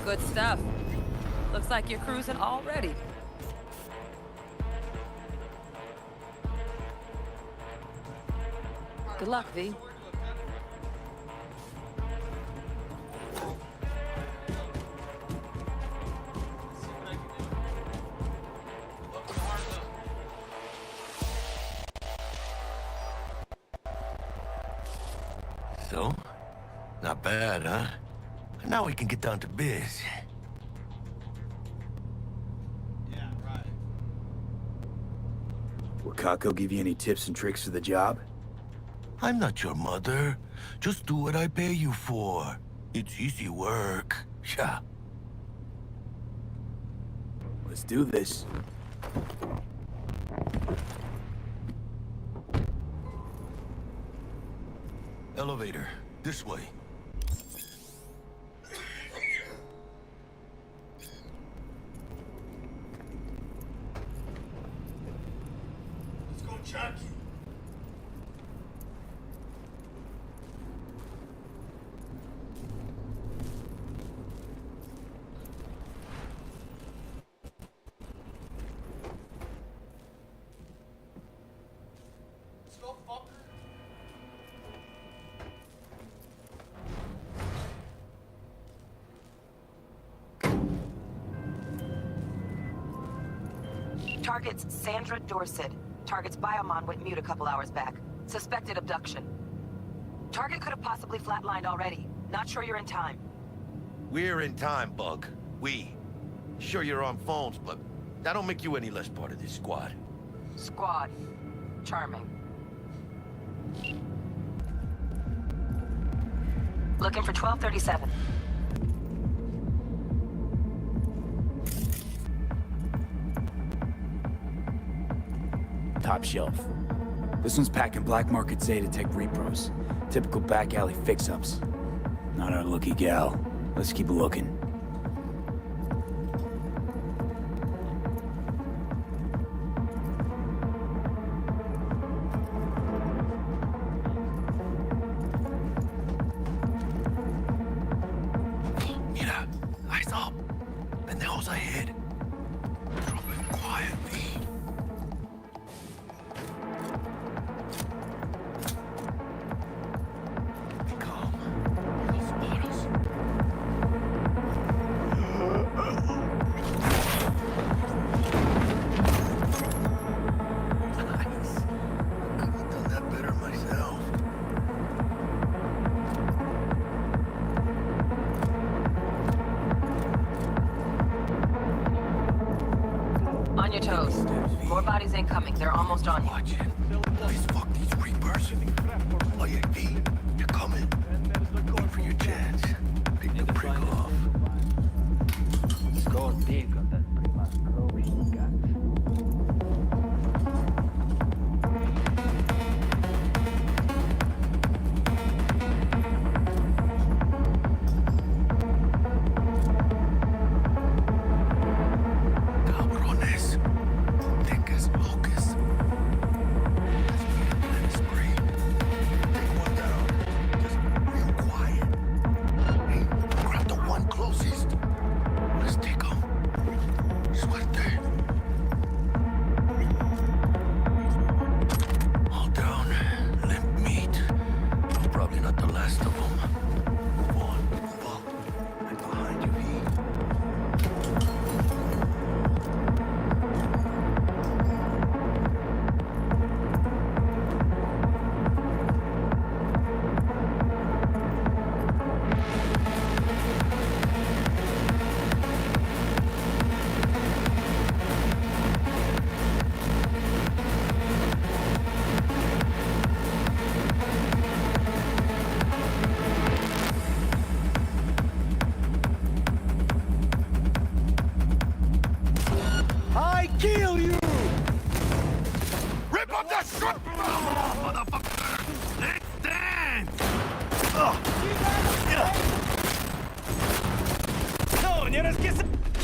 [SPEAKER 4] Good stuff. Looks like you're cruising already. Good luck, V.
[SPEAKER 2] So? Not bad, huh? Now we can get down to biz.
[SPEAKER 1] Yeah, right.
[SPEAKER 21] Will Kako give you any tips and tricks for the job?
[SPEAKER 2] I'm not your mother. Just do what I pay you for. It's easy work. Yeah.
[SPEAKER 21] Let's do this.
[SPEAKER 2] Elevator. This way.
[SPEAKER 1] Let's go, Chuck. Let's go, fucker.
[SPEAKER 4] Target's Sandra Dorset. Target's biomon went mute a couple hours back. Suspected abduction. Target could have possibly flatlined already. Not sure you're in time.
[SPEAKER 2] We're in time, Bug. We. Sure you're on phones, but that don't make you any less part of this squad.
[SPEAKER 4] Squad. Charming. Looking for 1237.
[SPEAKER 21] Top shelf. This one's packing Black Market Zeta Tech repros. Typical back alley fix-ups. Not our lucky gal. Let's keep looking.
[SPEAKER 2] Mira, eyes up. Pendejos ahead. Drop it quietly.
[SPEAKER 4] On your toes. More bodies incoming. They're almost on you.
[SPEAKER 2] Watch it. Please fuck these Reapers. Oh yeah, V, you're coming. Wait for your chance. Pick the prick off.
[SPEAKER 22] Score big on that prima growing gun.
[SPEAKER 2] Cabrones. Think as locusts. Let's meet a plan spree. Take one down. Just real quiet. Hey, grab the one closest. Let's take him. Suerte. All down. Limp meat. Probably not the last of them. Move on. Move up. I'm behind you, V.
[SPEAKER 16] I kill you!
[SPEAKER 2] Rip up that strip! Motherfucker! Let's dance!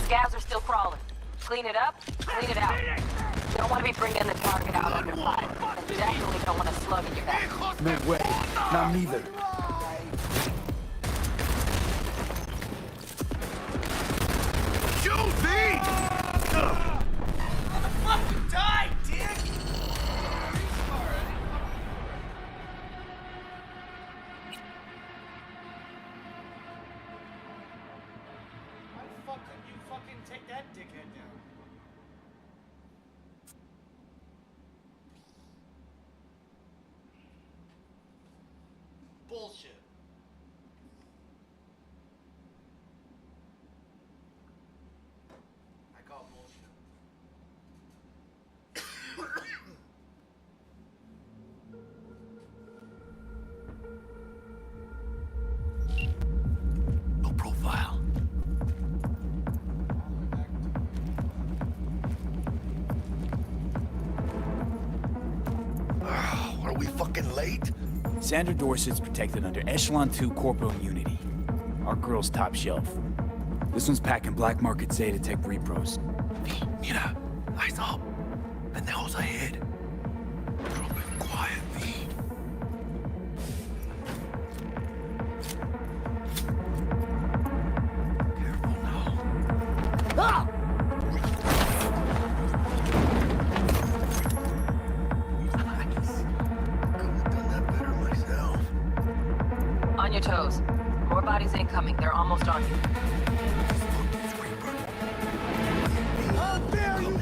[SPEAKER 4] Scavs are still crawling. Clean it up, clean it out. Don't want to be bringing the target out under fire. And definitely don't want to slug in your back.
[SPEAKER 21] No way. Not neither.
[SPEAKER 2] Shoot, V!
[SPEAKER 1] Fucking die, dick! Why the fuck couldn't you fucking take that dickhead down? Bullshit. I call bullshit.
[SPEAKER 2] No profile. Are we fucking late?
[SPEAKER 21] Sandra Dorset's protected under Echelon 2 Corpo Immunity. Our girl's top shelf. This one's packing Black Market Zeta Tech repros.
[SPEAKER 2] V, mira. Eyes up. Pendejos ahead. Drop it quietly. Careful now.
[SPEAKER 16] Ah!
[SPEAKER 2] Nice. Couldn't have done that better myself.
[SPEAKER 4] On your toes. More bodies incoming. They're almost on you.
[SPEAKER 16] How dare you!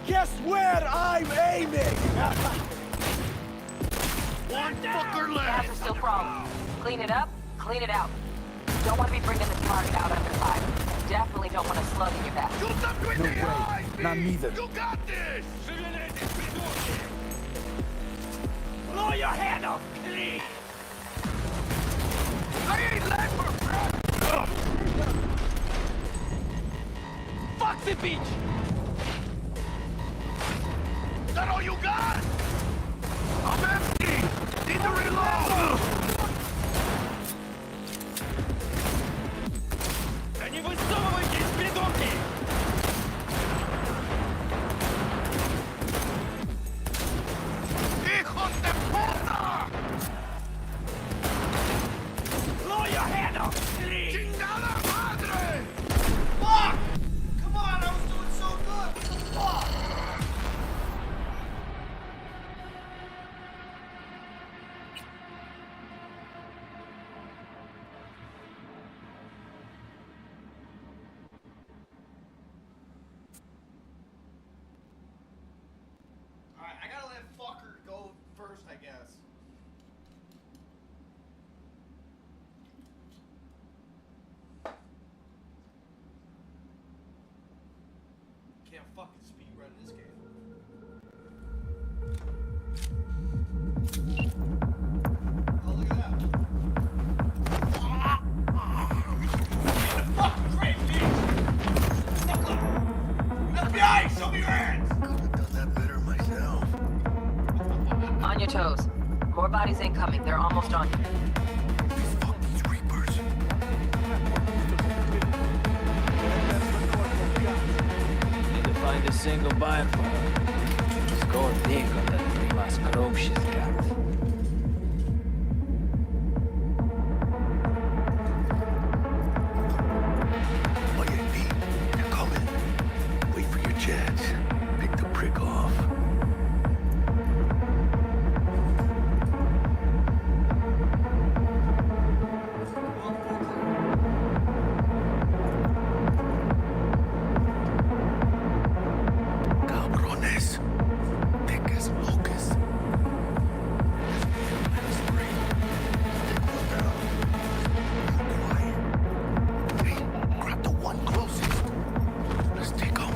[SPEAKER 16] Guess where I'm aiming!
[SPEAKER 2] One fucker
[SPEAKER 4] Scavs
[SPEAKER 2] left.
[SPEAKER 4] are still crawling. Clean it up, clean it out. Don't want to be bringing the target out under fire. Definitely don't want a slug in your back.
[SPEAKER 21] No way. Not neither.
[SPEAKER 16] You got this!
[SPEAKER 21] Blow your head off, please!
[SPEAKER 16] I ain't left for crap! Fuck the beach! Is that all you got? I'm empty! Need to reload! Да не высовывайтесь, придурки! Hijos de puta!
[SPEAKER 21] Blow your head off, please!
[SPEAKER 16] ¡Chingada madre! Fuck! Come on, I was doing so good! Fuck! Alright, I gotta let fucker go first, I guess. Can't fucking speedrun this game. Oh, look at that. Fuck, great bitch! FBI, show me your hands!
[SPEAKER 2] Couldn't have done that better myself.
[SPEAKER 4] On your toes. More bodies incoming. They're almost on you.
[SPEAKER 2] Fuck these Reapers.
[SPEAKER 22] Need to find a single buyer for her. Score big on that Primas Chrome she's got.
[SPEAKER 2] Oh yeah, Pete, they're coming. Wait for your chance. Pick the prick off. Cabrones. Thick as locusts. Let us breathe. Stick one down. Quiet. Hey, grab the one closest. Let's take him.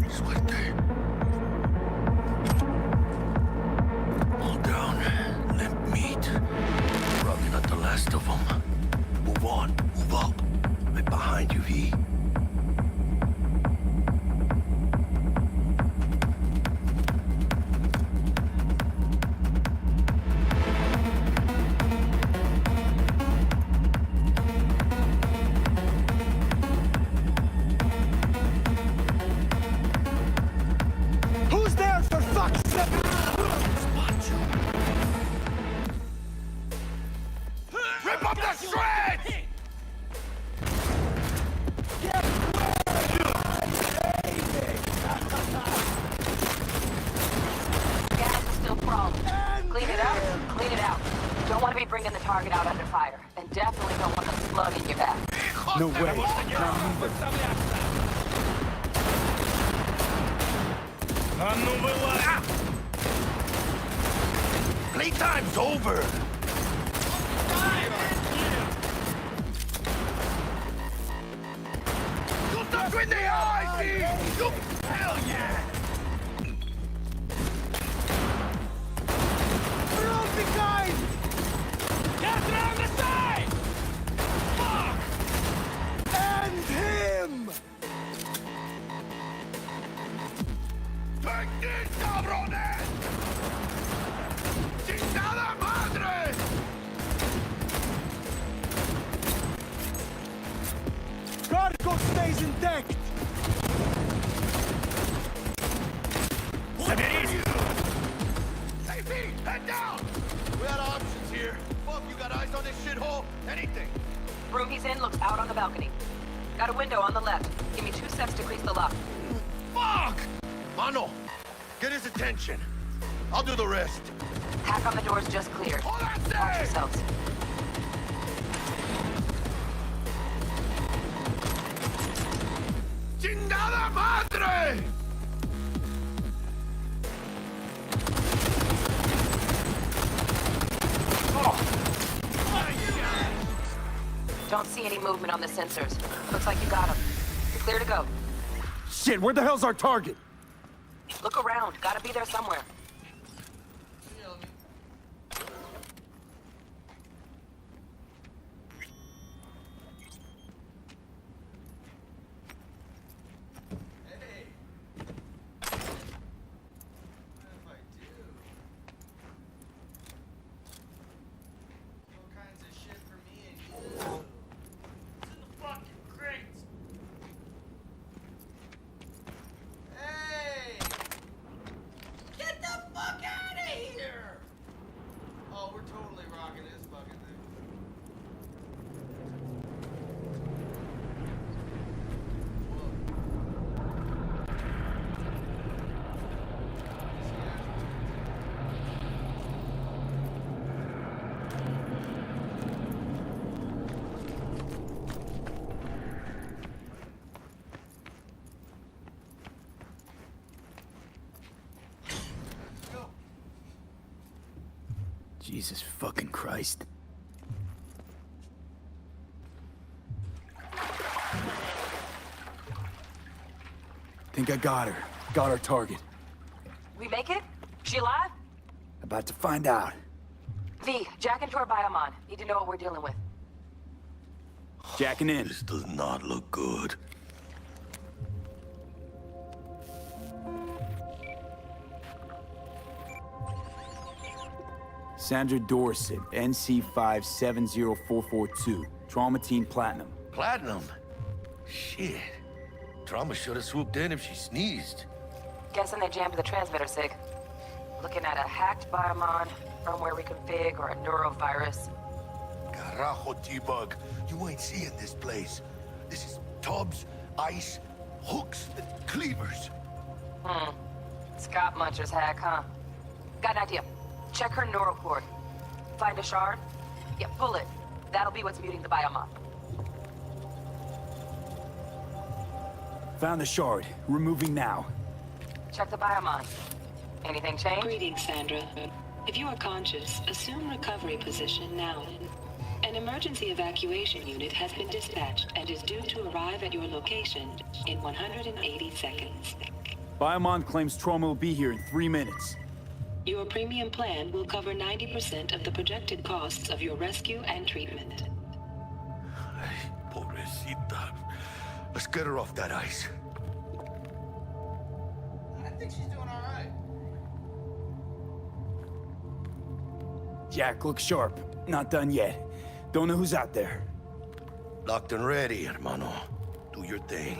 [SPEAKER 2] Suerte. All down. Limp meat. Probably not the last of them. Move on. Move up. Right behind you, V.
[SPEAKER 21] Who's there for fuck's sake?
[SPEAKER 16] Rip up the shreds!
[SPEAKER 4] Gas is still crawling. Clean it up. Clean it out. Don't want to be bringing the target out under fire. And definitely don't want a slug in your back.
[SPEAKER 21] No way. Not neither.
[SPEAKER 2] Playtime's over.
[SPEAKER 16] Shoot them in the eye, Pete! You... Hell yeah!
[SPEAKER 21] Don't be kind!
[SPEAKER 16] Get around the side! Fuck!
[SPEAKER 21] And him!
[SPEAKER 16] Take this, cabrones! ¡Chingada madre!
[SPEAKER 21] Cargo stays intact!
[SPEAKER 16] Hey, Pete, head down! We got options here. Fuck, you got eyes on this shithole? Anything.
[SPEAKER 4] Room he's in looks out on the balcony. Got a window on the left. Give me 2 seconds to grease the lock.
[SPEAKER 16] Fuck! Mano, get his attention. I'll do the rest.
[SPEAKER 4] Hack on the door's just cleared.
[SPEAKER 16] Hold on,
[SPEAKER 4] Watch yourselves.
[SPEAKER 16] ¡Chingada madre!
[SPEAKER 10] Don't see any movement on the sensors. Looks like you got them. You're clear to go.
[SPEAKER 18] Shit, where the hell's our target?
[SPEAKER 10] Look around. Gotta be there somewhere.
[SPEAKER 21] Jesus fucking Christ.
[SPEAKER 18] Think I got her. Got our target.
[SPEAKER 10] We make it? She alive?
[SPEAKER 21] About to find out.
[SPEAKER 10] V, jack into our biomon. Need to know what we're dealing with.
[SPEAKER 21] Jacking in.
[SPEAKER 2] This does not look good.
[SPEAKER 21] Sandra Dorset, NC570442. Traumatine Platinum.
[SPEAKER 2] Platinum? Shit. Trauma should have swooped in if she sneezed.
[SPEAKER 10] Guessing they jammed the transmitter, Sig. Looking at a hacked biomon, firmware reconfig, or a neurovirus.
[SPEAKER 2] Carajo, T-Bug. You ain't seeing this place. This is tubs, ice, hooks, and cleavers.
[SPEAKER 10] Scott Muncher's hack, huh? Got an idea. Check her neural cord. Find a shard? Yeah, pull it. That'll be what's muting the biomon.
[SPEAKER 21] Found the shard. Removing now.
[SPEAKER 10] Check the biomon. Anything change?
[SPEAKER 8] Greetings, Sandra. If you are conscious, assume recovery position now. An emergency evacuation unit has been dispatched and is due to arrive at your location in 180 seconds.
[SPEAKER 21] Biomon claims trauma will be here in 3 minutes.
[SPEAKER 8] Your premium plan will cover 90% of the projected costs of your rescue and treatment.
[SPEAKER 2] Ay, pobrecita. Let's get her off that ice.
[SPEAKER 1] I think she's doing all right.
[SPEAKER 21] Jack, look sharp. Not done yet. Don't know who's out there.
[SPEAKER 2] Locked and ready, hermano. Do your thing.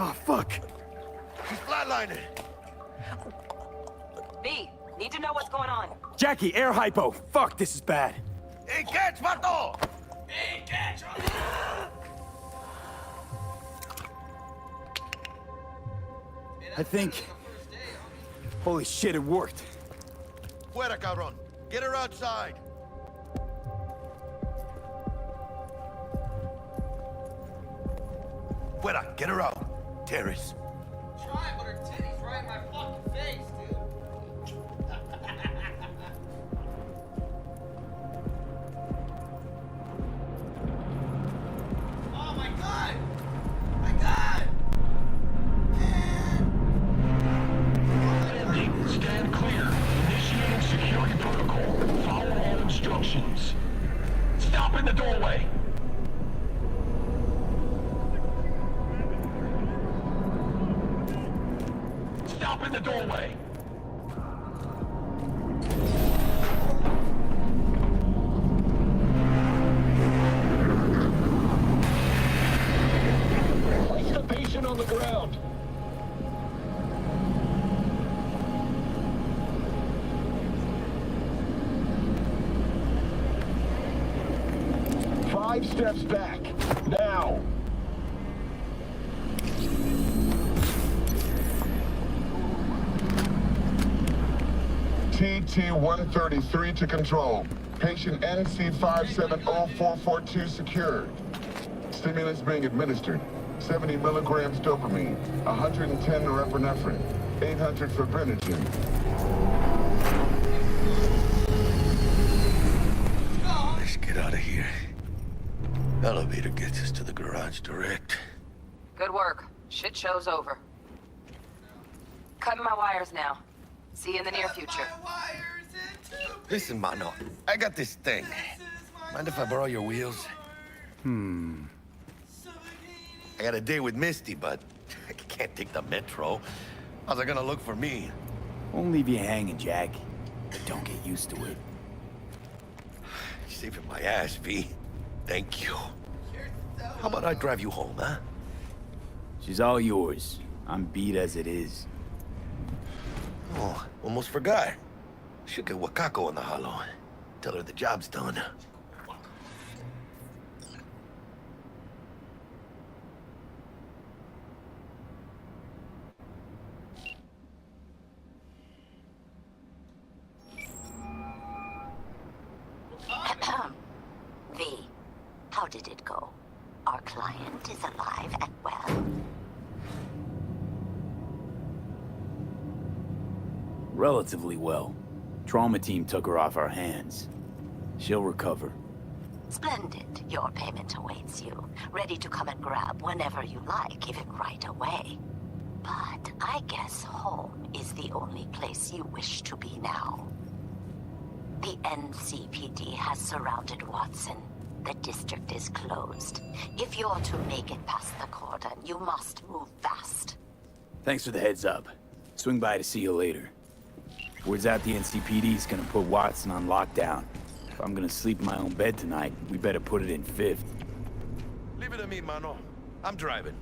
[SPEAKER 21] Oh, fuck.
[SPEAKER 2] He's flatlining.
[SPEAKER 10] B, need to know what's going on.
[SPEAKER 21] Jackie, air hypo. Fuck, this is bad.
[SPEAKER 2] Hey, catch, vato!
[SPEAKER 1] Hey, catch!
[SPEAKER 21] I think... Holy shit, it worked.
[SPEAKER 2] Fuera, cabrón. Get her outside. Fuera, get her out. Terrace.
[SPEAKER 1] Try, but her titty's right in my fucking face, dude. Oh my god! My god!
[SPEAKER 9] Landing, stand clear. Initiating security protocol. Follow all instructions. Stop in the doorway. Stop in the doorway. Place the patient on the ground. Five steps back. Now.
[SPEAKER 11] TT-133 to control. Patient NC570442 secured. Stimulants being administered. 70 milligrams dopamine, 110 norepinephrine, 800 fibrinogen.
[SPEAKER 2] get out of here. Elevator gets us to the garage direct.
[SPEAKER 4] Good work. Shit show's over. Cutting my wires now. See you in the near future.
[SPEAKER 2] Listen, Mano, I got this thing. Mind if I borrow your wheels? I got a date with Misty, but I can't take the metro. How's it gonna look for me?
[SPEAKER 21] Won't leave you hanging, Jack. But don't get used to it.
[SPEAKER 2] You're saving my ass, V. Thank you. How about I drive you home, huh?
[SPEAKER 21] She's all yours. I'm beat as it is.
[SPEAKER 2] Oh, almost forgot. Should get Wakako on the holo. Tell her the job's done.
[SPEAKER 13] V, how did it go? Our client is alive and well.
[SPEAKER 21] Relatively well. Trauma team took her off our hands. She'll recover.
[SPEAKER 13] Splendid. Your payment awaits you. Ready to come and grab whenever you like, even right away. But I guess home is the only place you wish to be now. The NCPD has surrounded Watson. The district is closed. If you're to make it past the cordon, you must move fast.
[SPEAKER 21] Thanks for the heads up. Swing by to see you later. Word's out the NCPD's gonna put Watson on lockdown. If I'm gonna sleep in my own bed tonight, we better put it in 5th.
[SPEAKER 2] Leave it to me, Mano. I'm driving.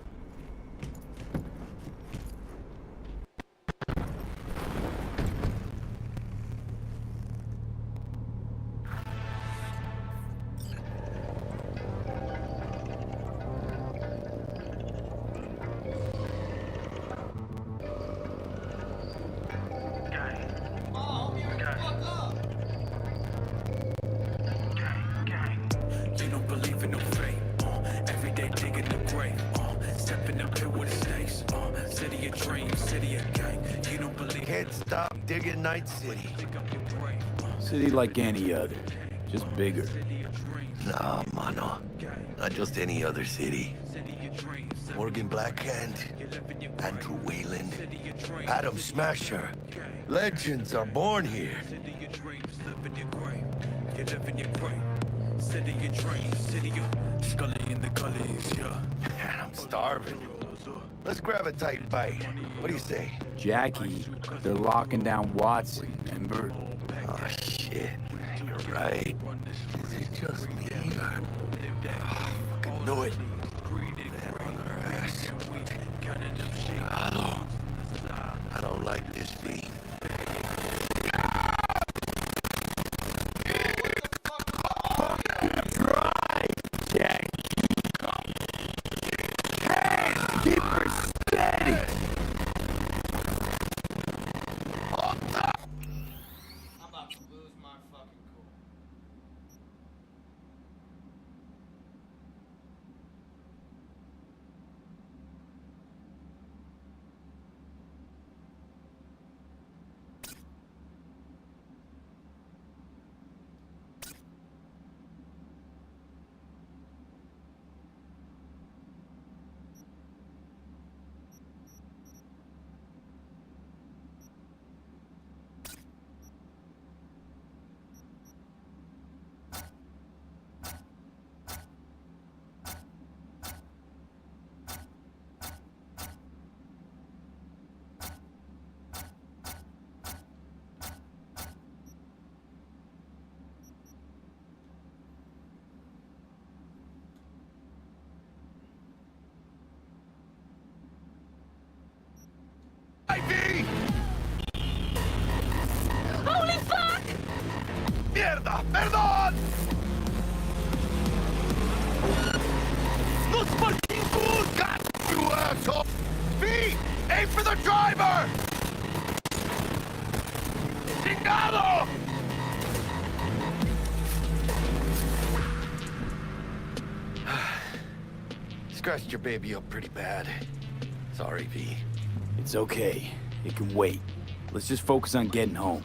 [SPEAKER 2] Can't stop digging Night City.
[SPEAKER 21] City like any other, just bigger.
[SPEAKER 2] Nah, Mano. Not just any other city. Morgan Blackhand, Andrew Wayland, Adam Smasher. Legends are born here. Man, I'm starving. Let's grab a tight bite. What do you say?
[SPEAKER 21] Jackie, they're locking down Watson, remember?
[SPEAKER 2] Oh, shit. You're right. Is it just me or... Oh, fucking knew it. They're on their ass. I don't like this beat.
[SPEAKER 16] Holy fuck!
[SPEAKER 2] Mierda! Perdón! Los fucking fools got you, asshole! V! Aim for the driver! Chingado! Scratched your baby up pretty bad. Sorry, V.
[SPEAKER 21] It's okay. It can wait. Let's just focus on getting home.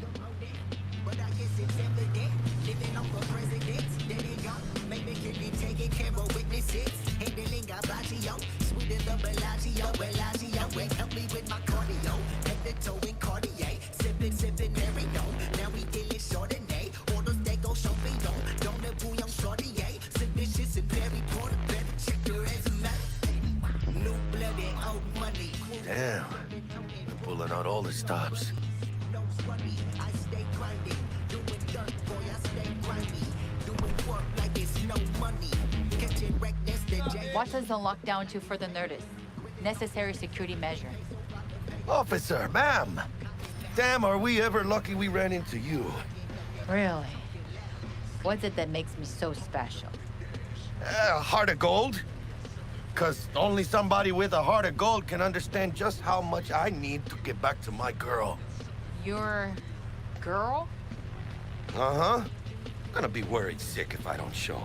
[SPEAKER 16] me with my cardio, head to toe in Cartier, sipping every note. Now we dealing Chardonnay, orders they go champignon, don't let bouillon Chardonnay, seditious and very poor, better check your resume. New blood and old money.
[SPEAKER 2] Damn. They're pulling out all the stops.
[SPEAKER 16] I stay grinding, doing dirt, boy, I stay grimy, doing work like it's no money, catching reckless the
[SPEAKER 14] Washington's on lockdown to further notice. Necessary security measure.
[SPEAKER 2] Officer, ma'am. Damn, are we ever lucky we ran into you.
[SPEAKER 14] Really? What's it that makes me so special?
[SPEAKER 2] A heart of gold? Because only somebody with a heart of gold can understand just how much I need to get back to my girl.
[SPEAKER 14] Your girl?
[SPEAKER 2] Uh-huh. Gonna be worried sick if I don't show.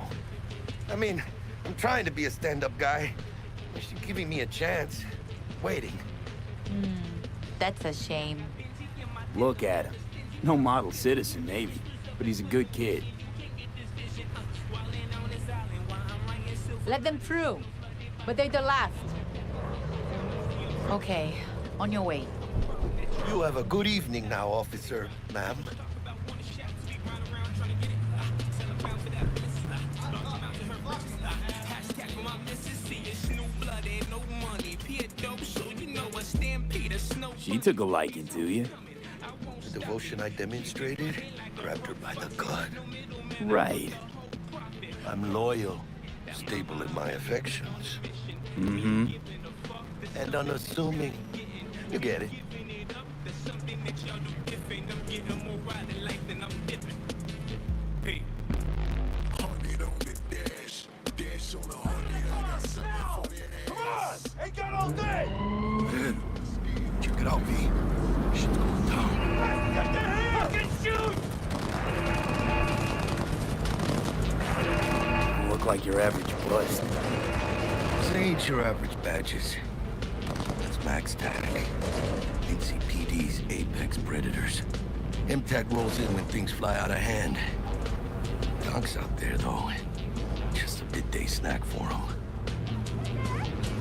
[SPEAKER 2] I mean, I'm trying to be a stand-up guy. She's giving me a chance. Waiting.
[SPEAKER 14] That's a shame.
[SPEAKER 21] Look at him. No model citizen, maybe, but he's a good kid.
[SPEAKER 14] Let them through, but they're the last. Okay, on your way.
[SPEAKER 2] You have a good evening now, officer, ma'am.
[SPEAKER 21] She took a liking to you.
[SPEAKER 2] The devotion I demonstrated grabbed her by the gut.
[SPEAKER 21] Right.
[SPEAKER 2] I'm loyal, stable in my affections.
[SPEAKER 21] Mm-hmm.
[SPEAKER 2] And unassuming. You get it.
[SPEAKER 16] Ain't got all day!
[SPEAKER 2] Check it out, V. Shit's going down.
[SPEAKER 16] Got the hands! Fucking shoot!
[SPEAKER 21] You look like your average bust.
[SPEAKER 2] This ain't your average badges. That's Max Tag. NCPD's apex predators. MTAC rolls in when things fly out of hand. Donk's out there, though. Just a midday snack for him.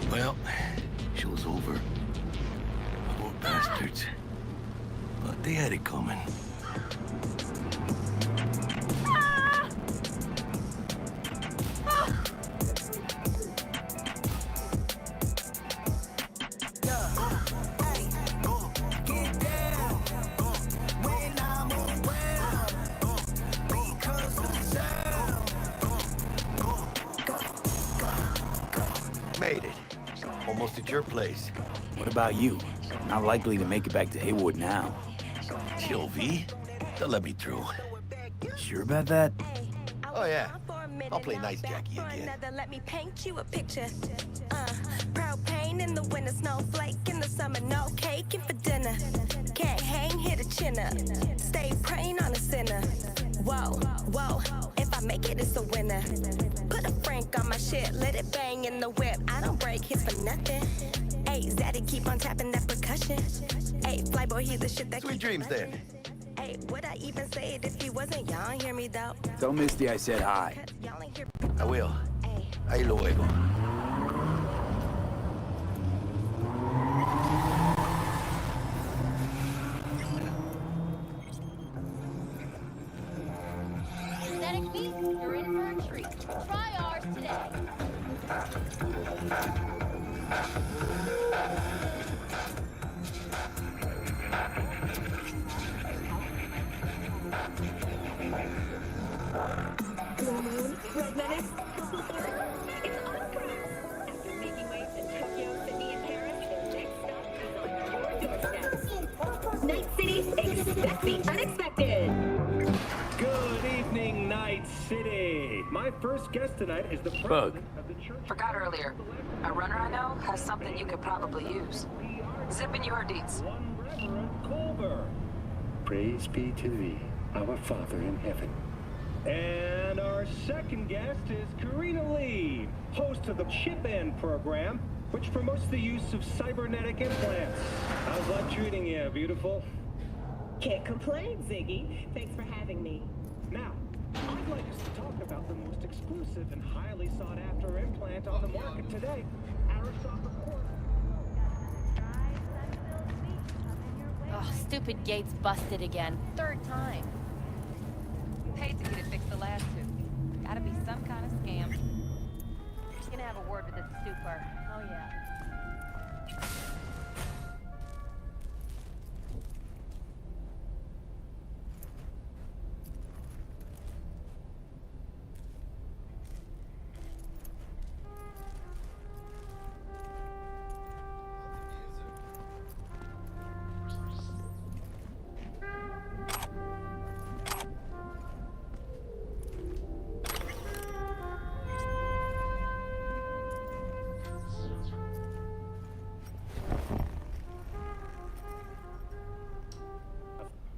[SPEAKER 2] Well, show's over. Poor bastards. But they had it coming. Made it. Almost at your place.
[SPEAKER 21] What about you? Not likely to make it back to Haywood now.
[SPEAKER 2] Chill, V. They'll let me through.
[SPEAKER 21] Sure about that?
[SPEAKER 2] Oh, yeah. I'll play nice Jackie again.
[SPEAKER 17] Let me paint you a picture. Propane in the winter, snowflake in the summer, no cake and for dinner. Can't hang, hit a chin up. Stay praying on a sinner. Whoa, whoa, if I make it, it's a winner. Put a frank on my shit, let it bang in the whip. I don't break hits for nothing. Hey, Zaddy, keep on tapping that percussion. Hey, Flyboy, he's the shit that
[SPEAKER 2] Sweet dreams then.
[SPEAKER 17] Hey, would I even say it if he wasn't? Y'all ain't hear me though.
[SPEAKER 21] Tell Misty I said hi.
[SPEAKER 2] I will. Ahí luego.
[SPEAKER 19] Synthetic beef, you're in for a treat. Try ours today.
[SPEAKER 20] Night City, expect the unexpected.
[SPEAKER 24] Good evening, Night City. My first guest tonight is the president of the church.
[SPEAKER 4] Forgot earlier. A runner I know has something you could probably use. Zipping you her deets.
[SPEAKER 24] Culver. Praise be to thee, our Father in heaven. And our second guest is Karina Lee, host of the Chip In program, which promotes the use of cybernetic implants. How's life treating you, beautiful?
[SPEAKER 20] Can't complain, Ziggy. Thanks for having me.
[SPEAKER 24] Now, I'd like us to talk about the most exclusive and highly sought-after implant on the market today, Aristopher Corp.
[SPEAKER 14] stupid gate's busted again. Third time.
[SPEAKER 4] Paid to get it fixed the last two. Gotta be some kind of scam.
[SPEAKER 14] Just gonna have a word with the super. Oh yeah.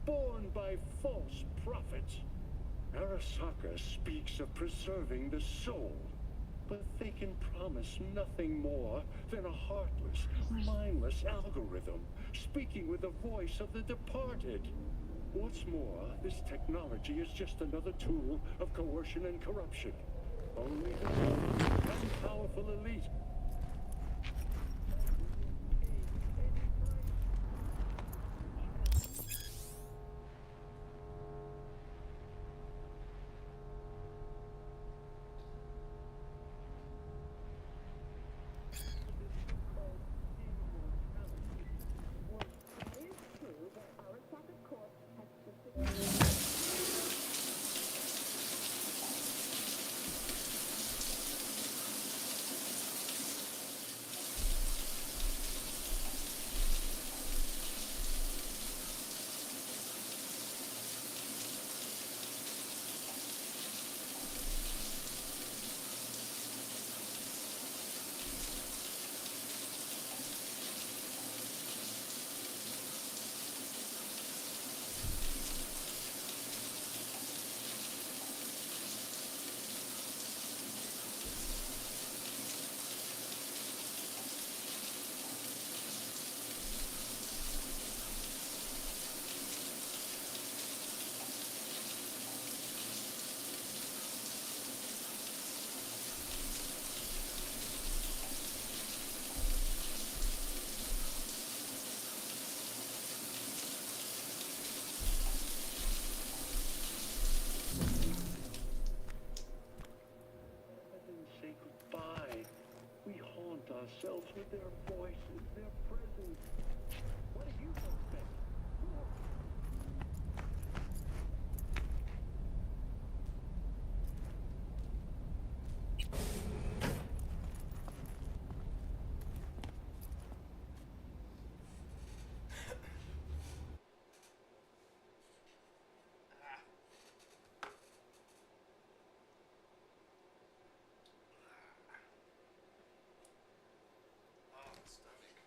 [SPEAKER 24] Born by false prophets. Arasaka speaks of preserving the soul, but they can promise nothing more than a heartless, mindless algorithm, speaking with the voice of the departed. What's more, this technology is just another tool of coercion and corruption. Only the one powerful elite. Say goodbye. We haunt ourselves with their voices, their presence. What do you folks think?
[SPEAKER 1] Oh, stomach.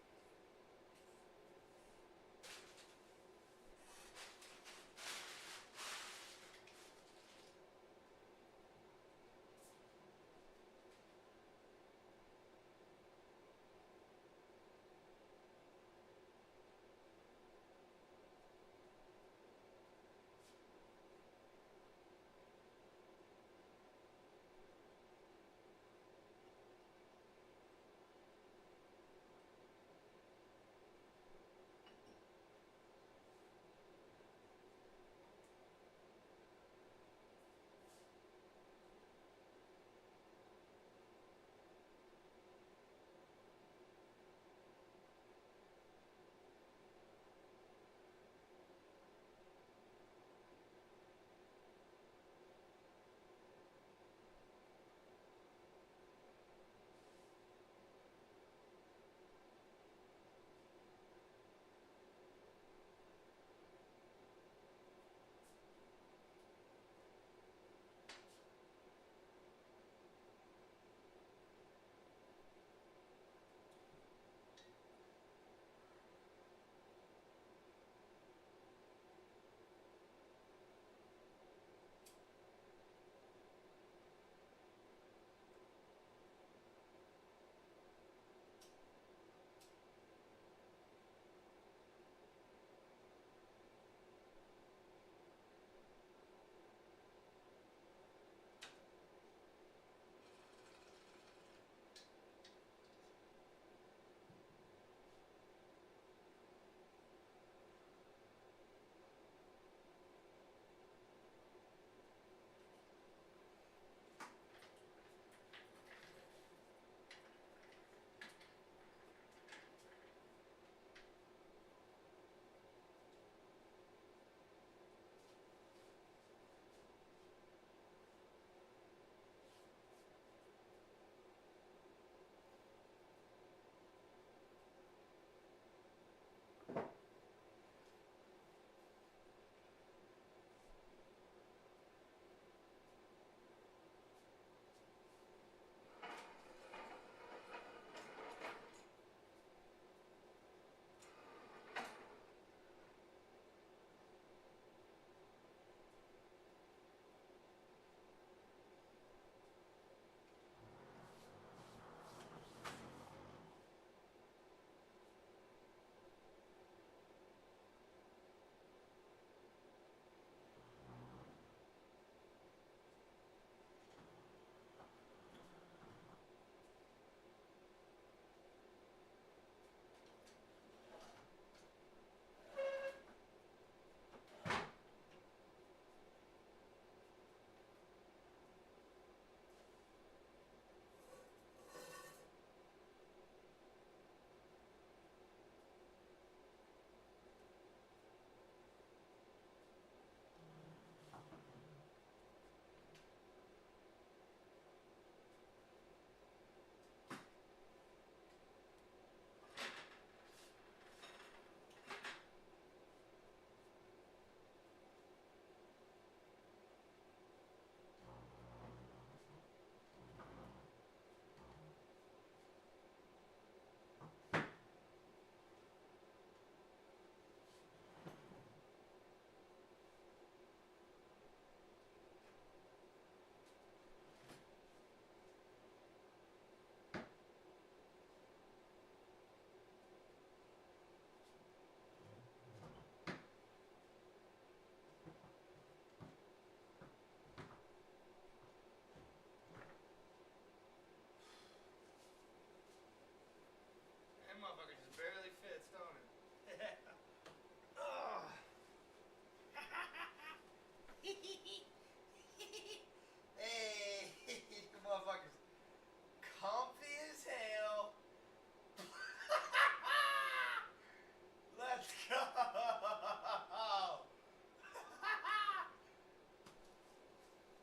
[SPEAKER 1] go!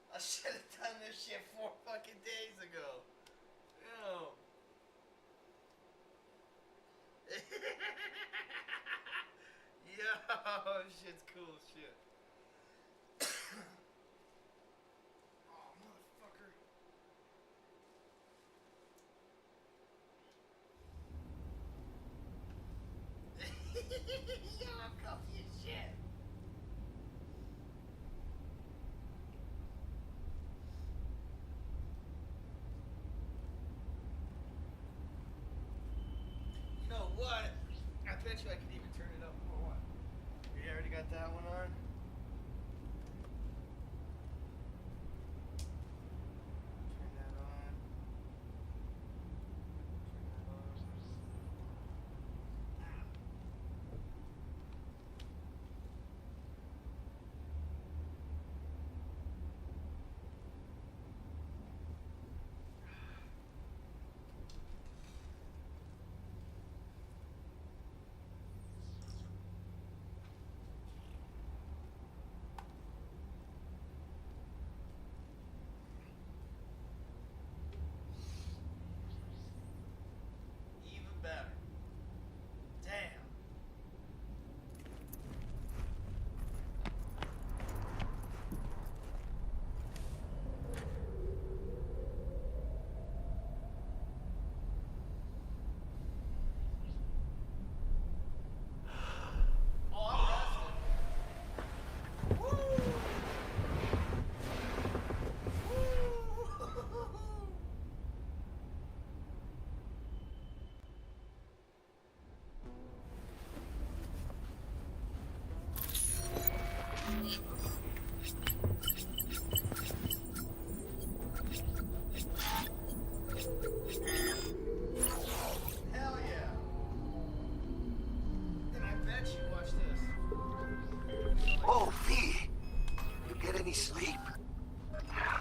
[SPEAKER 1] I should have done this shit 4 fucking days ago. Yo. Yo, shit's cool as shit. Oh, motherfucker. Yo, I'm comfy as shit. You know what? I bet you I could even turn it up more. What? You already got that one on? Turn that on. Even better. Damn. Oh, I'm rested. Woo! Woo! Hell yeah. And I bet you watch this.
[SPEAKER 2] Oh, V. You get any sleep?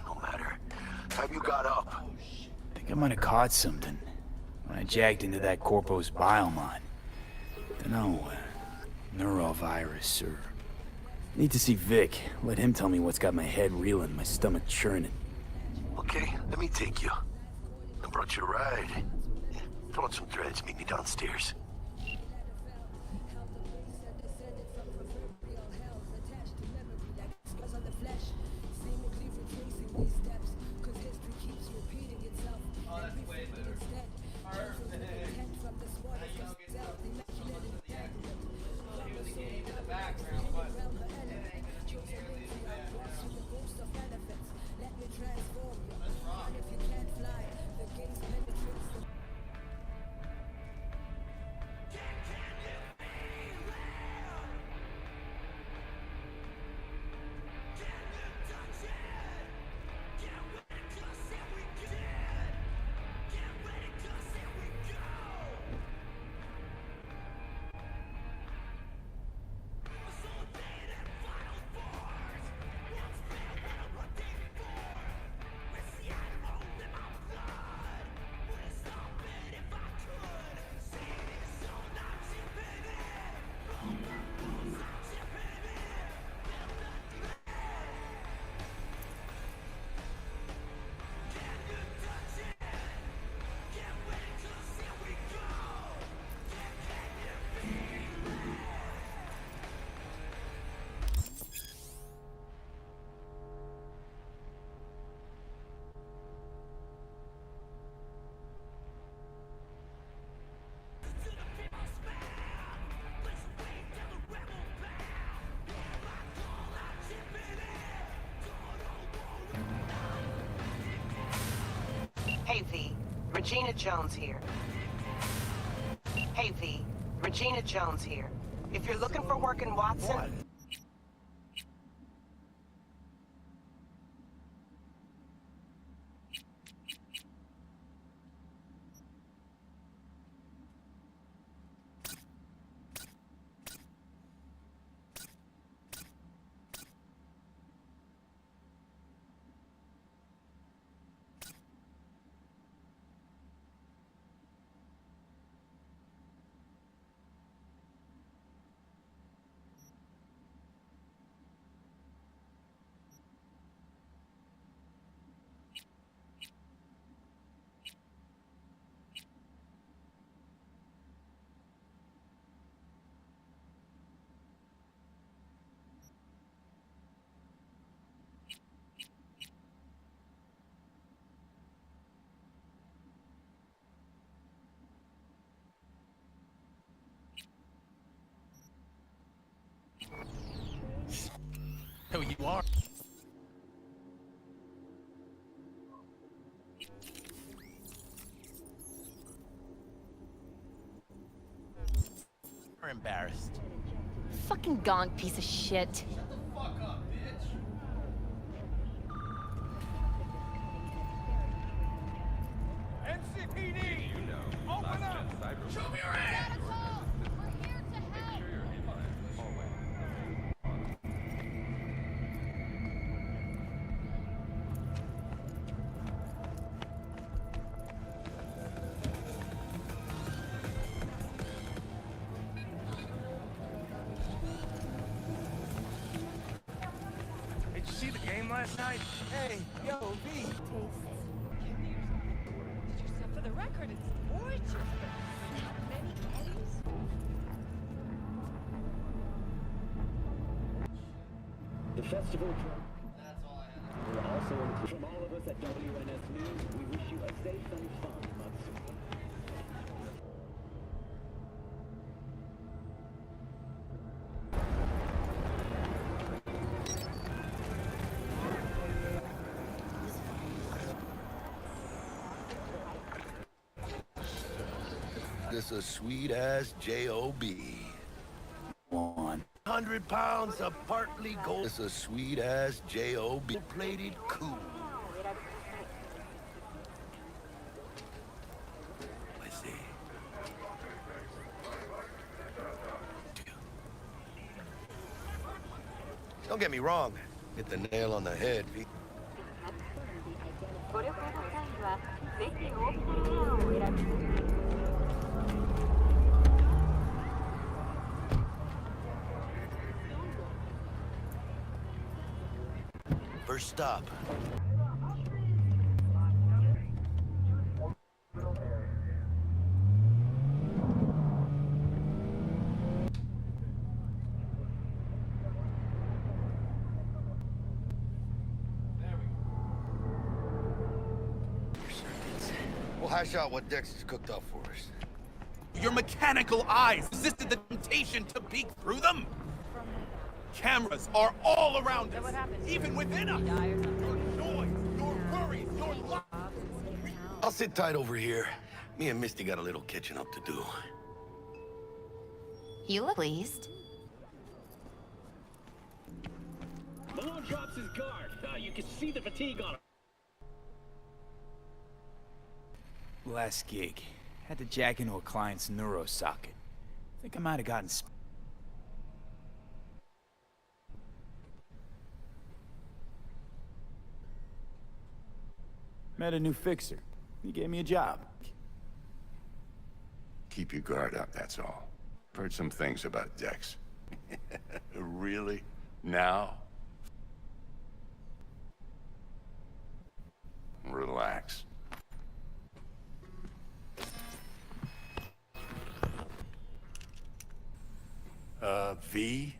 [SPEAKER 2] No matter. Time you got up.
[SPEAKER 21] I think I might have caught something when I jacked into that Corpo's biomon. Dunno, neurovirus or... Need to see Vic. Let him tell me what's got my head reeling, my stomach churning.
[SPEAKER 2] Okay, let me take you. I brought you a ride. Throw on some threads, meet me downstairs.
[SPEAKER 1] Oh, that's way better. Perfect. Now you don't get so much of the action. Still hear the game in the background, but it ain't gonna be nearly as bad now. Let's rock.
[SPEAKER 3] Hey V, Regina Jones here. Hey V, Regina Jones here. If you're looking for work in Watson...
[SPEAKER 5] you are. We're embarrassed.
[SPEAKER 14] Fucking gong piece of shit.
[SPEAKER 5] NCPD! Open up! Show me your hand! Did you see the game last night? Hey, yo, V!
[SPEAKER 10] For the record, it's gorgeous. Many Emmys.
[SPEAKER 24] The festival. We're also from all of us at WNS News. We wish you a safe and fun monsoon.
[SPEAKER 2] This a sweet-ass J.O.B.
[SPEAKER 21] 100
[SPEAKER 2] pounds of partly gold. This a sweet-ass J.O.B. plated cool. I see. Don't get me wrong. Hit the nail on the head, V. First stop. We'll hash out what Dex has cooked up for us.
[SPEAKER 5] Your mechanical eyes resisted the temptation to peek through them? Cameras are all around us, even within us. Your noise, your worries, your lies.
[SPEAKER 2] I'll sit tight over here. Me and Misty got a little catching up to do.
[SPEAKER 14] You look pleased.
[SPEAKER 24] Malone drops his guard. You can see the fatigue on him.
[SPEAKER 21] Last gig. Had to jack into a client's neuro socket. Think I might have gotten met a new fixer. He gave me a job.
[SPEAKER 12] Keep your guard up, that's all. Heard some things about Dex. Really? Now? Relax. V?